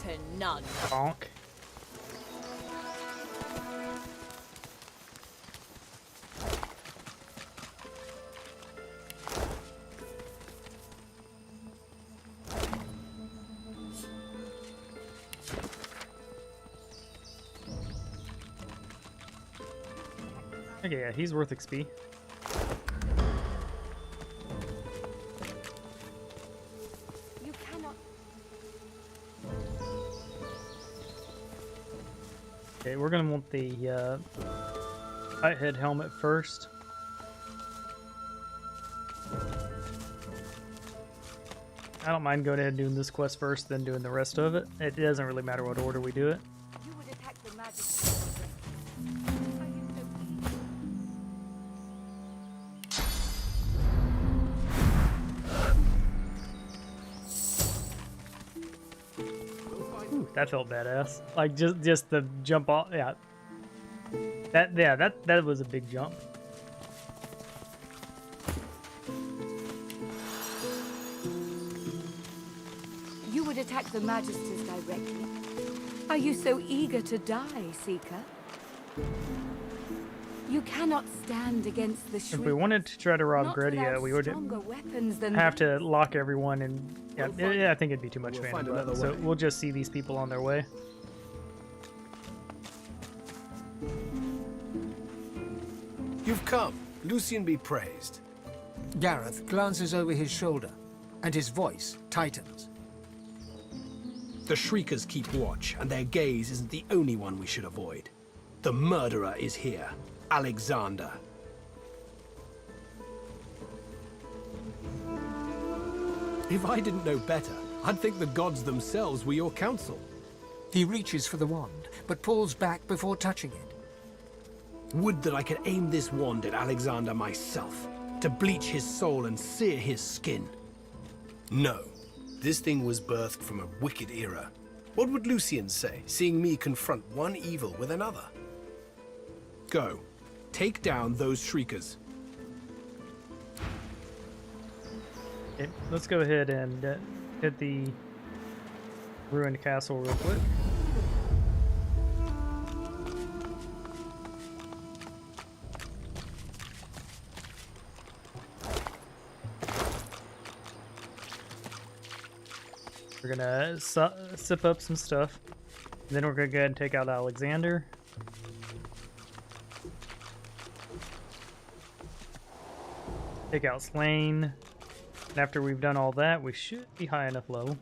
To none. Bonk. Okay, yeah, he's worth XP. Okay, we're gonna want the white head helmet first. I don't mind going ahead and doing this quest first, then doing the rest of it. It doesn't really matter what order we do it. You would attack the magic. Ooh, that felt badass. Like just the jump off. Yeah. That was a big jump. You would attack the Magisters directly. Are you so eager to die, Seeker? You cannot stand against the If shriek. we wanted to try to rob Not Gredia, without we would stronger weapons than have to lock everyone, and yeah, I think it'd be too much We'll for find anybody. another So way. we'll just see these people on their way. You've come. Lucian be praised. Gareth glances over his shoulder, and his voice tightens. The Shriekers keep watch, and their gaze isn't the only one we should avoid. The murderer is here, Alexander. If I didn't know better, I'd think the gods themselves were your counsel. He reaches for the wand, but pulls back before touching it. Would that I could aim this wand at Alexander myself, to bleach his soul and sear his skin. No, this thing was birthed from a wicked era. What would Lucian say, seeing me confront one evil with another? Go, take down those Shriekers. Okay, let's go ahead and hit the ruined castle real quick. We're gonna sip up some stuff. Then we're gonna go ahead and take out Alexander. Take out Slain. And after we've done all that, we should be high enough level.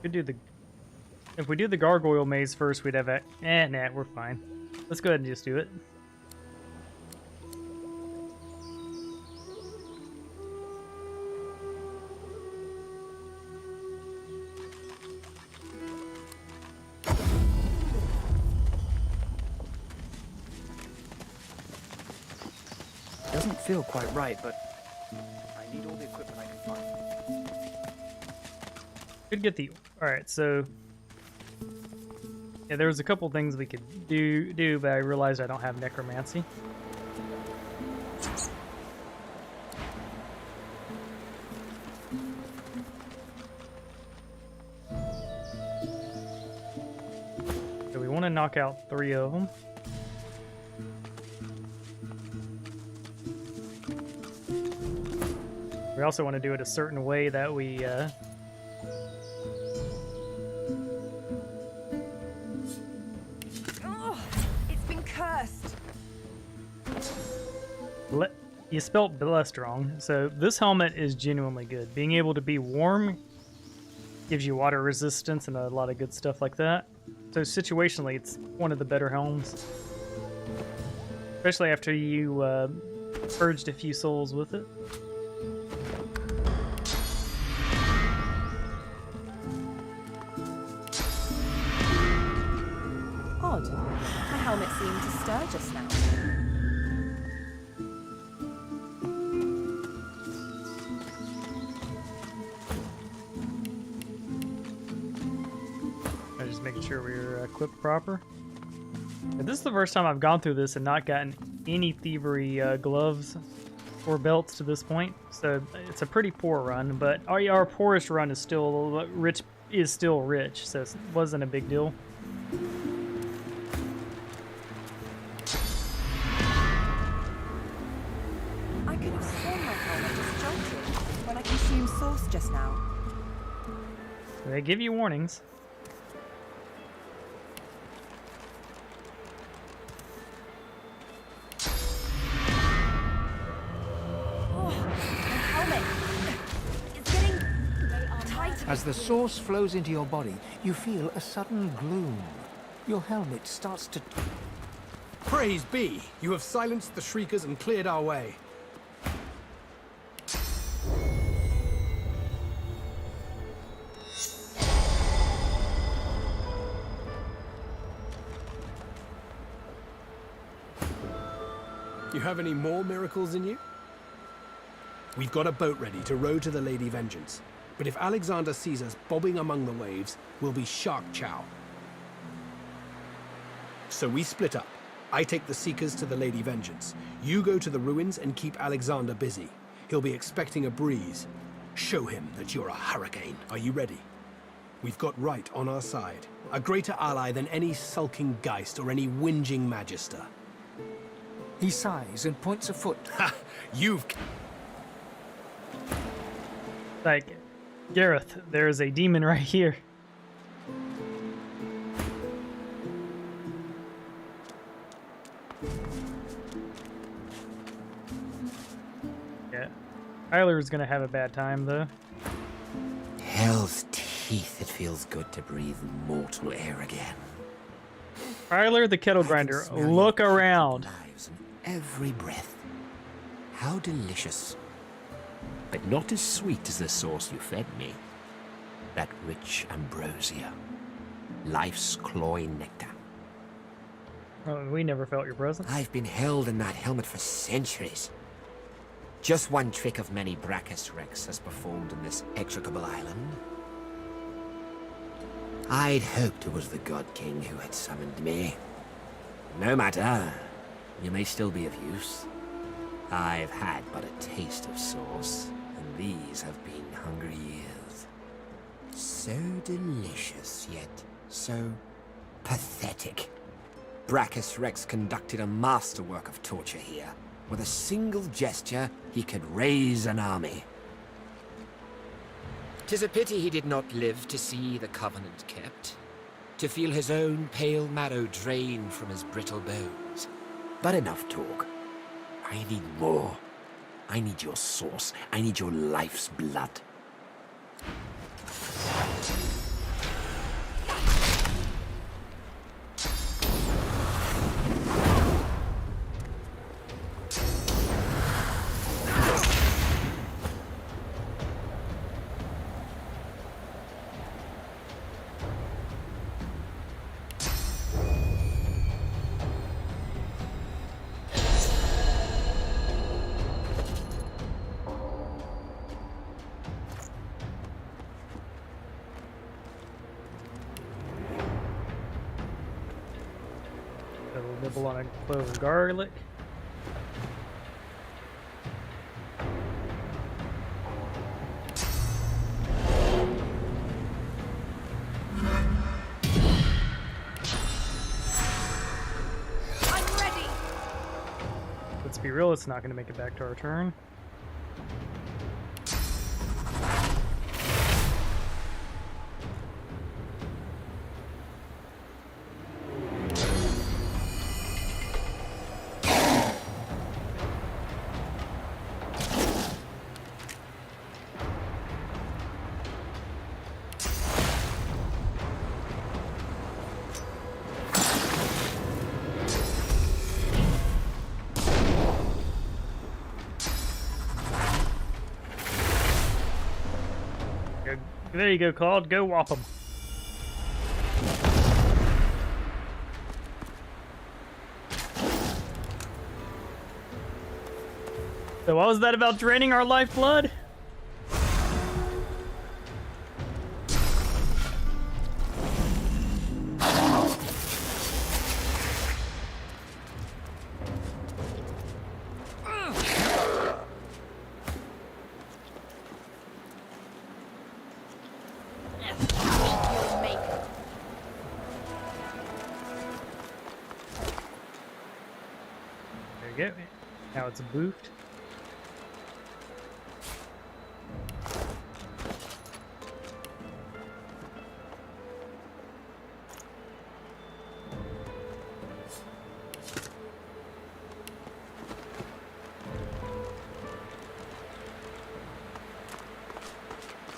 Could do the... If we do the gargoyle maze first, we'd have a... nah, we're fine. Let's go ahead and just do it. Doesn't feel quite right, but I need all the equipment I can find. Could get the... Alright, so... Yeah, there was a couple things we could do, but I realized I don't have necromancy. So we want to knock out 3 of them. We also want to do it a certain way that we It's been cursed. You spelt blessed wrong. So this helmet is genuinely good. Being able to be warm gives you water resistance and a lot of good stuff like that. So situationally, it's one of the better helms. Especially after you purged a few souls with it. Odd. My helmet seemed to stir just now. I'm just making sure we're equipped proper. This is the first time I've gone through this and not gotten any thievery gloves or belts to this point, so it's a pretty poor run. But our poorest run is still rich. So it wasn't a big deal. I could have sworn my helmet just jolted when I consumed sauce just now. They give you warnings. As the sauce flows into your body, you feel a sudden gloom. Your helmet starts to... Praise be! You have silenced the shriekers and cleared our way. You have any more miracles in you? We've got a boat ready to row to the Lady Vengeance. But if Alexander sees us bobbing among the waves, we'll be shark chow. So we split up. I take the Seekers to the Lady Vengeance. You go to the ruins and keep Alexander busy. He'll be expecting a breeze. Show him that you're a hurricane. Are you ready? We've got right on our side. A greater ally than any sulking Geist or any whinging Magister. He sighs and points a foot. Ha! You've... Like, Gareth, there's a demon right here. Yeah. Tyler's gonna have a bad time, though. Hell's teeth, it feels good to breathe mortal air again. Tyler the kettle grinder, look around. Every breath. How delicious. But not as sweet as the sauce you fed me. That rich ambrosia. Life's cloying nectar. Oh, we never felt your presence. I've been held in that helmet for centuries. Just one trick of many Brachus Rex has performed in this execrable island. I'd hoped it was the God King who had summoned me. No matter. You may still be of use. I've had but a taste of sauce, and these have been hungry years. So delicious, yet so pathetic. Brachus Rex conducted a masterwork of torture here. With a single gesture, he could raise an army. 'Tis a pity he did not live to see the Covenant kept, to feel his own pale marrow drained from his brittle bones. But enough talk. I need more. I need your sauce. I need your life's blood. Nibble on a clove of garlic. I'm ready. Let's be real, it's not going to make it back to our turn. There you go, Claude. Go whop 'em. So what was that about draining our lifeblood? we go. Now it's boofed.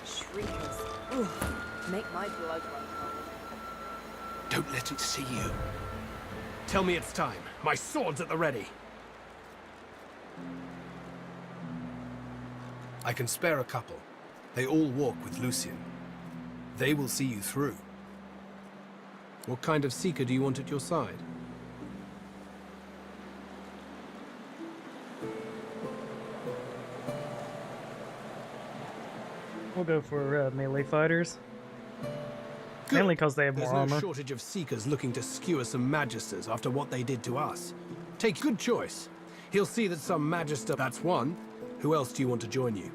Shriekers. Ooh, make my blood run cold. Don't let it see you. Tell me it's time. My sword's at the ready. I can spare a couple. They all walk with Lucian. They will see you through. What kind of seeker do you want at your side? We'll go for melee fighters. Mainly because they have more There's no armor. shortage of seekers looking to skewer some magisters after what they did to us. Take good choice. He'll see that some magister... That's one. Who else do you want to join you?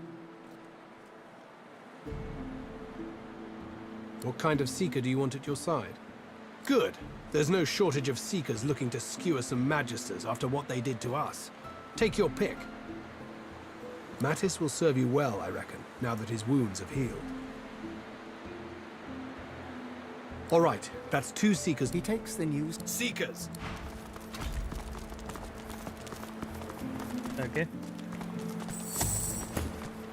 What kind of seeker do you want at your side? Good. There's no shortage of seekers looking to skewer some magisters after what they did to us. Take your pick. Mattis will serve you well, I reckon, now that his wounds have healed. All right, that's 2 seekers. He takes the news. Seekers! Okay.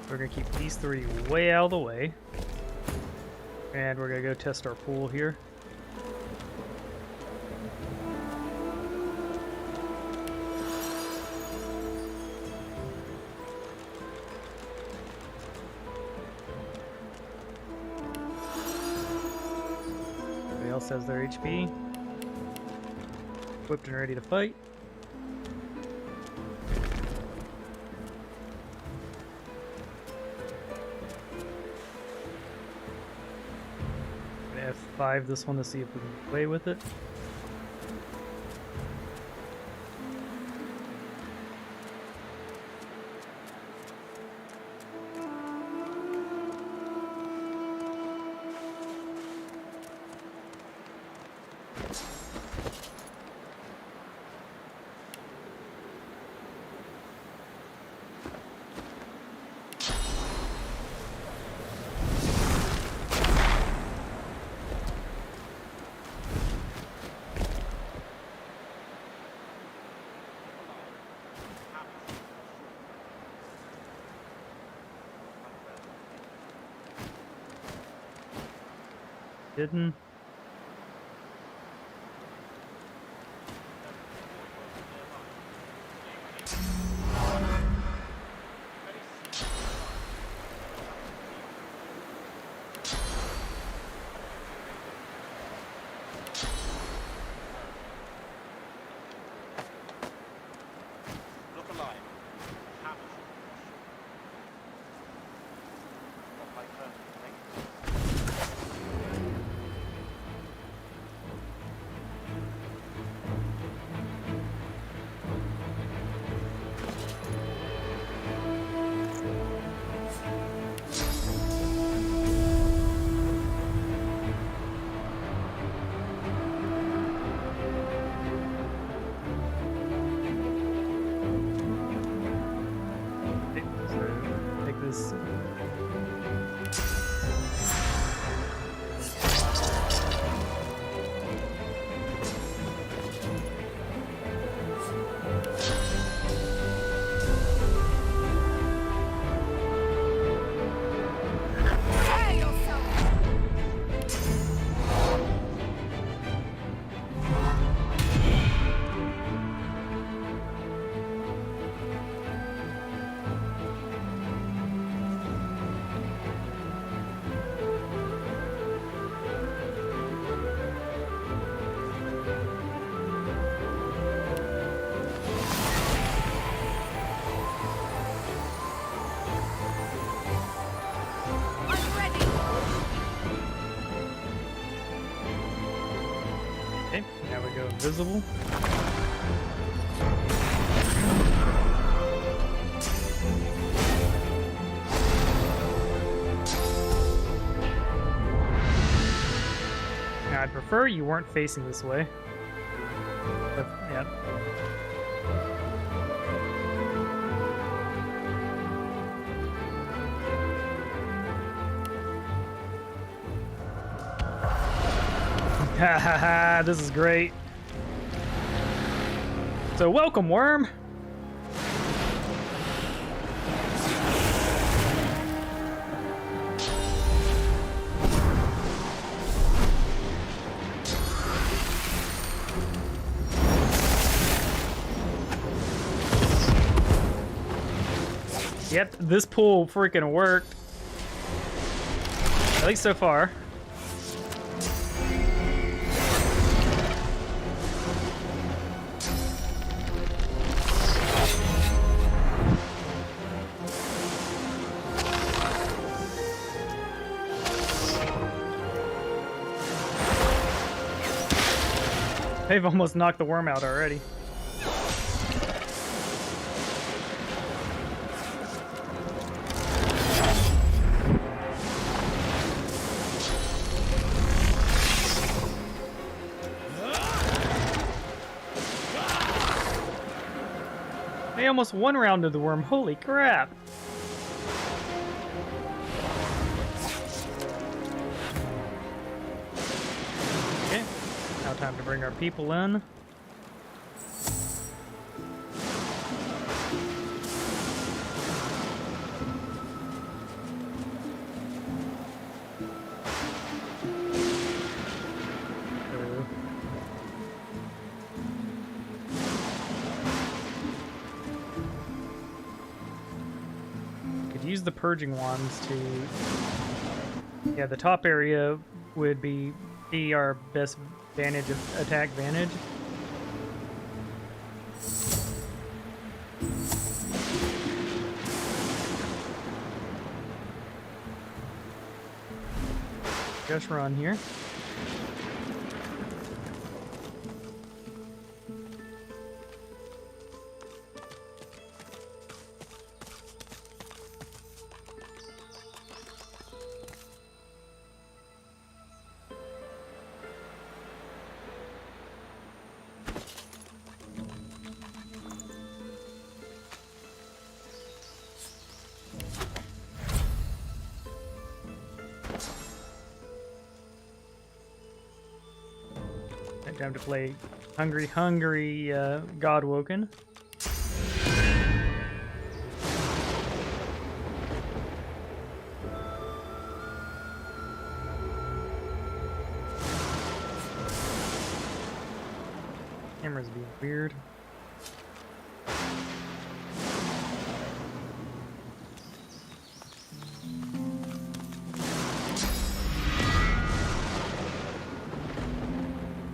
We're gonna keep these 3 way out of the way. And we're gonna go test our pool here. Everybody else has their HP. Equipped and ready to fight. F5 this one to see if we can play with it. Didn't. Look alive. Take this. Okay, now we go invisible. Now I'd prefer you weren't facing this way. But, yeah. Ha ha ha, this is great. So welcome, worm. Yep, this pull freaking worked. At least so far. They've almost knocked the worm out already. They almost one-rounded the worm. Holy crap! Okay, now time to bring our people in. Use the purging wands to... Yeah, the top area would be our best vantage of attack vantage. Just run here. Time to play Hungry Godwoken. Camera's being weird.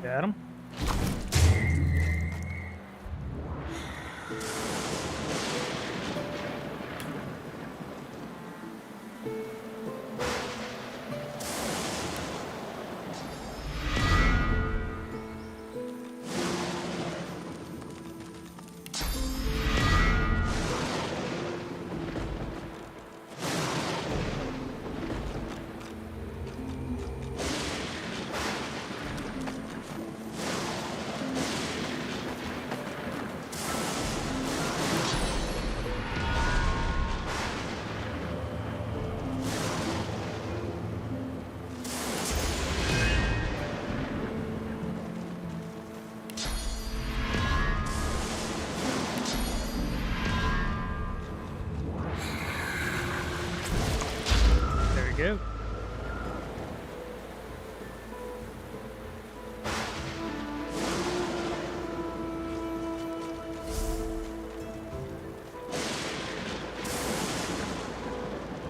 Got him. Go.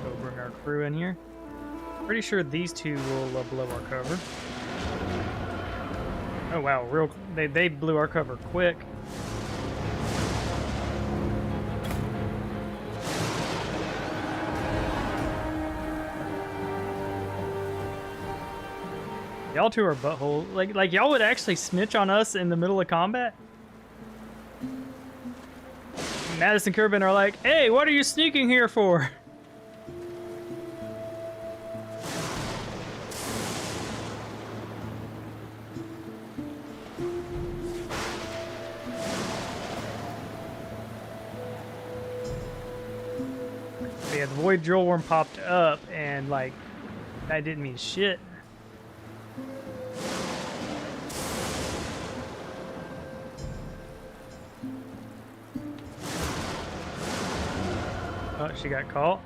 Go bring our crew in here. Pretty sure these two will blow our cover. Oh wow, they blew our cover quick. Y'all two are butthole. Like y'all would actually snitch on us in the middle of combat? Madison Corbin are like, hey, what are you sneaking here for? Yeah, the Void Drill Worm popped up and like, that didn't mean shit. Oh, she got caught.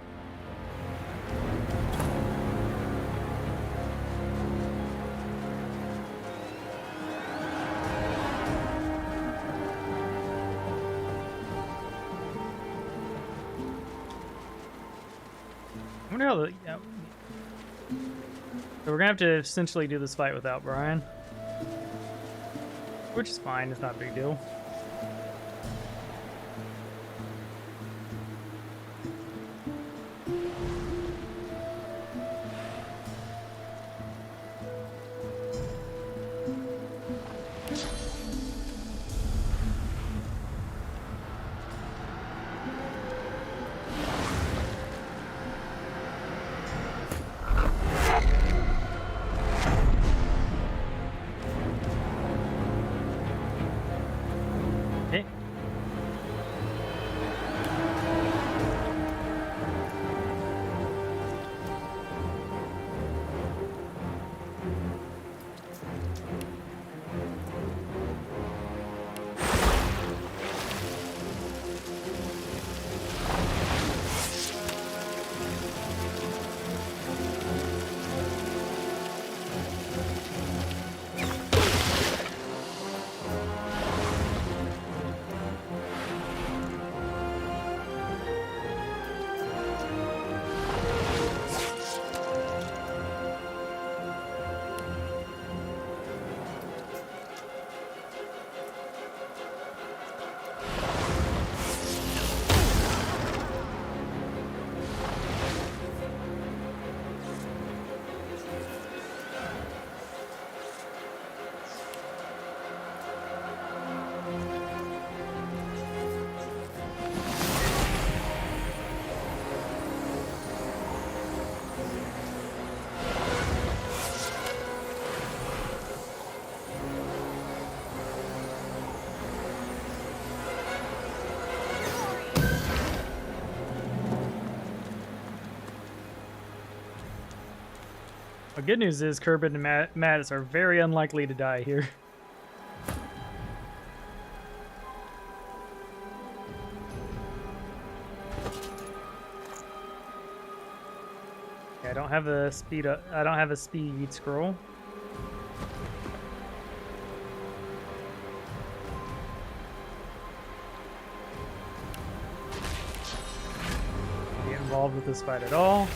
I wonder how the... Yeah. So we're gonna have to essentially do this fight without Brian. Which is fine, it's not a big deal. The good news is Kerbin and Mattis are very unlikely to die here. Okay, I don't have a speed up. I don't have a speed scroll. Get involved with this fight at all.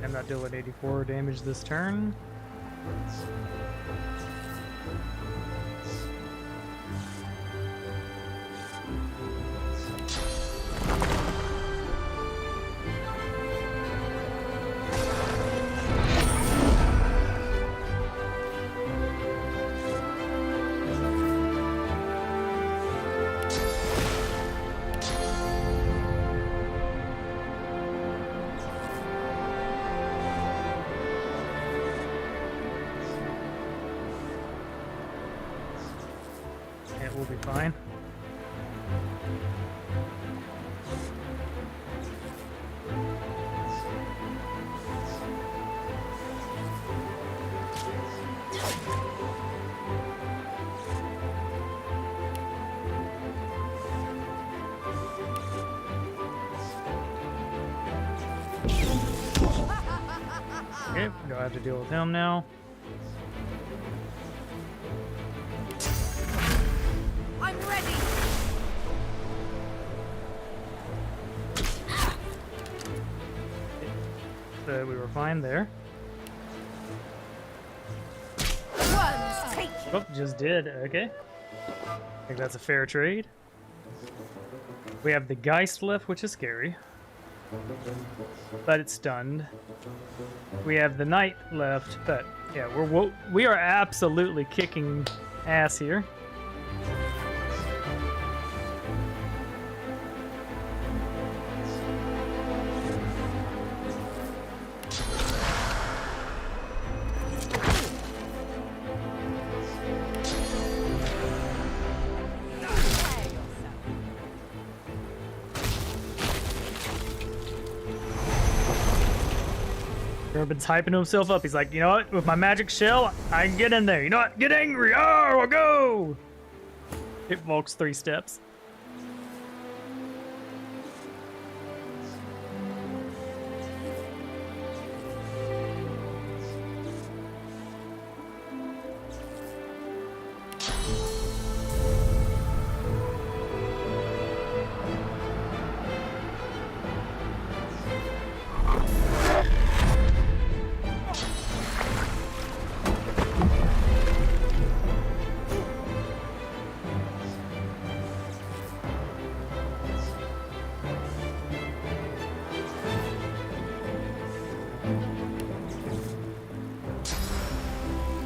I'm not dealing 84 damage this turn. Yeah, we'll be fine. Okay, we don't have to deal with him now. I'm ready. So we were fine there. Worms, take you. Oh, just did. Okay. I think that's a fair trade. We have the Geist left, which is scary. But it's stunned. We have the Knight left, but yeah, we are absolutely kicking ass here. Urban's hyping himself up. He's like, you know what? With my magic shell, I can get in there. You know what? Get angry. Oh, I'll go. It walks 3 steps.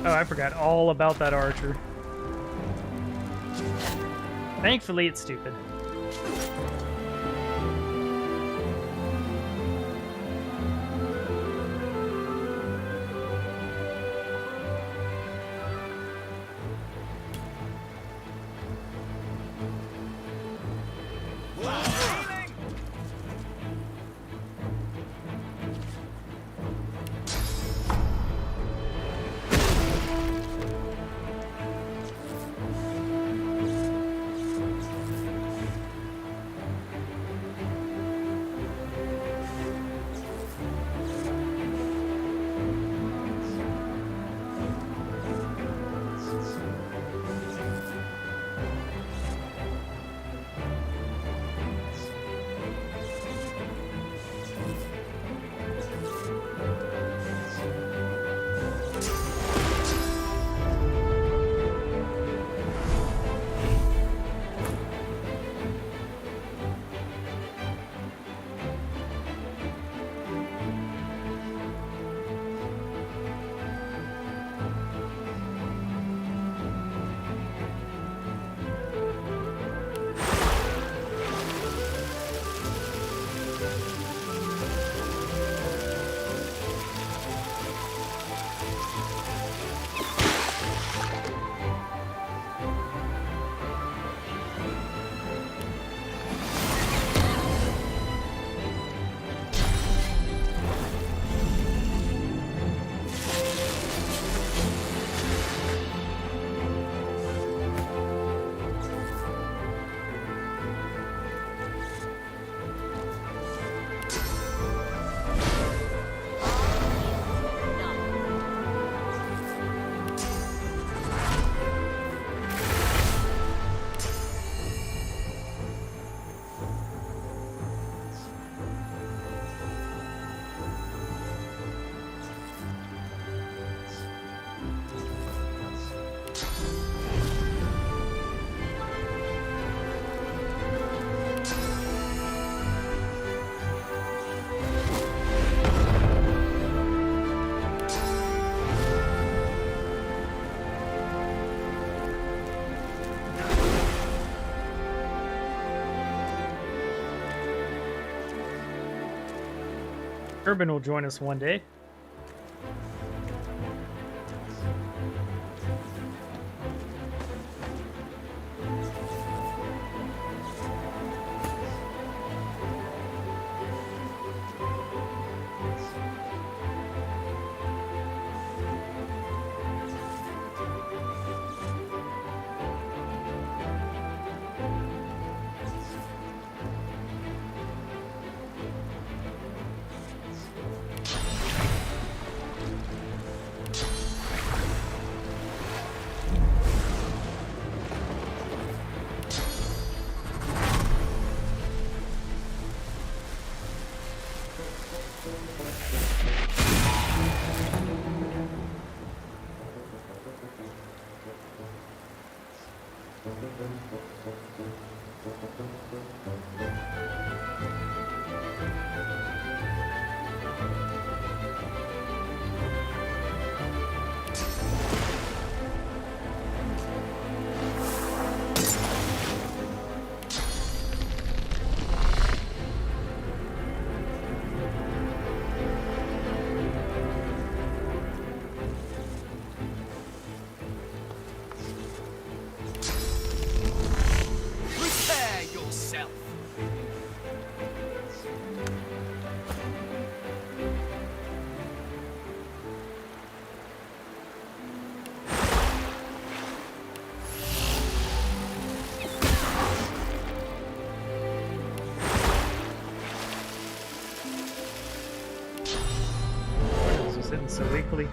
Oh, I forgot all about that archer. Thankfully, it's stupid. Urban will join us one day. sitting so weakly.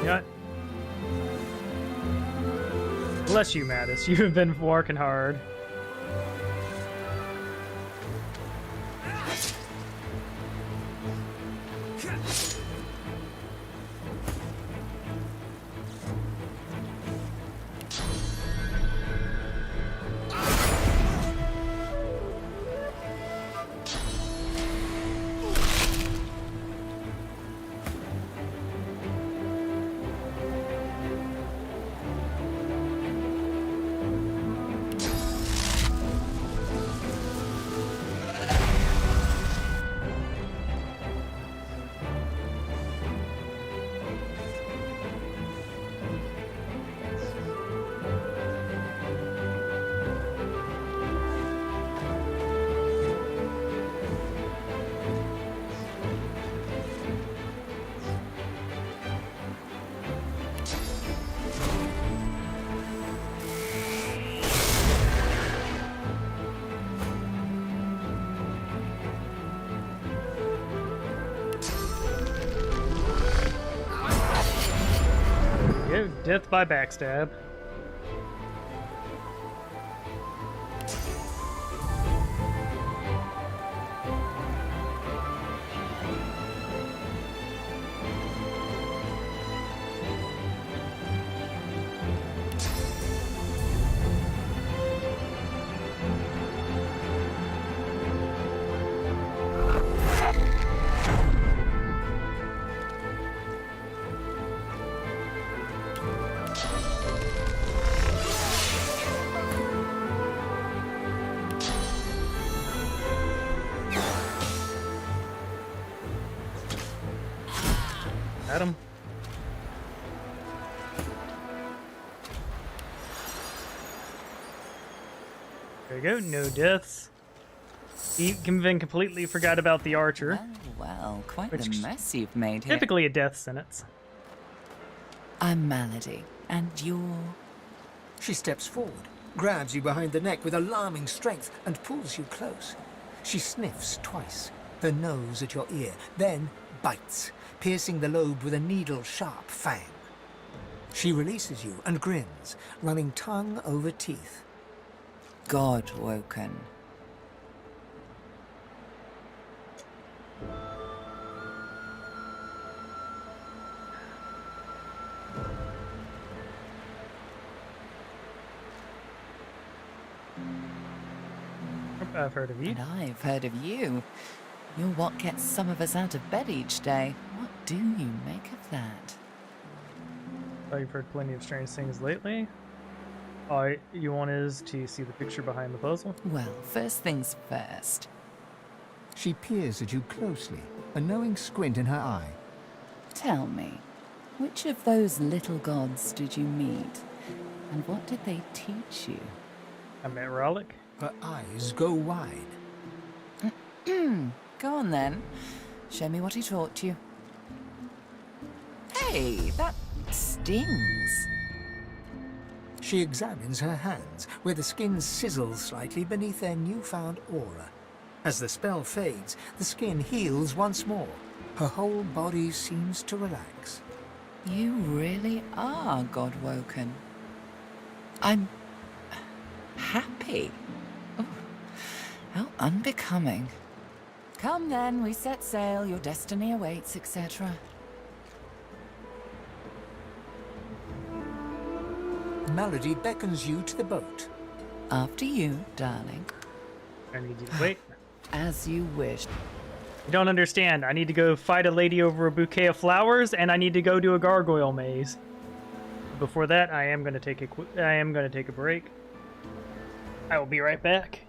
Yeah. Bless you, Mattis. You have been working hard. Death by backstab. At him. There you go, no deaths. He even completely forgot about the archer. Well, quite the mess you've made here. Typically a death sentence. I'm Malady, and you're... She steps forward, grabs you behind the neck with alarming strength, and pulls you close. She sniffs twice, her nose at your ear, then bites, piercing the lobe with a needle-sharp fang. She releases you and grins, running tongue over teeth. God woken. I've heard of you. And I've heard of you. You're what gets some of us out of bed each day. What do you make of that? Oh, you've heard plenty of strange things lately. All you want is to see the picture behind the puzzle? Well, first things first. She peers at you closely, a knowing squint in her eye. Tell me, which of those little gods did you meet? And what did they teach you? I met Rollick. Her eyes go wide. Go on then. Show me what he taught you. Hey, that stings. She examines her hands, where the skin sizzles slightly beneath their newfound aura. As the spell fades, the skin heals once more. Her whole body seems to relax. You really are God-woken. I'm... happy. Oh, how unbecoming. Come then, we set sail, your destiny awaits, etc. Malady beckons you to the boat. After you, darling. I need you to wait. As you wish. You don't understand. I need to go fight a lady over a bouquet of flowers, and I need to go do a gargoyle maze. Before that, I am going to take a break. I will be right back.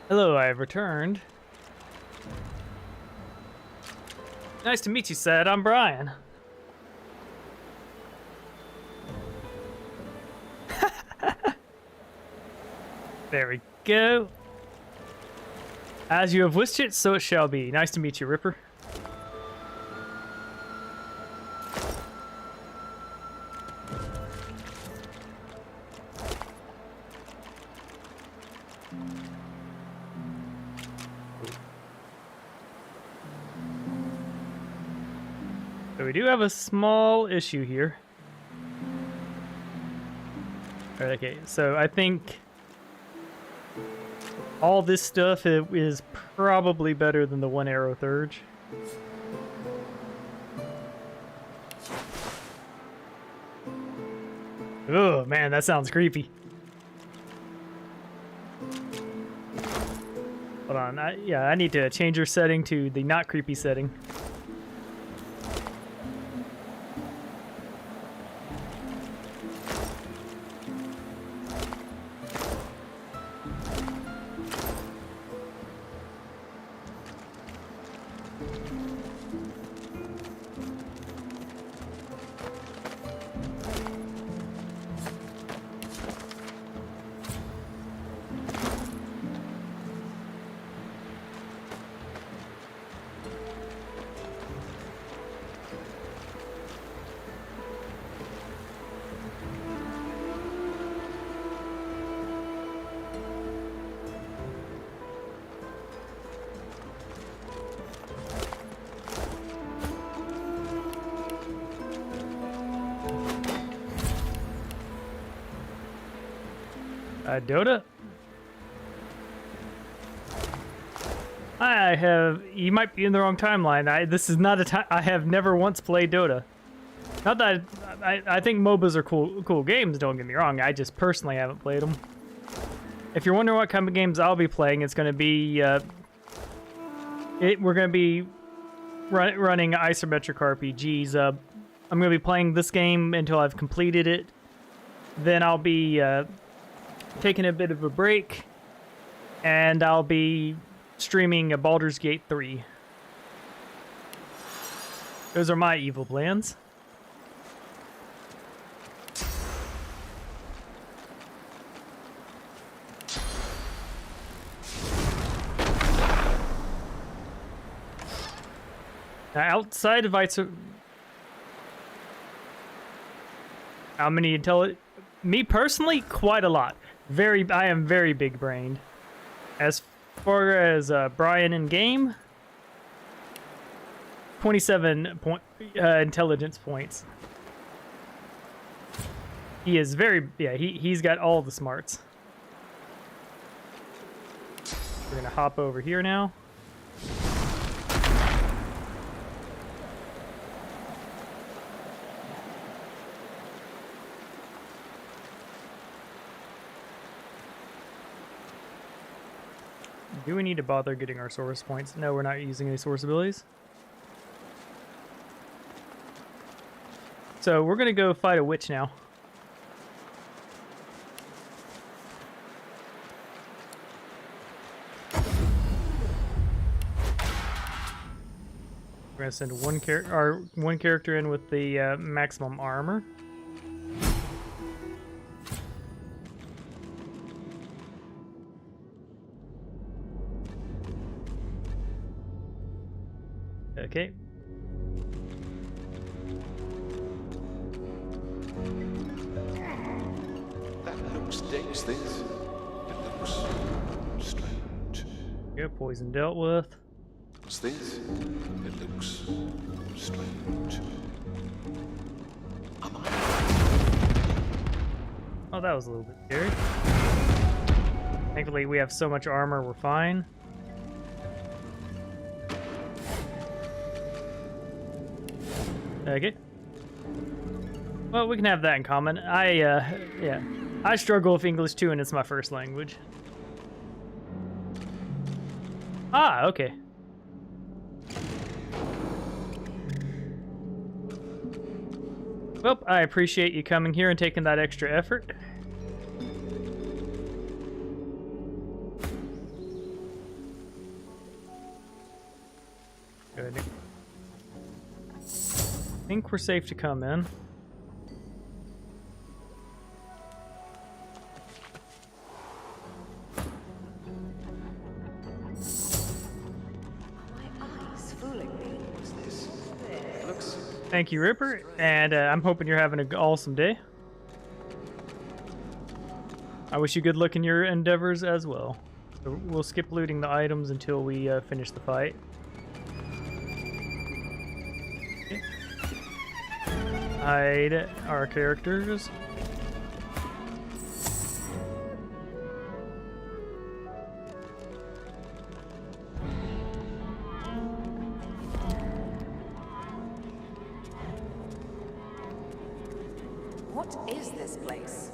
Hello, I have returned. Nice to meet you, Seth. I'm Brian. There we go. As you have wished it, so it shall be. Nice to meet you, Ripper. So we do have a small issue here. Okay, so I think all this stuff is probably better than the one arrow thurge. Oh man, that sounds creepy. Hold on, I need to change your setting to the not creepy setting. Dota? You might be in the wrong timeline. This is not a time, I have never once played Dota. Not that I think MOBAs are cool games, don't get me wrong. I just personally haven't played them. If you're wondering what kind of games I'll be playing, it's going to be, we're going to be running isometric RPGs. I'm going to be playing this game until I've completed it. Then I'll be, taking a bit of a break, and I'll be streaming a Baldur's Gate 3. Those are my evil plans. Now, outside of how many me personally, quite a lot. I am very big brained. As far as Brian in game, 27 intelligence points. He is very, yeah, he's got all the smarts. We're gonna hop over here now. Do we need to bother getting our source points? No, we're not using any source abilities. So we're gonna go fight a witch now. We're gonna send one character in with the maximum armor. Okay. That looks dangerous. It looks strange. Yeah, poison dealt with. What's this? It looks strange. Oh, that was a little bit scary. Thankfully, we have so much armor, we're fine. Okay. Well, we can have that in common. Yeah. I struggle with English too, and it's my first language. Ah, okay. Well, I appreciate you coming here and taking that extra effort. Good. I think we're safe to come in. Thank you, Ripper, and I'm hoping you're having an awesome day. I wish you good luck in your endeavors as well. So we'll skip looting the items until we finish the fight. Okay. Hide our characters. What is this place?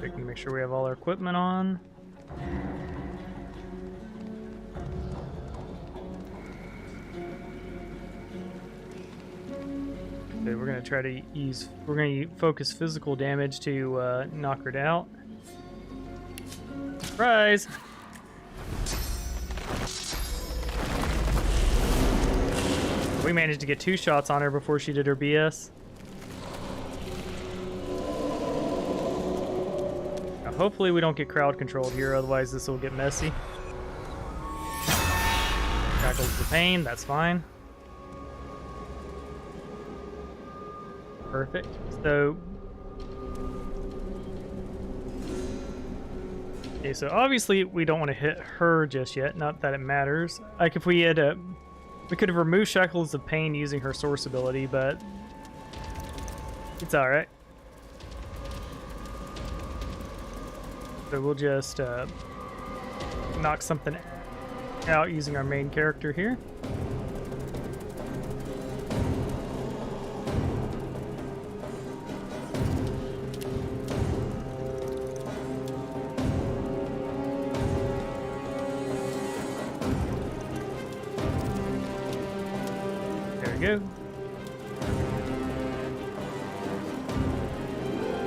We can make sure we have all our equipment on. Okay, we're gonna try to focus physical damage to knock her out. Surprise! We managed to get 2 shots on her before she did her BS. Now, hopefully we don't get crowd controlled here, otherwise this will get messy. Shackles the pain, that's fine. Perfect. So, okay, so obviously we don't want to hit her just yet. Not that it matters. Like if we had we could have removed Shackles of Pain using her source ability, but it's all right. So we'll just knock something out using our main character here. Go.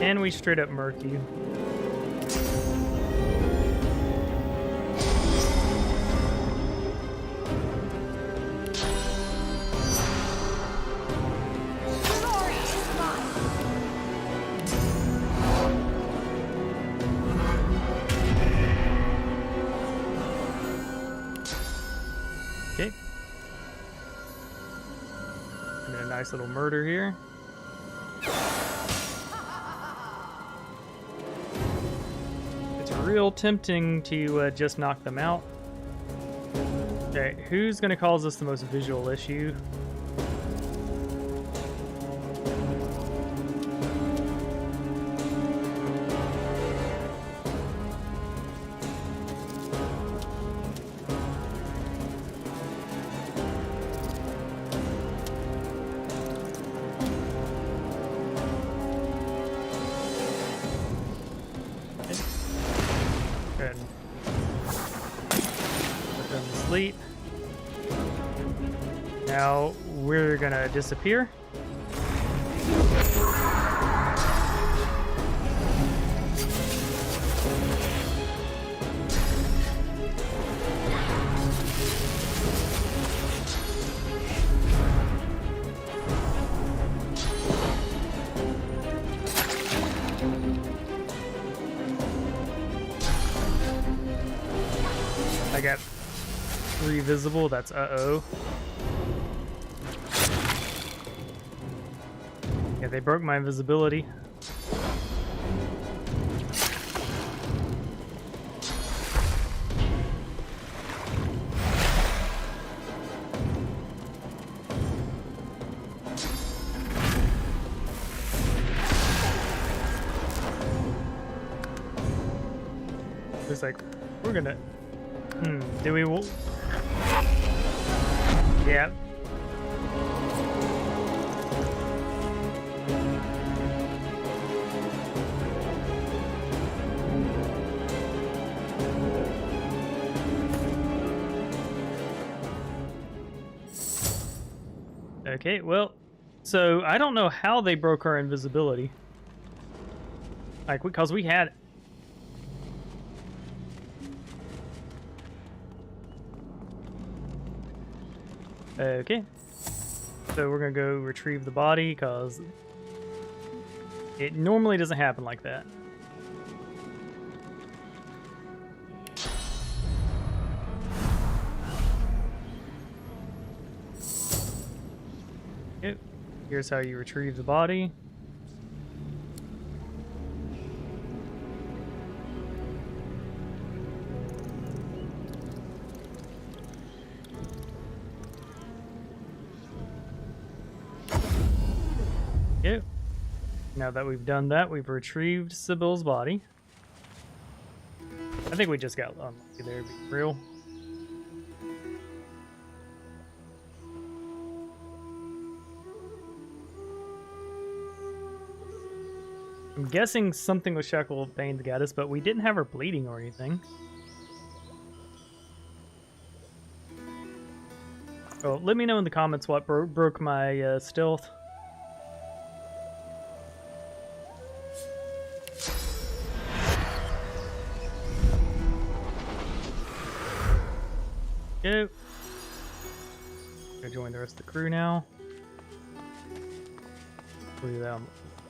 And we straight up murk you. Okay. A nice little murder here. It's real tempting to just knock them out. Okay, who's going to cause us the most visual issue? asleep. Now we're gonna disappear. I got 3 visible, that's uh-oh. Yeah, they broke my invisibility. It's like, we're gonna... do we... Yeah. Okay, well, so I don't know how they broke our invisibility. Like, because we had it. Okay, so we're gonna go retrieve the body because it normally doesn't happen like that. Okay, here's how you retrieve the body. Yep. Now that we've done that, we've retrieved Sibyl's body. I think we just got unlucky there, to be real. I'm guessing something with Shackle of Pain got us, but we didn't have her bleeding or anything. Oh, let me know in the comments what broke my stealth. Go. Go join the rest of the crew now.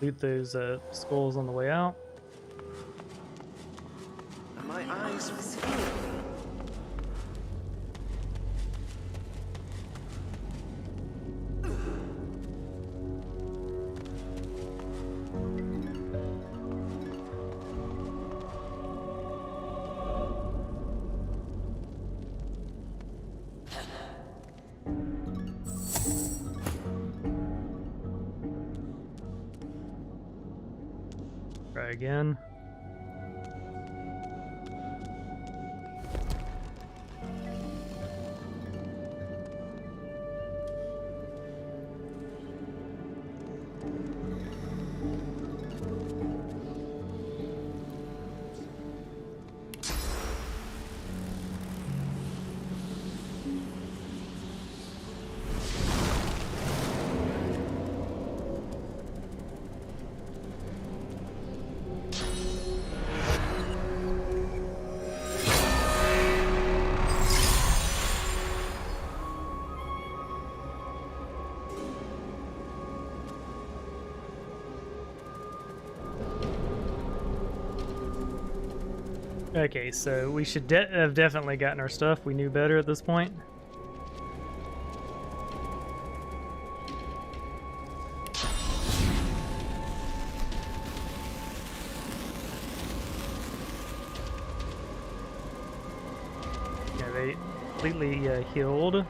Loot those skulls on the way out. My eyes feel. Try again. Okay, so we should have definitely gotten our stuff. We knew better at this point. Yeah, they completely healed.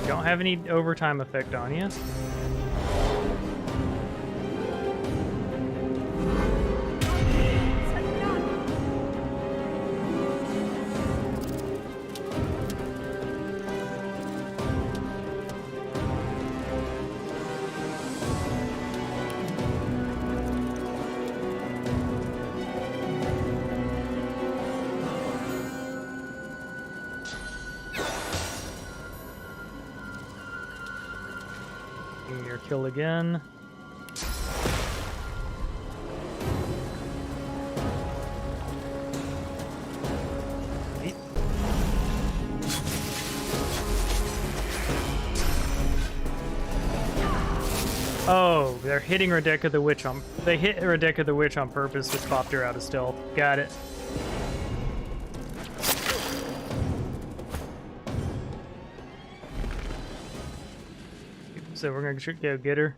Don't have any overtime effect on you. kill again. Oh, they're hitting Rebecca the Witch on... They hit Rebecca the Witch on purpose, which popped her out of stealth. Got it. So we're gonna go get her.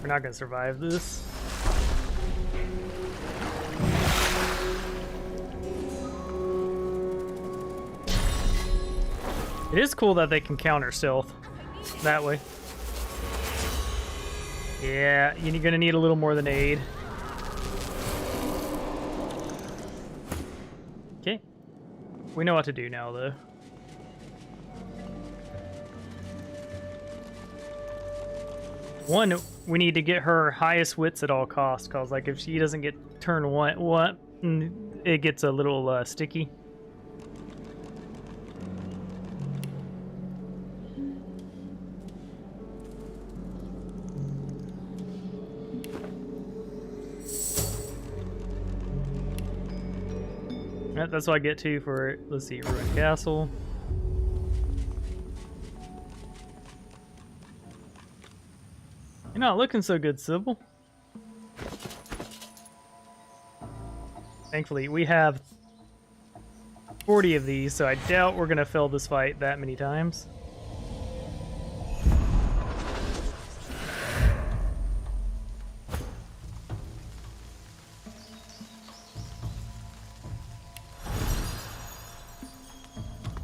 We're not gonna survive this. It is cool that they can counter stealth that way. Yeah, you're gonna need a little more than aid. Okay. We know what to do now, though. One, we need to get her highest wits at all costs, cause like if she doesn't get turn one, it gets a little sticky. That's what I get to for, let's see, Ruined Castle. You're not looking so good, Sybil. Thankfully, we have 40 of these, so I doubt we're gonna fail this fight that many times.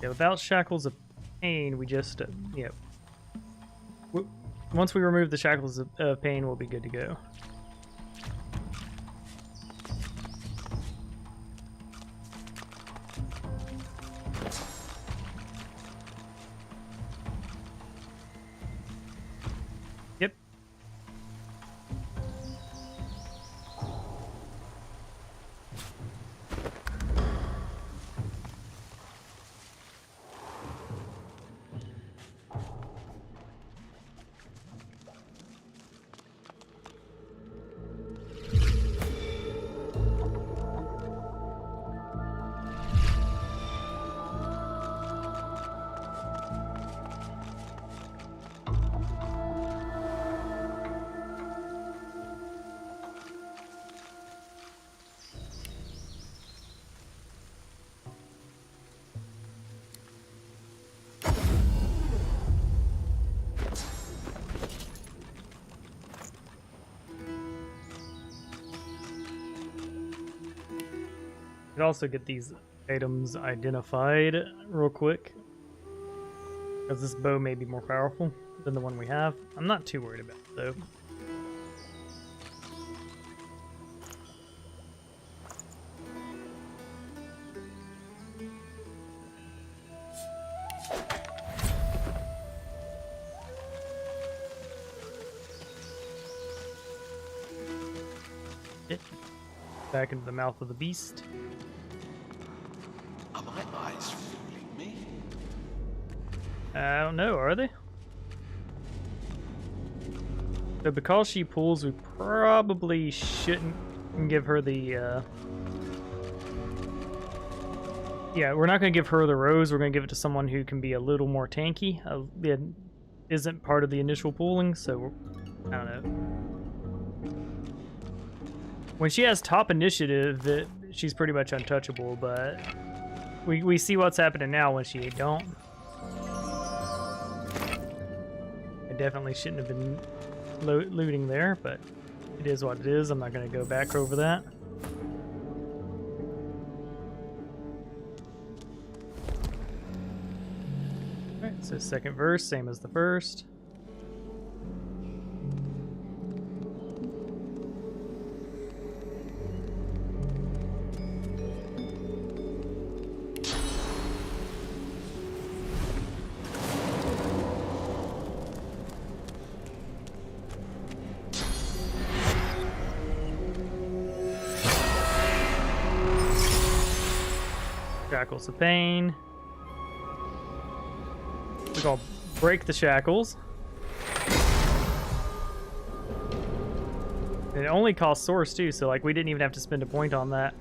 Yeah, without Shackles of Pain, we just, once we remove the Shackles of Pain, we'll be good to go. Yep. Could also get these items identified real quick, because this bow may be more powerful than the one we have. I'm not too worried about it, though. Back into the mouth of the beast. Are my eyes fooling me? I don't know, are they? So because she pulls, we probably shouldn't give her the, yeah, we're not going to give her the rose. We're going to give it to someone who can be a little more tanky. It isn't part of the initial pooling, so I don't know. When she has top initiative, she's pretty much untouchable, but we see what's happening now when she don't. I definitely shouldn't have been looting there, but it is what it is. I'm not going to go back over that. Alright, so second verse, same as the first. Shackles of Pain. We're gonna break the shackles. It only costs Source too, so like we didn't even have to spend a point on that.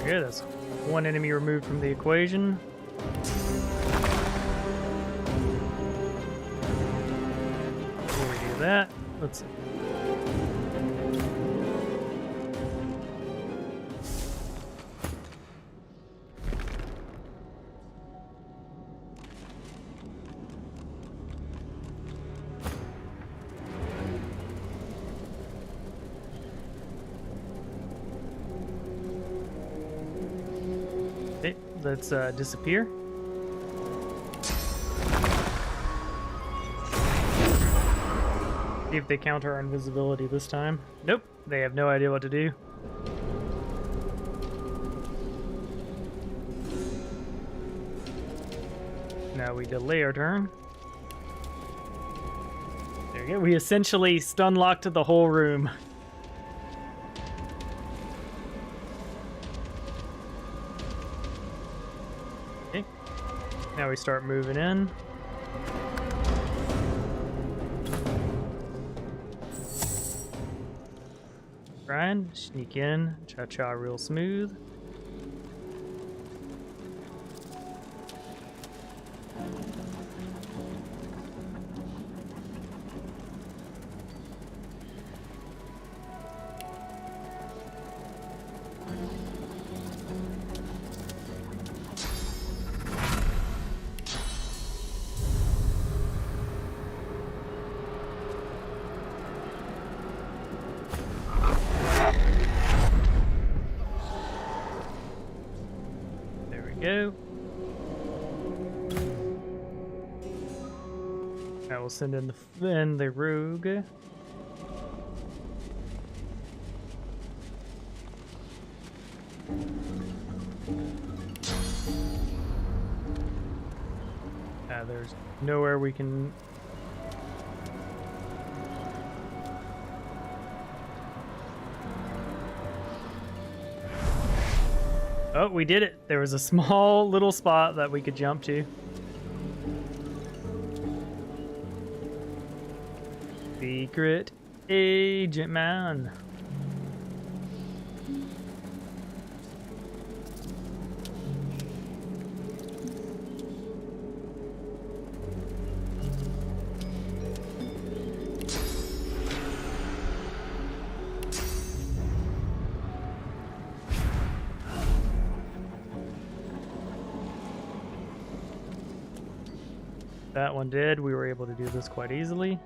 There, that's one enemy removed from the equation. Before we do that, let's see. Okay, let's disappear. See if they counter our invisibility this time. Nope, they have no idea what to do. Now we delay our turn. There you go. We essentially stun locked the whole room. Okay. Now we start moving in. Trying to sneak in, cha-cha real smooth. Go. I will send in the rogue. There's nowhere we can. Oh, we did it. There was a small little spot that we could jump to. Secret Agent Man. That one did. We were able to do this quite easily.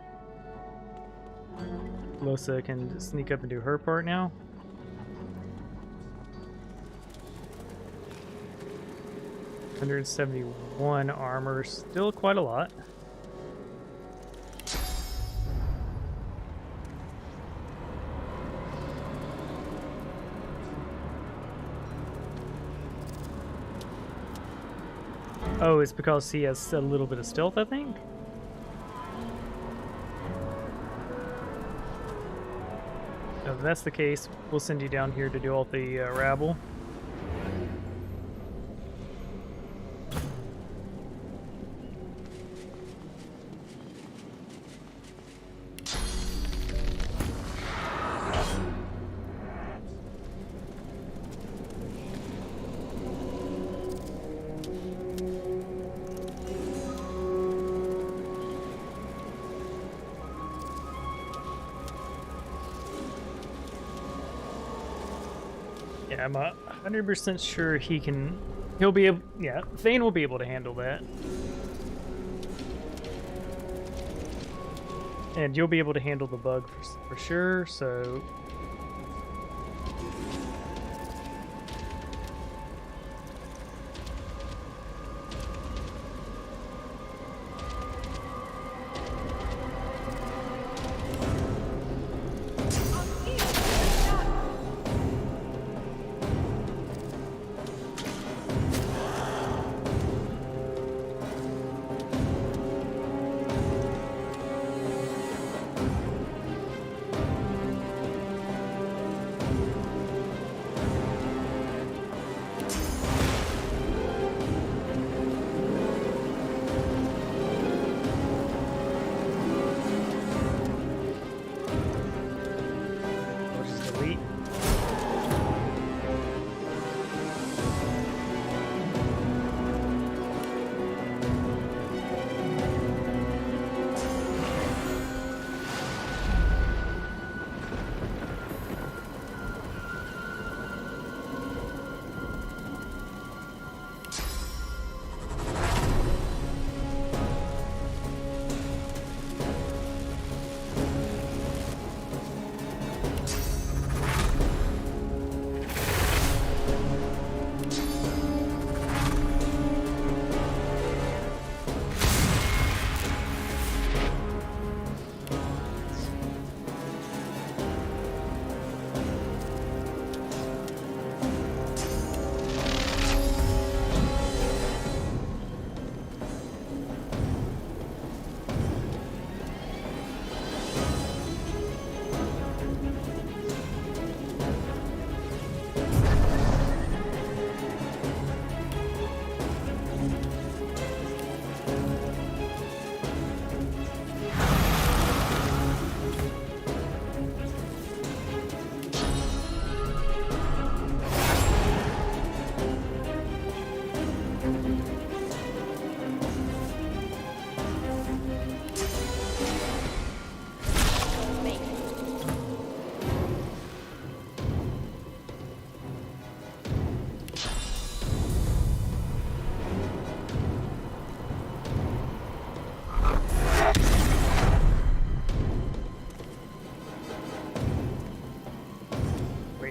Losa can sneak up and do her part now. $171 armor, still quite a lot. Oh, it's because he has a little bit of stealth, I think? If that's the case, we'll send you down here to do all the rabble. Yeah, I'm 100% sure he'll be able, yeah, Thane will be able to handle that. And you'll be able to handle the bug for sure, so...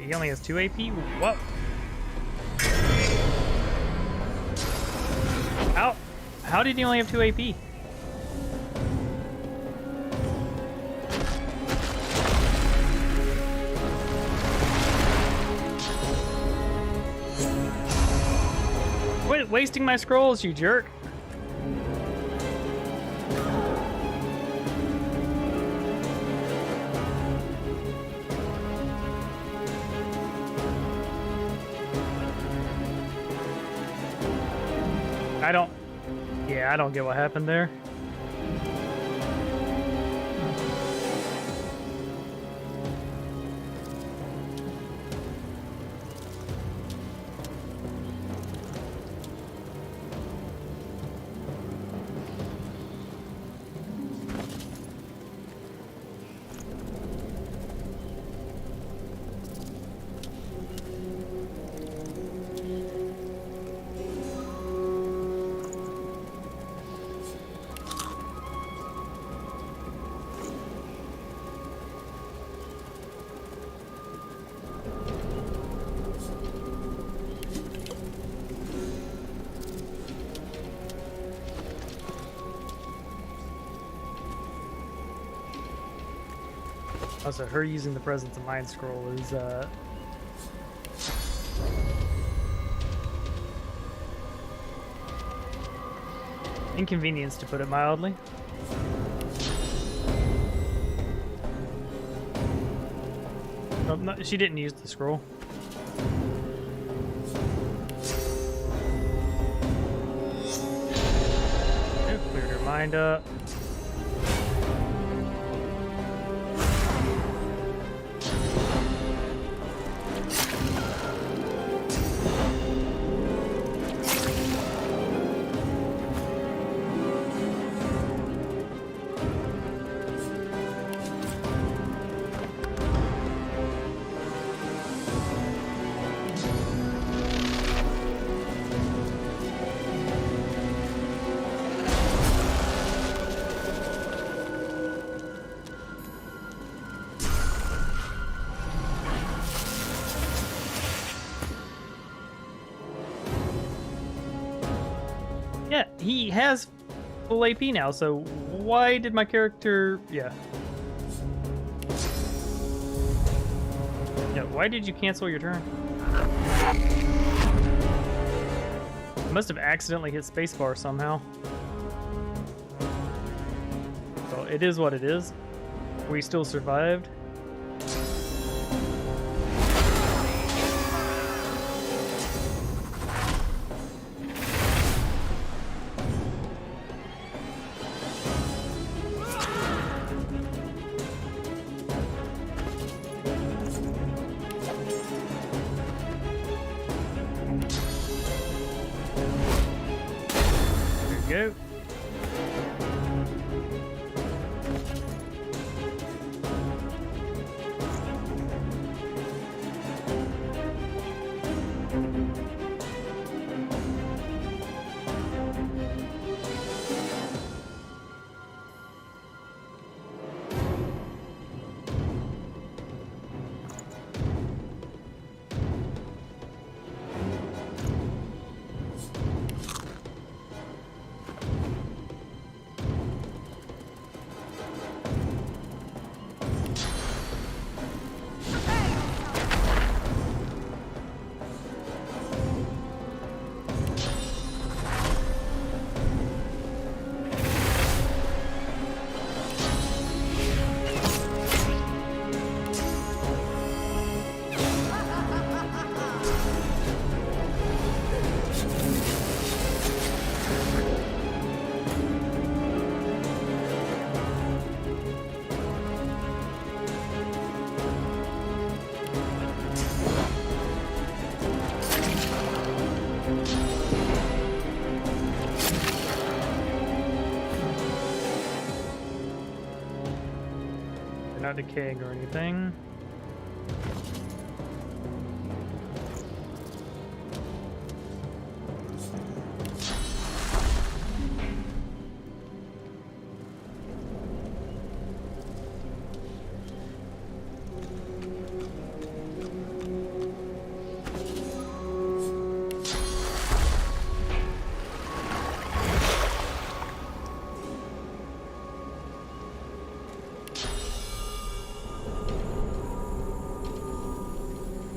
he only has 2 AP? What? How did he only have 2 AP? Quit wasting my scrolls, you jerk. I don't get what happened there. Also, her using the Presence of Mind scroll is, inconvenience, to put it mildly. Oh, no, she didn't use the scroll. Okay, cleared her mind up. Yeah, he has full AP now, so why did my character... Yeah, why did you cancel your turn? I must have accidentally hit spacebar somehow. So it is what it is. We still survived. Go. Not decaying or anything.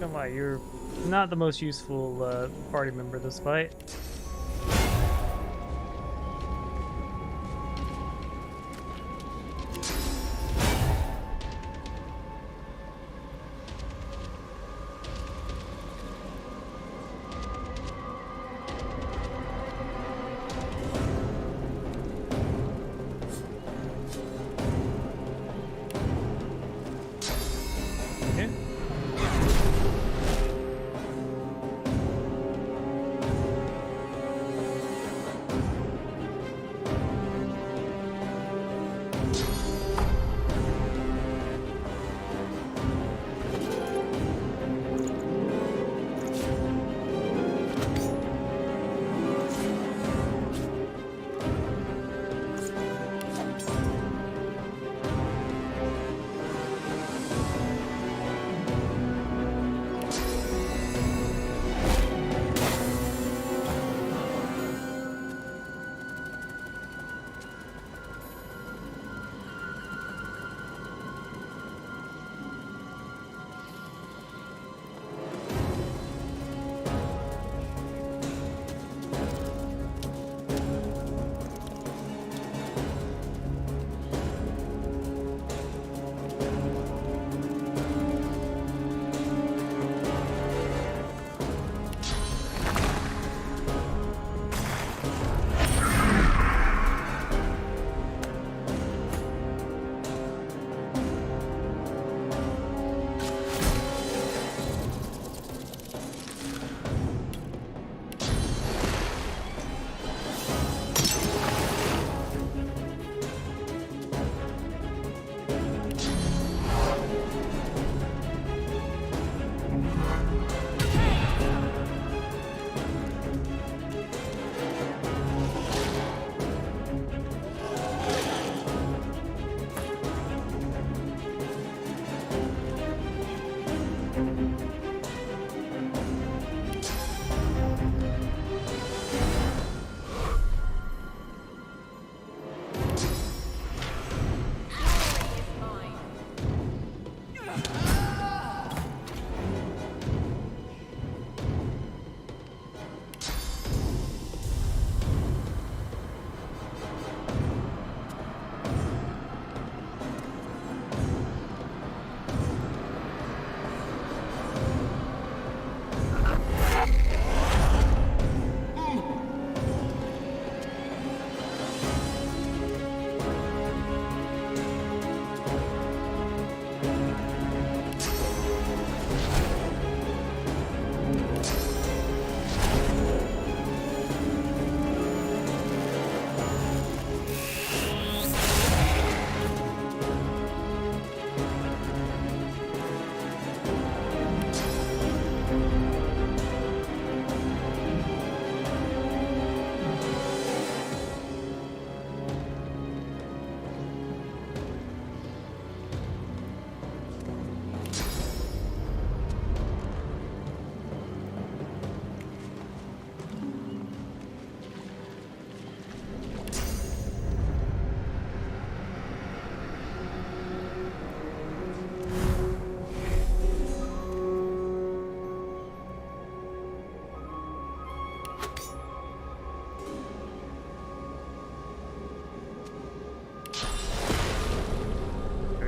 gonna lie, you're not the most useful party member this fight.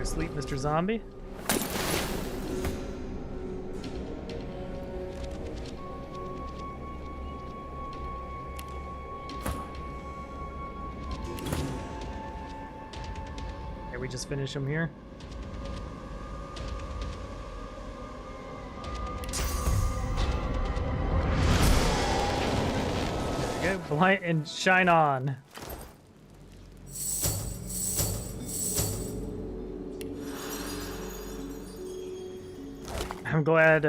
Sleep, Mr. Zombie. Okay, we just finish him here. There we go. Blind and shine on. I'm glad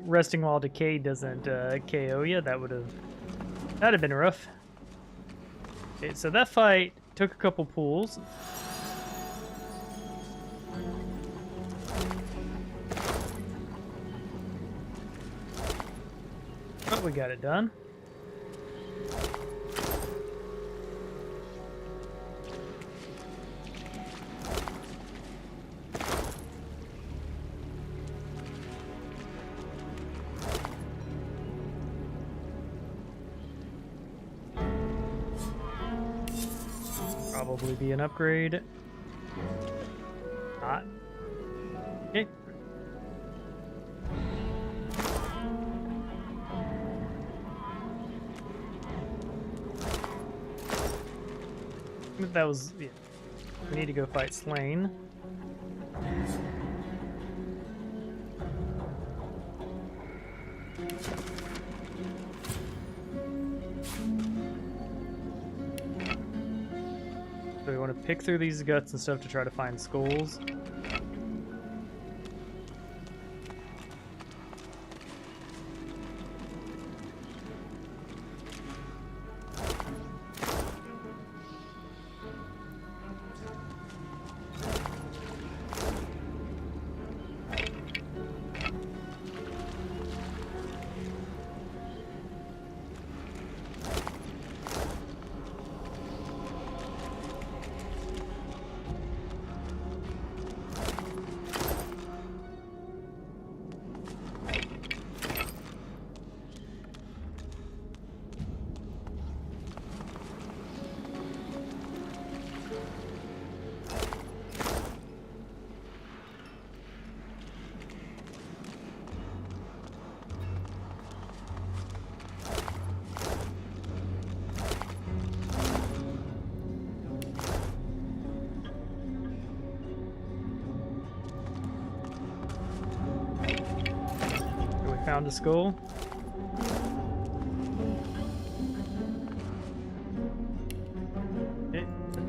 resting while decayed doesn't KO you. That'd have been rough. Okay, so that fight took a couple pulls. But we got it done. probably be an upgrade. Not. Okay. That was, yeah. We need to go fight Slain. So we want to pick through these guts and stuff to try to find skulls. Found a skull.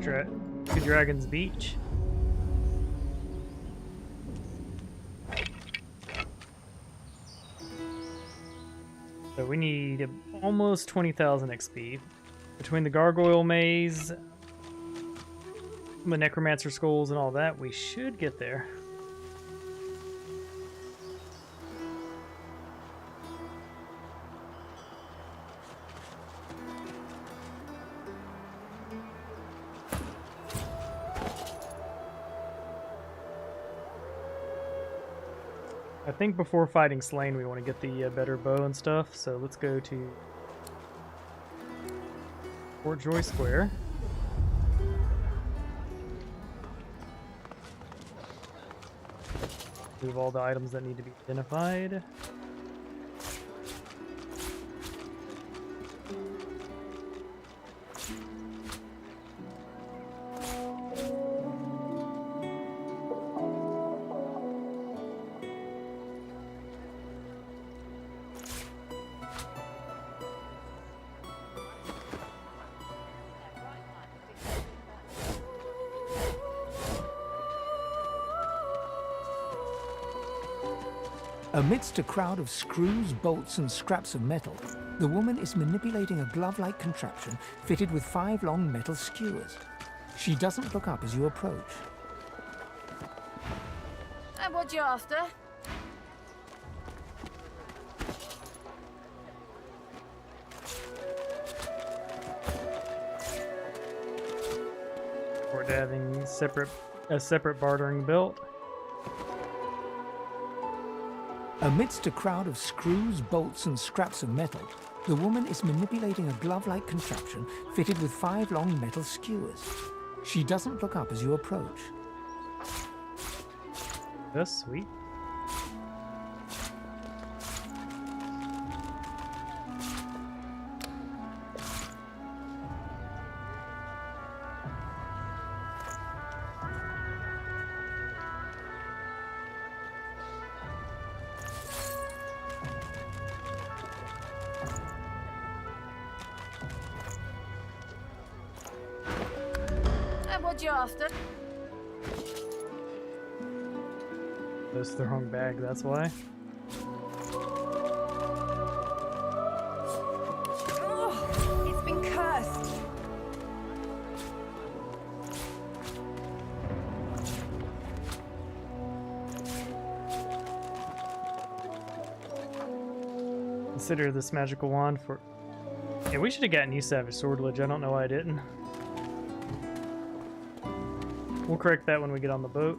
Okay, the Dragon's Beach. So we need almost 20,000 XP. Between the Gargoyle Maze, the Necromancer Skulls, and all that, we should get there. I think before fighting Slain, we want to get the better bow and stuff, so let's go to Fort Joy Square. Move all the items that need to be identified. Amidst a crowd of screws, bolts, and scraps of metal, the woman is manipulating a glove-like contraption fitted with 5 long metal skewers. She doesn't look up as you approach. And what you after? We're having a separate bartering belt. Amidst a crowd of screws, bolts, and scraps of metal, the woman is manipulating a glove-like contraption fitted with 5 long metal skewers. She doesn't look up as you approach. That's sweet. What you after? That's the wrong bag, that's why. Oh, it's been cursed. Consider this magical wand for... Yeah, we should have gotten you Savage Swordledge. I don't know why I didn't. We'll correct that when we get on the boat.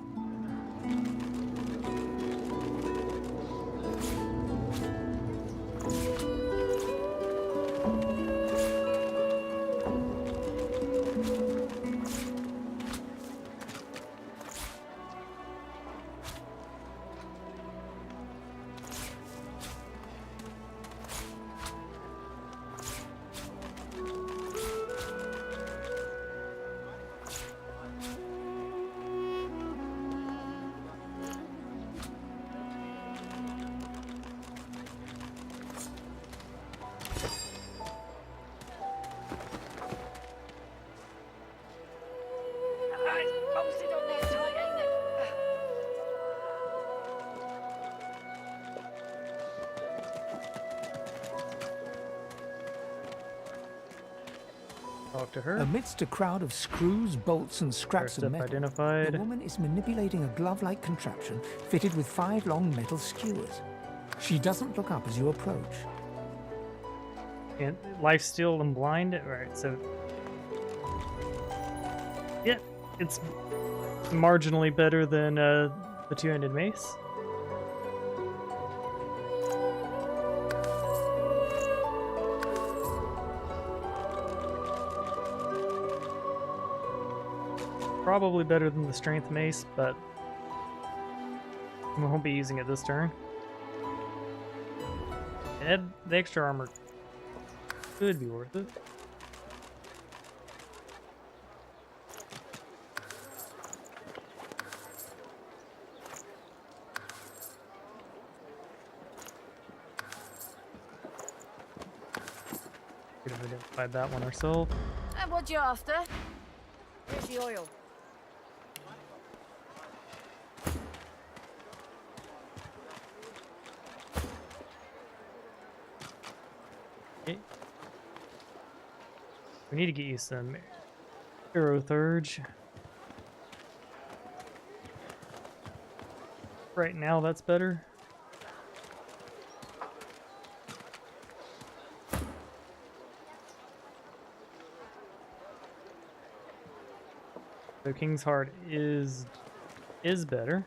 Talk to her. Amidst a crowd of screws, bolts, and scraps of metal, identified. the woman is manipulating a glove-like contraption fitted with 5 long metal skewers. She doesn't look up as you approach. And life steal and blind. Alright, so yeah, it's marginally better than the two-handed mace. Probably better than the strength mace, but we won't be using it this turn. And the extra armor could be worth it. Could have identified that one ourselves. And what you after? Here's the oil. Okay. We need to get you some Aerothurge. Right now, that's better. So King's Heart is better.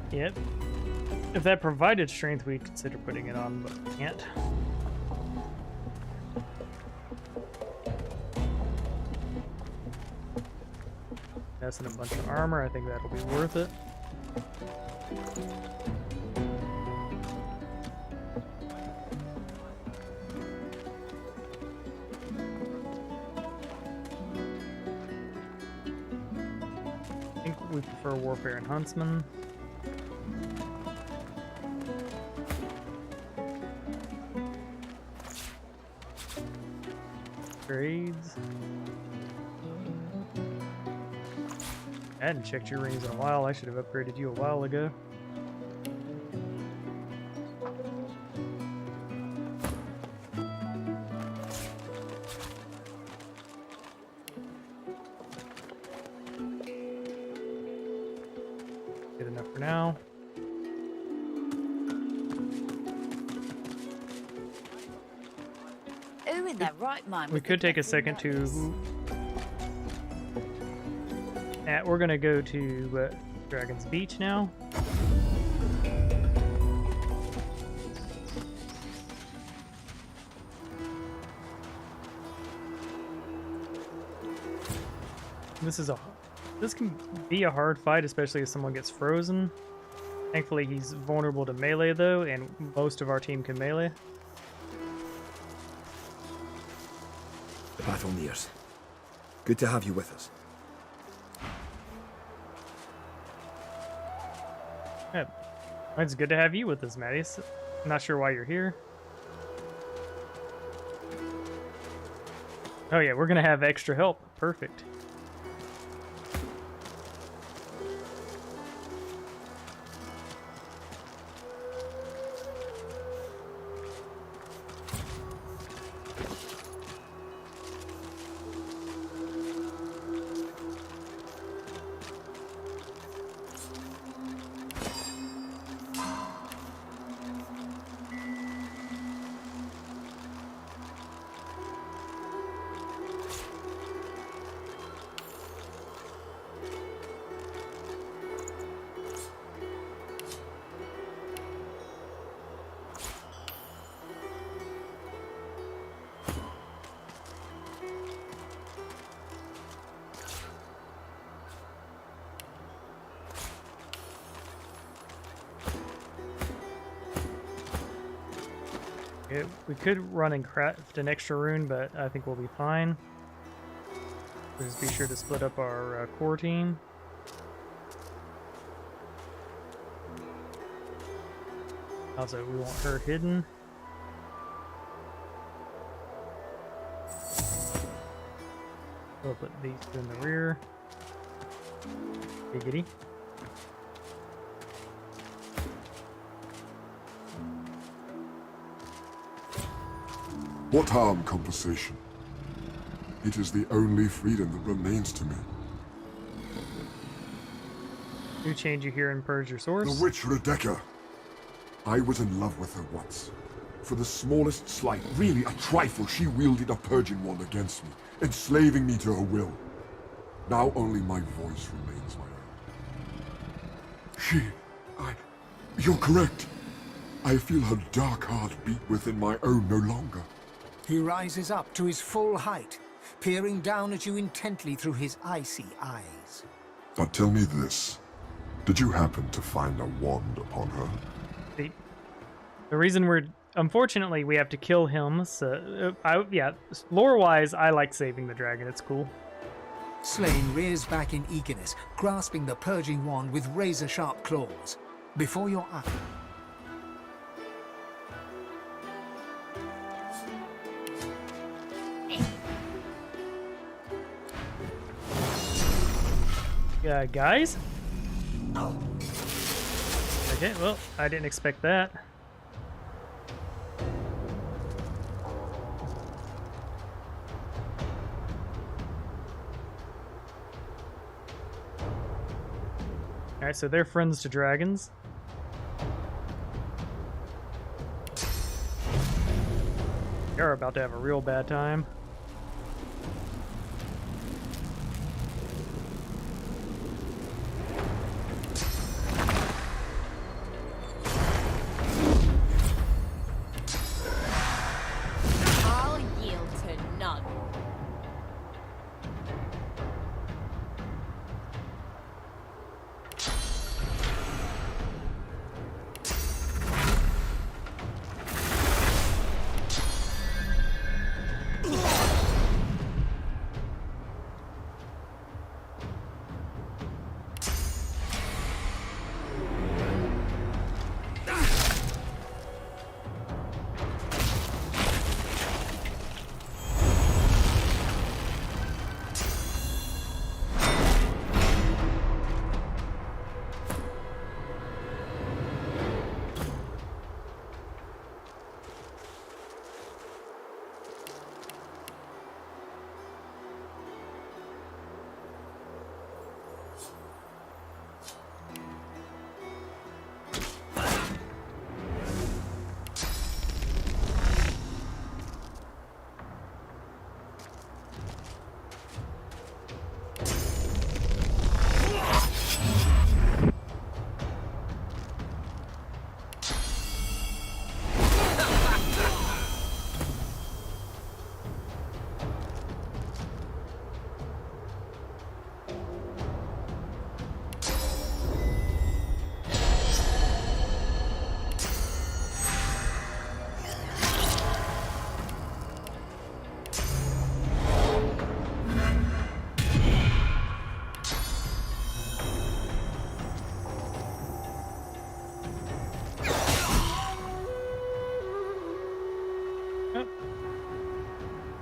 Yep. If that provided strength, we'd consider putting it on, but we can't. That's in a bunch of armor. I think that'll be worth it. I think we prefer Warfare and Huntsman. Grades. I hadn't checked your rings in a while. I should have upgraded you a while ago. Good enough for now. Who in their right mind? We could take a second to... we're gonna go to Dragon's Beach now. This can be a hard fight, especially if someone gets frozen. Thankfully, he's vulnerable to melee though, and most of our team can melee. The battle nears. Good to have you with us. Yeah, it's good to have you with us, Matty. I'm not sure why you're here. Oh yeah, we're gonna have extra help. Perfect. We could run and craft an extra rune, but I think we'll be fine. Just be sure to split up our core team. Also, we want her hidden. We'll put these two in the rear. Giggity. What harm conversation? It is the only freedom that remains to me. Who chained you here and purged your source? The witch Rebecca. I was in love with her once. For the smallest slight, really a trifle, she wielded a purging wand against me, enslaving me to her will. Now only my voice remains my own. You're correct. I feel her dark heart beat within my own no longer. He rises up to his full height, peering down at you intently through his icy eyes. But tell me this. Did you happen to find a wand upon her? The reason unfortunately, we have to kill him, so... yeah, lore-wise, I like saving the dragon, it's cool. Slain rears back in eagerness, grasping the purging wand with razor-sharp claws. Before your eyes... Guys? Okay, well, I didn't expect that. Alright, so they're friends to dragons. You're about to have a real bad time. I'll yield to none.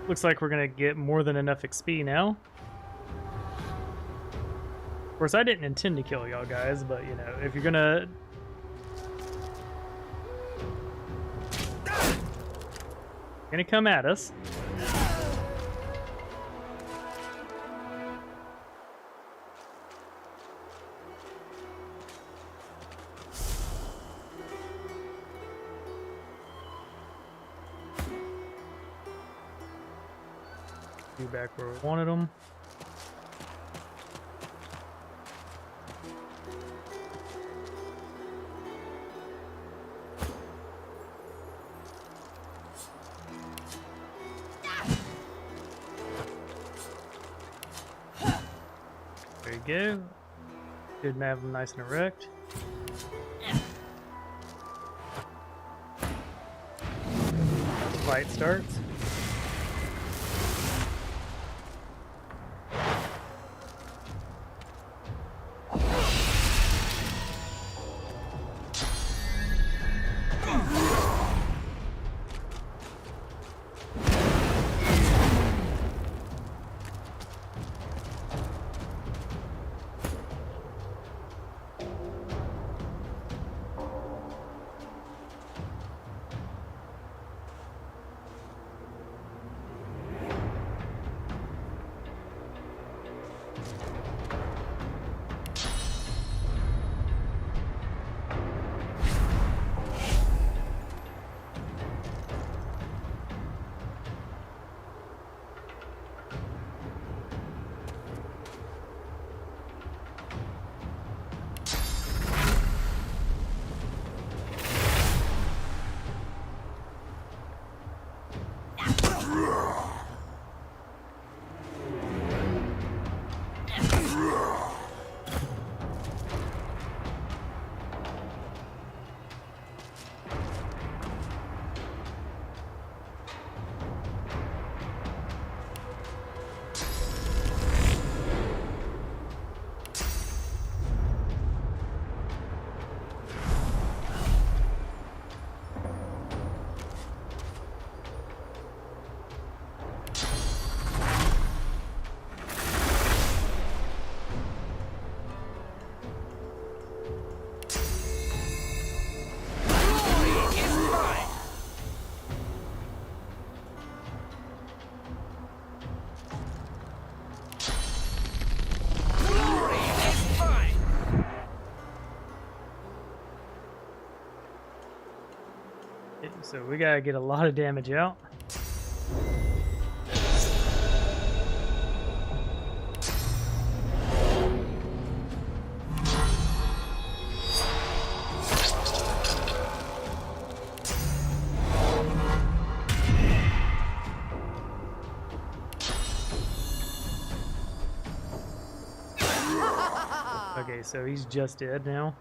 Looks like we're gonna get more than enough XP now. Of course, I didn't intend to kill y'all guys, but you know, if you're gonna... come at us. You back where we wanted them. There you go. Good, have them nice and erect. fight starts. So we gotta get a lot of damage out. Okay, so he's just dead now.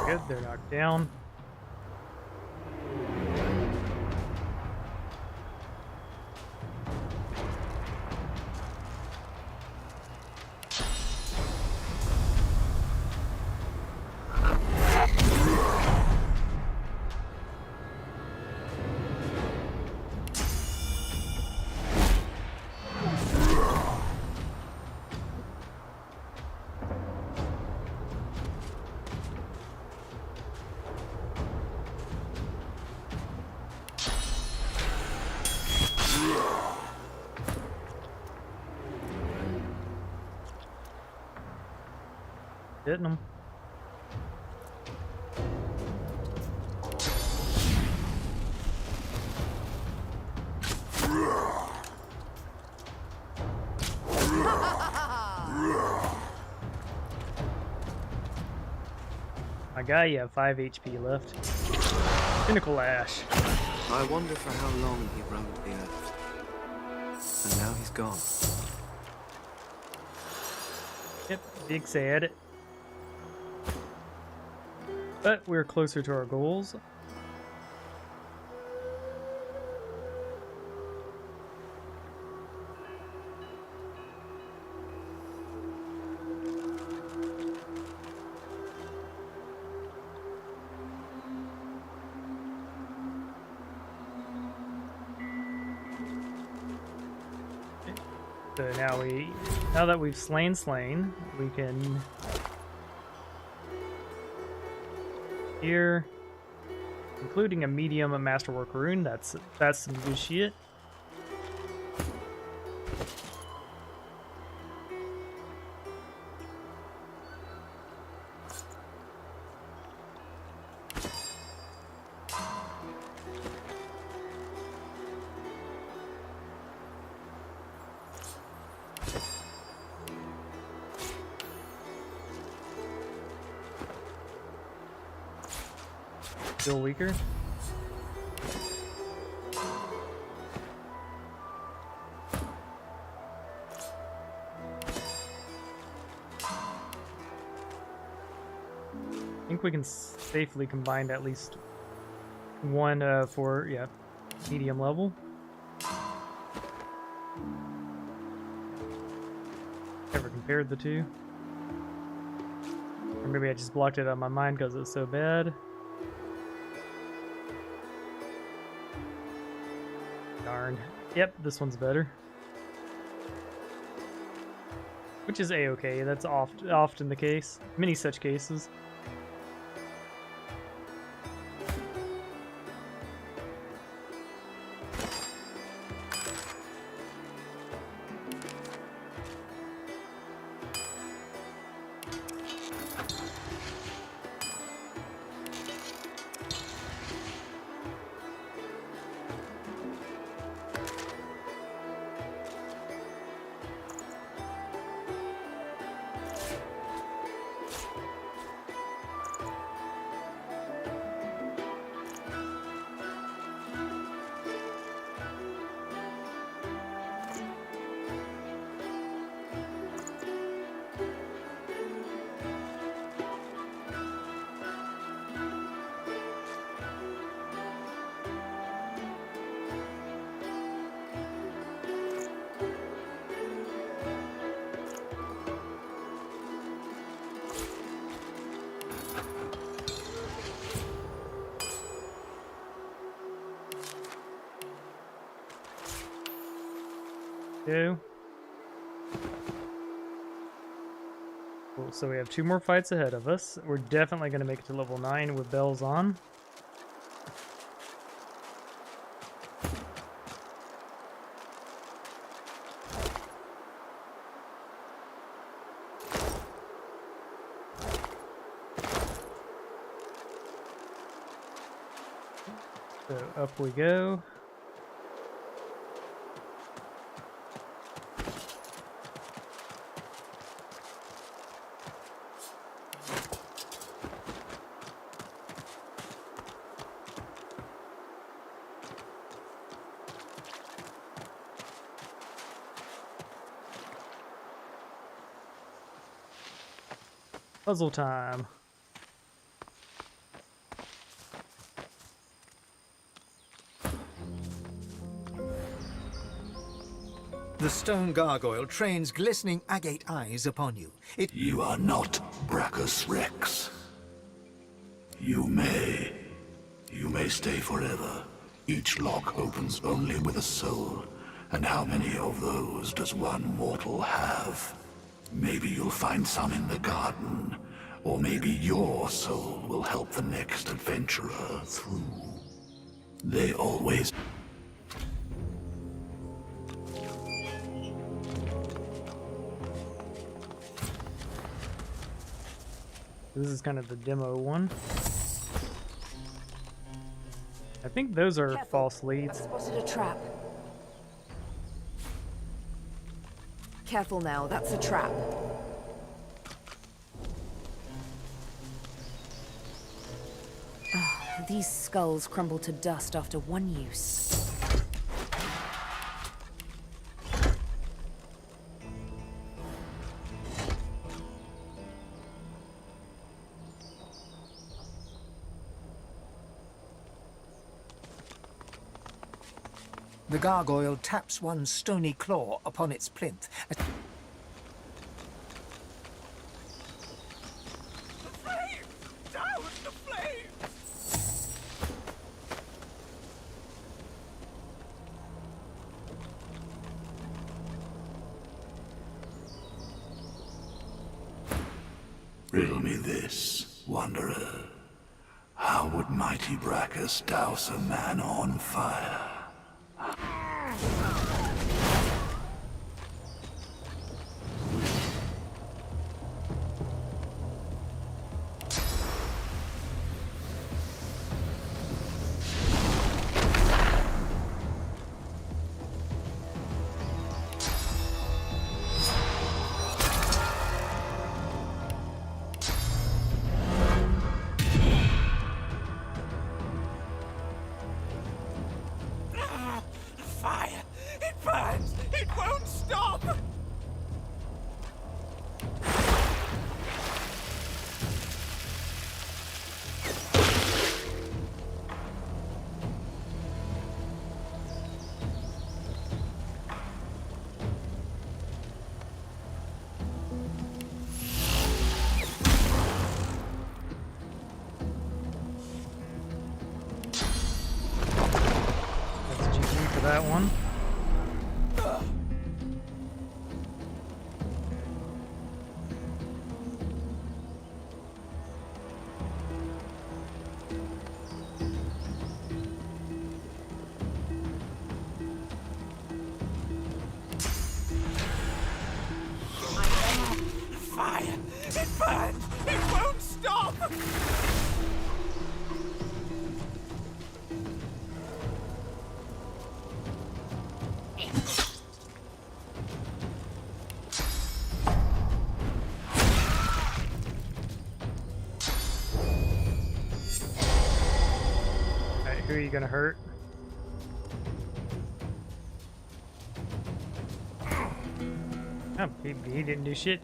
Good, they're knocked down. Hitting them. My guy, you have 5 HP left. Pinnacle Ash. I wonder for how long he roamed the earth. And now he's gone. Yep, big sad. But we're closer to our goals. So now that we've slain, we can here, including a medium masterwork rune. That's some good shit. Still weaker. I think we can safely combine at least one for medium level. Never compared the two. Or maybe I just blocked it out of my mind because it was so bad. Darn. Yep, this one's better. Which is a-okay. That's often the case. Many such cases. Cool, so we have 2 more fights ahead of us. We're definitely going to make it to level 9 with bells on. So up we go. Puzzle time. The stone gargoyle trains glistening agate eyes upon you. You are not Brachus Rex. You may stay forever. Each lock opens only with a soul. And how many of those does one mortal have? Maybe you'll find some in the garden, or maybe your soul will help the next adventurer through. They always... This is kind of the demo one. I think those are false leads. I've spotted a trap. Careful now, that's a trap. Ah, these skulls crumble to dust after one use. The gargoyle taps one stony claw upon its plinth. Riddle me this, wanderer. How would mighty Brachus douse a man on fire? for that one. Fire! It burns! It won't stop! Alright, who are you gonna hurt? Oh, he didn't do shit.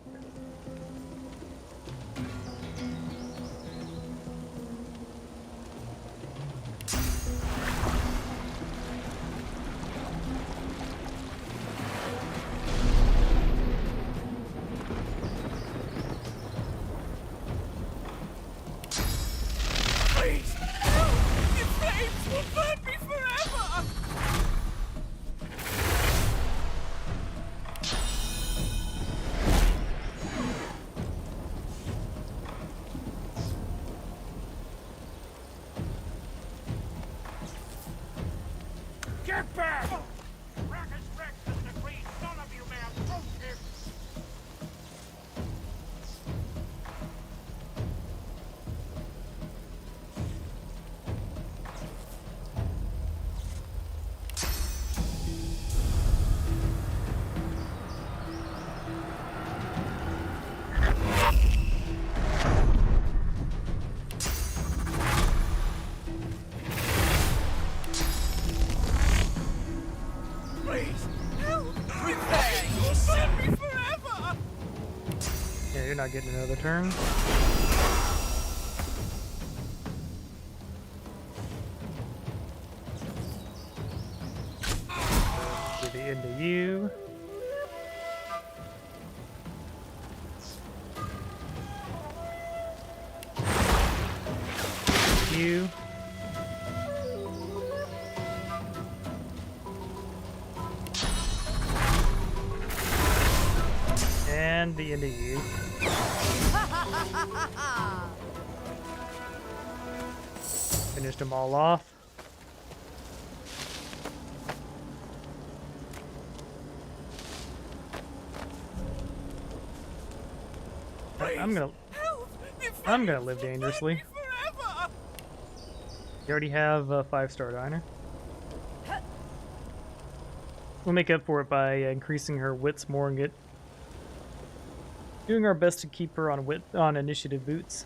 Please! No! The flames will burn me forever! Get back! Rack is wrecked to the degree none of you may approach him! Please, help! Prepare yourself forever! Yeah, you're not getting another turn. To the end of you. You. And the end of you. Finished them all off. I'm gonna live dangerously. You already have a 5-star diner. We'll make up for it by increasing her wits more and doing our best to keep her on initiative boots.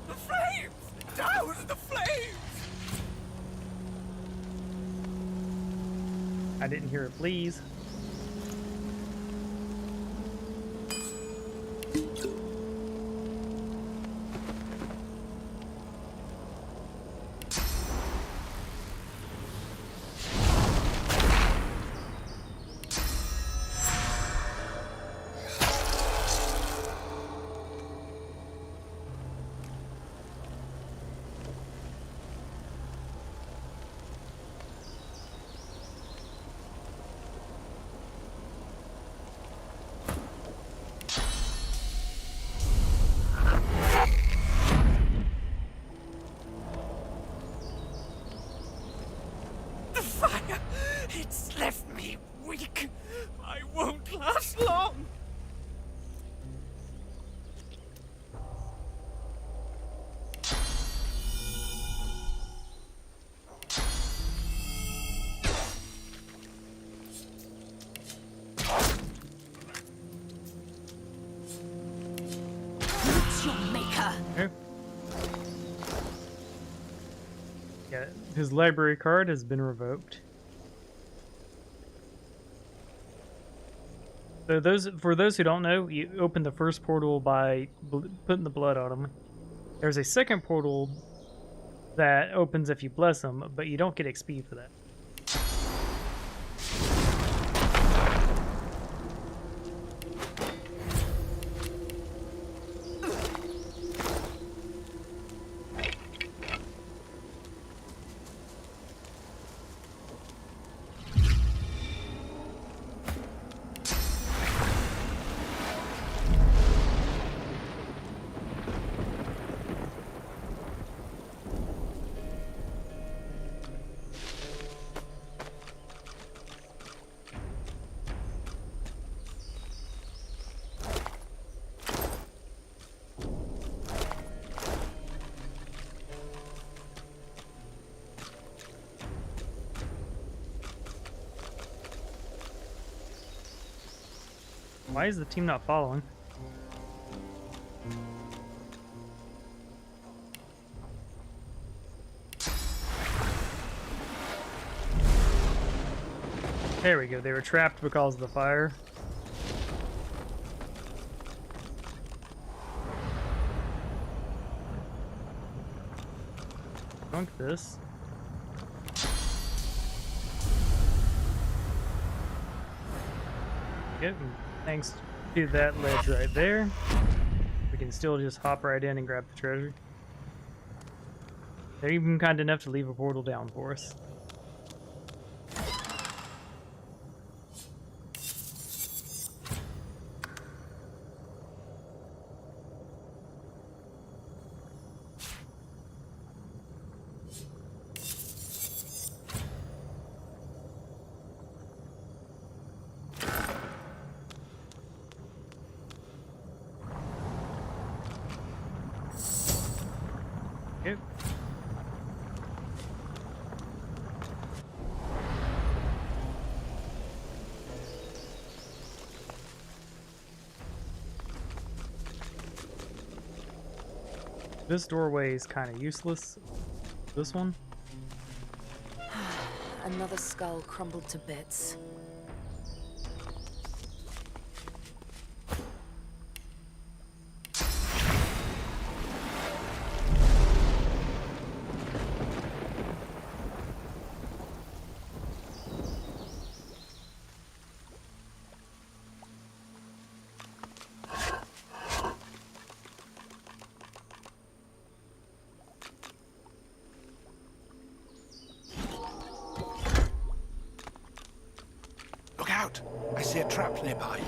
The flames! Douse the flames! I didn't hear it, please. The fire! It's left me weak. I won't last long. It's your maker. Yeah, his library card has been revoked. So for those who don't know, you open the first portal by putting the blood on them. There's a second portal that opens if you bless them, but you don't get XP for that. Why is the team not following? There we go. They were trapped because of the fire. Dunk this. Good. Thanks to that ledge right there, we can still just hop right in and grab the treasure. They're even kind enough to leave a portal down for us. Yep. This doorway is kind of useless. This one? Another skull crumbled to bits. Look out! I see a trap nearby.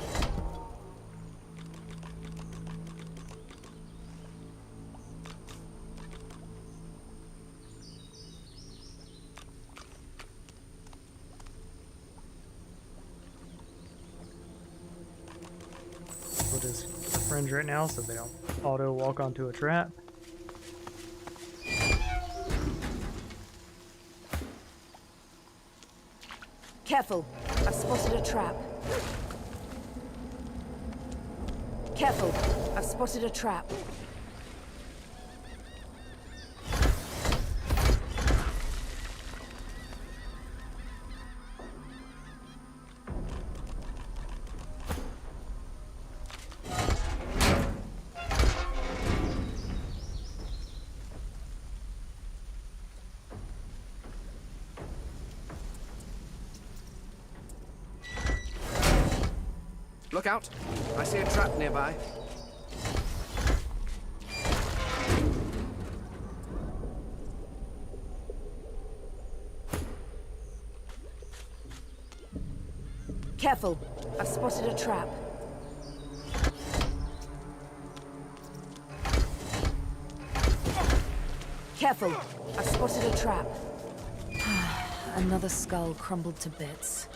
We'll just fringe right now so they don't auto walk onto a trap. Careful, I've spotted a trap. Careful, I've spotted a trap. Look out! I see a trap nearby. Careful, I've spotted a trap. Careful, I've spotted a trap. Another skull crumbled to bits.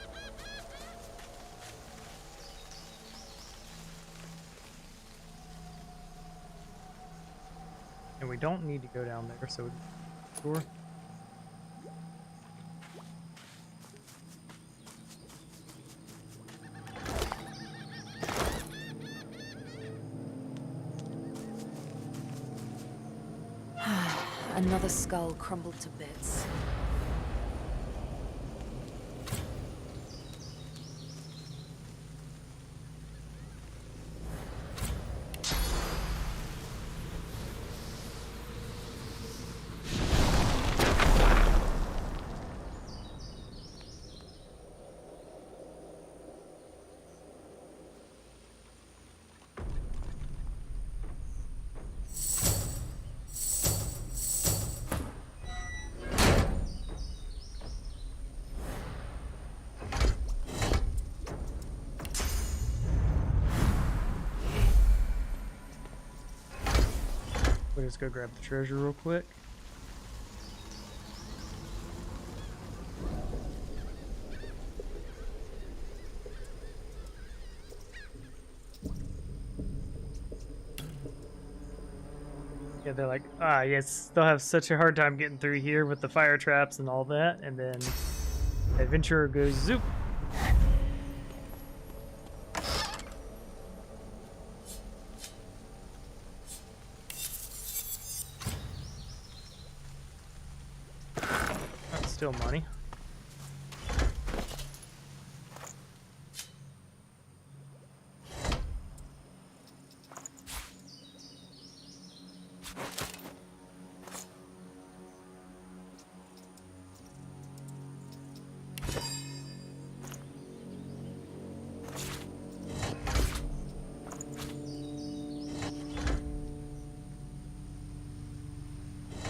And we don't need to go down there, so sure. Another skull crumbled to bits. We'll just go grab the treasure real quick. Yeah, they're like, yes, they'll have such a hard time getting through here with the fire traps and all that, and then the adventurer goes zoop. That's still money.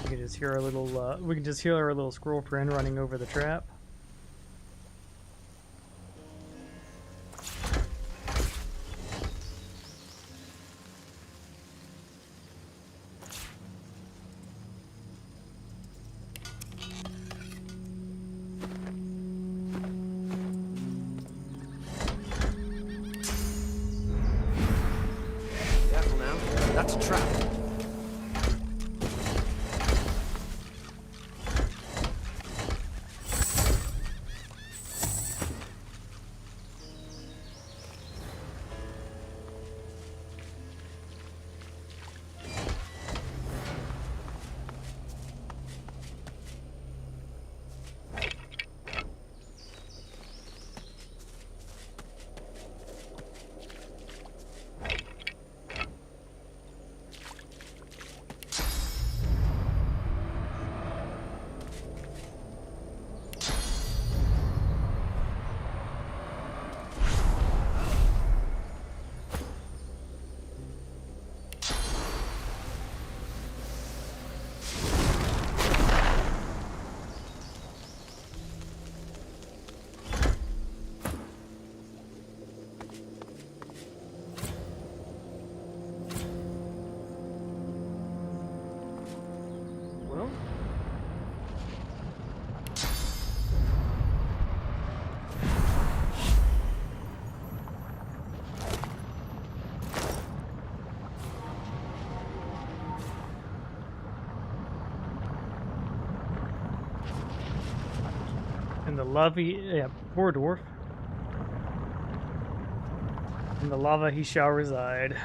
We can just hear our little squirrel friend running over the trap. Careful now. That's a trap. And the lava, yeah, poor dwarf. In the lava he shall reside.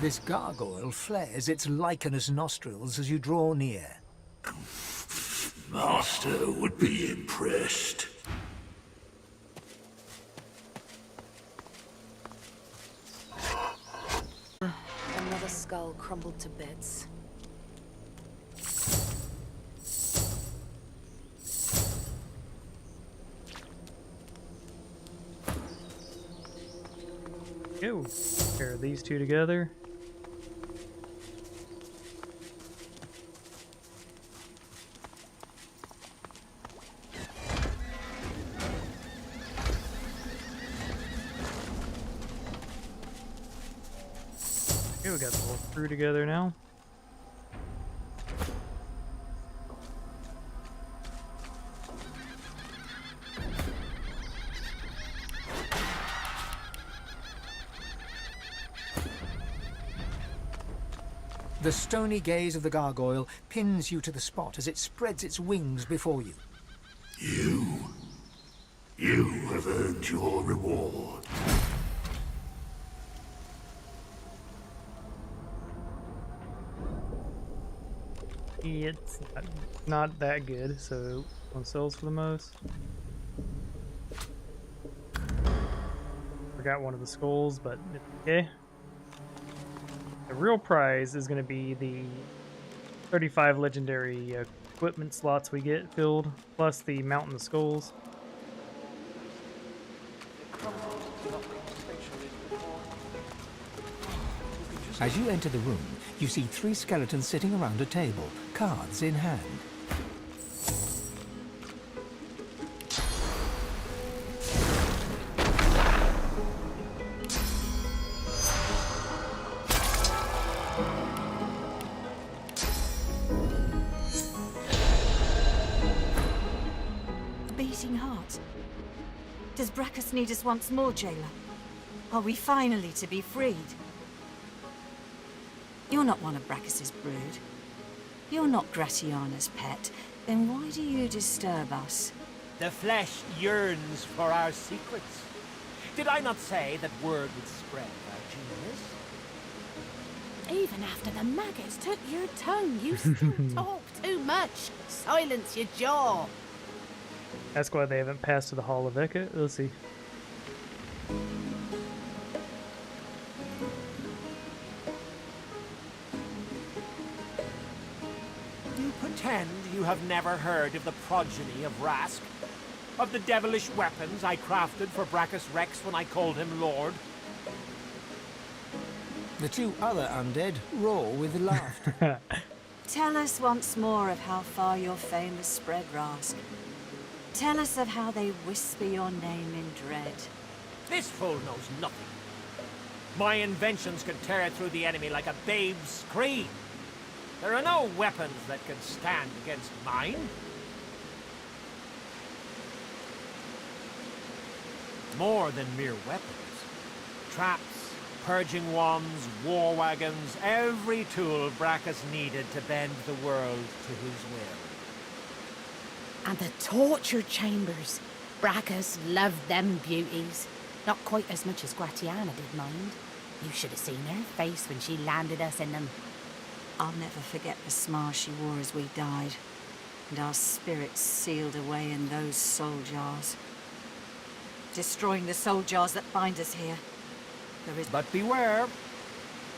This gargoyle flares its lichenous nostrils as you draw near. Master would be impressed. Another skull crumbled to bits. Ew. Pair these two together. Okay, we got the whole crew together now. The stony gaze of the gargoyle pins you to the spot as it spreads its wings before you. You have earned your reward. It's not that good, so on sales for the most. Forgot one of the skulls, but it's okay. The real prize is going to be the 35 legendary equipment slots we get filled, plus the mountain of skulls. As you enter the room, you see 3 skeletons sitting around a table, cards in hand. Beating heart. Does Brachus need us once more, jailer? Are we finally to be freed? You're not one of Brachus's brood. You're not Gratiana's pet. Then why do you disturb us? The flesh yearns for our secrets. Did I not say that word would spread of our genius? Even after the maggots took your tongue, you still talk too much. Silence your jaw. That's why they haven't passed to the Hall of Eka. Let's see. You pretend you have never heard of the progeny of Rask? Of the devilish weapons I crafted for Brachus Rex when I called him Lord? The 2 other undead roar with laughter. Tell us once more of how far your fame has spread, Rask. Tell us of how they whisper your name in dread. This fool knows nothing. My inventions can tear through the enemy like a babe's scream. There are no weapons that can stand against mine. More than mere weapons. Traps, purging wands, war wagons, every tool Brachus needed to bend the world to his will. And the torture chambers. Brachus loved them beauties. Not quite as much as Gratiana did mind. You should have seen her face when she landed us in them. I'll never forget the smile she wore as we died, and our spirits sealed away in those soul jars. Destroying the soul jars that bind us here. But beware.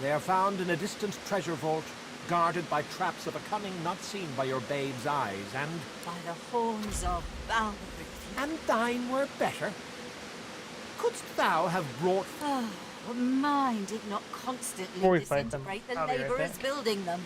They are found in a distant treasure vault, guarded by traps of a cunning not seen by your babe's eyes, and... by the horns of Balder. And thine were better. Couldst thou have brought... Oh, mine did not constantly Before we fight them, disintegrate the I'll be right labourers back. building them.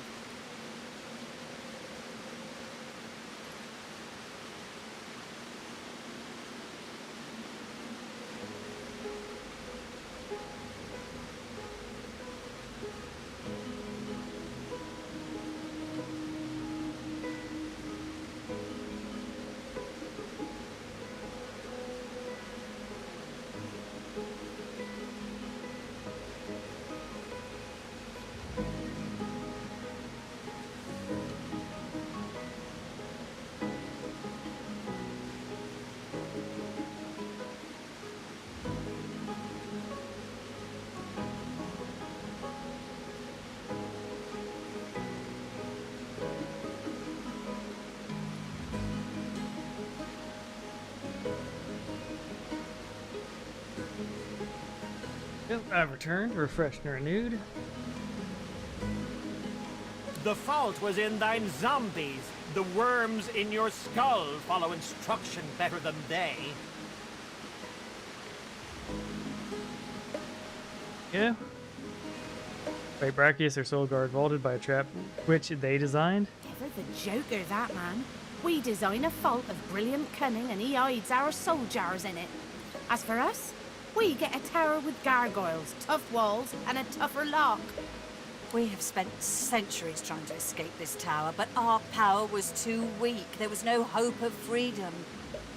Yep, I've returned, refreshed and renewed. The fault was in thine zombies. The worms in your skull follow instruction better than they. Yeah. By Brachus, their soul guard vaulted by a trap which they designed. Ever the joker, that man. We design a vault of brilliant cunning and he hides our soul jars in it. As for us, we get a tower with gargoyles, tough walls, and a tougher lock. We have spent centuries trying to escape this tower, but our power was too weak. There was no hope of freedom.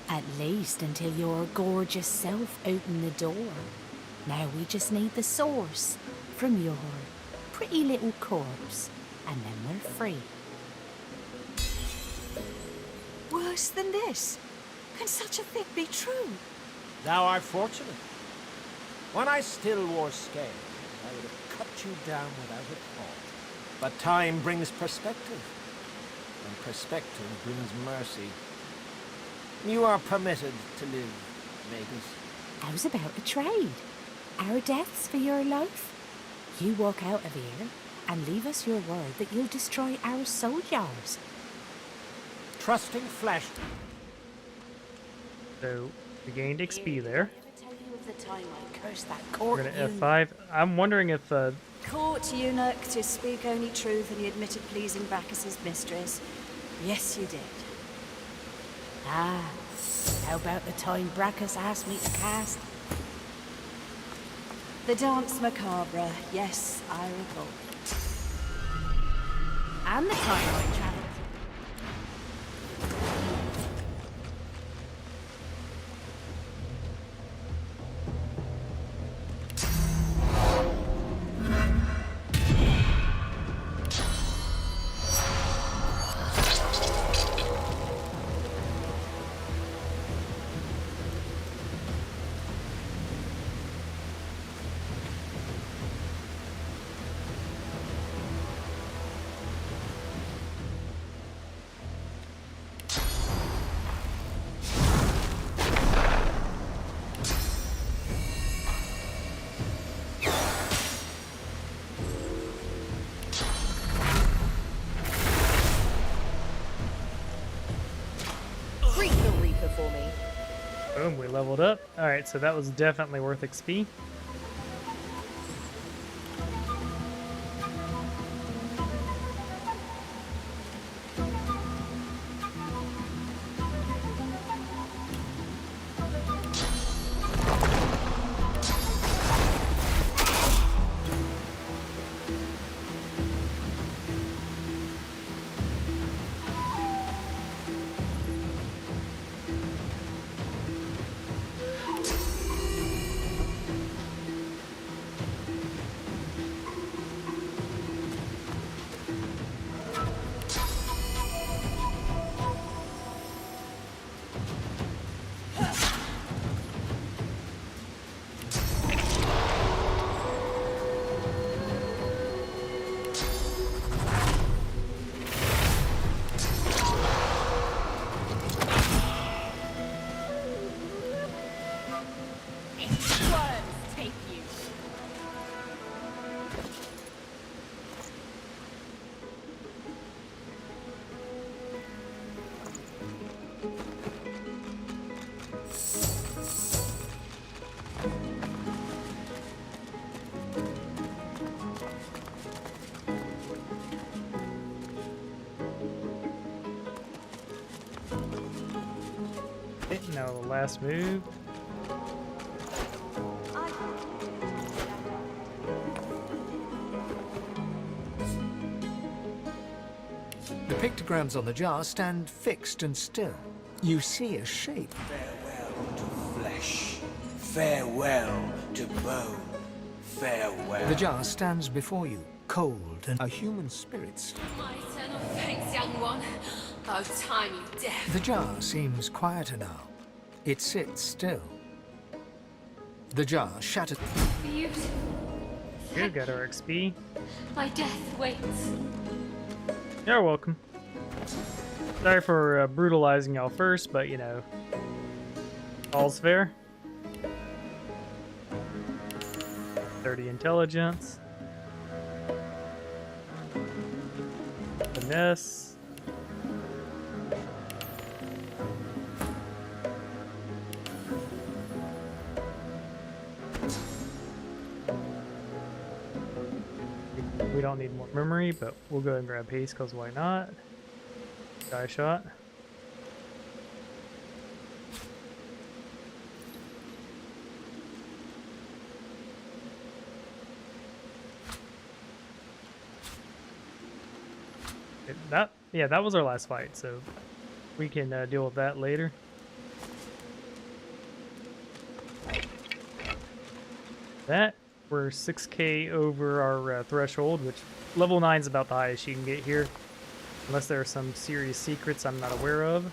At least until your gorgeous self opened the door. Now we just need the source from your pretty little corpse, and then we're free. Worse than this? Can such a thing be true? Thou art fortunate. When I still wore scales, I would have cut you down without a thought. But time brings perspective, and perspective brings mercy. You are permitted to live, Magus. How's about a trade? Our deaths for your life? You walk out of here and leave us your word that you'll destroy our soul jars. Trusting flesh. So we gained XP there. Tell you of the time I cursed that We're court gonna eunuch. F5. I'm wondering if Court eunuch to speak only truth, and he admitted pleasing Bacchus's mistress. Yes, you did. Ah, how about the time Brachus asked me to cast? The dance macabre. Yes, I recall. And the time I travelled. boom, we leveled up. All right, so that was definitely worth XP. Now the last move. The pictograms on the jar stand fixed and still. You see a shape. Farewell to flesh. Farewell to bone. Farewell. The jar stands before you, cold and a human spirit. My eternal thanks, young one. About time you deaf. The jar seems quieter now. It sits still. The jar shatters. Beautiful. You got our XP. My death waits. You're welcome. Sorry for brutalizing y'all first, but you know, all's fair. 30 intelligence. Finesse. We don't need more memory, but we'll go ahead and grab haste, because why not? Die shot. That was our last fight, so we can deal with that later. That we're 6k over our threshold, which level 9 is about the highest you can get here, unless there are some serious secrets I'm not aware of.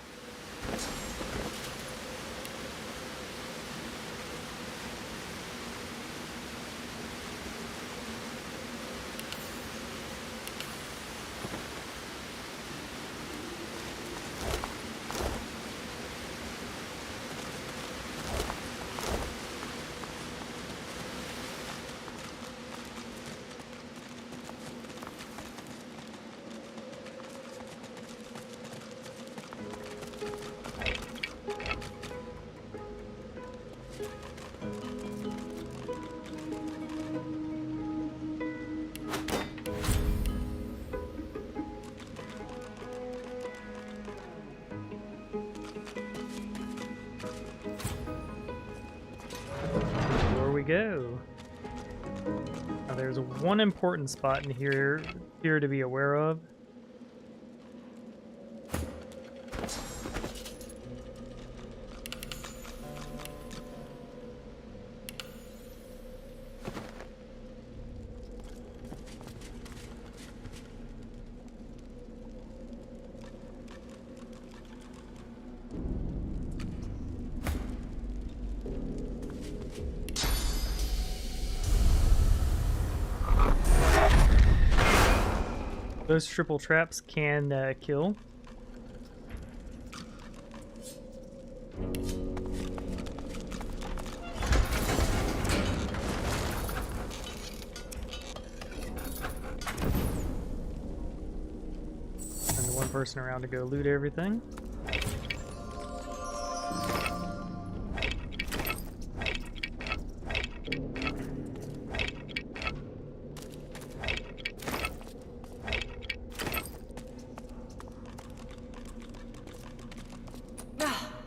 Go. Now there's one important spot in here to be aware of. Those triple traps can kill. And the one person around to go loot everything.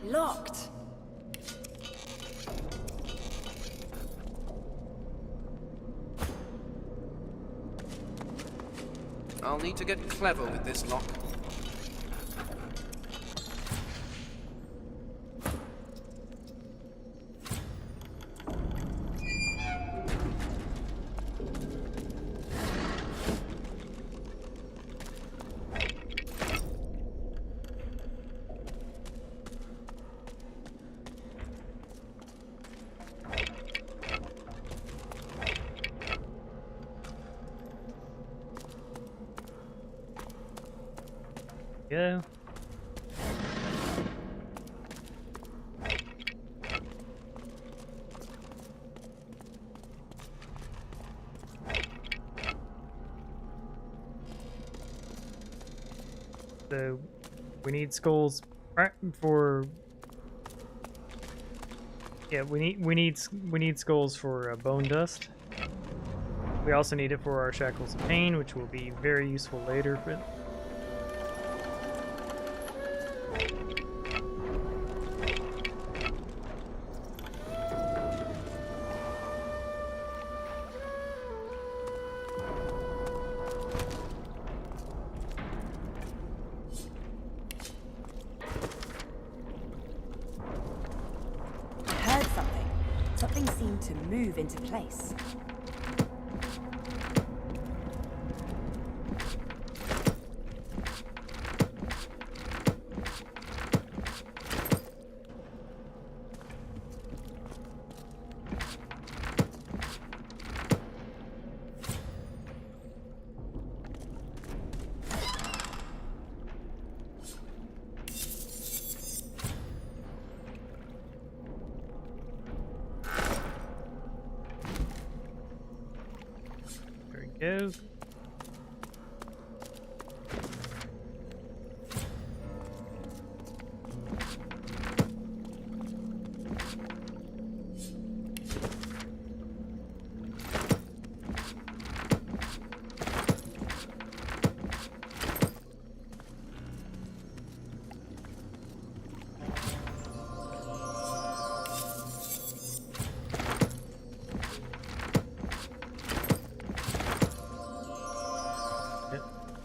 Locked. I'll need to get clever with this lock. Go. So we need skulls for we need skulls for bone dust. We also need it for our shackles of pain, which will be very useful later. But Something seemed to move into place. go.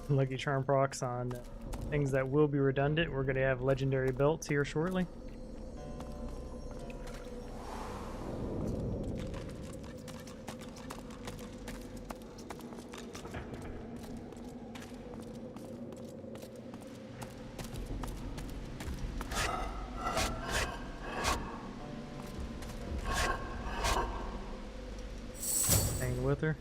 Lucky charm procs on things that will be redundant. We're going to have legendary belts here shortly. Hang with her.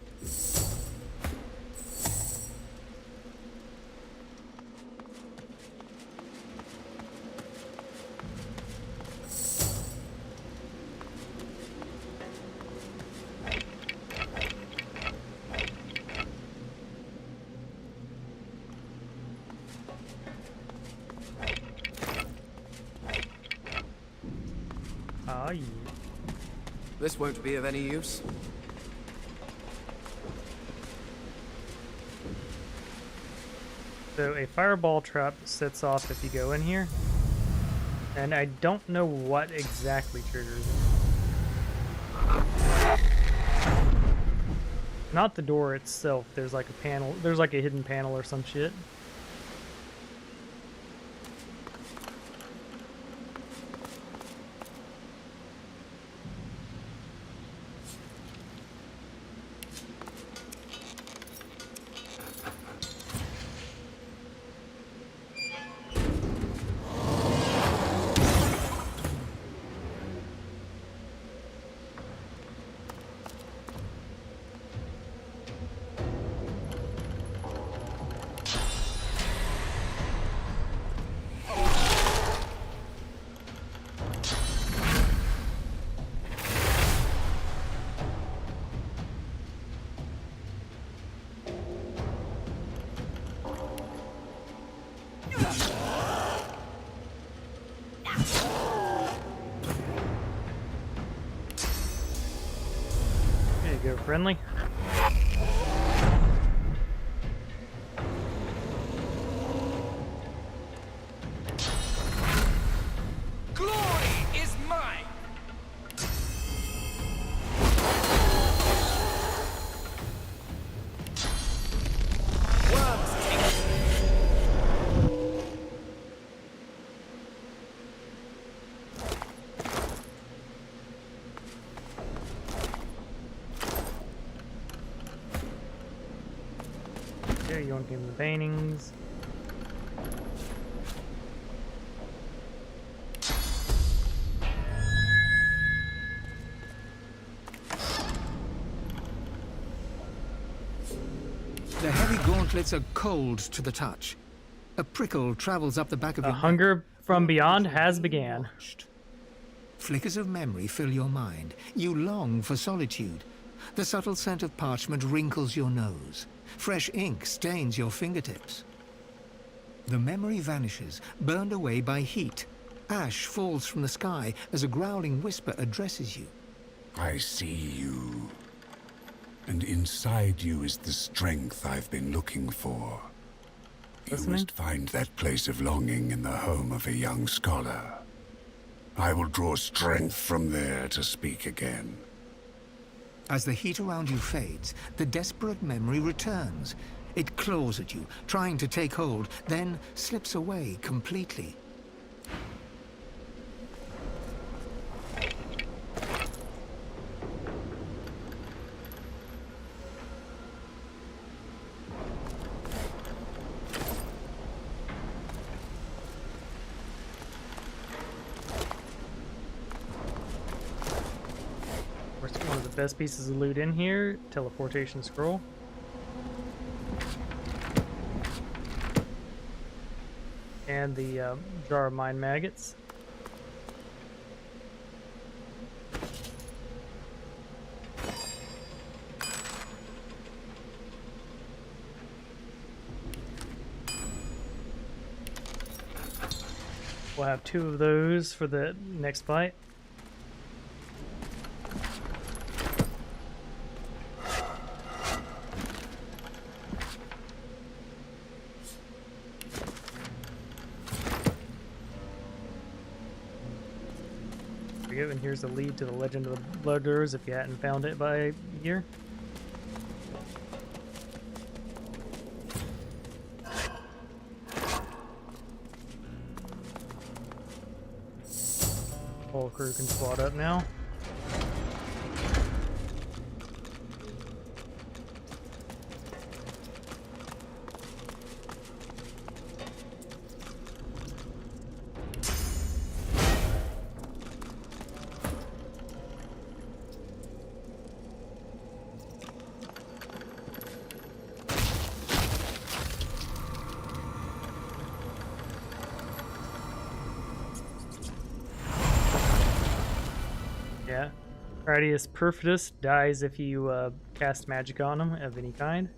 Ah, yeah. This won't be of any use. So a fireball trap sets off if you go in here, and I don't know what exactly triggers it. Not the door itself. There's like a panel. There's like a hidden panel or some shit. There you go, friendly. Glory is mine! Worms take There, you want to give him the paintings. The heavy gauntlets are cold to the touch. A prickle travels up the back of The your hunger from beyond has began. Flickers of memory fill your mind. You long for solitude. The subtle scent of parchment wrinkles your nose. Fresh ink stains your fingertips. The memory vanishes, burned away by heat. Ash falls from the sky as a growling whisper addresses you. I see you. And inside you is the strength I've been looking for. You must find that place of longing in the home of a young scholar. I will draw strength from there to speak again. As the heat around you fades, the desperate memory returns. It claws at you, trying to take hold, then slips away completely. One of the best pieces of loot in here, teleportation scroll. And the jar of mind maggots. We'll have 2 of those for the next fight. And here's the lead to the Legend of the Blood Doors if you hadn't found it by here. whole crew can squad up now. Yeah. Radius Perfidus dies if you cast magic on him of any kind.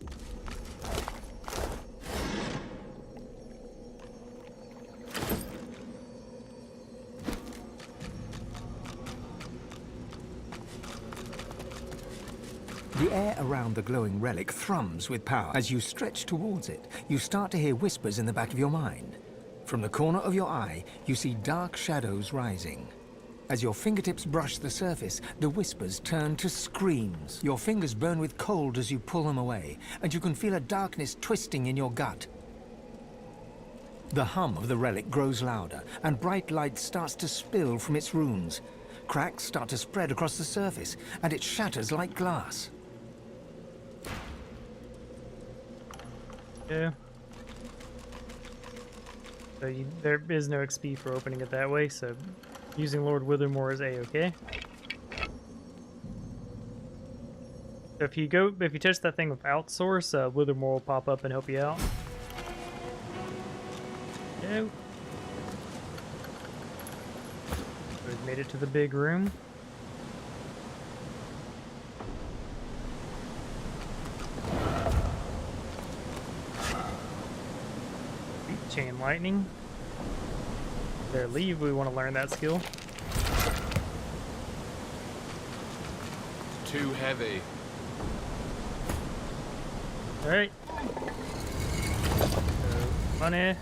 The air around the glowing relic thrums with power. As you stretch towards it, you start to hear whispers in the back of your mind. From the corner of your eye, you see dark shadows rising. As your fingertips brush the surface, the whispers turn to screams. Your fingers burn with cold as you pull them away, and you can feel a darkness twisting in your gut. The hum of the relic grows louder, and bright light starts to spill from its runes. Cracks start to spread across the surface, and it shatters like glass. Yeah. So there is no XP for opening it that way, so using Lord Withermore is A-okay. So if you touch that thing without Source, Withermore will pop up and help you out. No. We've made it to the big room. Chain lightning. There, leave. We want to learn that skill. Too heavy. All right. So, money.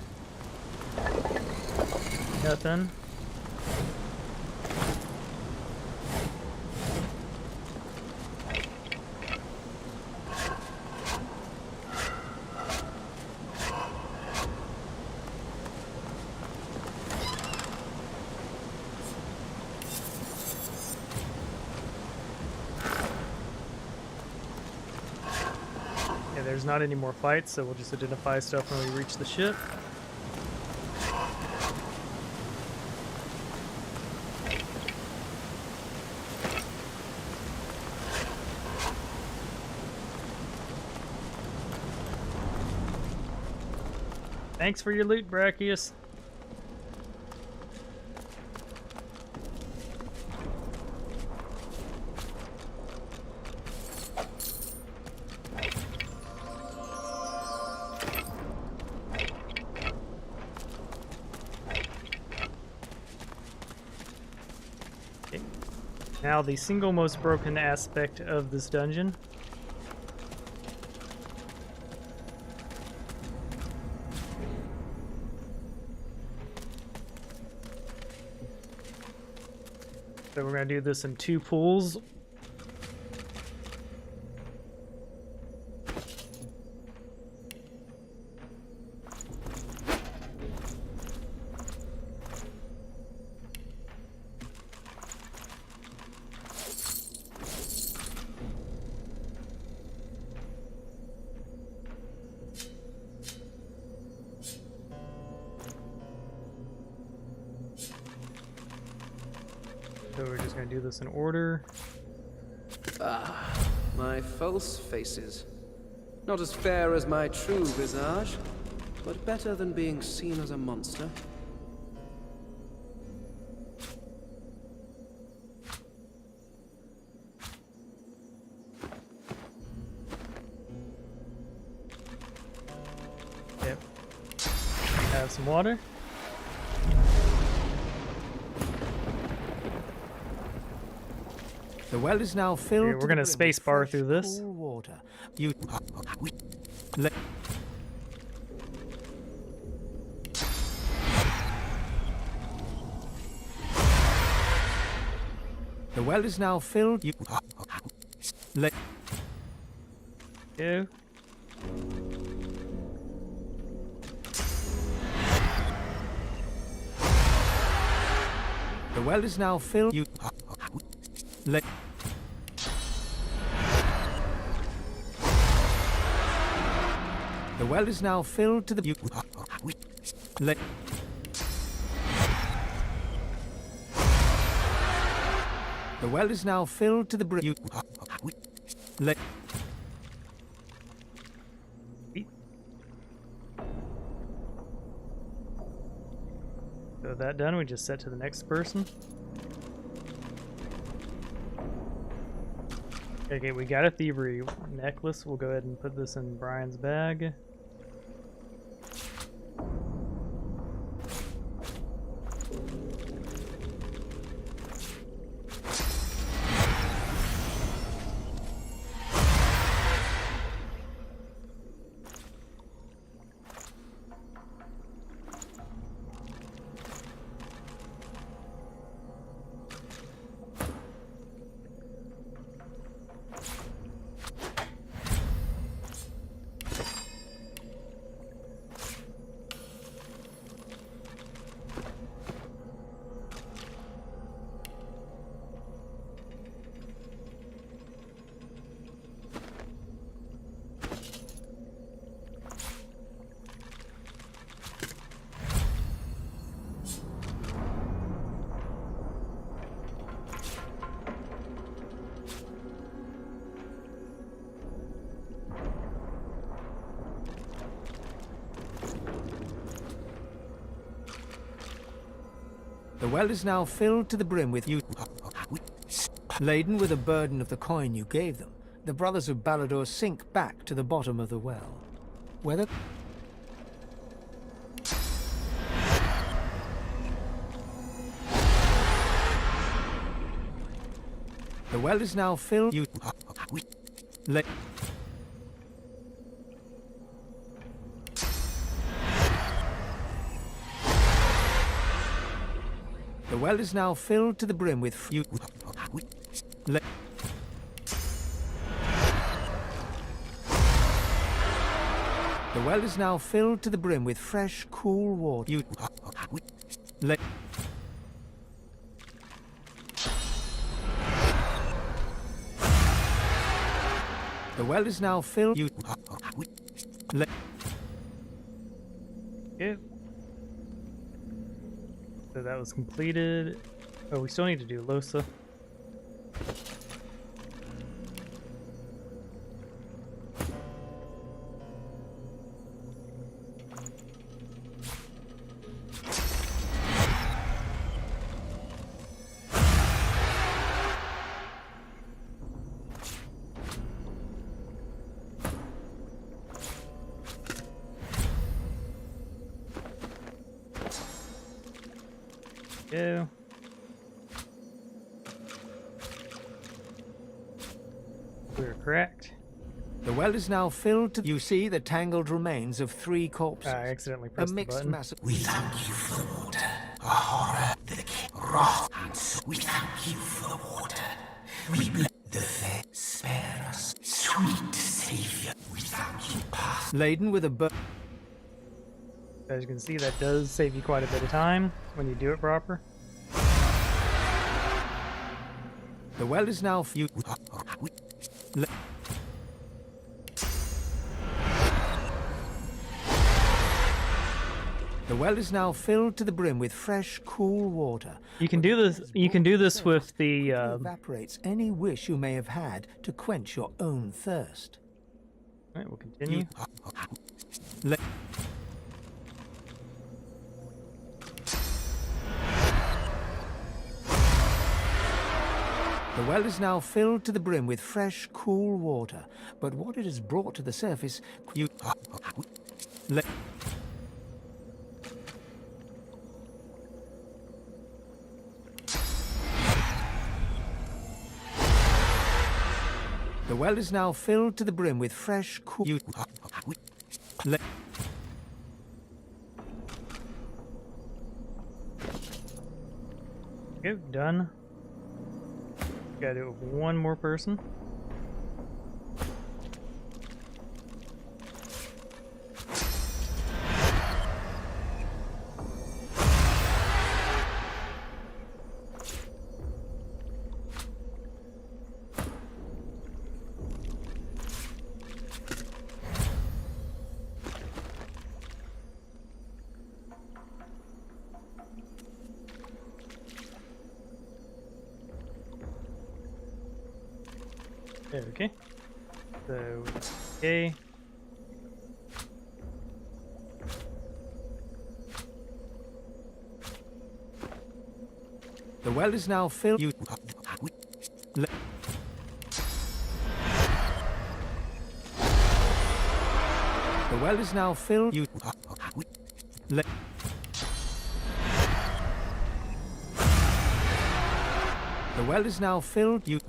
Nothing. There's not any more fights, so we'll just identify stuff when we reach the ship. Thanks for your loot, Brachious. Now the single most broken aspect of this dungeon. So we're going to do this in 2 pools. So we're just going to do this in order. Ah, my false faces. Not as fair as my true visage, but better than being seen as a monster. Yep. Have some water. The well is now filled. Okay, we're gonna space bar through this. Cool water. You. The well is now filled. You. Go. The well is now filled. The well is now filled to the... The well is now filled to the brim. So that done, we just set to the next person. Okay, we got a thievery necklace. We'll go ahead and put this in Brian's bag. The well is now filled to the brim with you. Laden with a burden of the coin you gave them, the brothers of Balador sink back to the bottom of the well. Whether... The well is now filled... The well is now filled to the brim with The well is now filled to the brim with fresh, cool water. The well is now filled. Yeah. So that was completed. Oh, we still need to do Losa. Go. We're correct. The well is now filled to... You see the tangled remains of 3 corpses. I accidentally pressed a mixed the button. mass of... We thank you for the water. A horror, the wrath, and so we thank you for the water. We bless the fair. Spare us, sweet Savior. We thank you, past. Laden with a burden. As you can see, that does save you quite a bit of time when you do it proper. The well is now The well is now filled to the brim with fresh, cool water. You can do this. You can do this with the. Evaporates any wish you may have had to quench your own thirst. All right, we'll continue. The well is now filled to the brim with fresh, cool water, but what it has brought to the surface, The well is now filled to the brim with fresh, cool... Okay, done. Gotta do it with one more person. Okay. So, okay. The well is now filled. The well is now filled. The well is now filled. The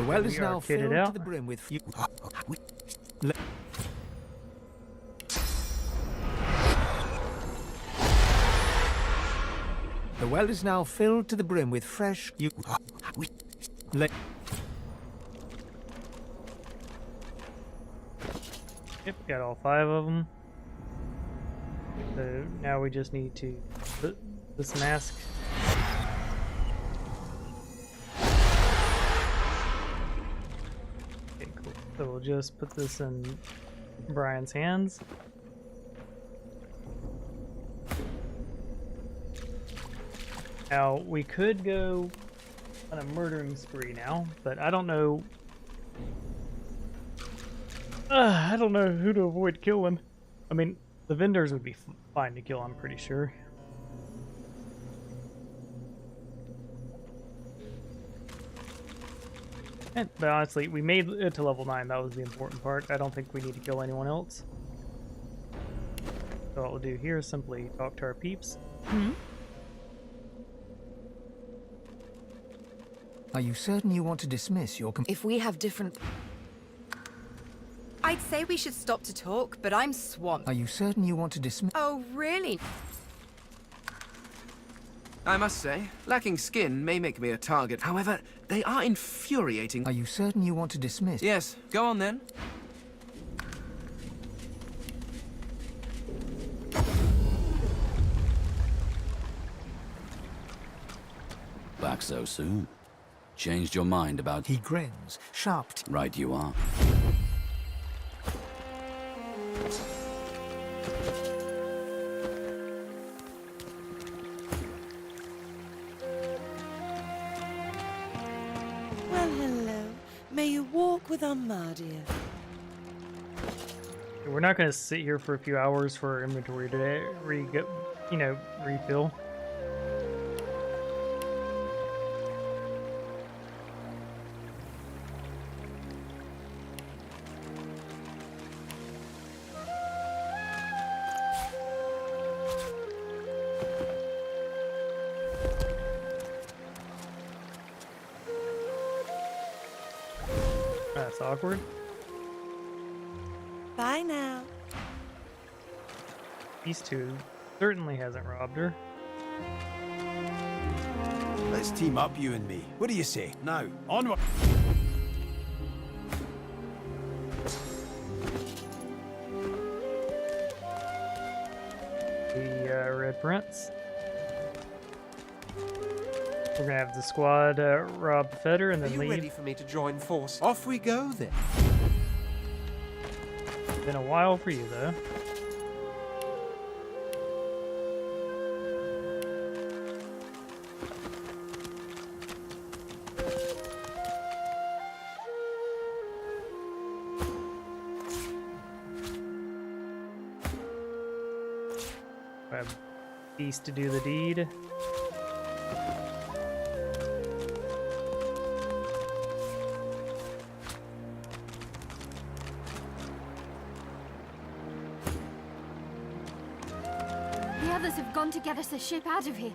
well is now filled to the brim with The well is now filled to the brim with fresh Yep, got all 5 of them. So now we just need to put this mask. Okay, cool. So we'll just put this in Brian's hands. Now we could go on a murdering spree now, but I don't know. I don't know who to avoid killing. I mean, the vendors would be fine to kill, I'm pretty sure. But honestly, we made it to level 9. That was the important part. I don't think we need to kill anyone else. So what we'll do here is simply talk to our peeps. Are you certain you want to dismiss your If we have different... I'd say we should stop to talk, but I'm swamped. Are you certain you want to dismiss? Oh, really? I must say, lacking skin may make me a target. However, they are infuriating. Are you certain you want to dismiss? Yes, go on then. Back so soon? Changed your mind about... He grins, sharp. Right you are. Well, hello. May you walk with Armadia. We're not going to sit here for a few hours for our inventory to refill. That's awkward. Bye now. These two certainly hasn't robbed her. Let's team up, you and me. What do you say? Now, onward! The Red Prince. We're gonna have the squad rob Feder and then Are you leave. ready for me to join force? Off we go then. Been a while for you though. Grab Beast to do the deed. The others have gone to get us a ship out of here.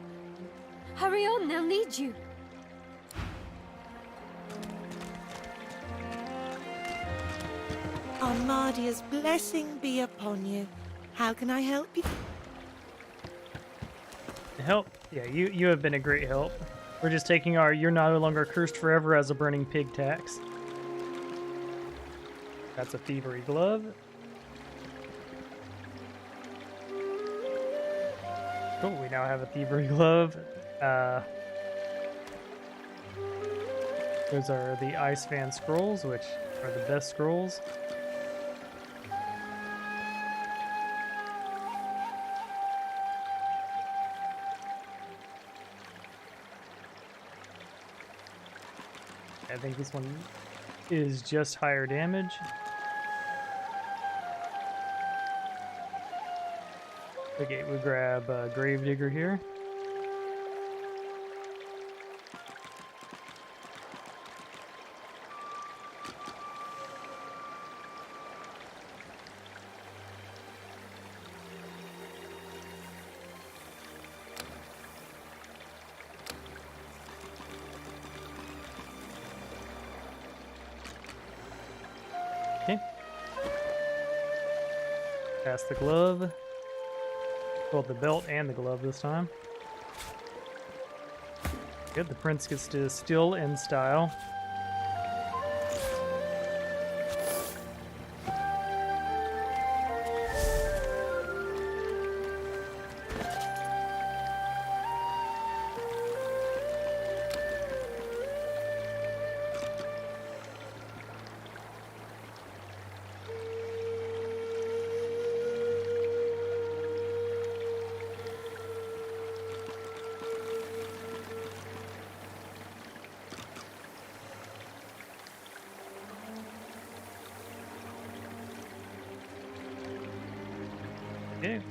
Hurry on, they'll need you. Armadia's blessing be upon you. How can I help you? Help? Yeah, you have been a great help. We're just taking our "you're no longer cursed forever" as a burning pig tax. That's a thievery glove. Cool, we now have a thievery glove. Those are the Ice Fan scrolls, which are the best scrolls. I think this one is just higher damage. Okay, we grab Gravedigger here. Okay. Pass the glove. Well, the belt and the glove this time. Good, the prince gets to steal in style. Okay.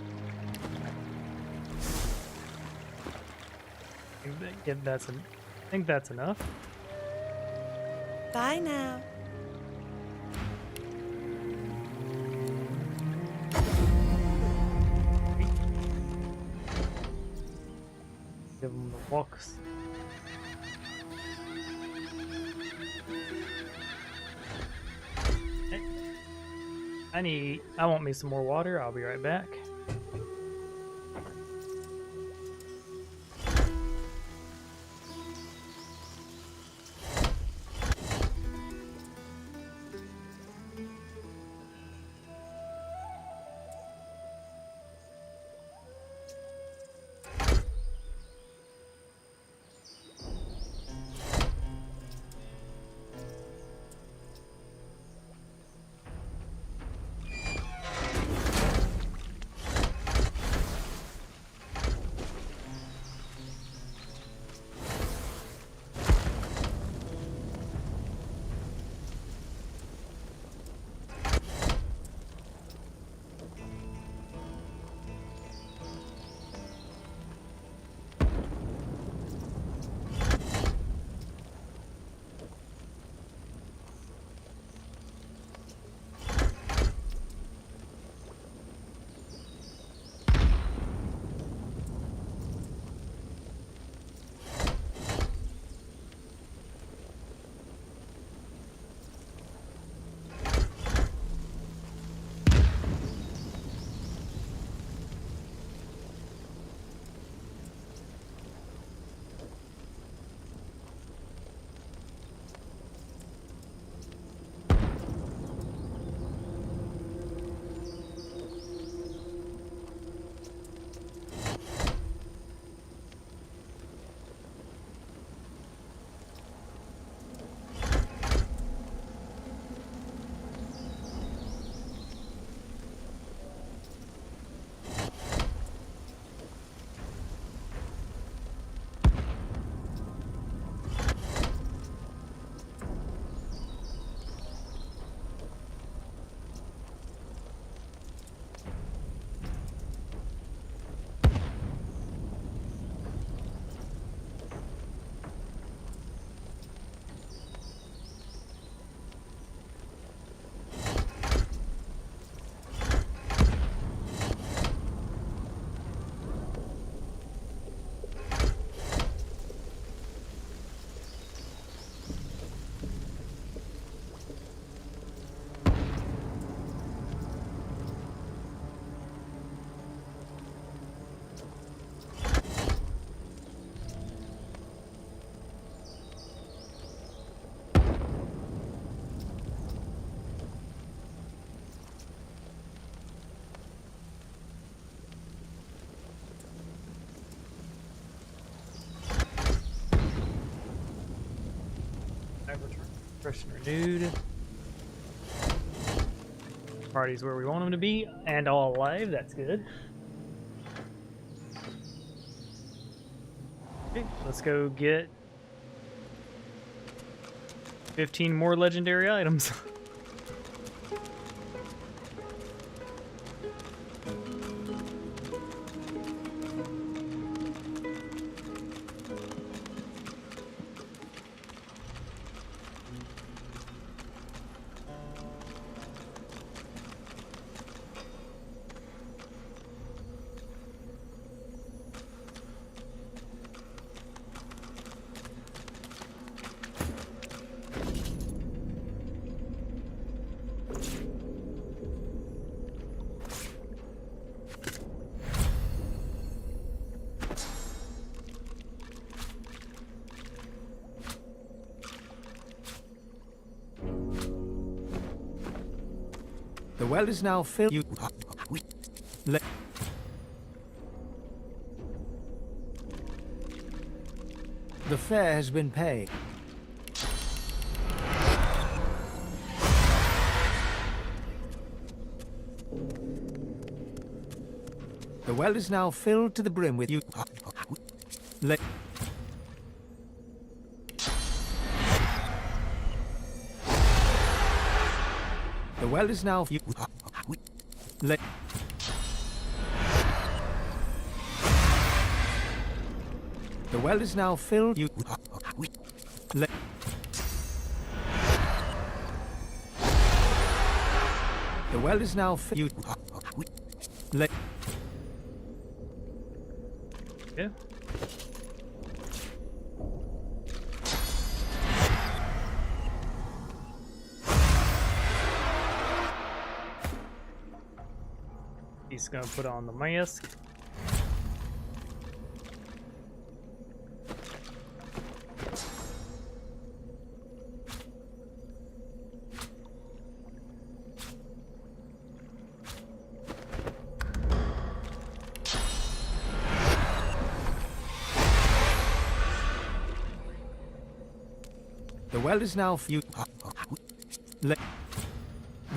I think that's enough. Bye now. Give them the walks. Okay. I want me some more water. I'll be right back. Fresh and renewed. Party's where we want them to be, and all alive. That's good. Okay, let's go get 15 more legendary items. The well is now filled. The fare has been paid. The well is now filled to the brim with The well is now The well is now filled. The well is now filled. Yeah. He's gonna put on the mask. The well is now filled. The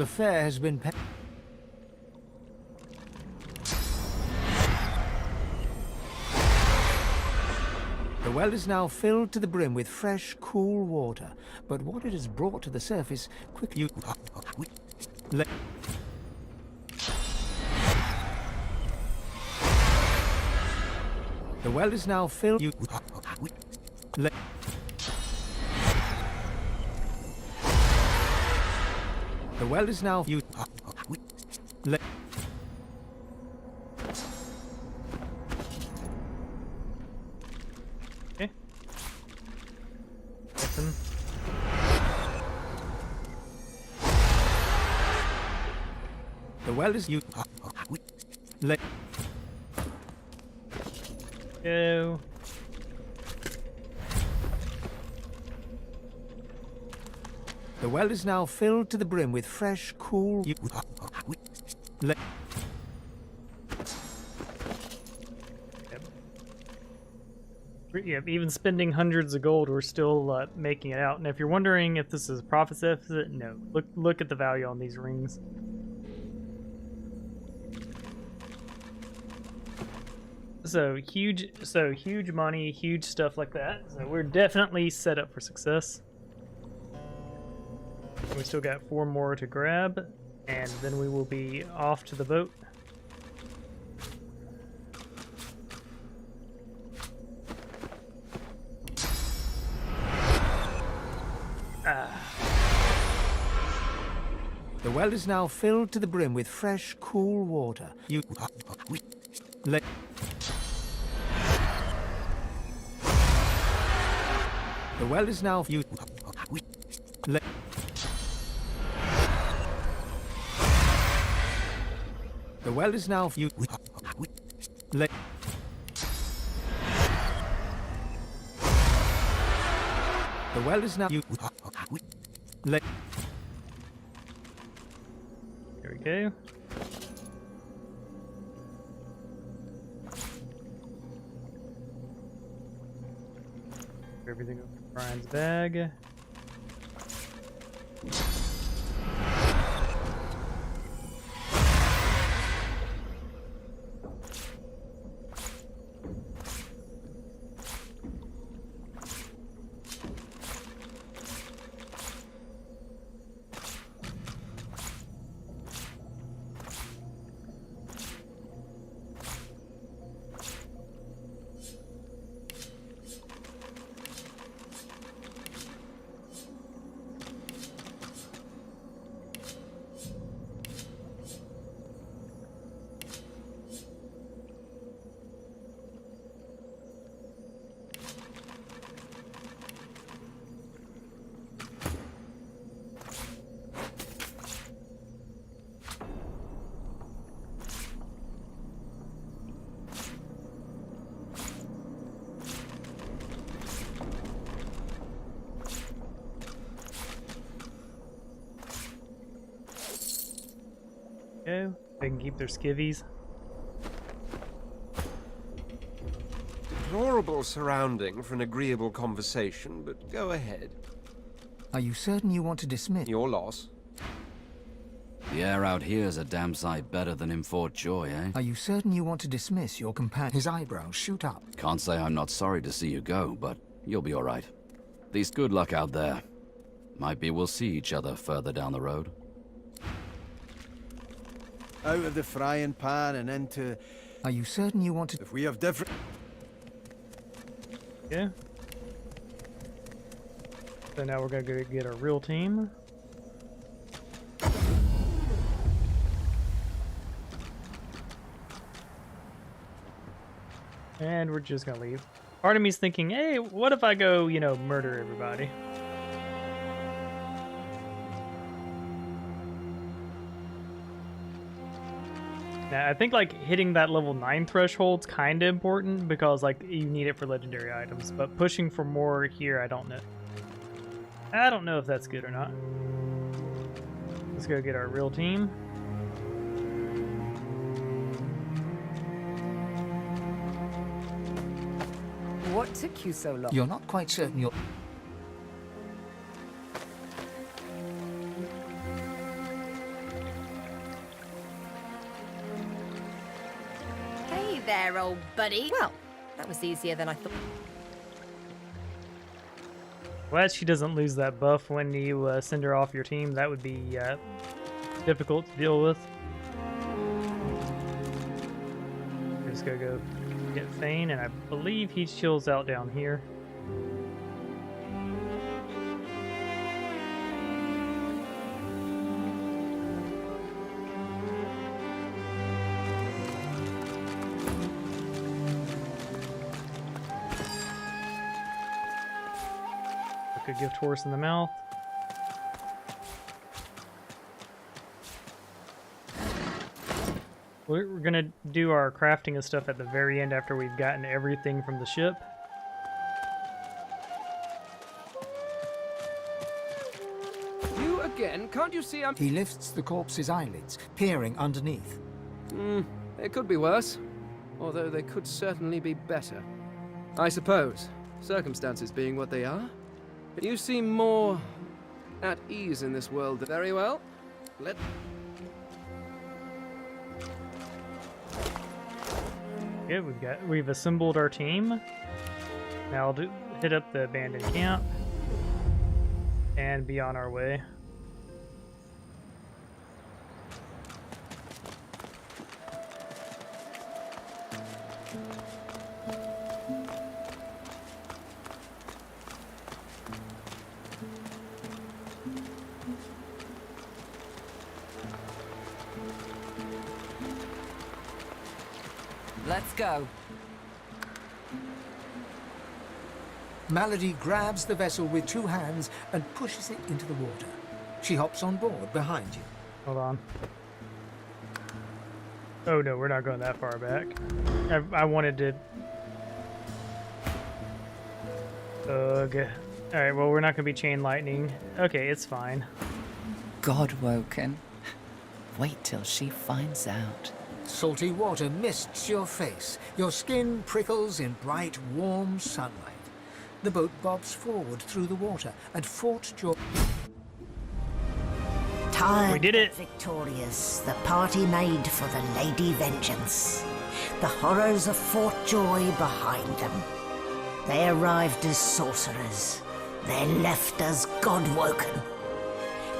fare has been paid. The well is now filled to the brim with fresh, cool water, but what it has brought to the surface quickly. The well is now filled. The well is now Okay. Open. The well is Go. The well is now filled to the brim with fresh, cool. Yep, even spending hundreds of gold, we're still making it out. And if you're wondering if this is a profit deficit, no. Look at the value on these rings. So huge money, huge stuff like that. So we're definitely set up for success. We still got 4 more to grab, and then we will be off to the boat. The well is now filled to the brim with fresh, cool water. The well is now The well is now The well is now Here we go. Everything over in Brian's bag. Go. They can keep their skivvies. Deplorable surrounding for an agreeable conversation, but go ahead. Are you certain you want to dismiss? Your loss. The air out here's a damn sight better than in Fort Joy, eh? Are you certain you want to dismiss your companion? His eyebrows shoot up. Can't say I'm not sorry to see you go, but you'll be all right. At least good luck out there. Might be we'll see each other further down the road. Out of the frying pan and into... Are you certain you want to... If we have different... Yeah. So now we're gonna go get our real team. And we're just gonna leave. Part of me's thinking, hey, what if I go, you know, murder everybody? Now, I think, like, hitting that level 9 threshold's kind of important because, like, you need it for legendary items. But pushing for more here, I don't know. I don't know if that's good or not. Let's go get our real team. What took you so long? You're not quite certain you're... Hey there, old buddy. Well, that was easier than I thought. Glad she doesn't lose that buff when you send her off your team. That would be difficult to deal with. We're just gonna go get Thane, and I believe he chills out down here. Look a gift horse in the mouth. We're gonna do our crafting and stuff at the very end after we've gotten everything from the ship. You again? Can't you see I'm... He lifts the corpse's eyelids, peering underneath. It could be worse. Although they could certainly be better. I suppose, circumstances being what they are. You seem more at ease in this world. Very well. Yeah, we've assembled our team. Now I'll hit up the abandoned camp and be on our way. Let's go. Malady grabs the vessel with 2 hands and pushes it into the water. She hops on board behind you. Hold on. Oh no, we're not going that far back. I wanted to... Ugh. Alright, well, we're not going to be chain lightning. Okay, it's fine. God-woken. Wait till she finds out. Salty water mists your face. Your skin prickles in bright, warm sunlight. The boat bobs forward through the water, and Fort Joy... Tired we did it. but victorious, the party made for the Lady Vengeance. The horrors of Fort Joy behind them. They arrived as sorcerers. They left as God-woken.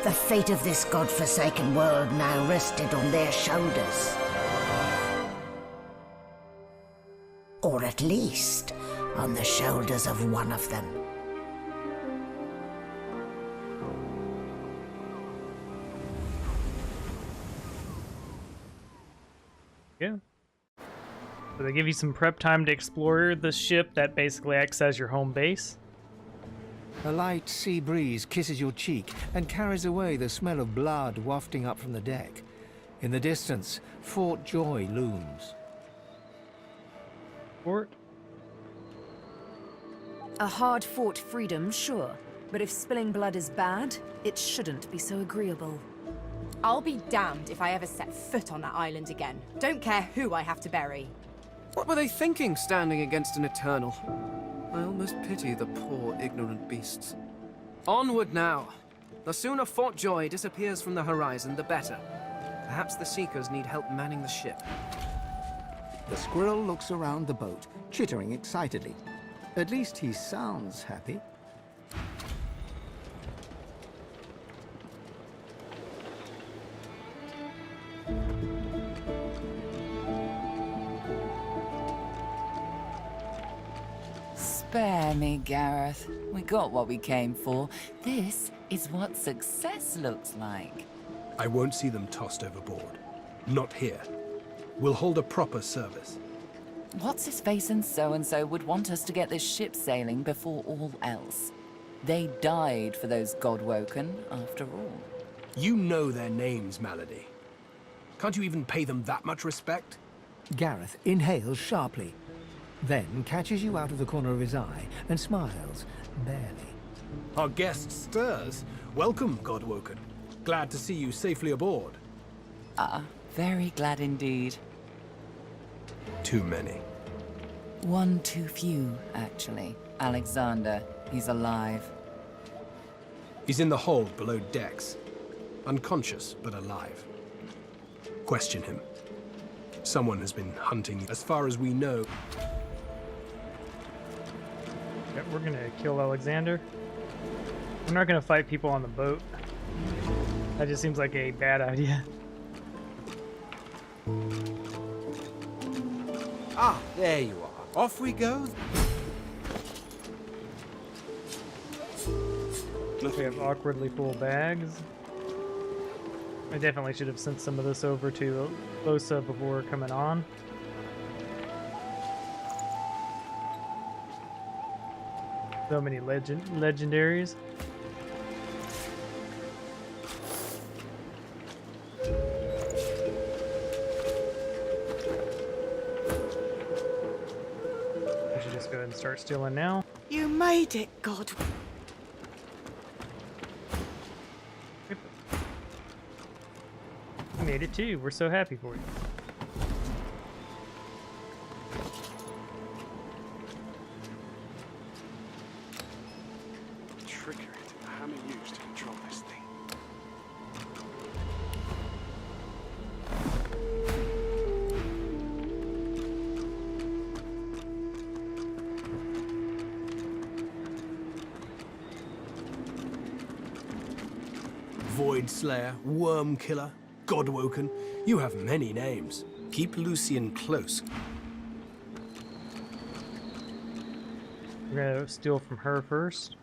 The fate of this God-forsaken world now rested on their shoulders. Or at least, on the shoulders of one of them. Yeah. So they give you some prep time to explore the ship that basically acts as your home base. A light sea breeze kisses your cheek and carries away the smell of blood wafting up from the deck. In the distance, Fort Joy looms. Fort? A hard-fought freedom, sure. But if spilling blood is bad, it shouldn't be so agreeable. I'll be damned if I ever set foot on that island again. Don't care who I have to bury. What were they thinking, standing against an Eternal? I almost pity the poor, ignorant beasts. Onward now. The sooner Fort Joy disappears from the horizon, the better. Perhaps the Seekers need help manning the ship. The squirrel looks around the boat, chittering excitedly. At least he sounds happy. Spare me, Gareth. We got what we came for. This is what success looks like. I won't see them tossed overboard. Not here. We'll hold a proper service. What's-his-face and so-and-so would want us to get this ship sailing before all else. They died for those Godwoken, after all. You know their names, Malady. Can't you even pay them that much respect? Gareth inhales sharply, then catches you out of the corner of his eye and smiles, barely. Our guest stirs. Welcome, Godwoken. Glad to see you safely aboard. Very glad indeed. Too many. One too few, actually. Alexander, he's alive. He's in the hold below decks. Unconscious, but alive. Question him. Someone has been hunting, as far as we know. Yep, we're gonna kill Alexander. We're not gonna fight people on the boat. That just seems like a bad idea. Ah, there you are. Off we go. We have awkwardly full bags. I definitely should have sent some of this over to Losa before coming on. So many legendaries. I should just go ahead and start stealing now. You made it, God. You made it too. We're so happy for you. Trickery to the hammer used to control this thing. Void Slayer, Worm Killer, Godwoken. You have many names. Keep Lucian close. We're gonna steal from her first.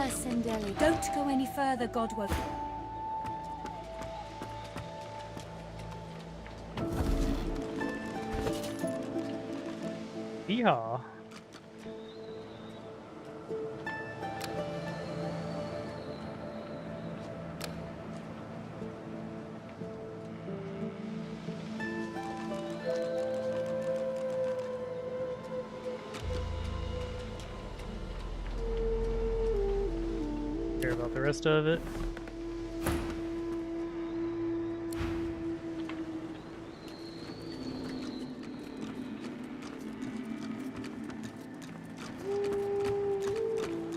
Sindeli, don't go any further, Godwoken. Yeehaw. Care about the rest of it.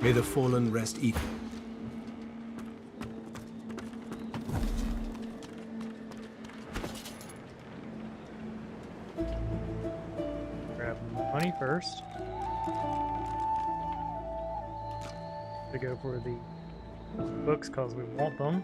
May the fallen rest easy. Grab money first. To go for the books because we want them.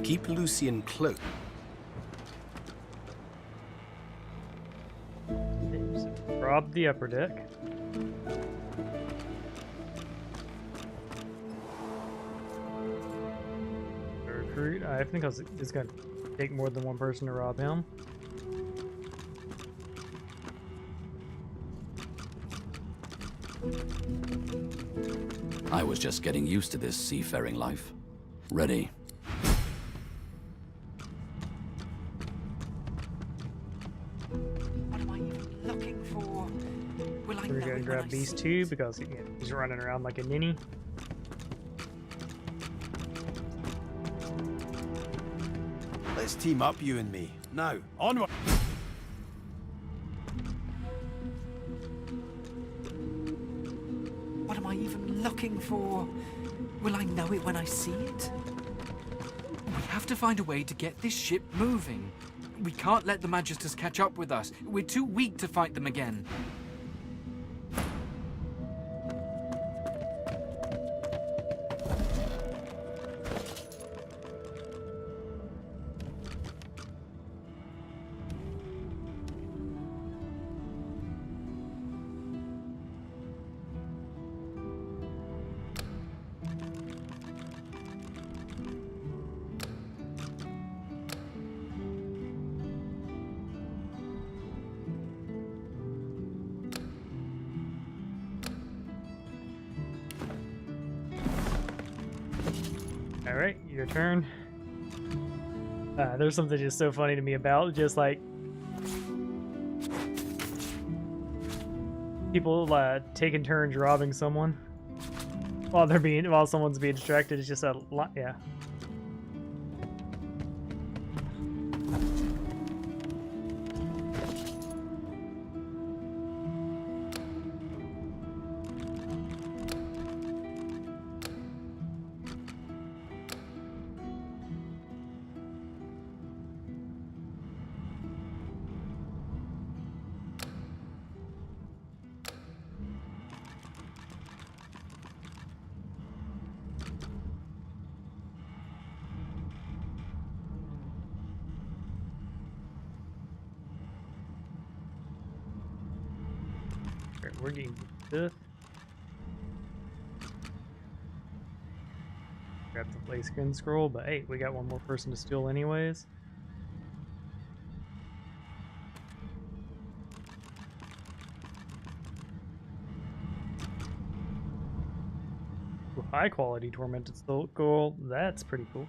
Keep Lucian close. Rob the upper deck. Recruit. I think it's going to take more than one person to rob him. I was just getting used to this seafaring life. Ready. What am I even looking for? Will I We're know gonna it grab when I these see two it? because he's running around like a ninny. Let's team up, you and me. Now, onward! What am I even looking for? Will I know it when I see it? We have to find a way to get this ship moving. We can't let the Magisters catch up with us. We're too weak to fight them again. All right, your turn. There's something just so funny to me about just like people taking turns robbing someone while someone's being distracted. It's just a lot, yeah. We're getting this. Grab the play screen scroll, but hey, we got one more person to steal anyways. Ooh, high quality tormented soul gold. That's pretty cool.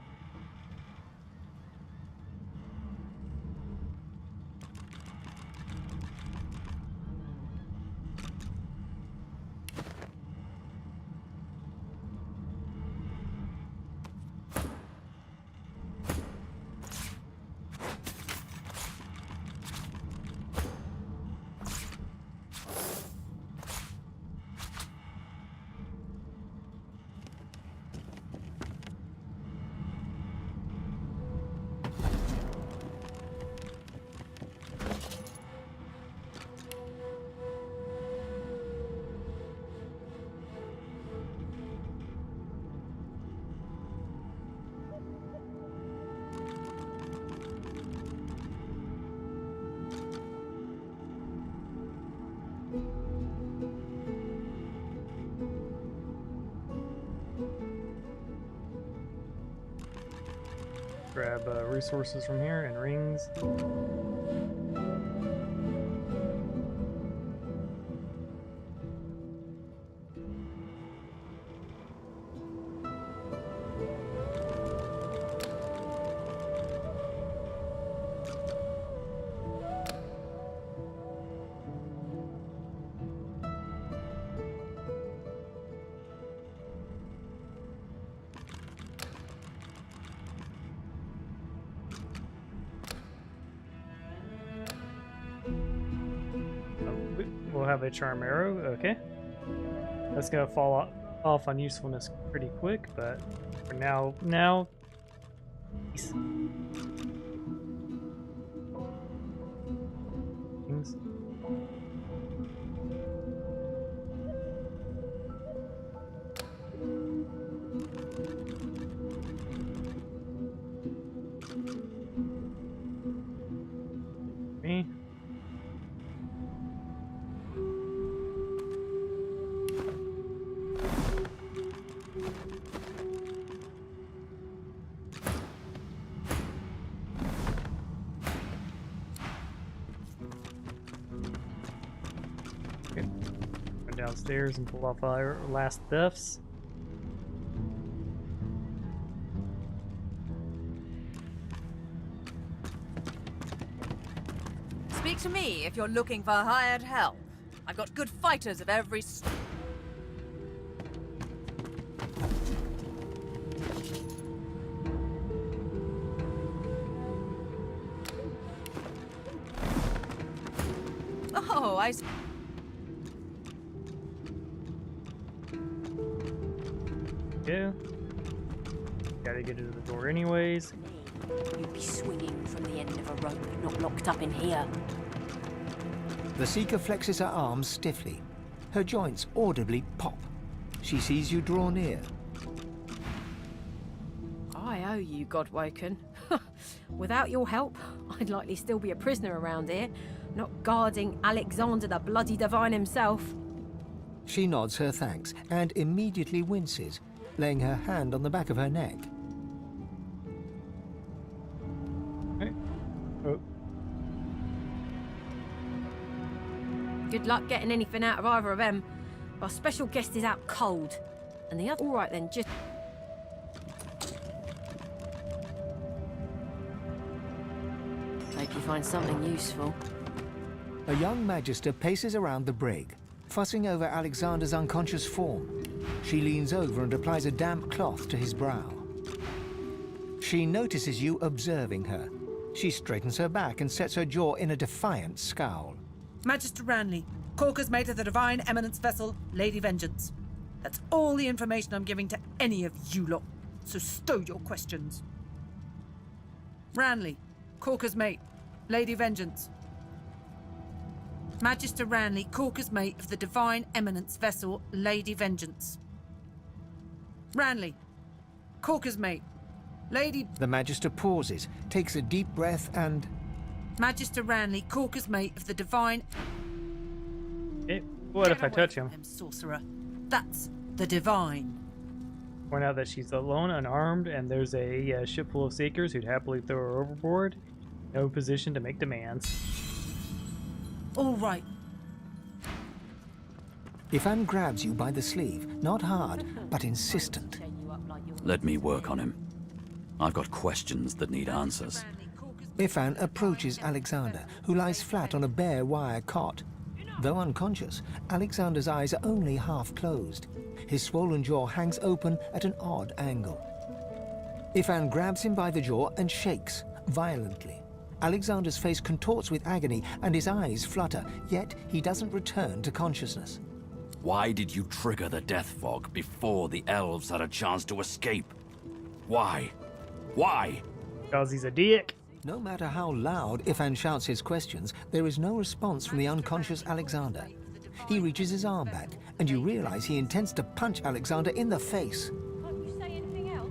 Grab resources from here and rings. We'll have a charm arrow. Okay, that's gonna fall off on usefulness pretty quick, but for now, peace. Things. Me. downstairs and pull off our last thefts. Speak to me if you're looking for hired help. I've got good fighters of every... Oh, I... Yeah. Gotta get to the door anyways. You'd be swinging from the end of a rope, not locked up in here. The Seeker flexes her arms stiffly. Her joints audibly pop. She sees you draw near. I owe you, Godwoken. Without your help, I'd likely still be a prisoner around here, not guarding Alexander the bloody Divine himself. She nods her thanks and immediately winces, laying her hand on the back of her neck. Hey. Oh. Good luck getting anything out of either of them. Our special guest is out cold. And the other... All right then, just... Hope you find something useful. A young magister paces around the brig, fussing over Alexander's unconscious form. She leans over and applies a damp cloth to his brow. She notices you observing her. She straightens her back and sets her jaw in a defiant scowl. Magister Ranley, Corker's mate of the Divine Eminence vessel, Lady Vengeance. That's all the information I'm giving to any of you lot, so stow your questions. Ranley, Corker's mate, Lady Vengeance. Magister Ranley, Corker's mate of the Divine Eminence vessel, Lady Vengeance. Ranley, Corker's mate, Lady... The Magister pauses, takes a deep breath and... Magister Ranley, Corker's mate of the Divine... What if I touch him? Sorcerer. That's the Divine. Point out that she's alone, unarmed, and there's a ship full of Seekers who'd happily throw her overboard. No position to make demands. All right. Ifan grabs you by the sleeve, not hard, but insistent. Let me work on him. I've got questions that need answers. Ifan approaches Alexander, who lies flat on a bare wire cot. Though unconscious, Alexander's eyes are only half closed. His swollen jaw hangs open at an odd angle. Ifan grabs him by the jaw and shakes, violently. Alexander's face contorts with agony and his eyes flutter, yet he doesn't return to consciousness. Why did you trigger the death fog before the elves had a chance to escape? Why? Why? Because he's a dick. No matter how loud Ifan shouts his questions, there is no response from the unconscious Alexander. He reaches his arm back, and you realize he intends to punch Alexander in the face. Can't you say anything else?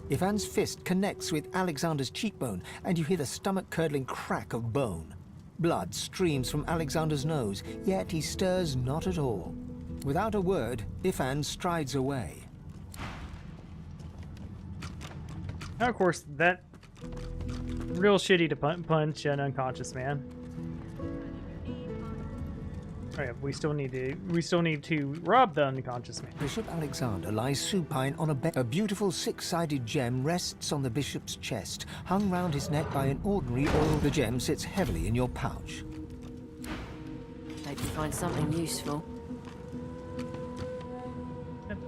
Ivan's fist connects with Alexander's cheekbone, and you hear the stomach-curdling crack of bone. Blood streams from Alexander's nose, yet he stirs not at all. Without a word, Ifan strides away. Now, of course, that real shitty to punch an unconscious man. Oh yeah, we still need to rob the unconscious man. Bishop Alexander lies supine on a bed. A beautiful six-sided gem rests on the bishop's chest, hung round his neck by an ordinary oil. The gem sits heavily in your pouch. Hope you find something useful.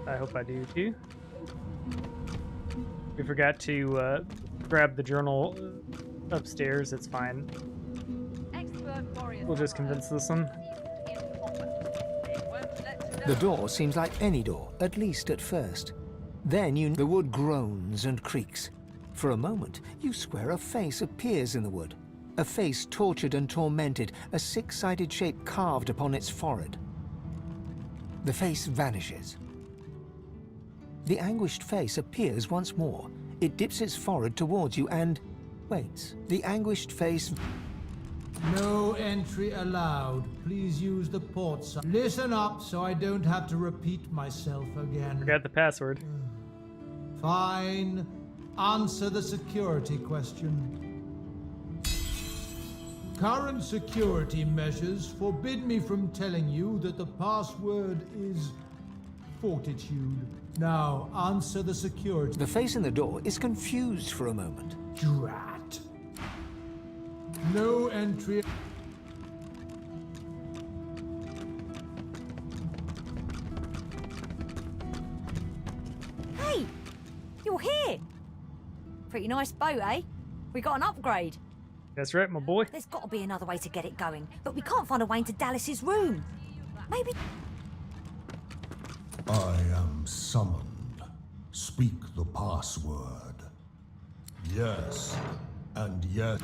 I hope I do too. We forgot to grab the journal upstairs. It's fine. We'll just convince this one. The door seems like any door, at least at first. Then the wood groans and creaks. For a moment, you swear a face appears in the wood. A face tortured and tormented, a six-sided shape carved upon its forehead. The face vanishes. The anguished face appears once more. It dips its forehead towards you and waits. The anguished face... No entry allowed. Please use the port sign. Listen up so I don't have to repeat myself again. Forgot the password. Fine. Answer the security question. Current security measures forbid me from telling you that the password is fortitude. Now, answer the security. The face in the door is confused for a moment. Drat. No entry. Hey! You're here! Pretty nice boat, eh? We got an upgrade. That's right, my boy. There's got to be another way to get it going, but we can't find a way into Dallas's room. Maybe... I am summoned. Speak the password. Yes, and yes.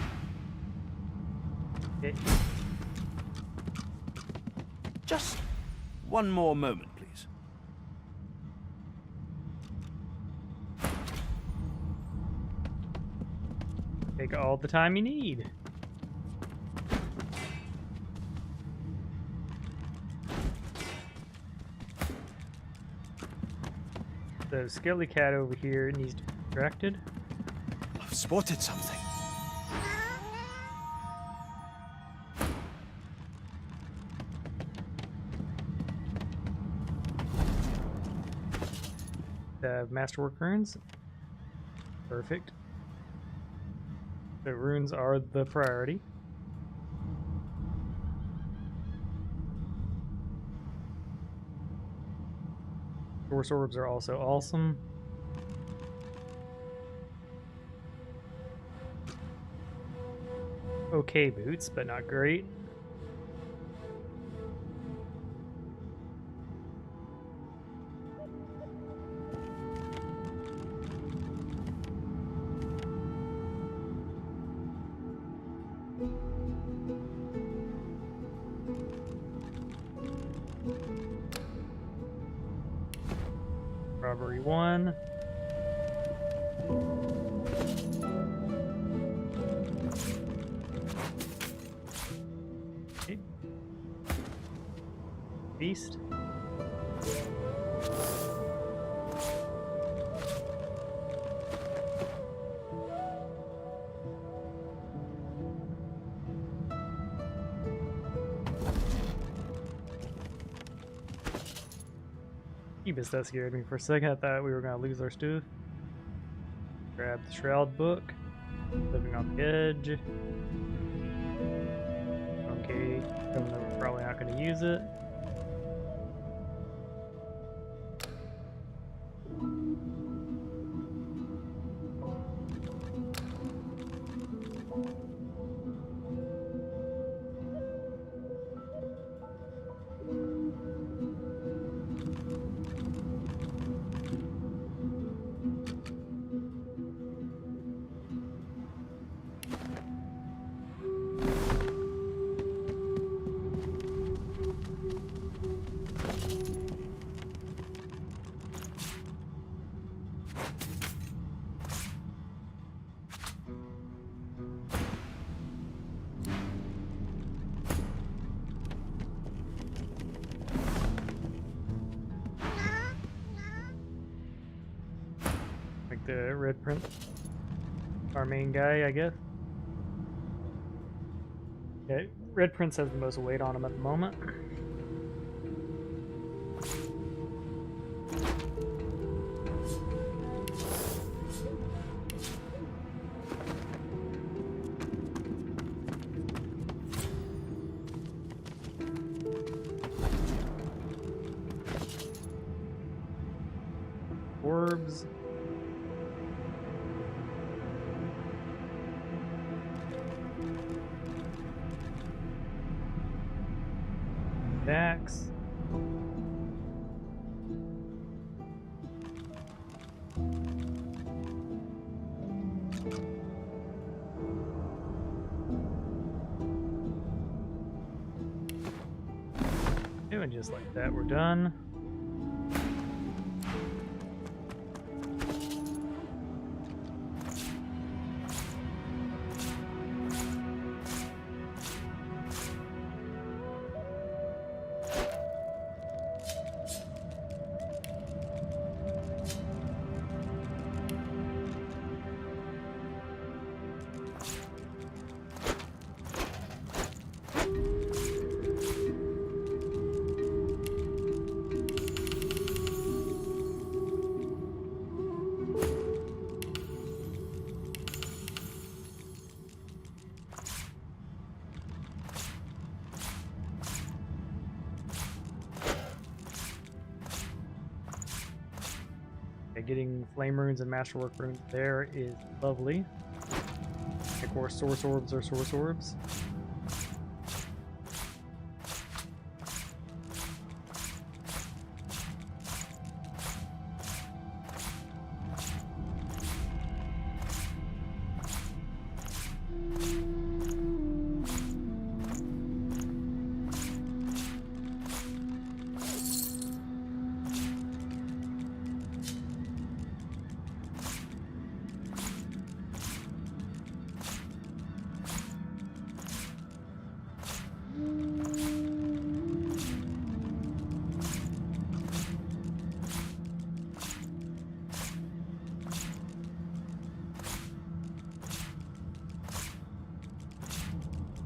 Just one more moment, please. Take all the time you need. The skelly cat over here needs to be distracted. I've spotted something. The masterwork runes. Perfect. The runes are the priority. Force orbs are also awesome. Okay boots, but not great. Robbery 1. Okay. Beast. Jeebus, that scared me for a second. I thought we were gonna lose our stuff. Grab the Shroud book. Living on the Edge. Okay, even though we're probably not gonna use it. Like the Red Prince, our main guy, I guess. Yeah, Red Prince has the most weight on him at the moment. Orbs. Dax. Doing just like that, we're done. Okay, getting flame runes and masterwork runes there is lovely. Of course, source orbs are source orbs.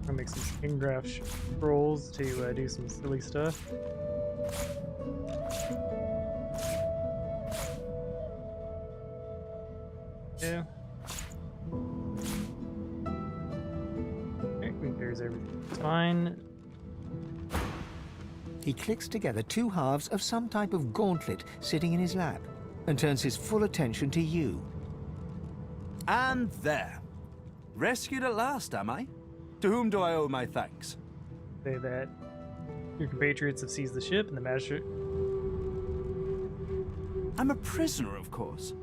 I'll make some skin graft scrolls to do some silly stuff. Yeah. Okay, there's everything. It's fine. He clicks together two halves of some type of gauntlet sitting in his lap and turns his full attention to you. And there. Rescued at last, am I? To whom do I owe my thanks? Say that your compatriots have seized the ship and the magistrate. I'm a prisoner, of course.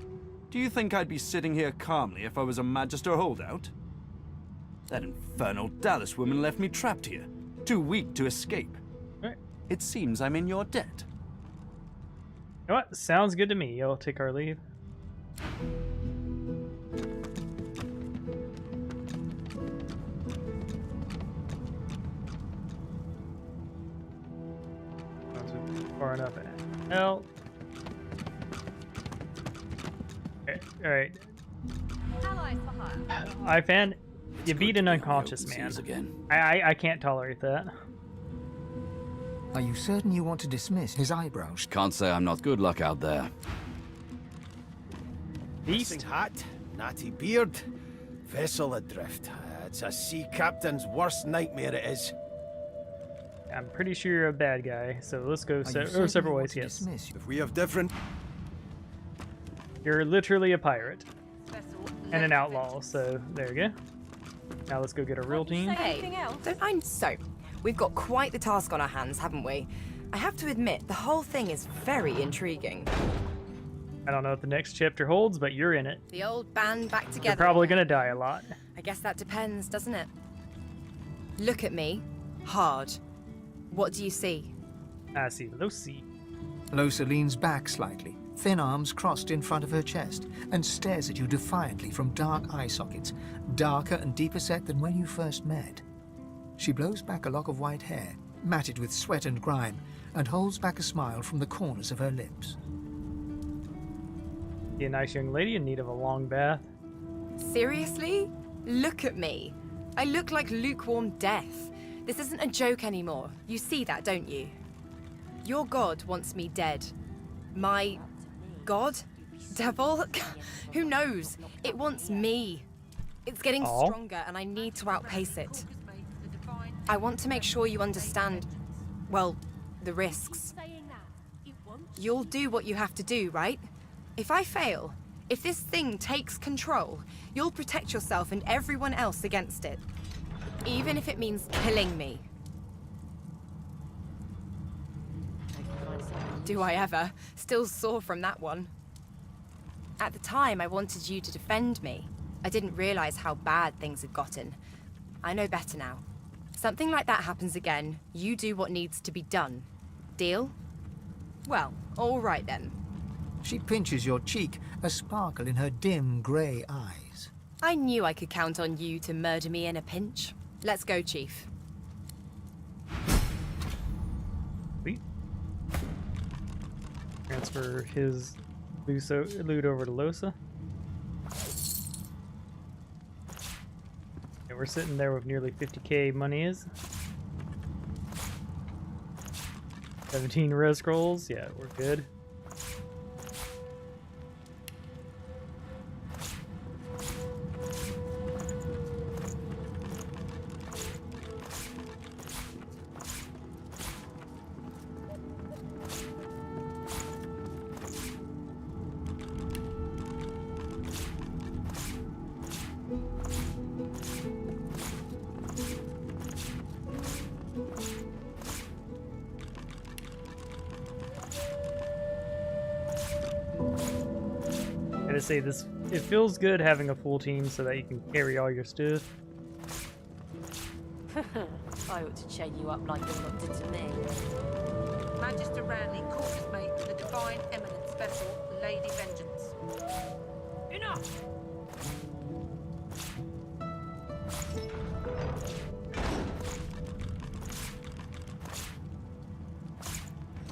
Do you think I'd be sitting here calmly if I was a Magister holdout? That infernal Dallas woman left me trapped here, too weak to escape. Right. It seems I'm in your debt. You know what? Sounds good to me. I'll take our leave. Far enough out. Okay, alright. I fan, you beat an unconscious man. I can't tolerate that. Are you certain you want to dismiss his eyebrows? Can't say I'm not good luck out there. Missing hat, natty beard, vessel adrift. It's a sea captain's worst nightmare, it is. I'm pretty sure you're a bad guy, so let's go several ways, yes. If we have different... You're literally a pirate. And an outlaw, so there you go. Now let's go get a real team. Hey, don't mind. So, we've got quite the task on our hands, haven't we? I have to admit, the whole thing is very intriguing. I don't know what the next chapter holds, but you're in it. The old band back together. You're probably gonna die a lot. I guess that depends, doesn't it? Look at me. Hard. What do you see? I see Lucy. Losa leans back slightly, thin arms crossed in front of her chest, and stares at you defiantly from dark eye sockets, darker and deeper set than when you first met. She blows back a lock of white hair, matted with sweat and grime, and holds back a smile from the corners of her lips. You a nice young lady in need of a long bath. Seriously? Look at me. I look like lukewarm death. This isn't a joke anymore. You see that, don't you? Your god wants me dead. My god? Devil? Who knows? It wants me. It's getting stronger and I need to outpace it. I want to make sure you understand, well, the risks. You'll do what you have to do, right? If I fail, if this thing takes control, you'll protect yourself and everyone else against it. Even if it means killing me. Do I ever? Still sore from that one. At the time, I wanted you to defend me. I didn't realize how bad things had gotten. I know better now. Something like that happens again, you do what needs to be done. Deal? Well, all right then. She pinches your cheek, a sparkle in her dim grey eyes. I knew I could count on you to murder me in a pinch. Let's go, Chief. Sweet. Transfer his loot over to Losa. And we're sitting there with nearly 50k money is. 17 res scrolls. Yeah, we're good. say this, it feels good having a full team so that you can carry all your stuff. I ought to chain you up like you lot did to me. Magister Ranley, Corker's mate, the Divine Eminence vessel, Lady Vengeance. Enough!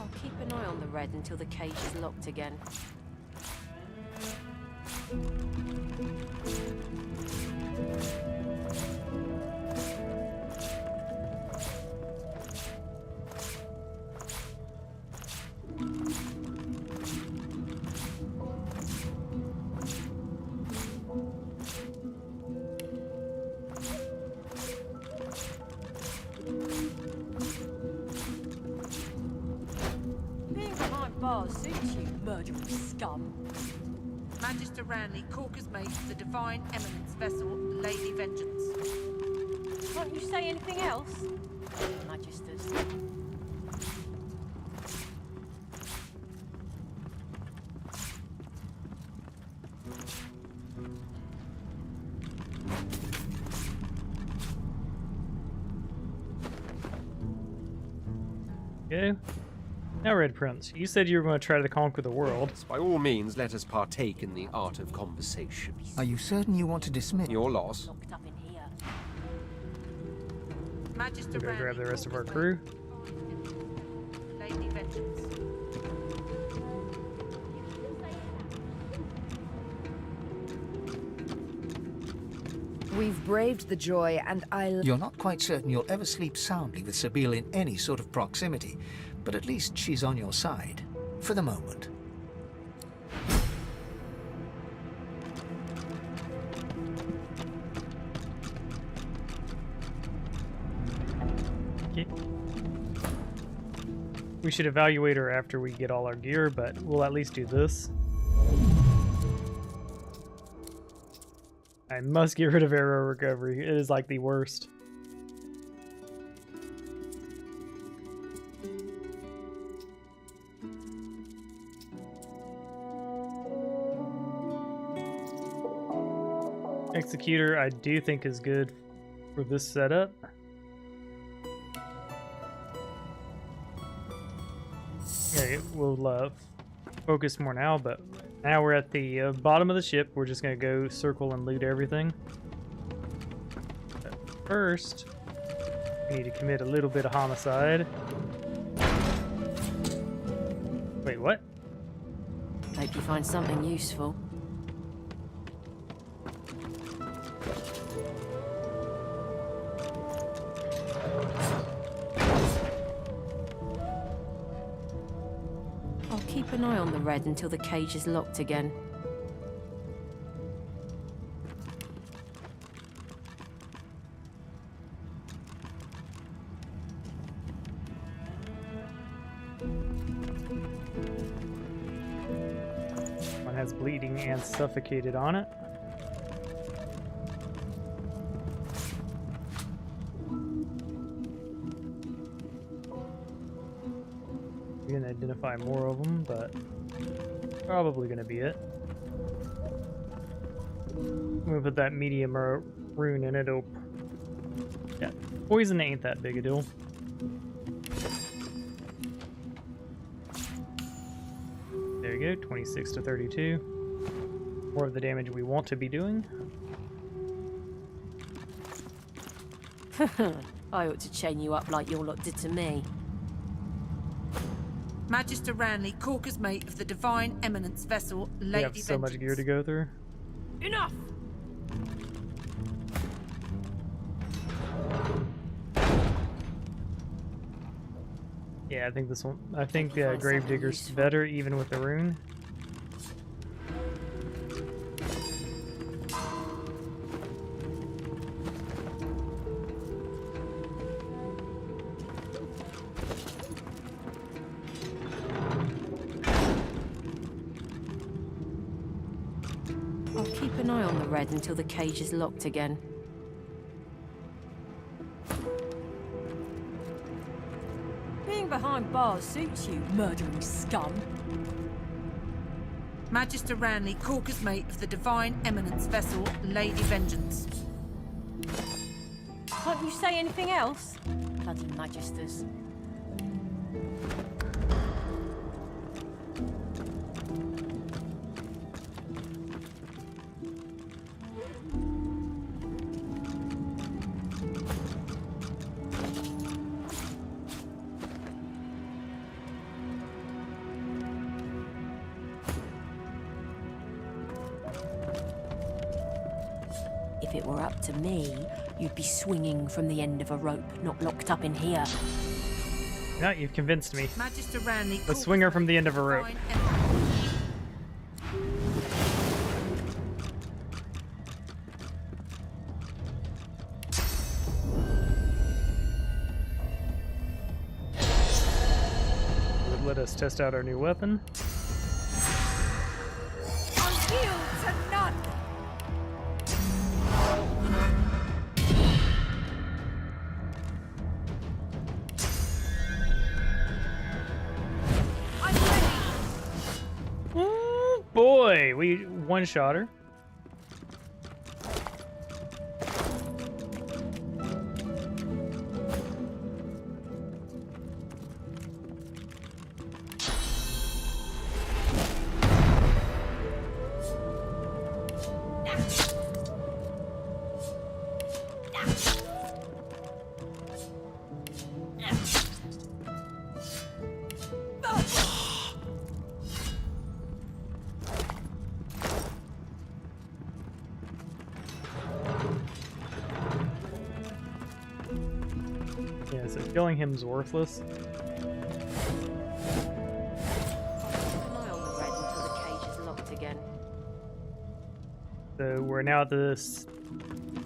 I'll keep an eye on the red until the cage is locked again. Being behind bars suits you, murdering scum. Magister Ranley, Corker's mate, the Divine Eminence vessel, Lady Vengeance. Can't you say anything else? Magisters. Okay. Now, Red Prince, you said you were going to try to conquer the world. By all means, let us partake in the art of conversation. Are you certain you want to dismiss? Your loss. Magister We're going to grab the Ranley, rest of our Corker's crew. mate, Lady Vengeance. We've braved the joy, and You're not quite certain you'll ever sleep soundly with Sabine in any sort of proximity, but at least she's on your side. For the moment. Okay. We should evaluate her after we get all our gear, but we'll at least do this. I must get rid of arrow recovery. It is like the worst. Executor, I do think is good for this setup. Okay, we'll focus more now, but now we're at the bottom of the ship. We're just gonna go circle and loot everything. But first, we need to commit a little bit of homicide. Wait, what? Hope you find something useful. I'll keep an eye on the red until the cage is locked again. One has bleeding and suffocated on it. We're gonna identify more of them, but probably gonna be it. I'm gonna put that medium rune in it. Yeah, poison ain't that big a deal. There you go, 26 to 32. More of the damage we want to be doing. I ought to chain you up like your lot did to me. Magister Ranley, Corker's mate of the Divine Eminence vessel, Lady We have so much gear to go through. Enough! Yeah, I think this one. I think Gravedigger's better, even with the rune. I'll keep an eye on the red until the cage is locked again. Being behind bars suits you, murdering scum. Magister Ranley, Corker's mate of the Divine Eminence vessel, Lady Vengeance. Can't you say anything else? Bloody Magisters. If it were up to me, you'd be swinging from the end of a rope, not locked up in here. No, you've convinced me. Magister Ranley, The swinger from the end of a rope. Let us test out our new weapon. I'll yield to none! I'm ready! Oh boy, we one-shot her. Yeah, so killing him's worthless. Keep an eye on the red until the cage is locked again. So we're now at the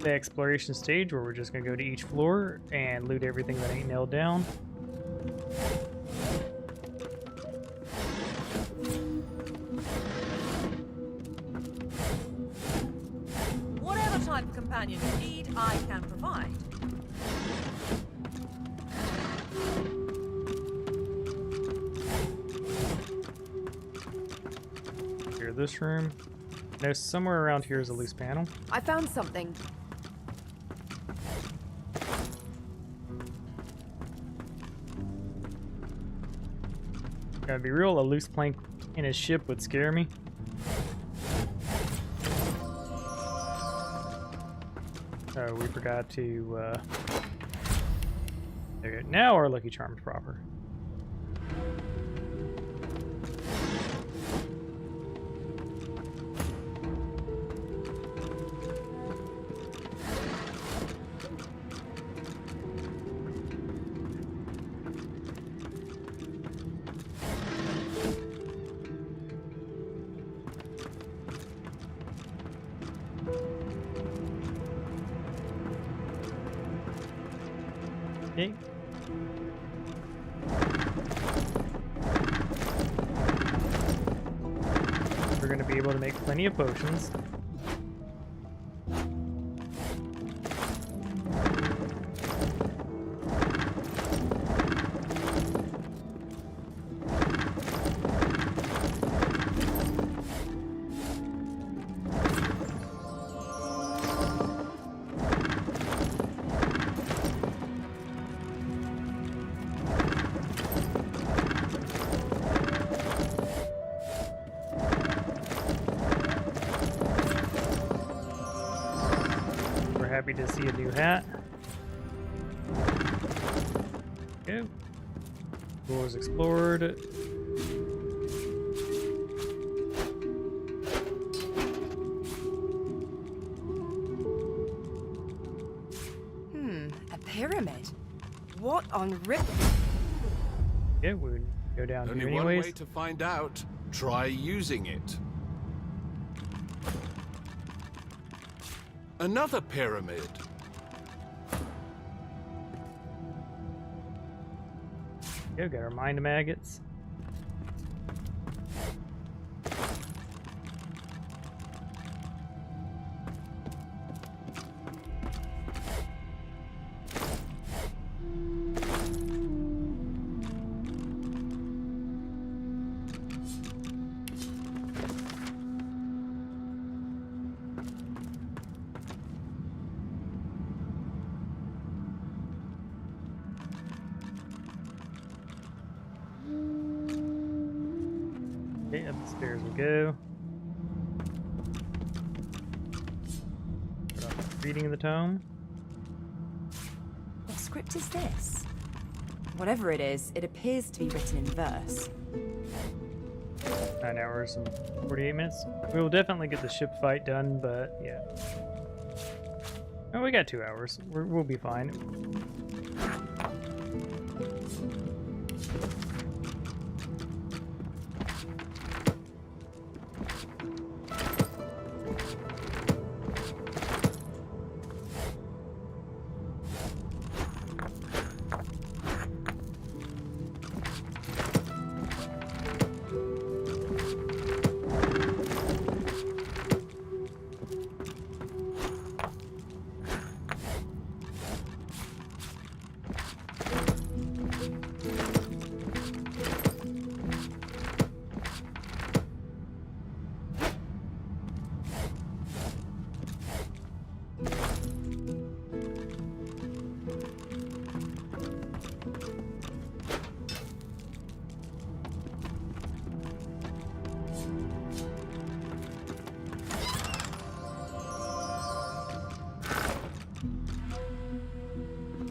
exploration stage where we're just gonna go to each floor and loot everything that ain't nailed down. Whatever type of companion you need, I can provide. Clear this room. No, somewhere around here is a loose panel. I found something. Gotta be real, a loose plank in his ship would scare me. Oh, we forgot to, there we go. Now our Lucky Charm's proper. Okay. We're going to be able to make plenty of potions. Happy to see a new hat. Go. Floors explored. A pyramid? What on rip? Yeah, we would go down Only here one anyways. way to find out. Try using it. Another pyramid. Go, got our mind maggots. Okay, up the stairs we go. Start off reading the tome. What script is this? Whatever it is, it appears to be written in verse. 9 hours and 48 minutes. We will definitely get the ship fight done, but yeah. Oh, we got 2 hours. We'll be fine.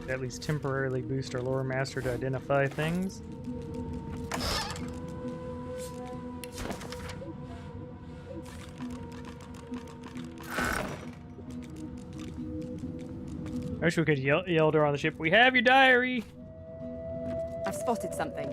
At least temporarily boost our lore master to identify things. I wish we could yell to her on the ship, "We have your diary!" I've spotted something.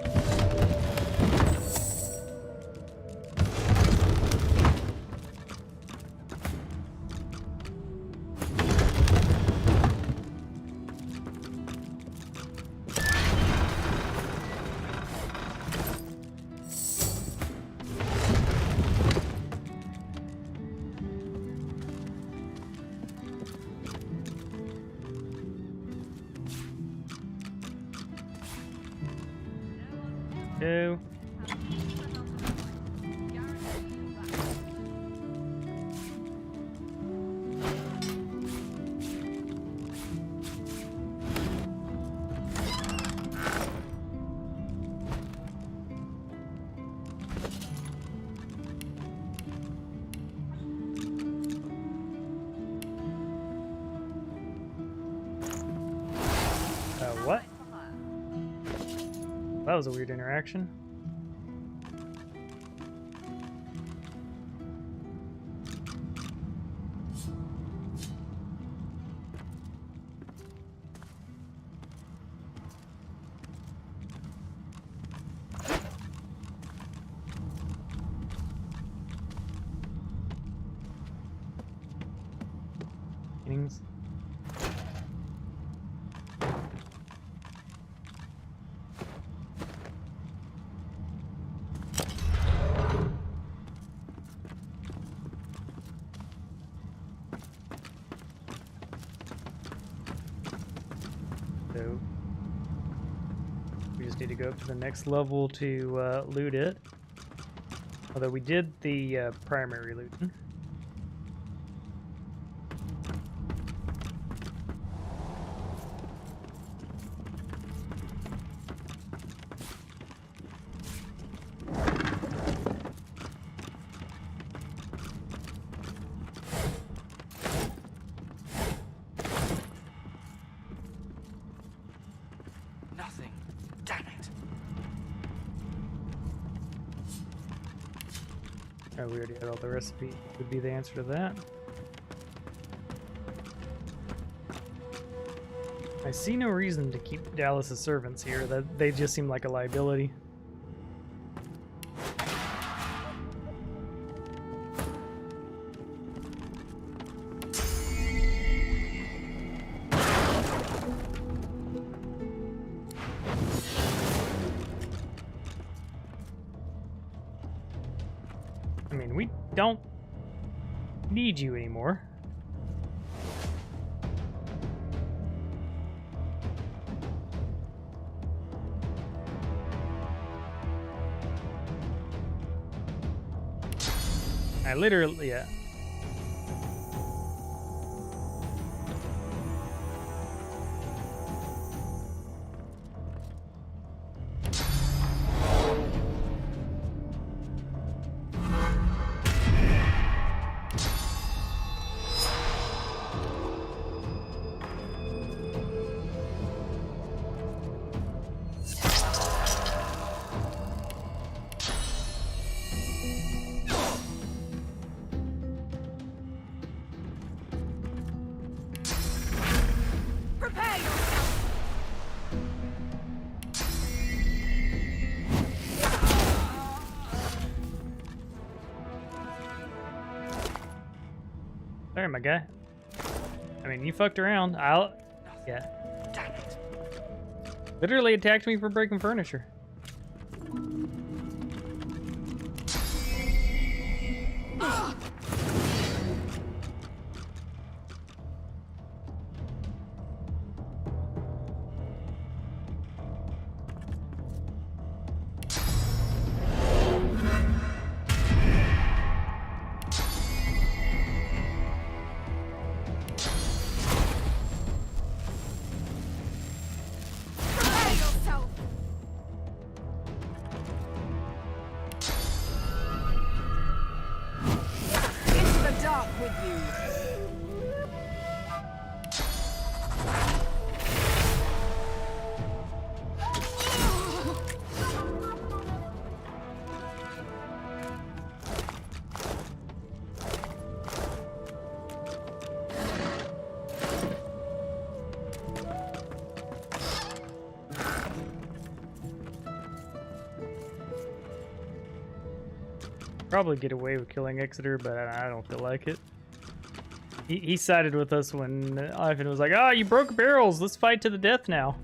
Go. What? That was a weird interaction. Innings. So we just need to go up to the next level to loot it. Although we did the primary looting. Nothing. Damn it. Oh, we already had all the recipe. Would be the answer to that. I see no reason to keep Dallas's servants here. That they just seem like a liability. I mean, we don't need you anymore. I literally, yeah. Sorry, my guy. I mean, you fucked around. Yeah. Damn it. Literally attacked me for breaking furniture. Probably get away with killing Exeter, but I don't feel like it. He sided with us when Ivan was like, "Ah, you broke barrels. Let's fight to the death now."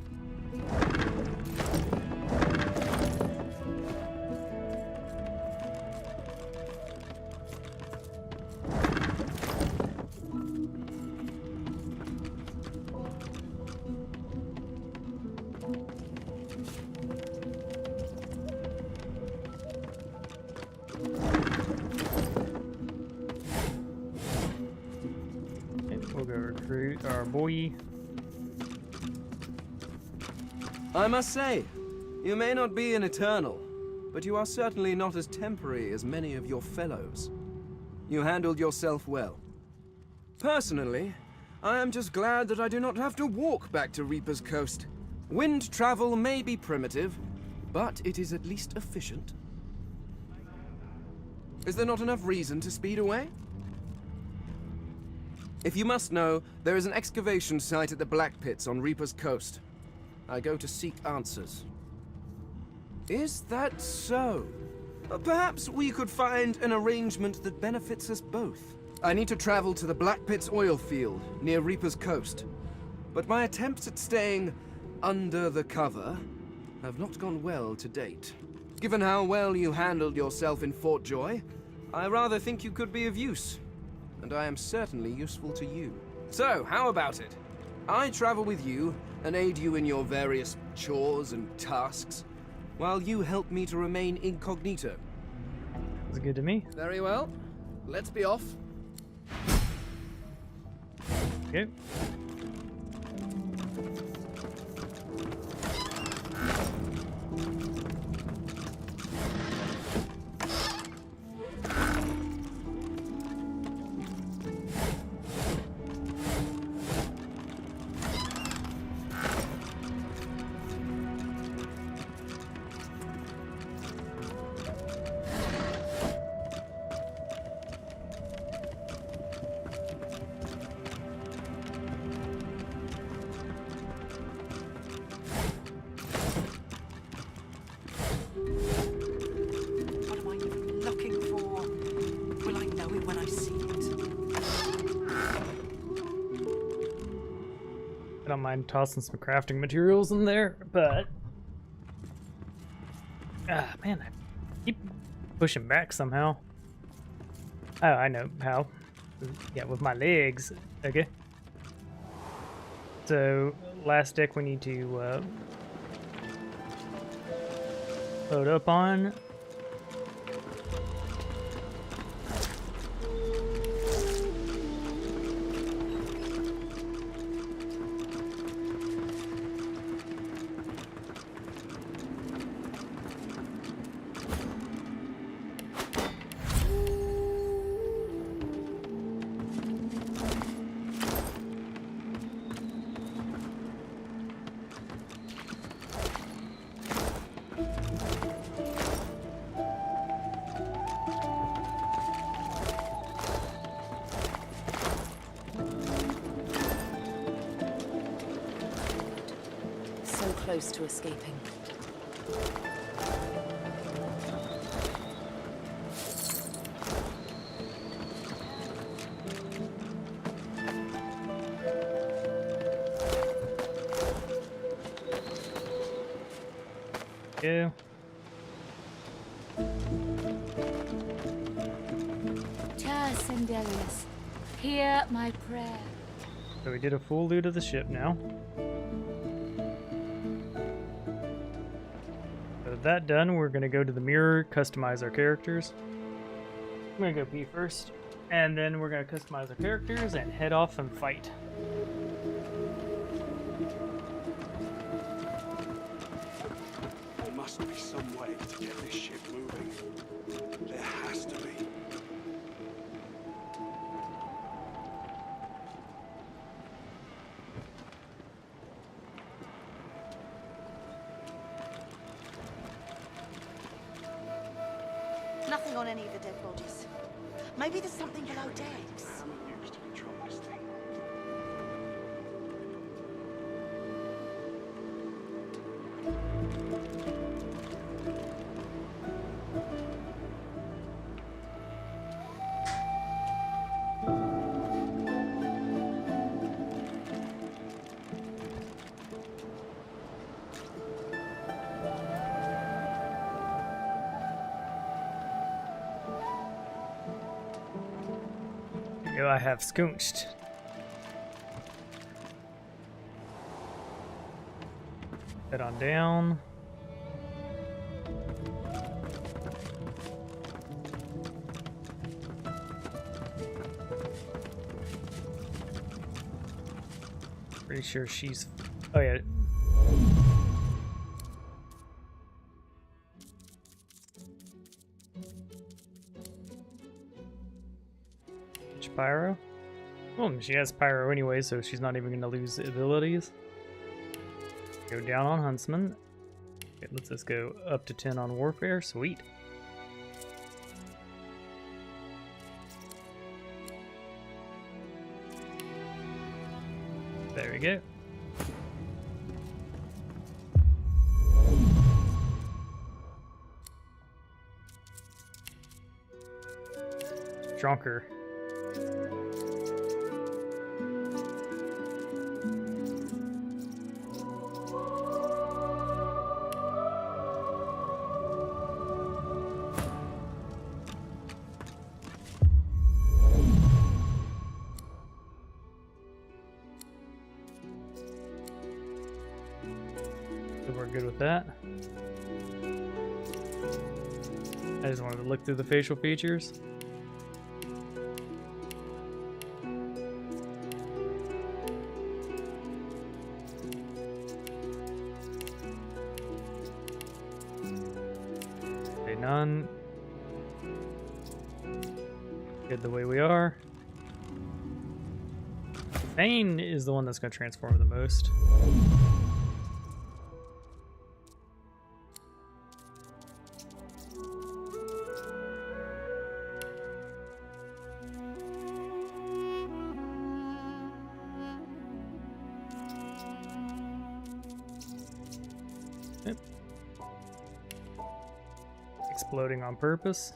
We'll go recruit our boy. I must say, you may not be an eternal, but you are certainly not as temporary as many of your fellows. You handled yourself well. Personally, I am just glad that I do not have to walk back to Reaper's Coast. Wind travel may be primitive, but it is at least efficient. Is there not enough reason to speed away? If you must know, there is an excavation site at the Black Pits on Reaper's Coast. I go to seek answers. Is that so? Perhaps we could find an arrangement that benefits us both. I need to travel to the Black Pits oil field near Reaper's Coast, but my attempts at staying under the cover have not gone well to date. Given how well you handled yourself in Fort Joy, I rather think you could be of use. And I am certainly useful to you. So, how about it? I travel with you and aid you in your various chores and tasks, while you help me to remain incognito. That's good to me. Very well. Let's be off. Okay. I don't mind tossing some crafting materials in there, but man, I keep pushing back somehow. Oh, I know how. Yeah, with my legs. Okay. So last deck we need to load up on. Close to escaping. Yeah. Sendelius, hear my prayer. So we did a full loot of the ship now. So with that done, we're gonna go to the mirror, customize our characters. I'm gonna go pee first, and then we're gonna customize our characters and head off and fight. There must be some way to get this ship moving. There has to be. Nothing on any of the dead bodies. Maybe there's something below decks. Hammer used to control this thing. I have scoonched. Head on down. Pretty sure she's... Oh yeah. Pyro? Well, she has Pyro anyway, so she's not even going to lose abilities. Go down on Huntsman. Okay, let's just go up to 10 on Warfare. Sweet. There we go. Drunker. We're good with that. I just wanted to look through the facial features. Okay, none. Good the way we are. Thane is the one that's going to transform the most. Exploding on purpose.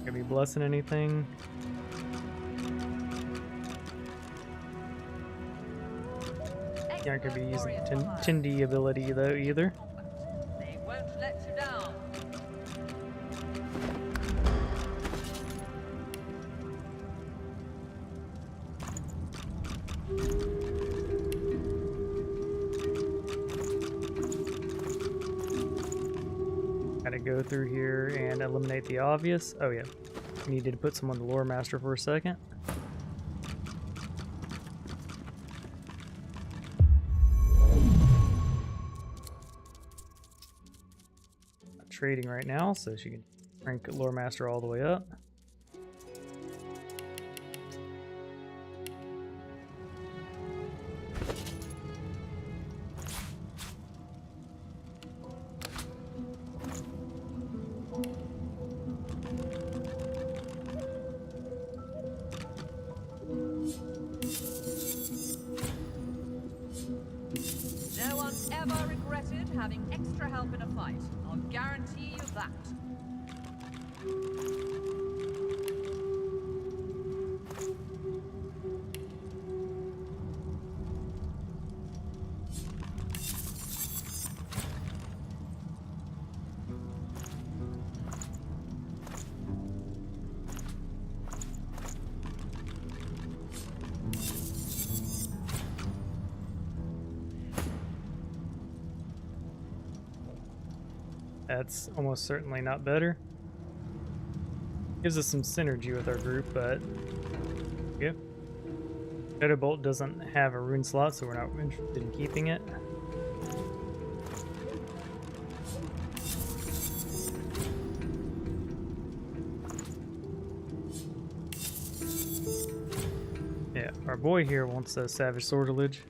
Gonna be blessing anything. You aren't gonna be using Tindy ability though either. They won't let you down. Gotta go through here and eliminate the obvious. Oh yeah, needed to put someone on the lore master for a second. Not trading right now, so she can crank lore master all the way up. No one's ever regretted having extra help in a fight. I'll guarantee you that. That's almost certainly not better. Gives us some synergy with our group, but yeah. Shadow Bolt doesn't have a rune slot, so we're not interested in keeping it. Yeah, our boy here wants a Savage Sortilege.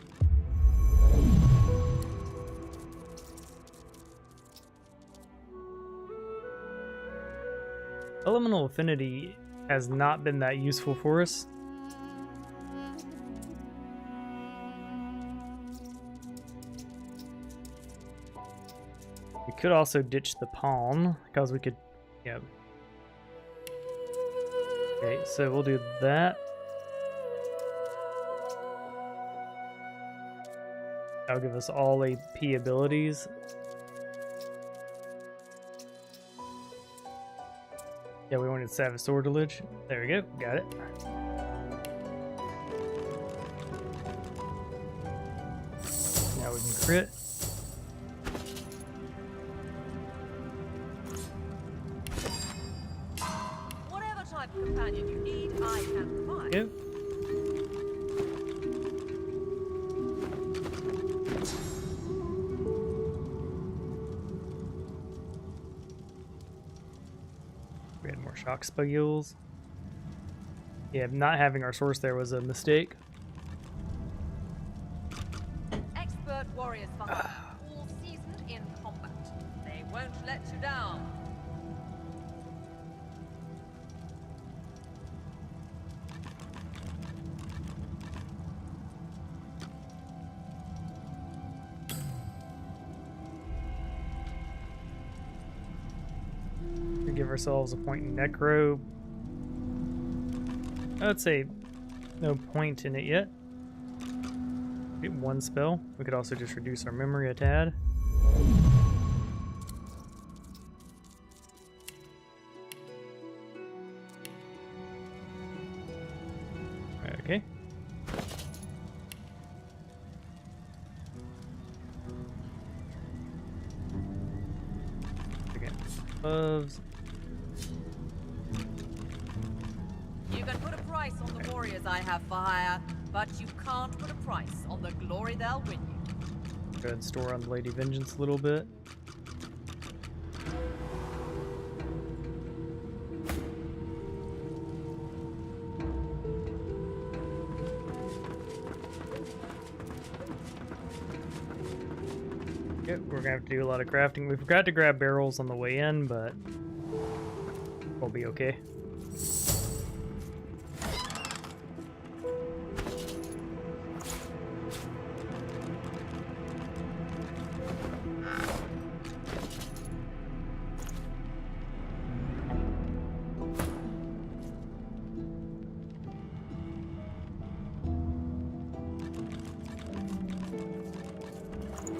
Elemental Affinity has not been that useful for us. We could also ditch the Palm, because we could, yeah. Okay, so we'll do that. That'll give us all AP abilities. Yeah, we wanted Savage Sortilege. There we go, got it. Now we can crit. Whatever type of companion you need, I can provide. Yep. We had more shock spells. Yeah, not having our source there was a mistake. Expert warriors for hire, all seasoned in combat. They won't let you down. We give ourselves a point in Necro. I'd say no point in it yet. Get one spell. We could also just reduce our memory a tad. Okay. Again, gloves. You can put a price on the warriors I have for hire, but you can't put a price on the glory they'll win you. Go ahead and store on Lady Vengeance a little bit. Yep, we're gonna have to do a lot of crafting. We forgot to grab barrels on the way in, but we'll be okay.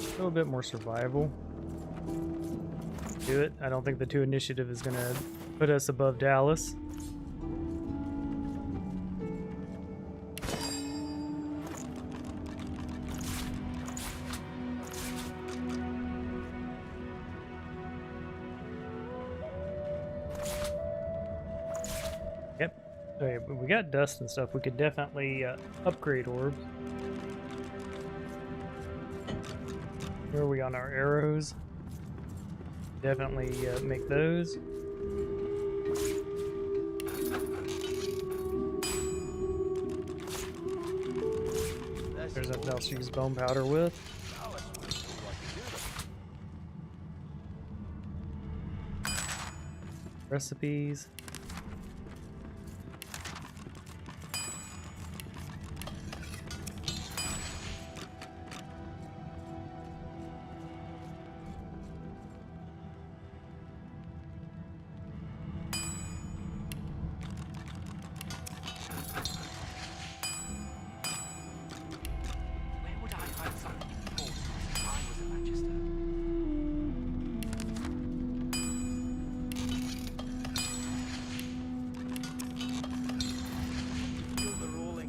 A little bit more survival. Do it. I don't think the 2 initiative is gonna put us above Dallas. Yep. Okay, we got dust and stuff. We could definitely upgrade orbs. Where are we on our arrows? Definitely make those. There's nothing else to use bone powder with. Recipes.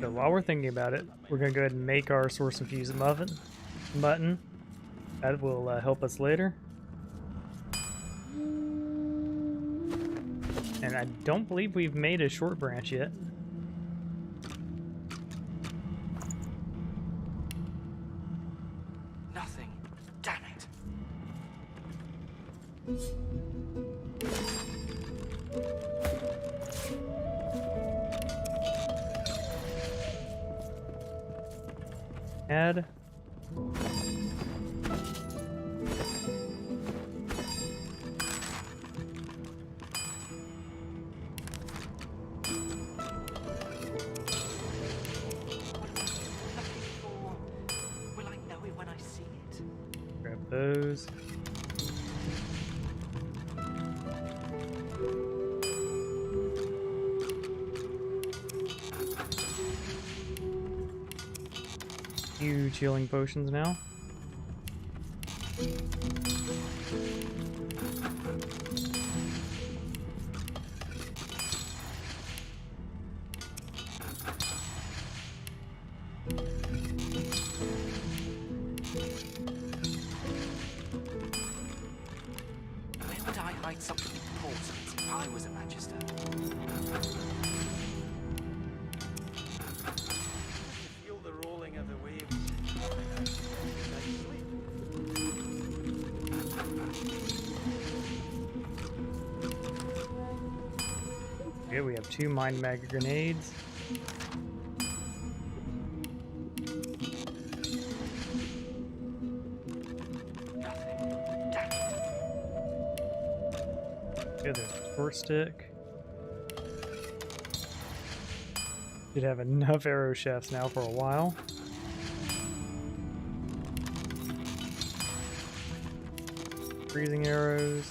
So while we're thinking about it, we're gonna go ahead and make our source infused mutton. That will help us later. And I don't believe we've made a short branch yet. Nothing. Damn it. Add. Will I know it when I see it? Grab those. Huge healing potions now. Where would I hide something important if I was a Magister? Feel the rolling of the waves. Okay, we have 2 mind mag grenades. Okay, there's a short stick. Should have enough arrow shafts now for a while. Freezing arrows.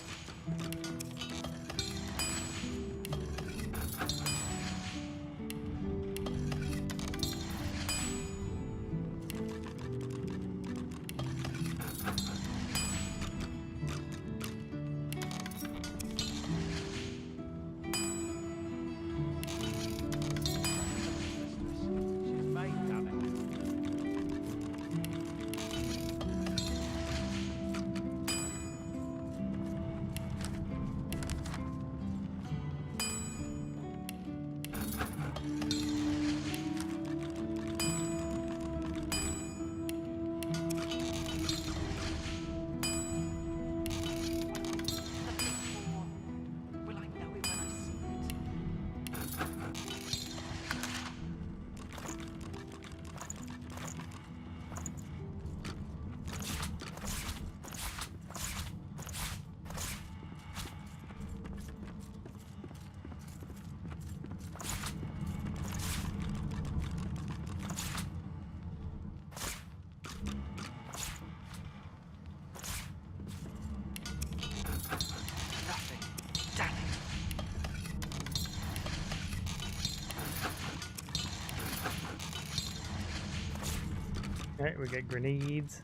Alright, we got grenades.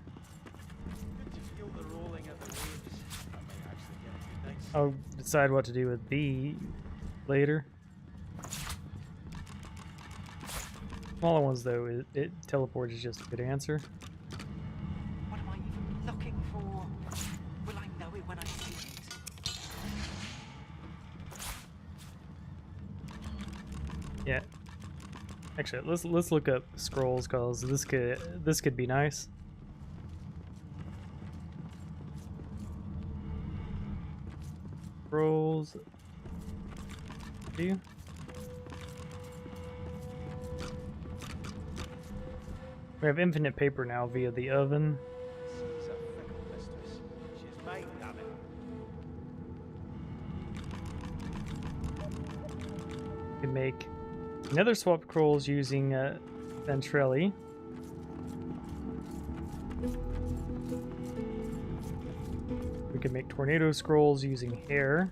I'll decide what to do with B later. Smaller ones though, it teleports is just a good answer. What am I even looking for? Will I know it when I see it? Yeah. Actually, let's look up scrolls, cause this could be nice. Scrolls. Do you? We have infinite paper now via the oven. She's a fickle mistress. She's mine, damn it. We can make another swap scrolls using Ventrelli. We can make tornado scrolls using hair.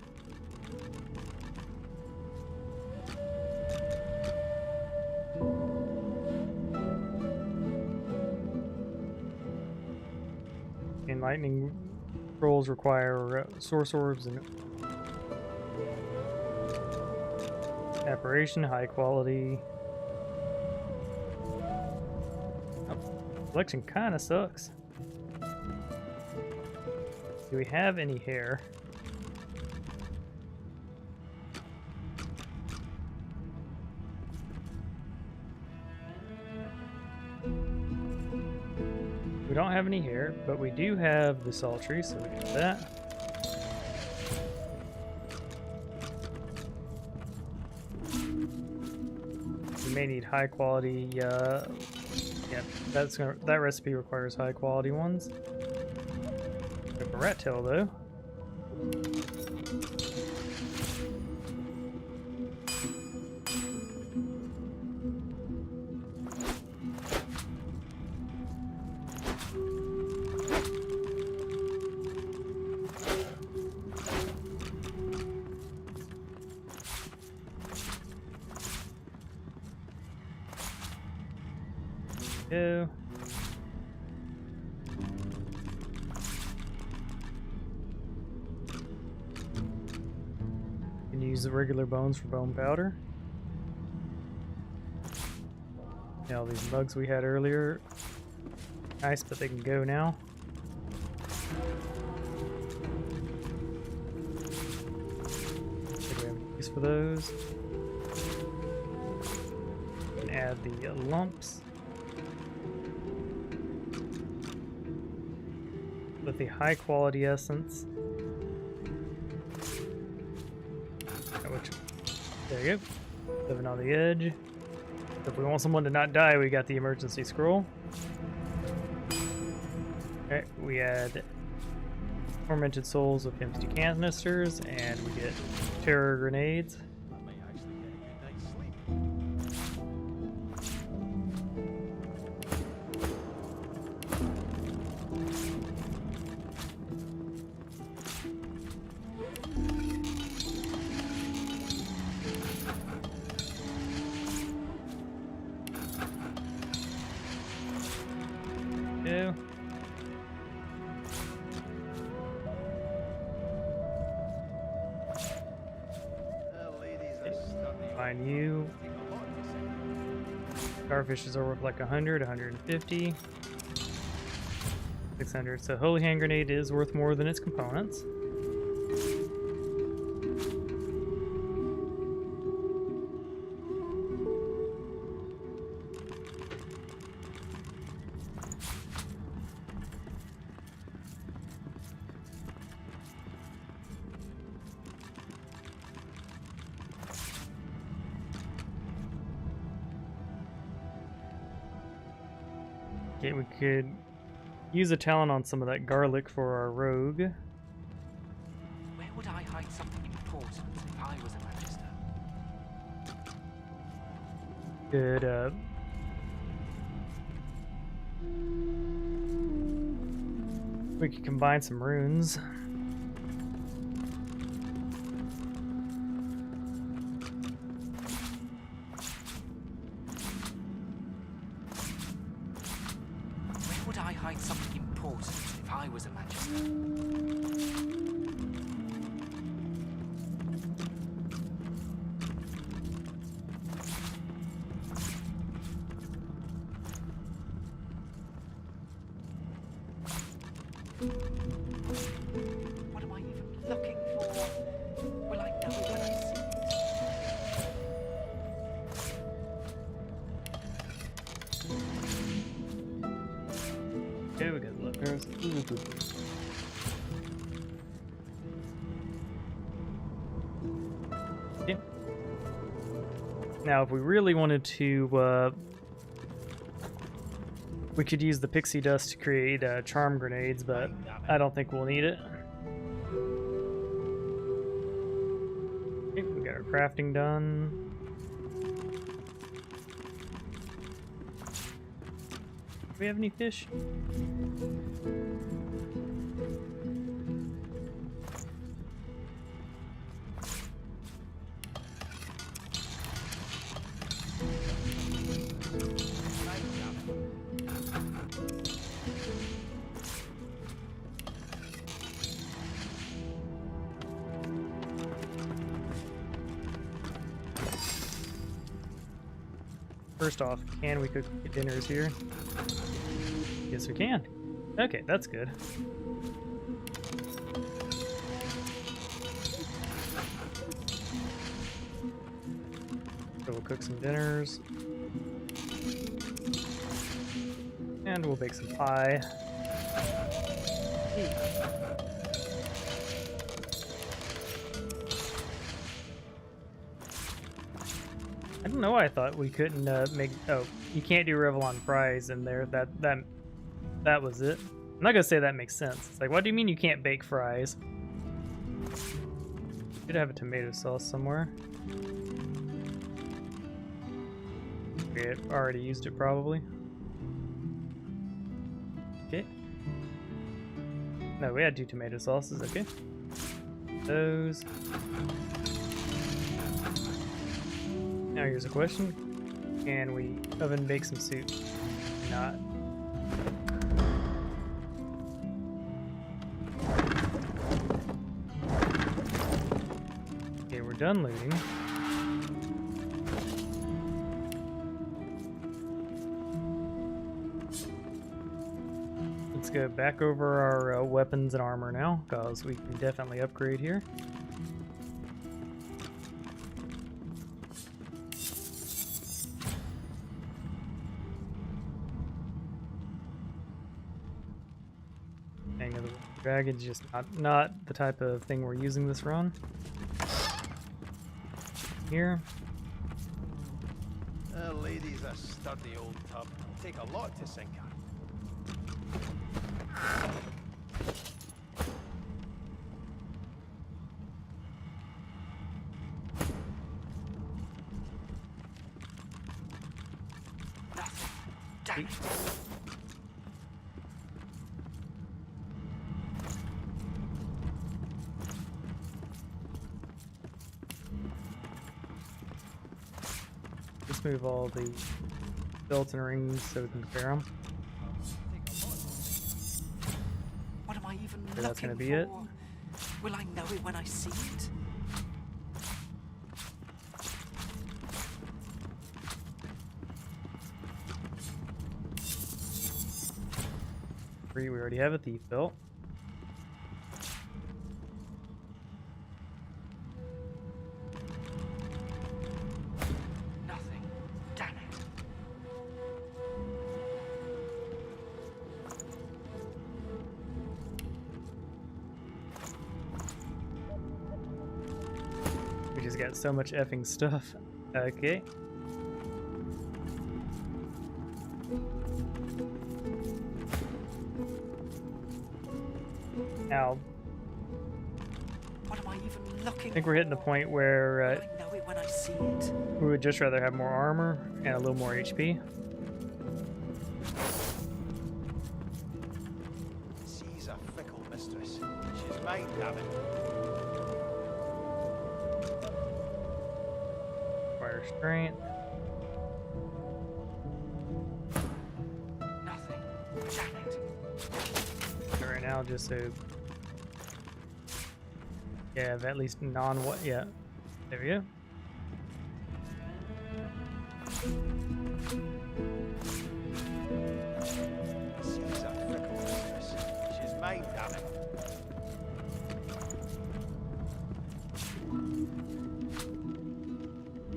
And lightning scrolls require source orbs and apparition, high quality. Collection kind of sucks. Do we have any hair? We don't have any hair, but we do have the sultry, so we got that. We may need high quality, yeah, that recipe requires high quality ones. We have a rat tail though. Go. Can use the regular bones for bone powder. Yeah, all these bugs we had earlier. Nice, but they can go now. Do we have any use for those? And add the lumps. With the high quality essence. There you go. Living on the edge. If we want someone to not die, we got the emergency scroll. Okay, we add tormented souls with empty canisters, and we get terror grenades. Find you. Starfishes are worth like 100, 150, 600. So Holy Hand Grenade is worth more than its components. Okay, we could use a talent on some of that garlic for our rogue. Where would I hide something important if I was a magister? Could, we could combine some runes. Something important if I was a magister. What am I even looking for? Will I know when I see it? Okay, we got lookers. Okay. Now, if we really wanted to, we could use the pixie dust to create charm grenades, but I don't think we'll need it. Okay, we got our crafting done. Do we have any fish? First off, can we cook dinners here? Yes, we can. Okay, that's good. So we'll cook some dinners. And we'll bake some pie. I don't know why I thought we couldn't make... Oh, you can't do Revlon fries in there. That was it. I'm not gonna say that makes sense. It's like, what do you mean you can't bake fries? Should have a tomato sauce somewhere. We already used it probably. Okay. No, we had 2 tomato sauces, okay. Those. Now here's a question. Can we oven bake some soup? Not. Okay, we're done looting. Let's go back over our weapons and armor now, because we can definitely upgrade here. Dragon's just not the type of thing we're using this run. Here. Lady's a sturdy old tub. Take a lot to sink her. Damn it. Let's move all the belts and rings so we can compare them. What am I even So that's looking gonna be for? it. Will I know it when I see it? We already have a thief belt. Nothing. Damn it. We just got so much effing stuff. Okay. Now, What am I even looking I think we're hitting the point where I know it when I see it. we would just rather have more armor and a little more HP. She's a fickle mistress. She's mine, damn it. Fire strength. Nothing. Damn it. So right now, just so yeah, have at least non-what? Yeah, there we go. She's a fickle mistress. She's mine, damn it.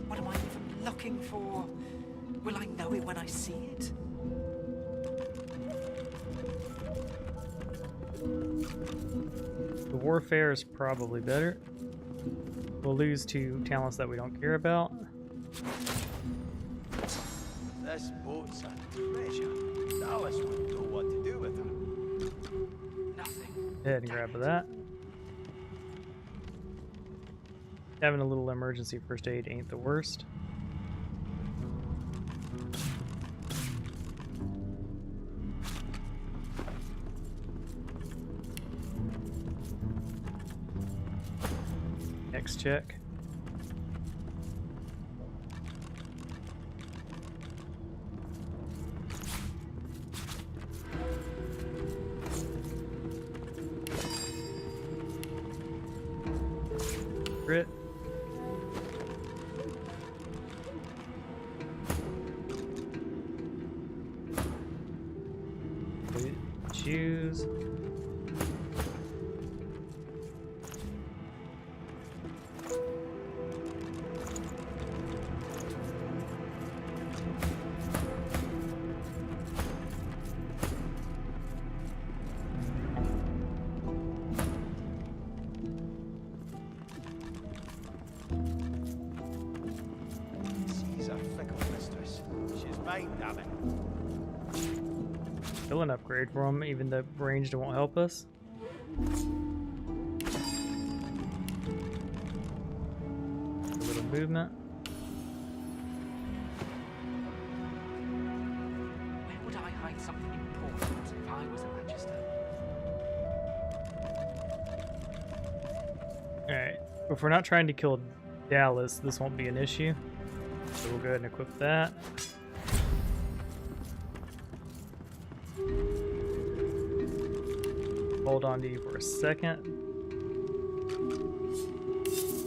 What am I even looking for? Will I know it when I see it? The warfare is probably better. We'll lose 2 talents that we don't care about. This boat's a treasure. Dallas wouldn't know what to do with her. Nothing. Go ahead and grab that. Having a little emergency first aid ain't the worst. Next check. Crit. Mind, damn it. Still an upgrade for him, even though ranged won't help us. A little movement. Where would I hide something important if I was a Magister? Alright, if we're not trying to kill Dallas, this won't be an issue. So we'll go ahead and equip that. Hold on to you for a second.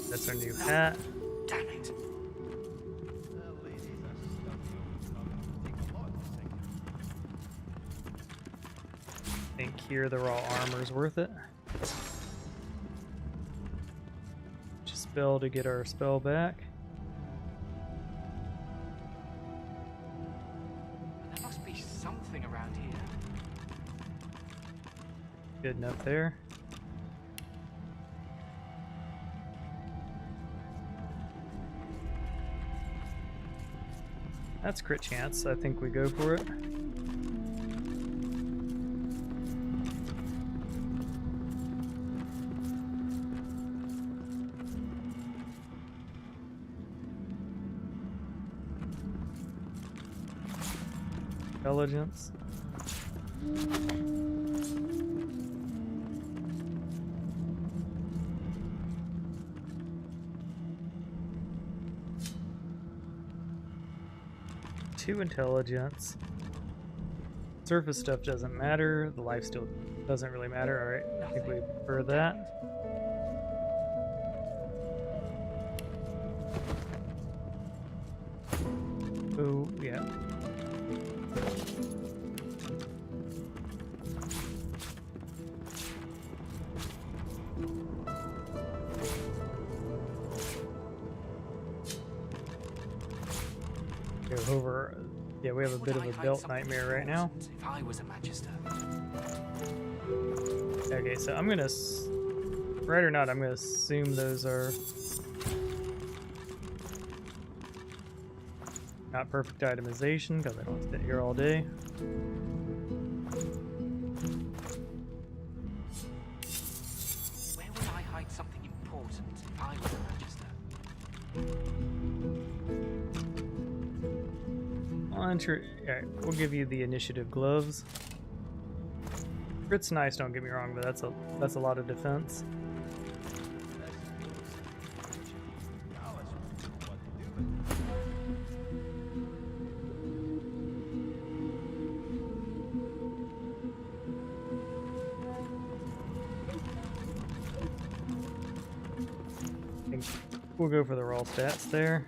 That's our new hat. Damn it. I think here the raw armor's worth it. Just spell to get our spell back. There must be something around here. Good enough there. That's crit chance. I think we go for it. Intelligence. Two intelligence. Surface stuff doesn't matter. The life steal doesn't really matter. Alright, I think we prefer that. Oh, yeah. Over, yeah, we have a bit of a belt nightmare right now. If I was a Magister. Okay, so I'm gonna, right or not, I'm gonna assume those are not perfect itemization because I don't sit here all day. Where would I hide something important if I was a Magister? Alright, we'll give you the initiative gloves. Crit's nice, don't get me wrong, but that's a lot of defense. I think we'll go for the raw stats there.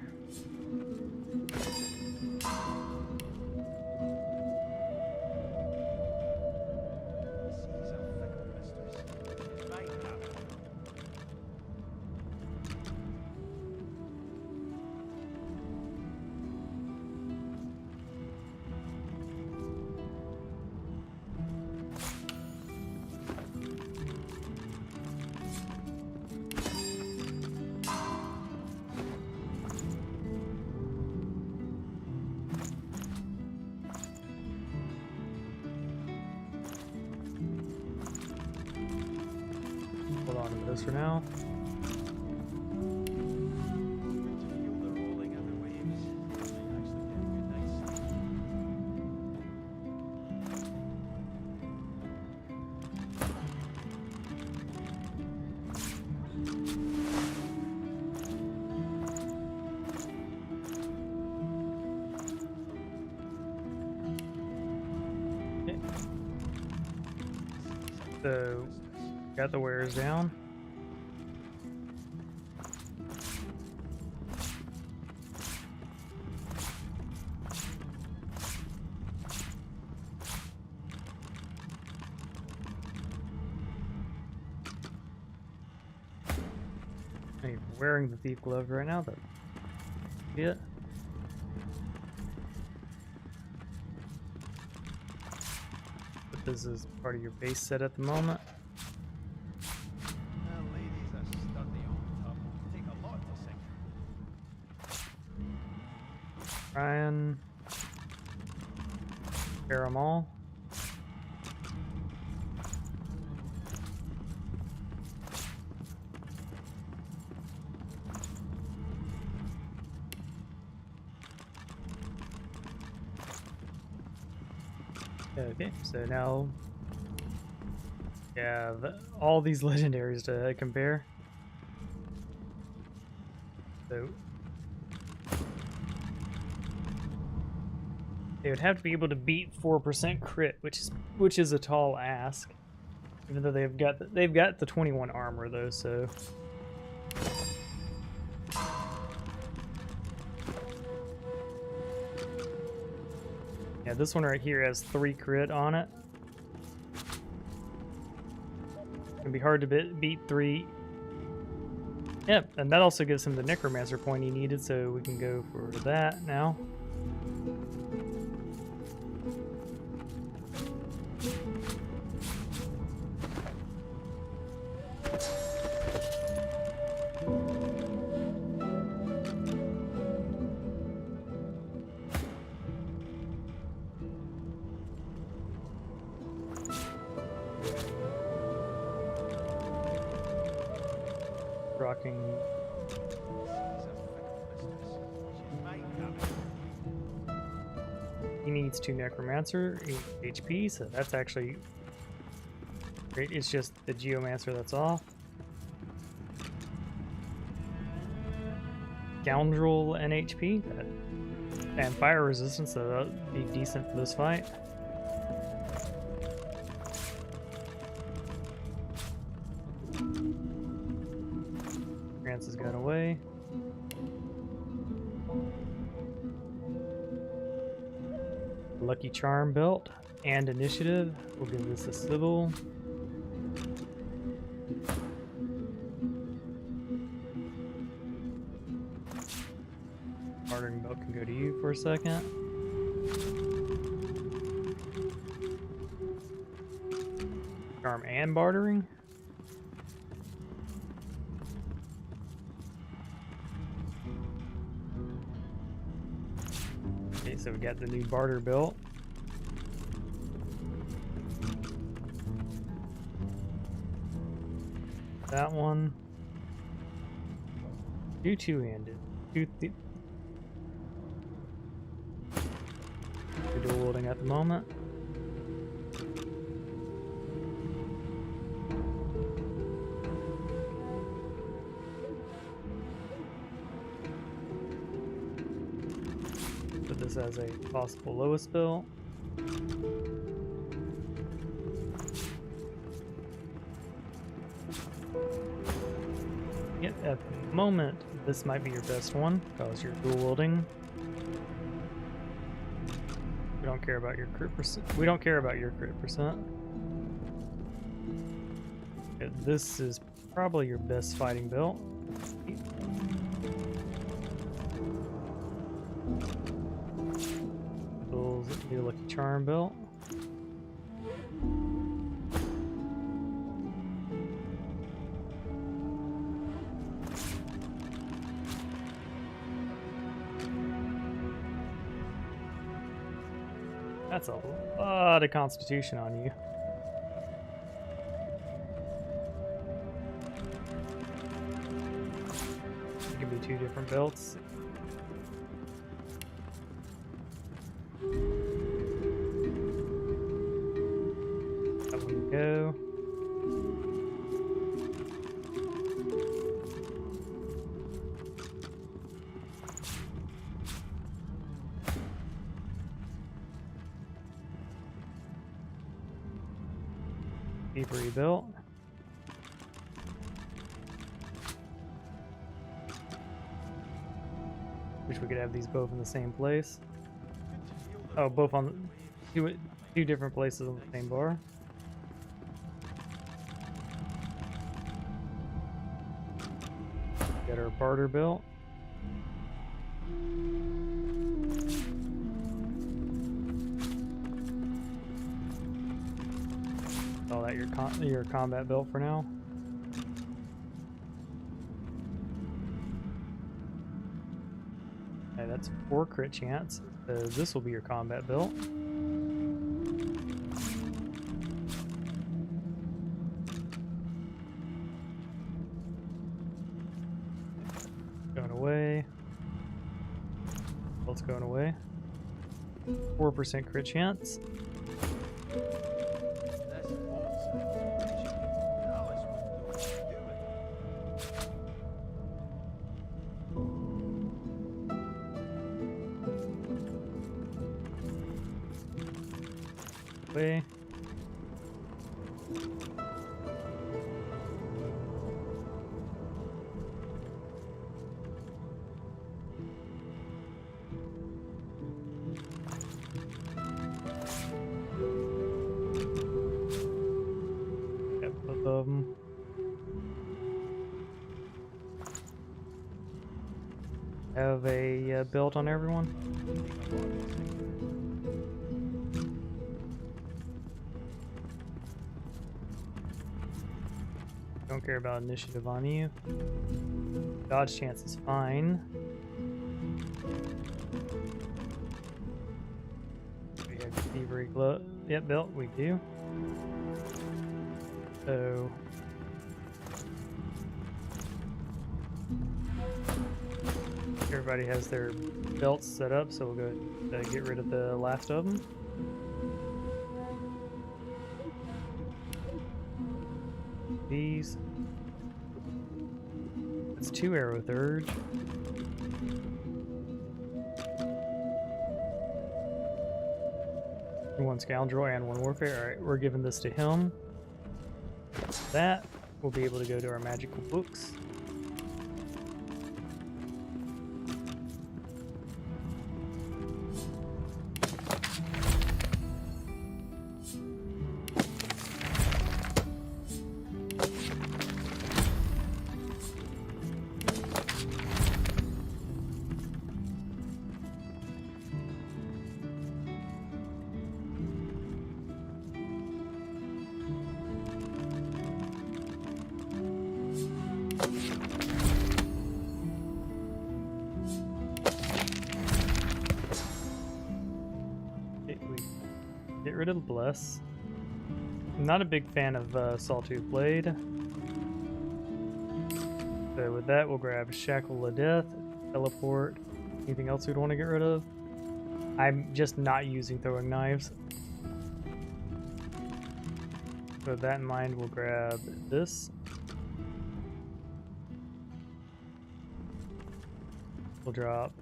Hold on to those for now. Okay. So, got the wares down. I'm wearing the thief glove right now, but yeah. But this is part of your base set at the moment. Ryan. Repair them all. Okay, so now we have all these legendaries to compare. So they would have to be able to beat 4% crit, which is a tall ask. Even though they've got the 21 armor though, so yeah, this one right here has 3 crit on it. It'd be hard to beat 3. Yep, and that also gives him the Necromancer point he needed, so we can go for that now. Rocking. He needs 2 Necromancer, 8 HP, so that's actually great. It's just the Geomancer that's off. Scoundrel and HP, and fire resistance, so that'll be decent for this fight. Has got away. Lucky Charm belt and initiative. We'll give this a Sybil. Bartering belt can go to you for a second. Charm and bartering. So we got the new barter belt. That one. Do two-handed. We're dual wielding at the moment. This as a possible lowest bill. Yep, at the moment, this might be your best one because you're dual wielding. We don't care about your crit percent. We don't care about your crit percent. Yeah, this is probably your best fighting build. The Lucky Charm belt. That's a lot of Constitution on you. It could be 2 different belts. Go. Keep rebuilt. Wish we could have these both in the same place. Oh, both on two different places on the same bar. Get our barter belt. Call that your combat belt for now. Okay, that's 4 crit chance. So this will be your combat belt. What's going away? 4% crit chance. Way. Got both of them. Have a belt on everyone. Don't care about initiative on you. Dodge chance is fine. We have thievery glove. Yep, belt we do. So everybody has their belts set up, so we'll go get rid of the last of them. These. That's 2 arrow third. One scoundrel and 1 warfare. Alright, we're giving this to him. That we'll be able to go to our magical books. Get rid of the Bless. I'm not a big fan of Sawtooth Blade. So with that, we'll grab Shackle of Death, Teleport. Anything else we'd want to get rid of? I'm just not using throwing knives. So with that in mind, we'll grab this. We'll drop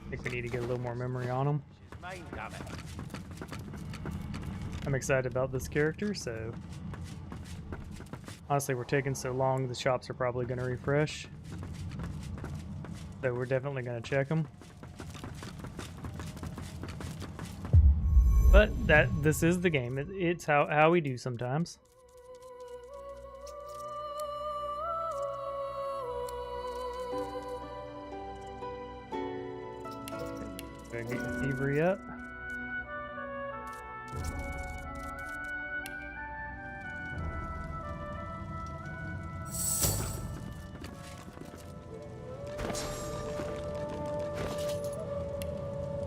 I think we need to get a little more memory on him. I'm excited about this character, so honestly, we're taking so long, the shops are probably going to refresh. So we're definitely going to check them. But this is the game. It's how we do sometimes. Go get your thievery up.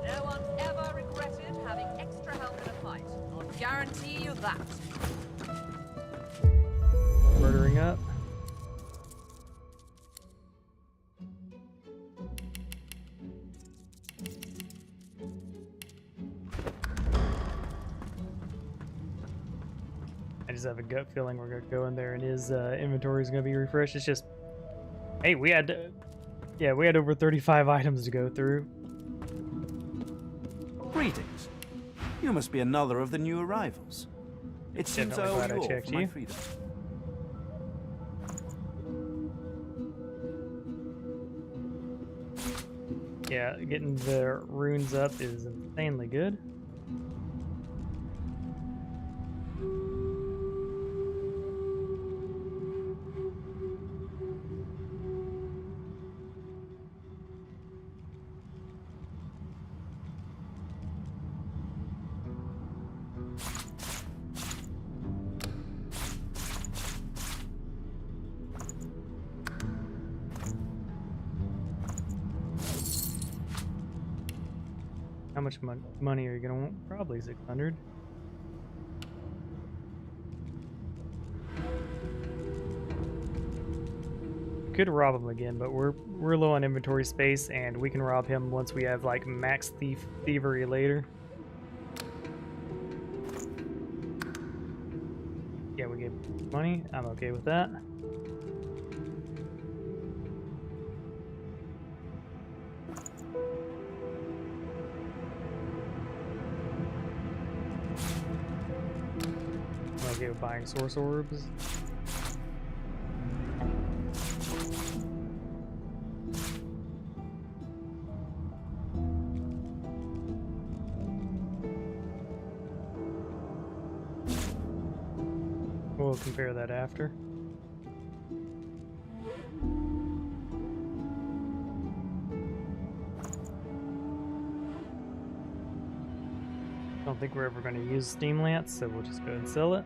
No one's ever regretted having extra help in a fight. I'll guarantee you that. Murdering up. I just have a gut feeling we're gonna go in there and his inventory is gonna be refreshed. It's just, hey, we had over 35 items to go through. Greetings. You must be another of the new arrivals. It seems I Definitely owe glad I you all checked for my you. freedom. Yeah, getting the runes up is insanely good. How much money are you gonna want? Probably 600. could rob him again, but we're low on inventory space, and we can rob him once we have like max thievery later. Yeah, we get money. I'm okay with that. I'm okay with buying source orbs. We'll compare that after. Don't think we're ever going to use Steam Lance, so we'll just go ahead and sell it.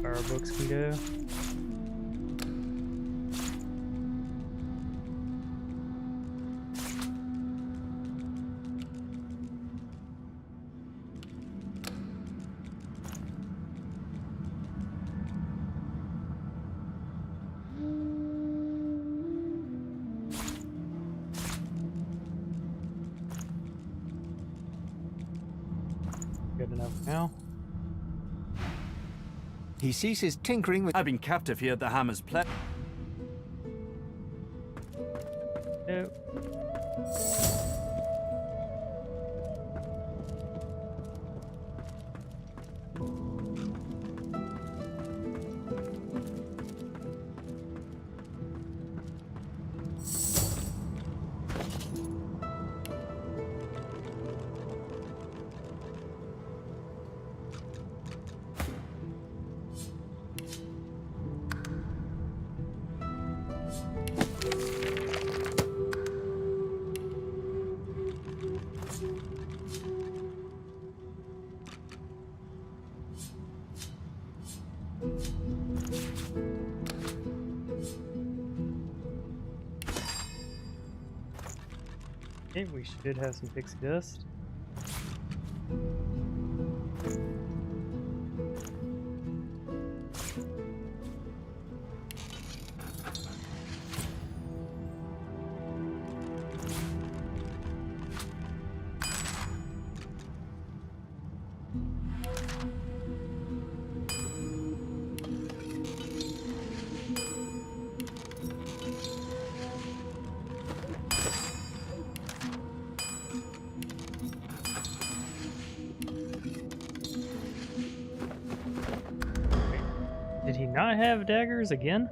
Our books can go. Good enough now. He ceases tinkering with... I've been captive here at the Hammer's Play. Nope. Okay, we should have some pixie dust. Did he not have daggers again?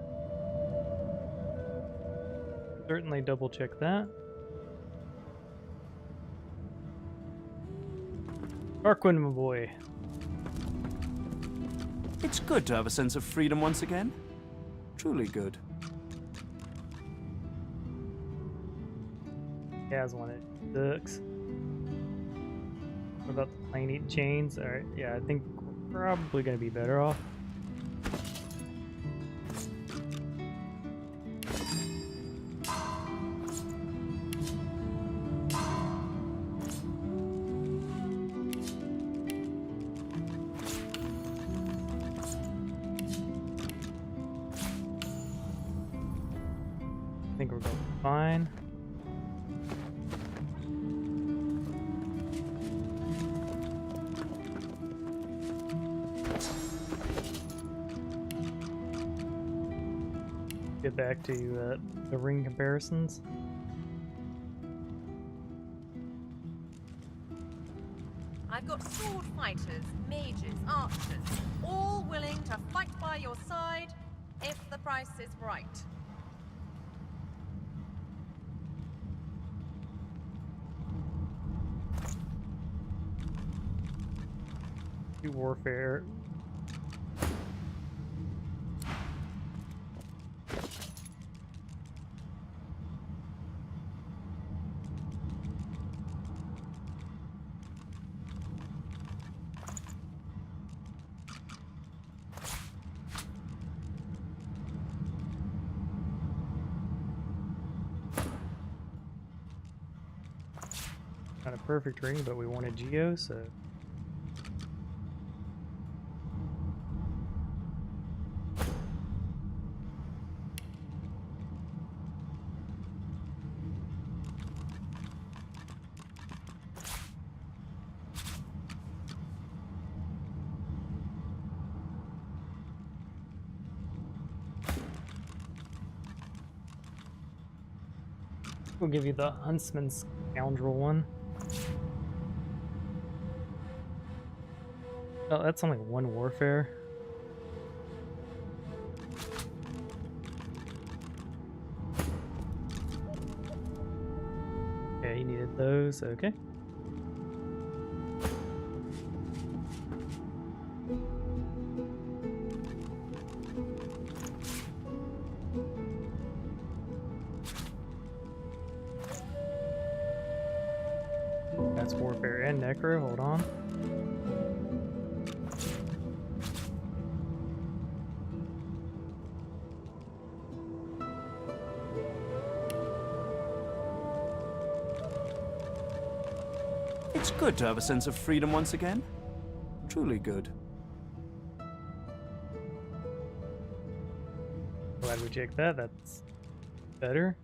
Certainly double check that. Darkwind, my boy. It's good to have a sense of freedom once again. Truly good. He has one at Dux. What about the plane eating chains? Alright, yeah, I think we're probably gonna be better off. I think we're going fine. Get back to the ring comparisons. archers, all willing to fight by your side if the price is right. Warfare. Not a perfect ring, but we wanted Geo, so we'll give you the Huntsman's Scoundrel one. Oh, that's only one warfare. Yeah, he needed those. Okay. That's warfare and necro. Hold on. It's good to have a sense of freedom once again. Truly good. Glad we checked that. That's better.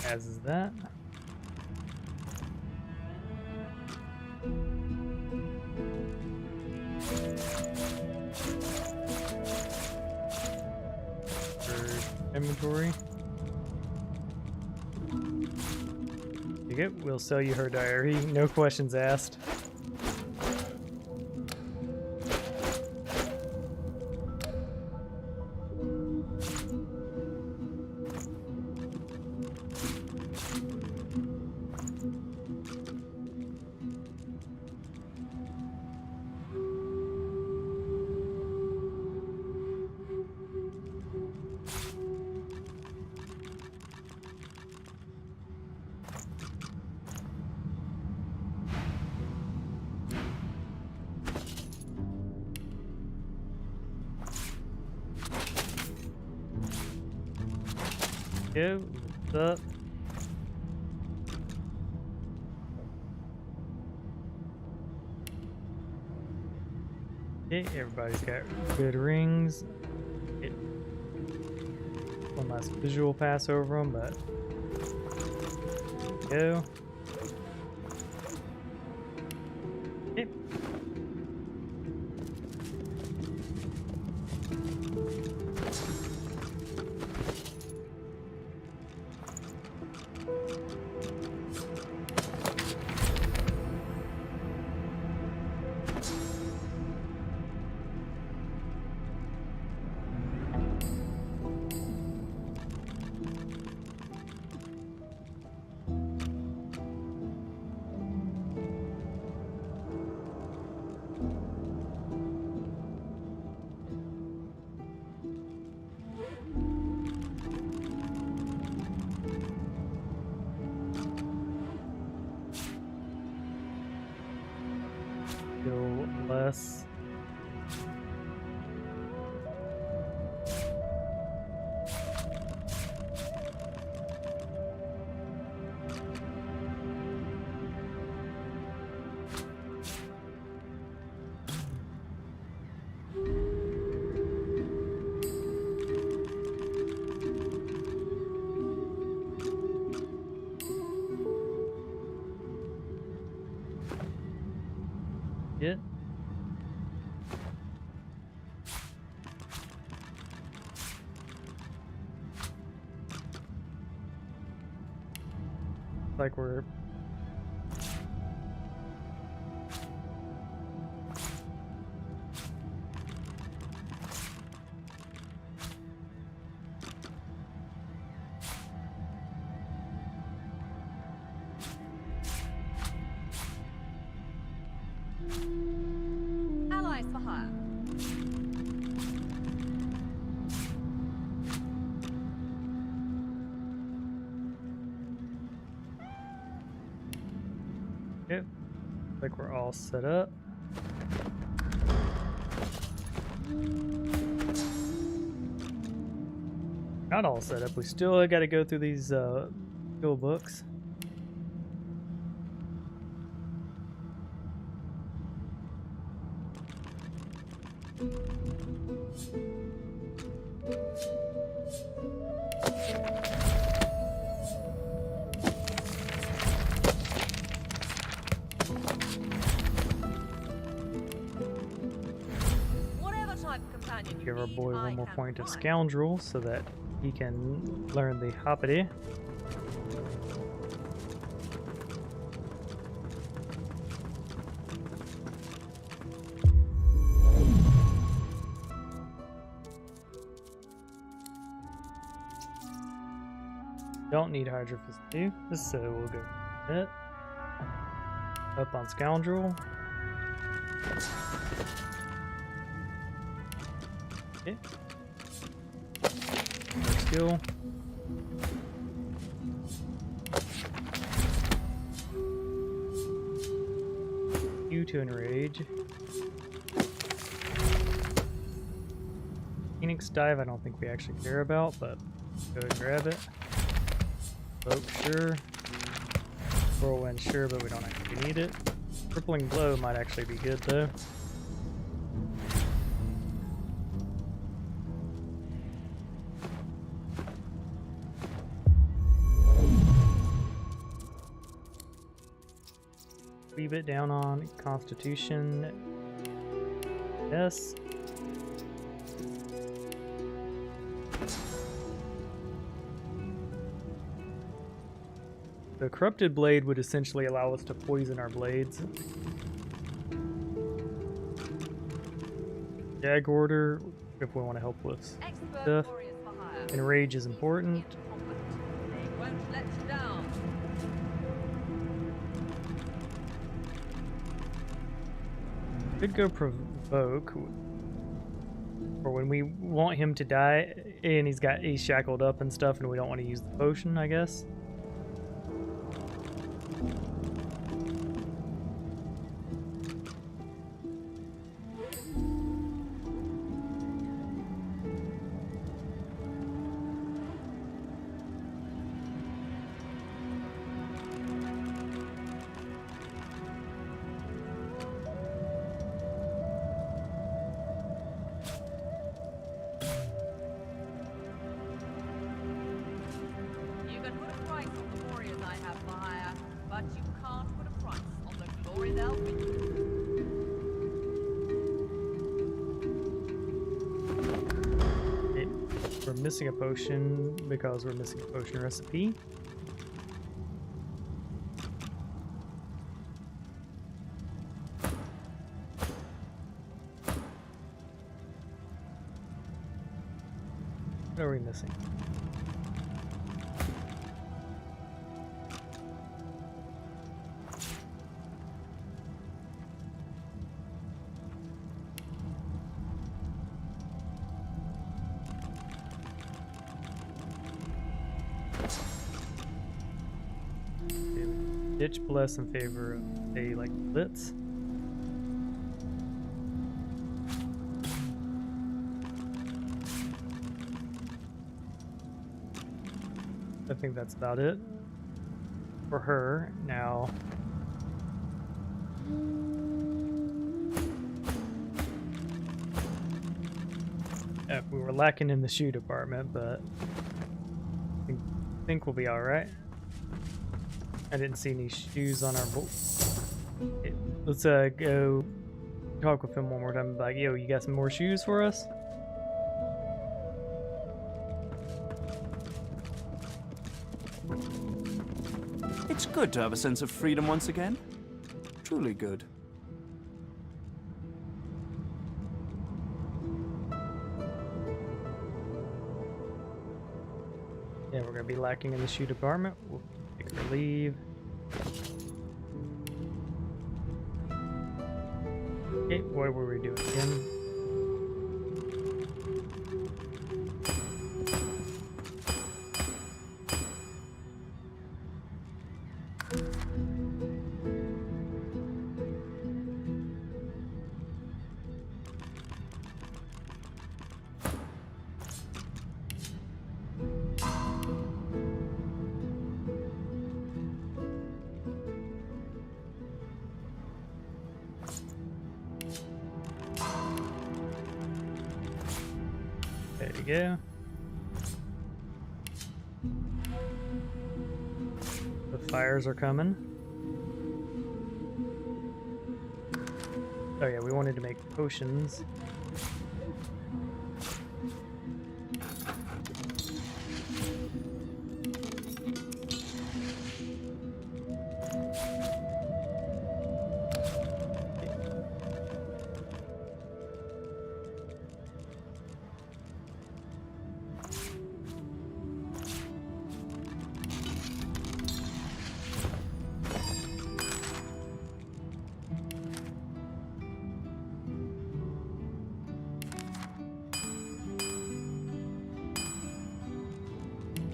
As is that. For inventory. Take it. We'll sell you her diary. No questions asked. Go. What's up? Okay, everybody's got good rings. It, one last visual pass over them, but go. Okay. Feel less. It. Like we're Like we're all set up. Not all set up. We still got to go through these skill books. Give our boy one more point of scoundrel so that he can learn the hoppity. Don't need Hydrophys 2, so we'll go with it. Up on scoundrel. Okay. More skill. You to enrage. Phoenix dive, I don't think we actually care about, but go and grab it. Cloak, sure. Whirlwind, sure, but we don't actually need it. Crippling blow might actually be good though. Wee bit down on Constitution. Yes. The Corrupted Blade would essentially allow us to poison our blades. Gag Order, if we want to help with stuff. Enrage is important. Could go Provoke. Or when we want him to die and he's shackled up and stuff and we don't want to use the potion, I guess. We're missing a potion because we're missing a potion recipe. What are we missing? Ditch Bless in favor of a Blitz. I think that's about it for her. Now we were lacking in the shoe department, but I think we'll be all right. I didn't see any shoes on our boat. Okay, let's go talk with him one more time. Like, yo, you got some more shoes for us? It's good to have a sense of freedom once again. Truly good. Yeah, we're gonna be lacking in the shoe department. We'll take our leave. Okay, what were we doing again? There you go. The fires are coming. Oh yeah, we wanted to make potions.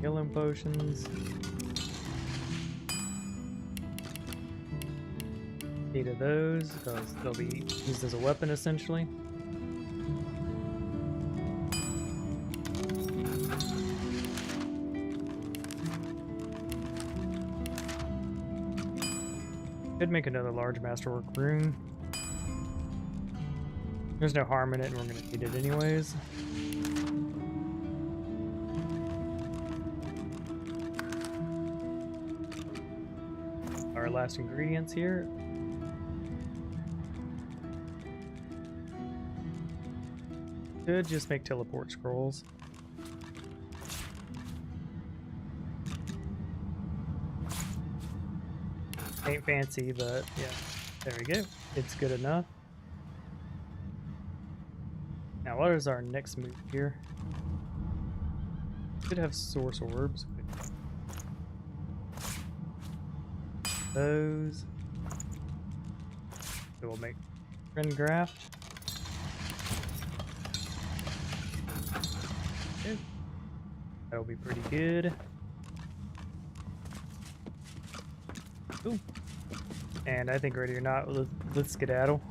Healing potions. Eight of those, because they'll be used as a weapon essentially. Could make another large masterwork rune. There's no harm in it, and we're going to need it anyways. Our last ingredients here. Could just make teleport scrolls. Ain't fancy, but yeah, there we go. It's good enough. Now, what is our next move here? Could have source orbs. Those. So we'll make friend graph. Okay. That'll be pretty good. Ooh. And I think ready or not, let's skedaddle.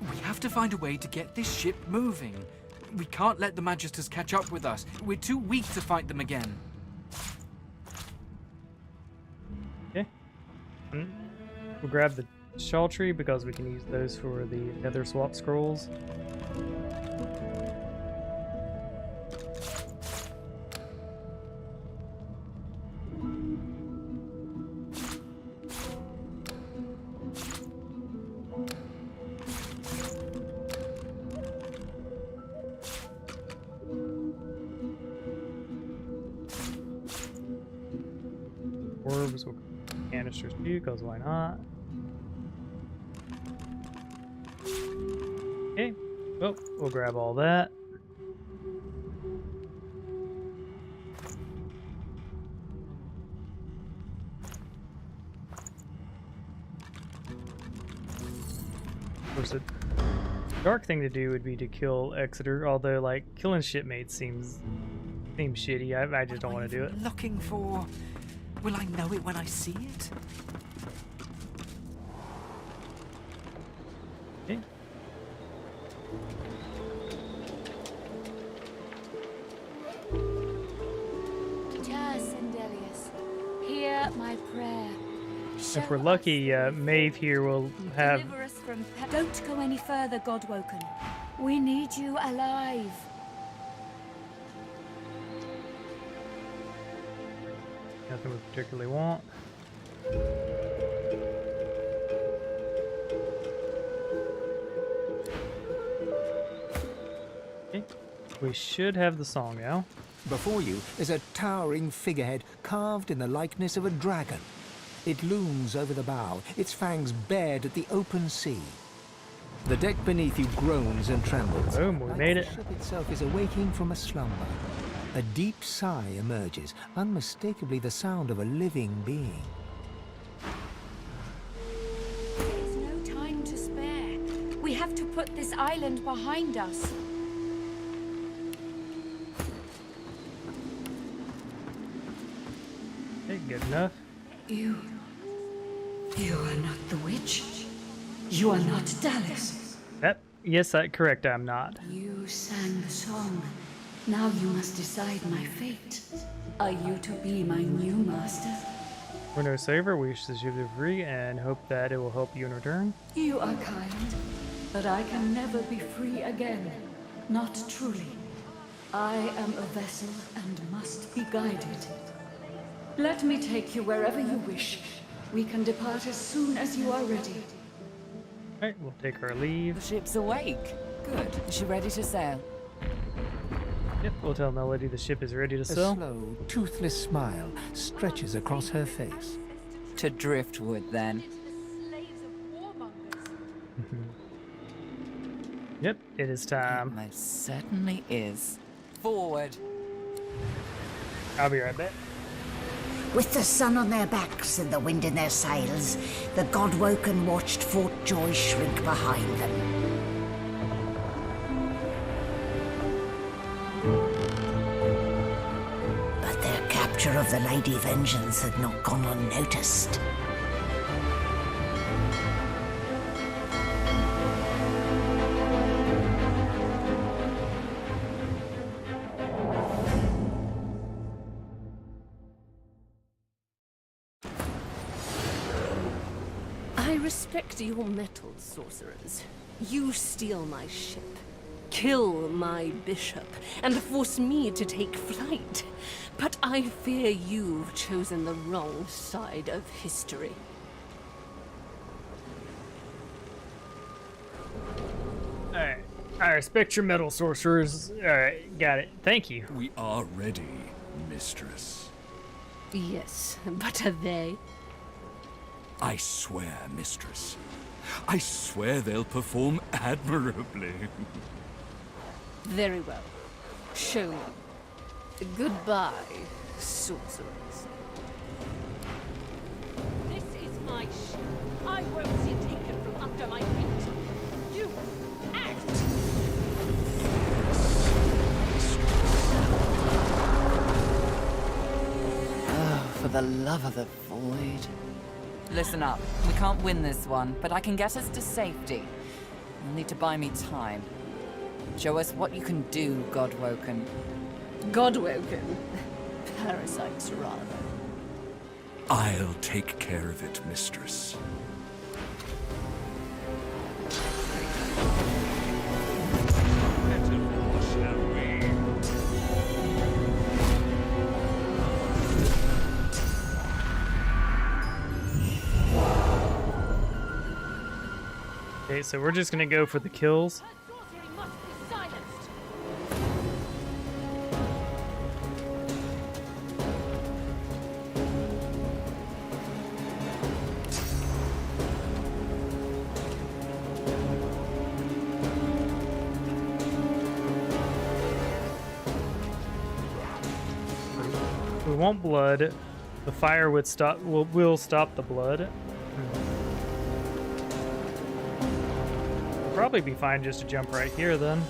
We have to find a way to get this ship moving. We can't let the Magisters catch up with us. We're too weak to fight them again. Okay. We'll grab the shawl tree because we can use those for the nether swap scrolls. Orbs, we'll canisters too, because why not? Okay, well, we'll grab all that. Of course, the dark thing to do would be to kill Exeter, although, like, killing shipmates seems shitty. I just don't want to do it. Looking for... Will I know it when I see it? Okay. Hear my prayer. If we're lucky, Maeve here will have... Deliver us from Don't go any further, Godwoken. We need you alive. Nothing we particularly want. Okay. We should have the song now. Before you is a towering figurehead carved in the likeness of a dragon. It looms over the bow, its fangs bared at the open sea. The deck beneath you groans and trembles. Boom, we made it. The ship itself is awaking from a slumber. A deep sigh emerges, unmistakably the sound of a living being. There's no time to spare. We have to put this island behind us. Okay, good enough. You You are not the witch. You are not Dallas. Yes, correct, I'm not. You sang the song. Now you must decide my fate. Are you to be my new master? We're no saver. We wish to you to free and hope that it will help you in return. You are kind, but I can never be free again. Not truly. I am a vessel and must be guided. Let me take you wherever you wish. We can depart as soon as you are ready. Alright, we'll take our leave. The ship's awake. Good. Is she ready to sail? Yep, we'll tell Melody the ship is ready to sail. A slow, toothless smile stretches across her face. To driftwood, then. Yep, it is time. It most certainly is. Forward. I'll be right back. With the sun on their backs and the wind in their sails, the Godwoken watched Fort Joy shrink behind them. But their capture of the Lady Vengeance had not gone unnoticed. I respect your mettle, sorcerers. You steal my ship, kill my bishop, and force me to take flight. But I fear you've chosen the wrong side of history. Alright, I respect your metal, sorcerers. Alright, got it. Thank you. We are ready, mistress. Yes, but are they? I swear, mistress. I swear they'll perform admirably. Very well. Show me. Goodbye, sorcerers. This is my ship. I won't see it taken from under my feet. You act! Oh, for the love of the void. Listen up. We can't win this one, but I can get us to safety. You'll need to buy me time. Show us what you can do, Godwoken. Godwoken? Parasites, rather. I'll take care of it, mistress. Metaphor, shall we? Okay, so we're just gonna go for the kills. We want blood. The fire would stop. Will stop the blood. Probably be fine just to jump right here then.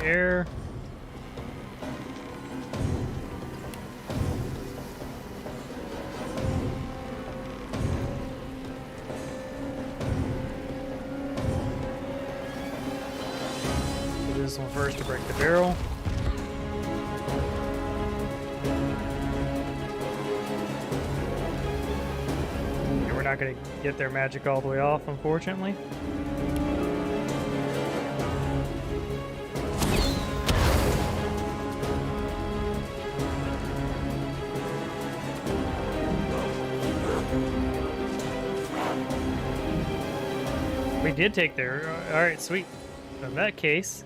Air. Do this one first to break the barrel. And we're not going to get their magic all the way off, unfortunately. We did take their... Alright, sweet. In that case...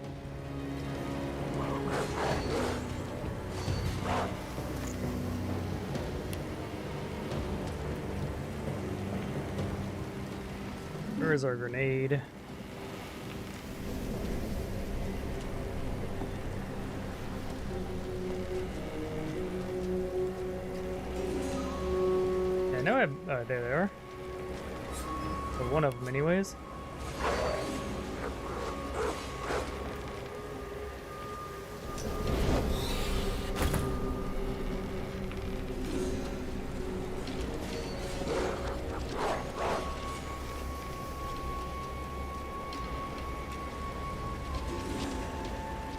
Where is our grenade? I know there they are. So one of them anyways.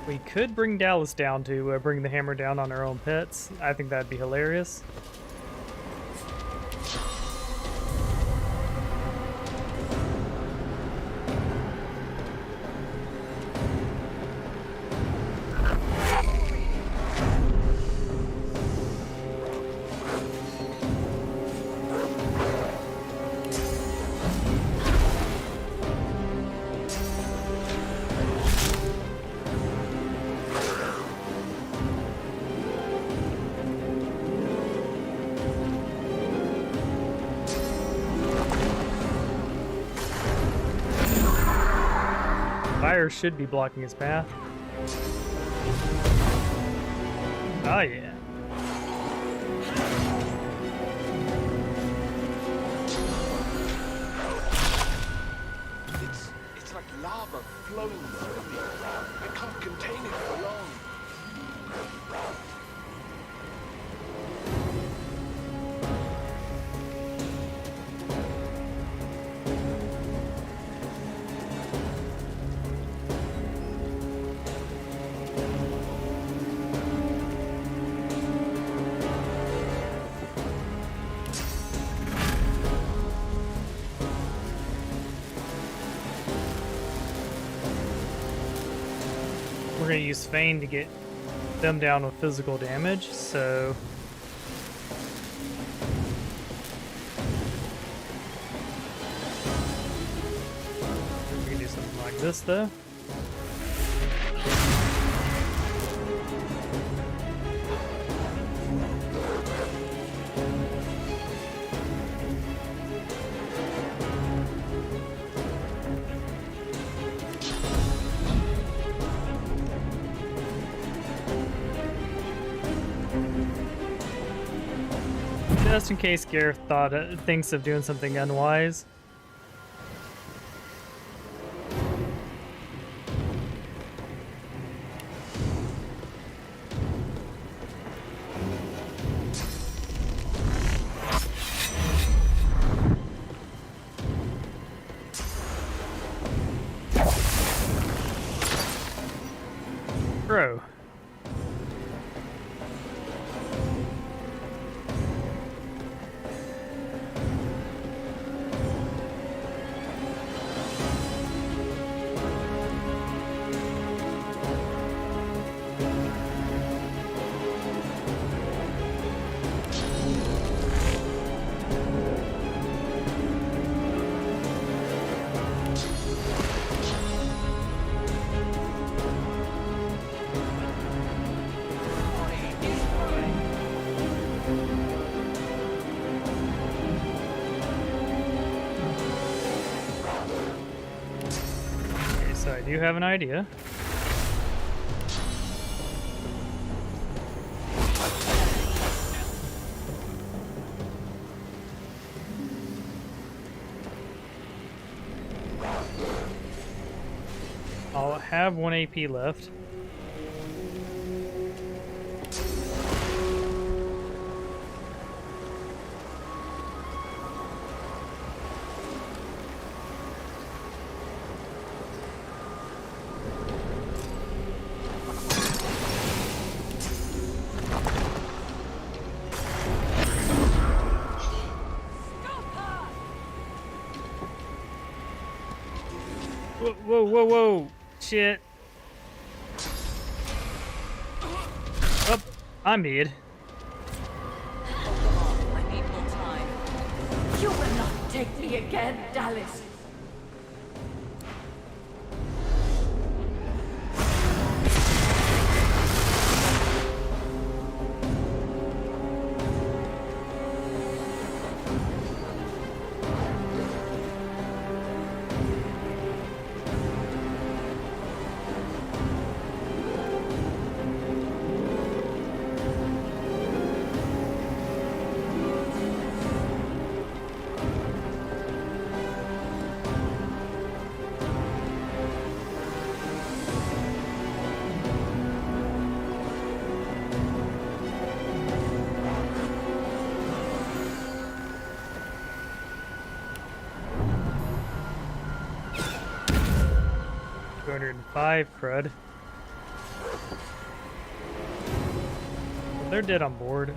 We could bring Dallas down to bring the hammer down on our own pets. I think that'd be hilarious. Fire should be blocking his path. Oh yeah. It's like lava flowing through me. I can't contain it for long. We're gonna use Feign to get them down with physical damage, so we can do something like this though. Just in case Gareth thinks of doing something unwise. Bro. So I do have an idea. I'll have 1 AP left. Whoa, whoa, whoa, whoa. Shit. Oh, I'm mid. I need more time. You will not take me again, Dallas. 205 crud. They're dead on board.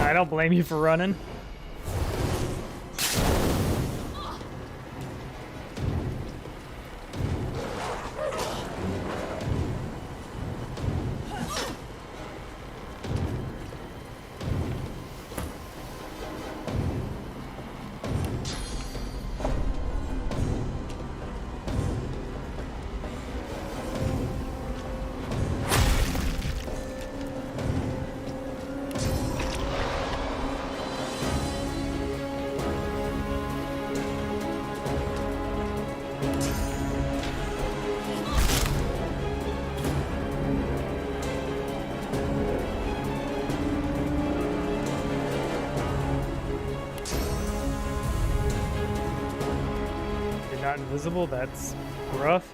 I don't blame you for running. Not invisible, that's rough.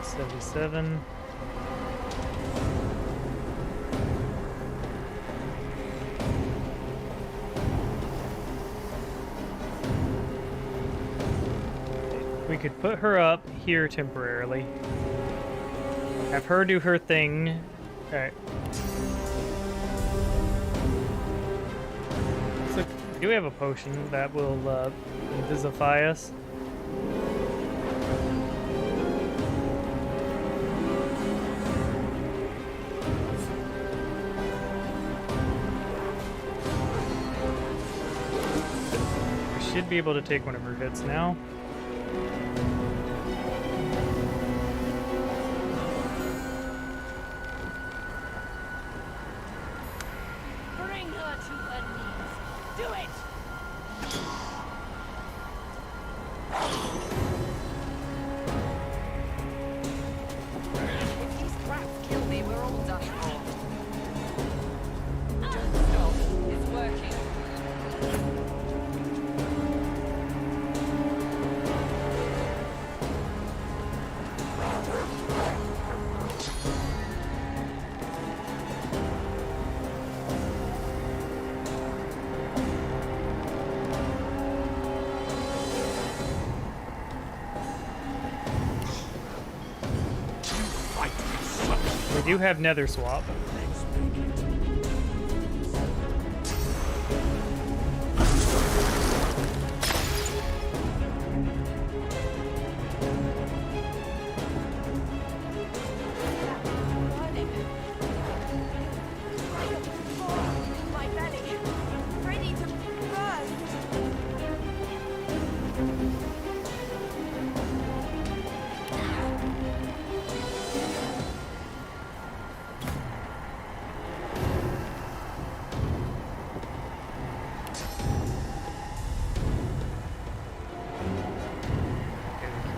$77. We could put her up here temporarily. Have her do her thing. Okay. So, do we have a potion that will invisify us? Should be able to take one of her hits now. Bring her to her knees. Do it! If these crats kill me, we're all done for. Don't stop. It's working. We do have Nether Swap.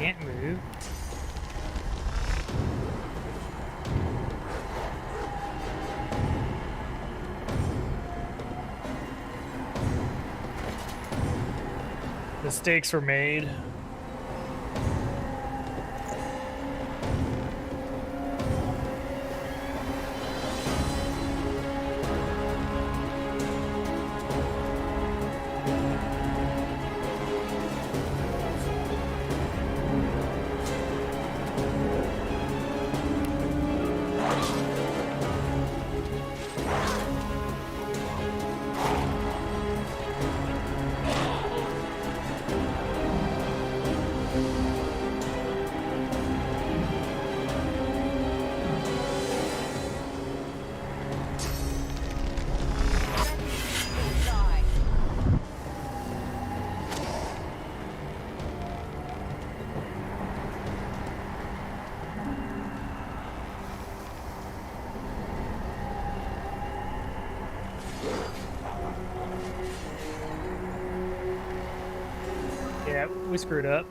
Can't move. Mistakes were made. Yeah, we screwed up.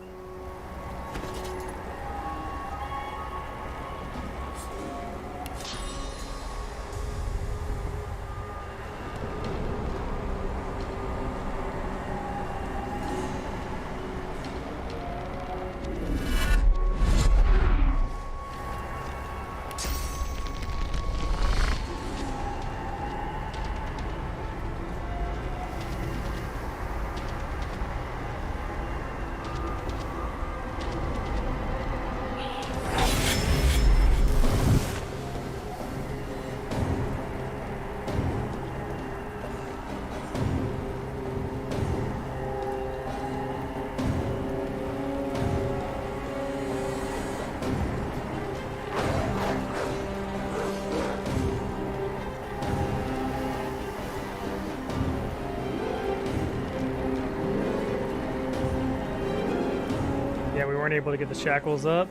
Yeah, we weren't able to get the shackles up.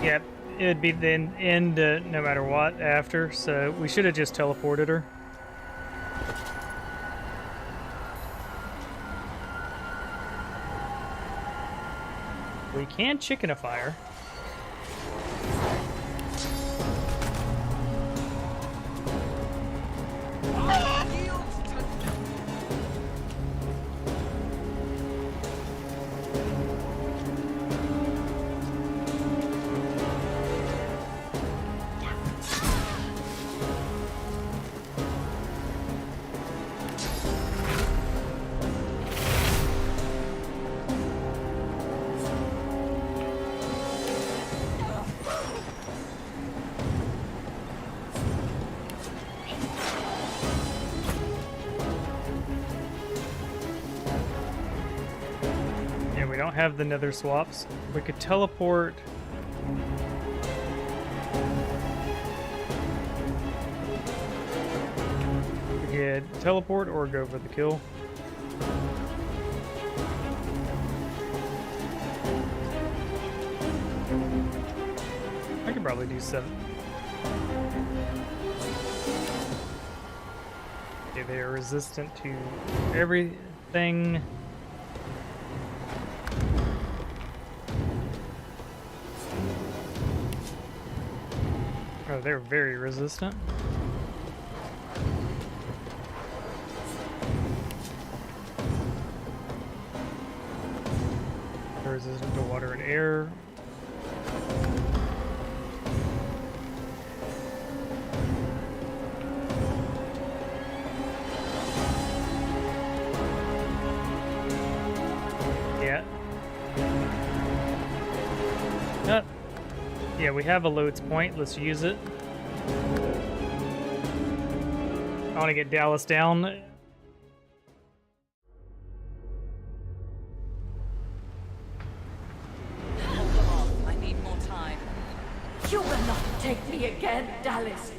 Yep, it'd be the end no matter what after, so we should have just teleported her. We can chickenify her. We don't have the nether swaps. We could teleport. We could teleport or go for the kill. I could probably do 7. Okay, they are resistant to everything. Oh, they're very resistant. They're resistant to water and air. Yeah. Yeah, we have a loads point. Let's use it. I want to get Dallas down. Hold them off. I need more time. You will not take me again, Dallas.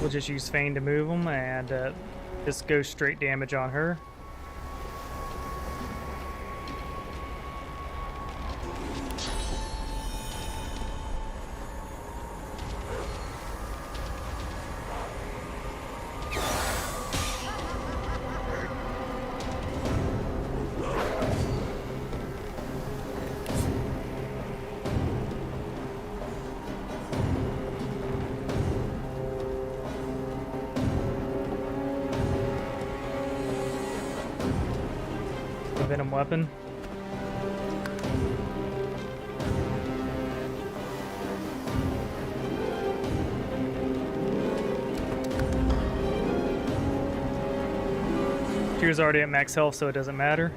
We'll just use Feign to move them and just go straight damage on her. Venom weapon. She was already at max health, so it doesn't matter.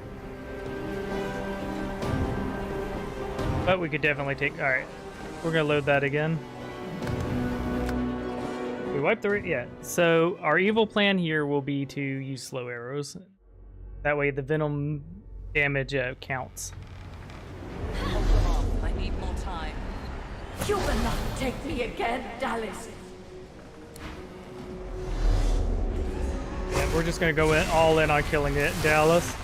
But we could definitely take... Alright, we're gonna load that again. We wiped the... Yeah, so our evil plan here will be to use slow arrows. That way the venom damage counts. Hold them off. I need more time. You will not take me again, Dallas. Yeah, we're just gonna go all in on killing it, Dallas.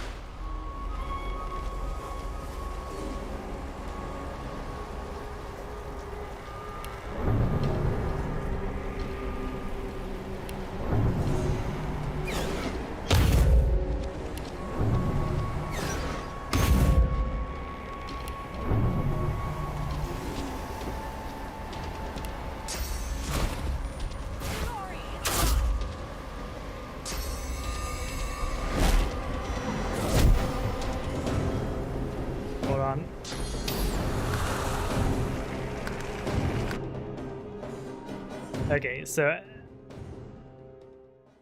Okay, so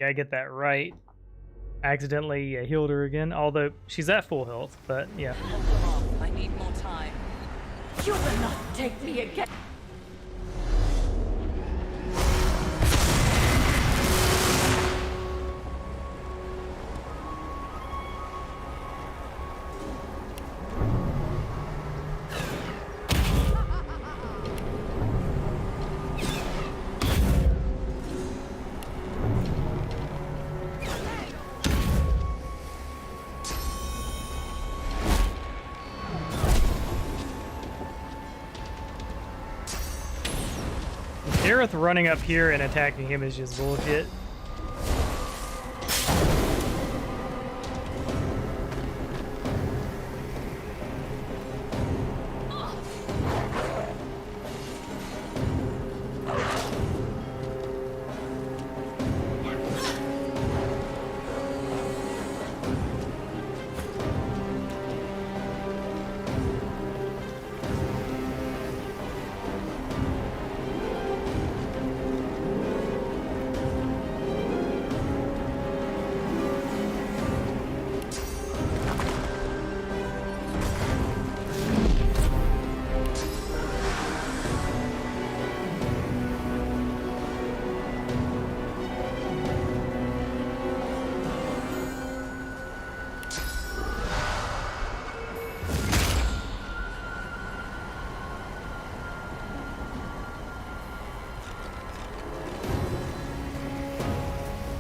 yeah, I get that right. Accidentally healed her again, although she's at full health, but yeah. Hold them off. I need more time. You will not take me again. Gareth running up here and attacking him is just bullshit.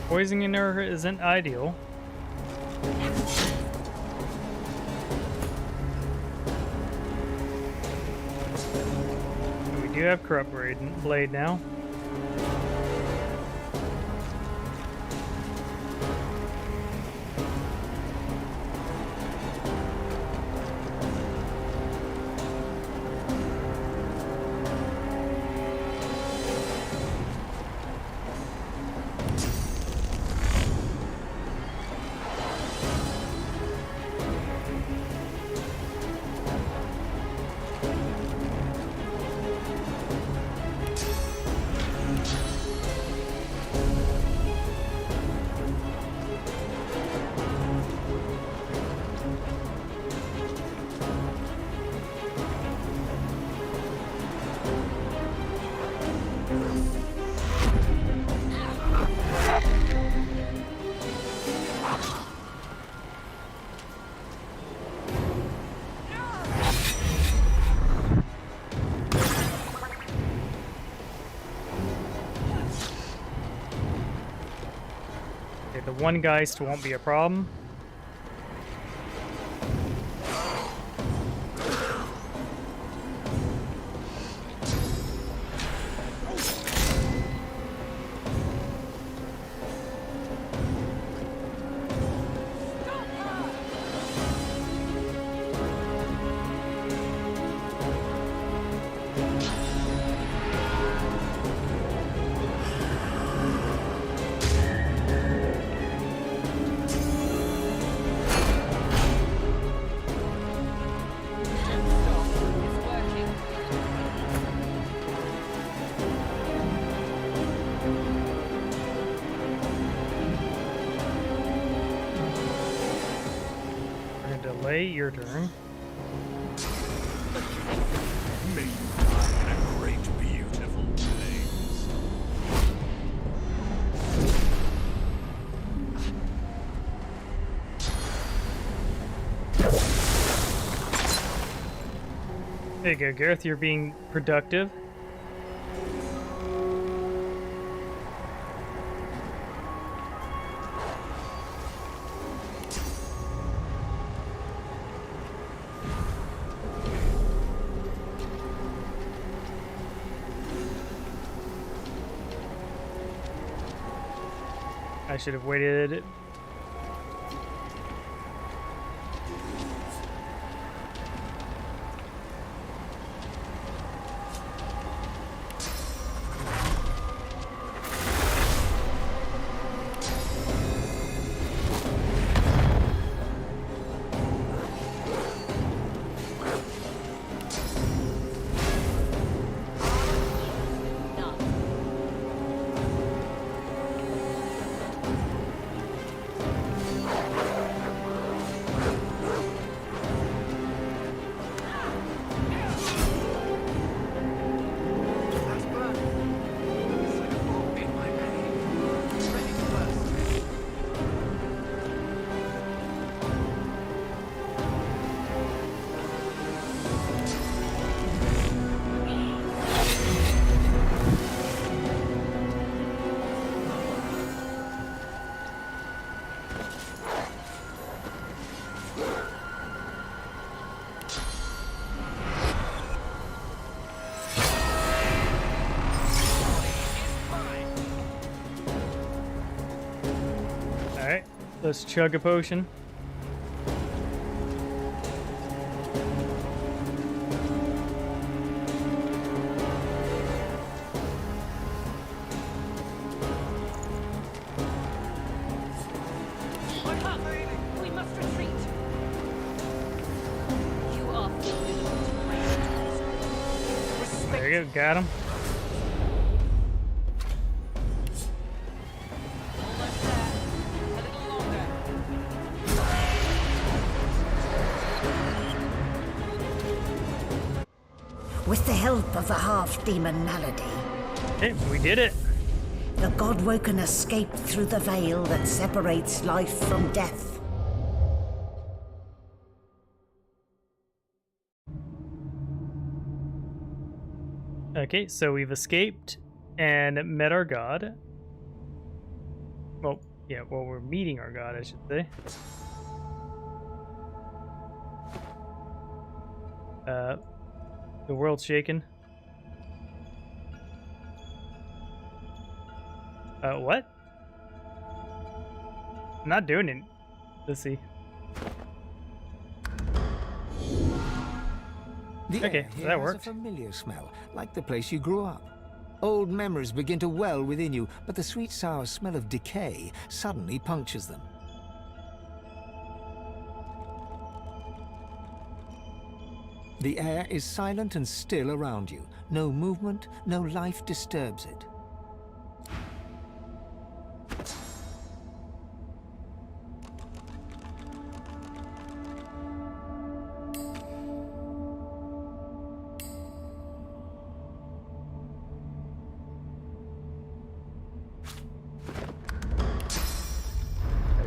Poisoning her isn't ideal. We do have Corrupt Blade now. one Geist won't be a problem. Delay your turn. May you die in a great, beautiful place. There you go, Gareth. You're being productive. I should have waited. Alright, let's chug a potion. We must retreat. You are There you go, got him. With the help of the half-demon malady, Hey, we did it. the Godwoken escaped through the veil that separates life from death. Okay, so we've escaped and met our god. Well, yeah, well, we're meeting our god, I should say. The world's shaken. What? I'm not doing it. Let's see. The Okay, air here that has worked. a familiar smell, like the place you grew up. Old memories begin to well within you, but the sweet sour smell of decay suddenly punctures them. The air is silent and still around you. No movement, no life disturbs it.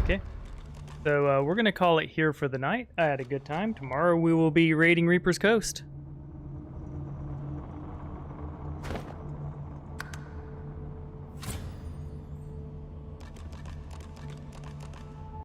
Okay. So we're going to call it here for the night. I had a good time. Tomorrow we will be raiding Reaper's Coast.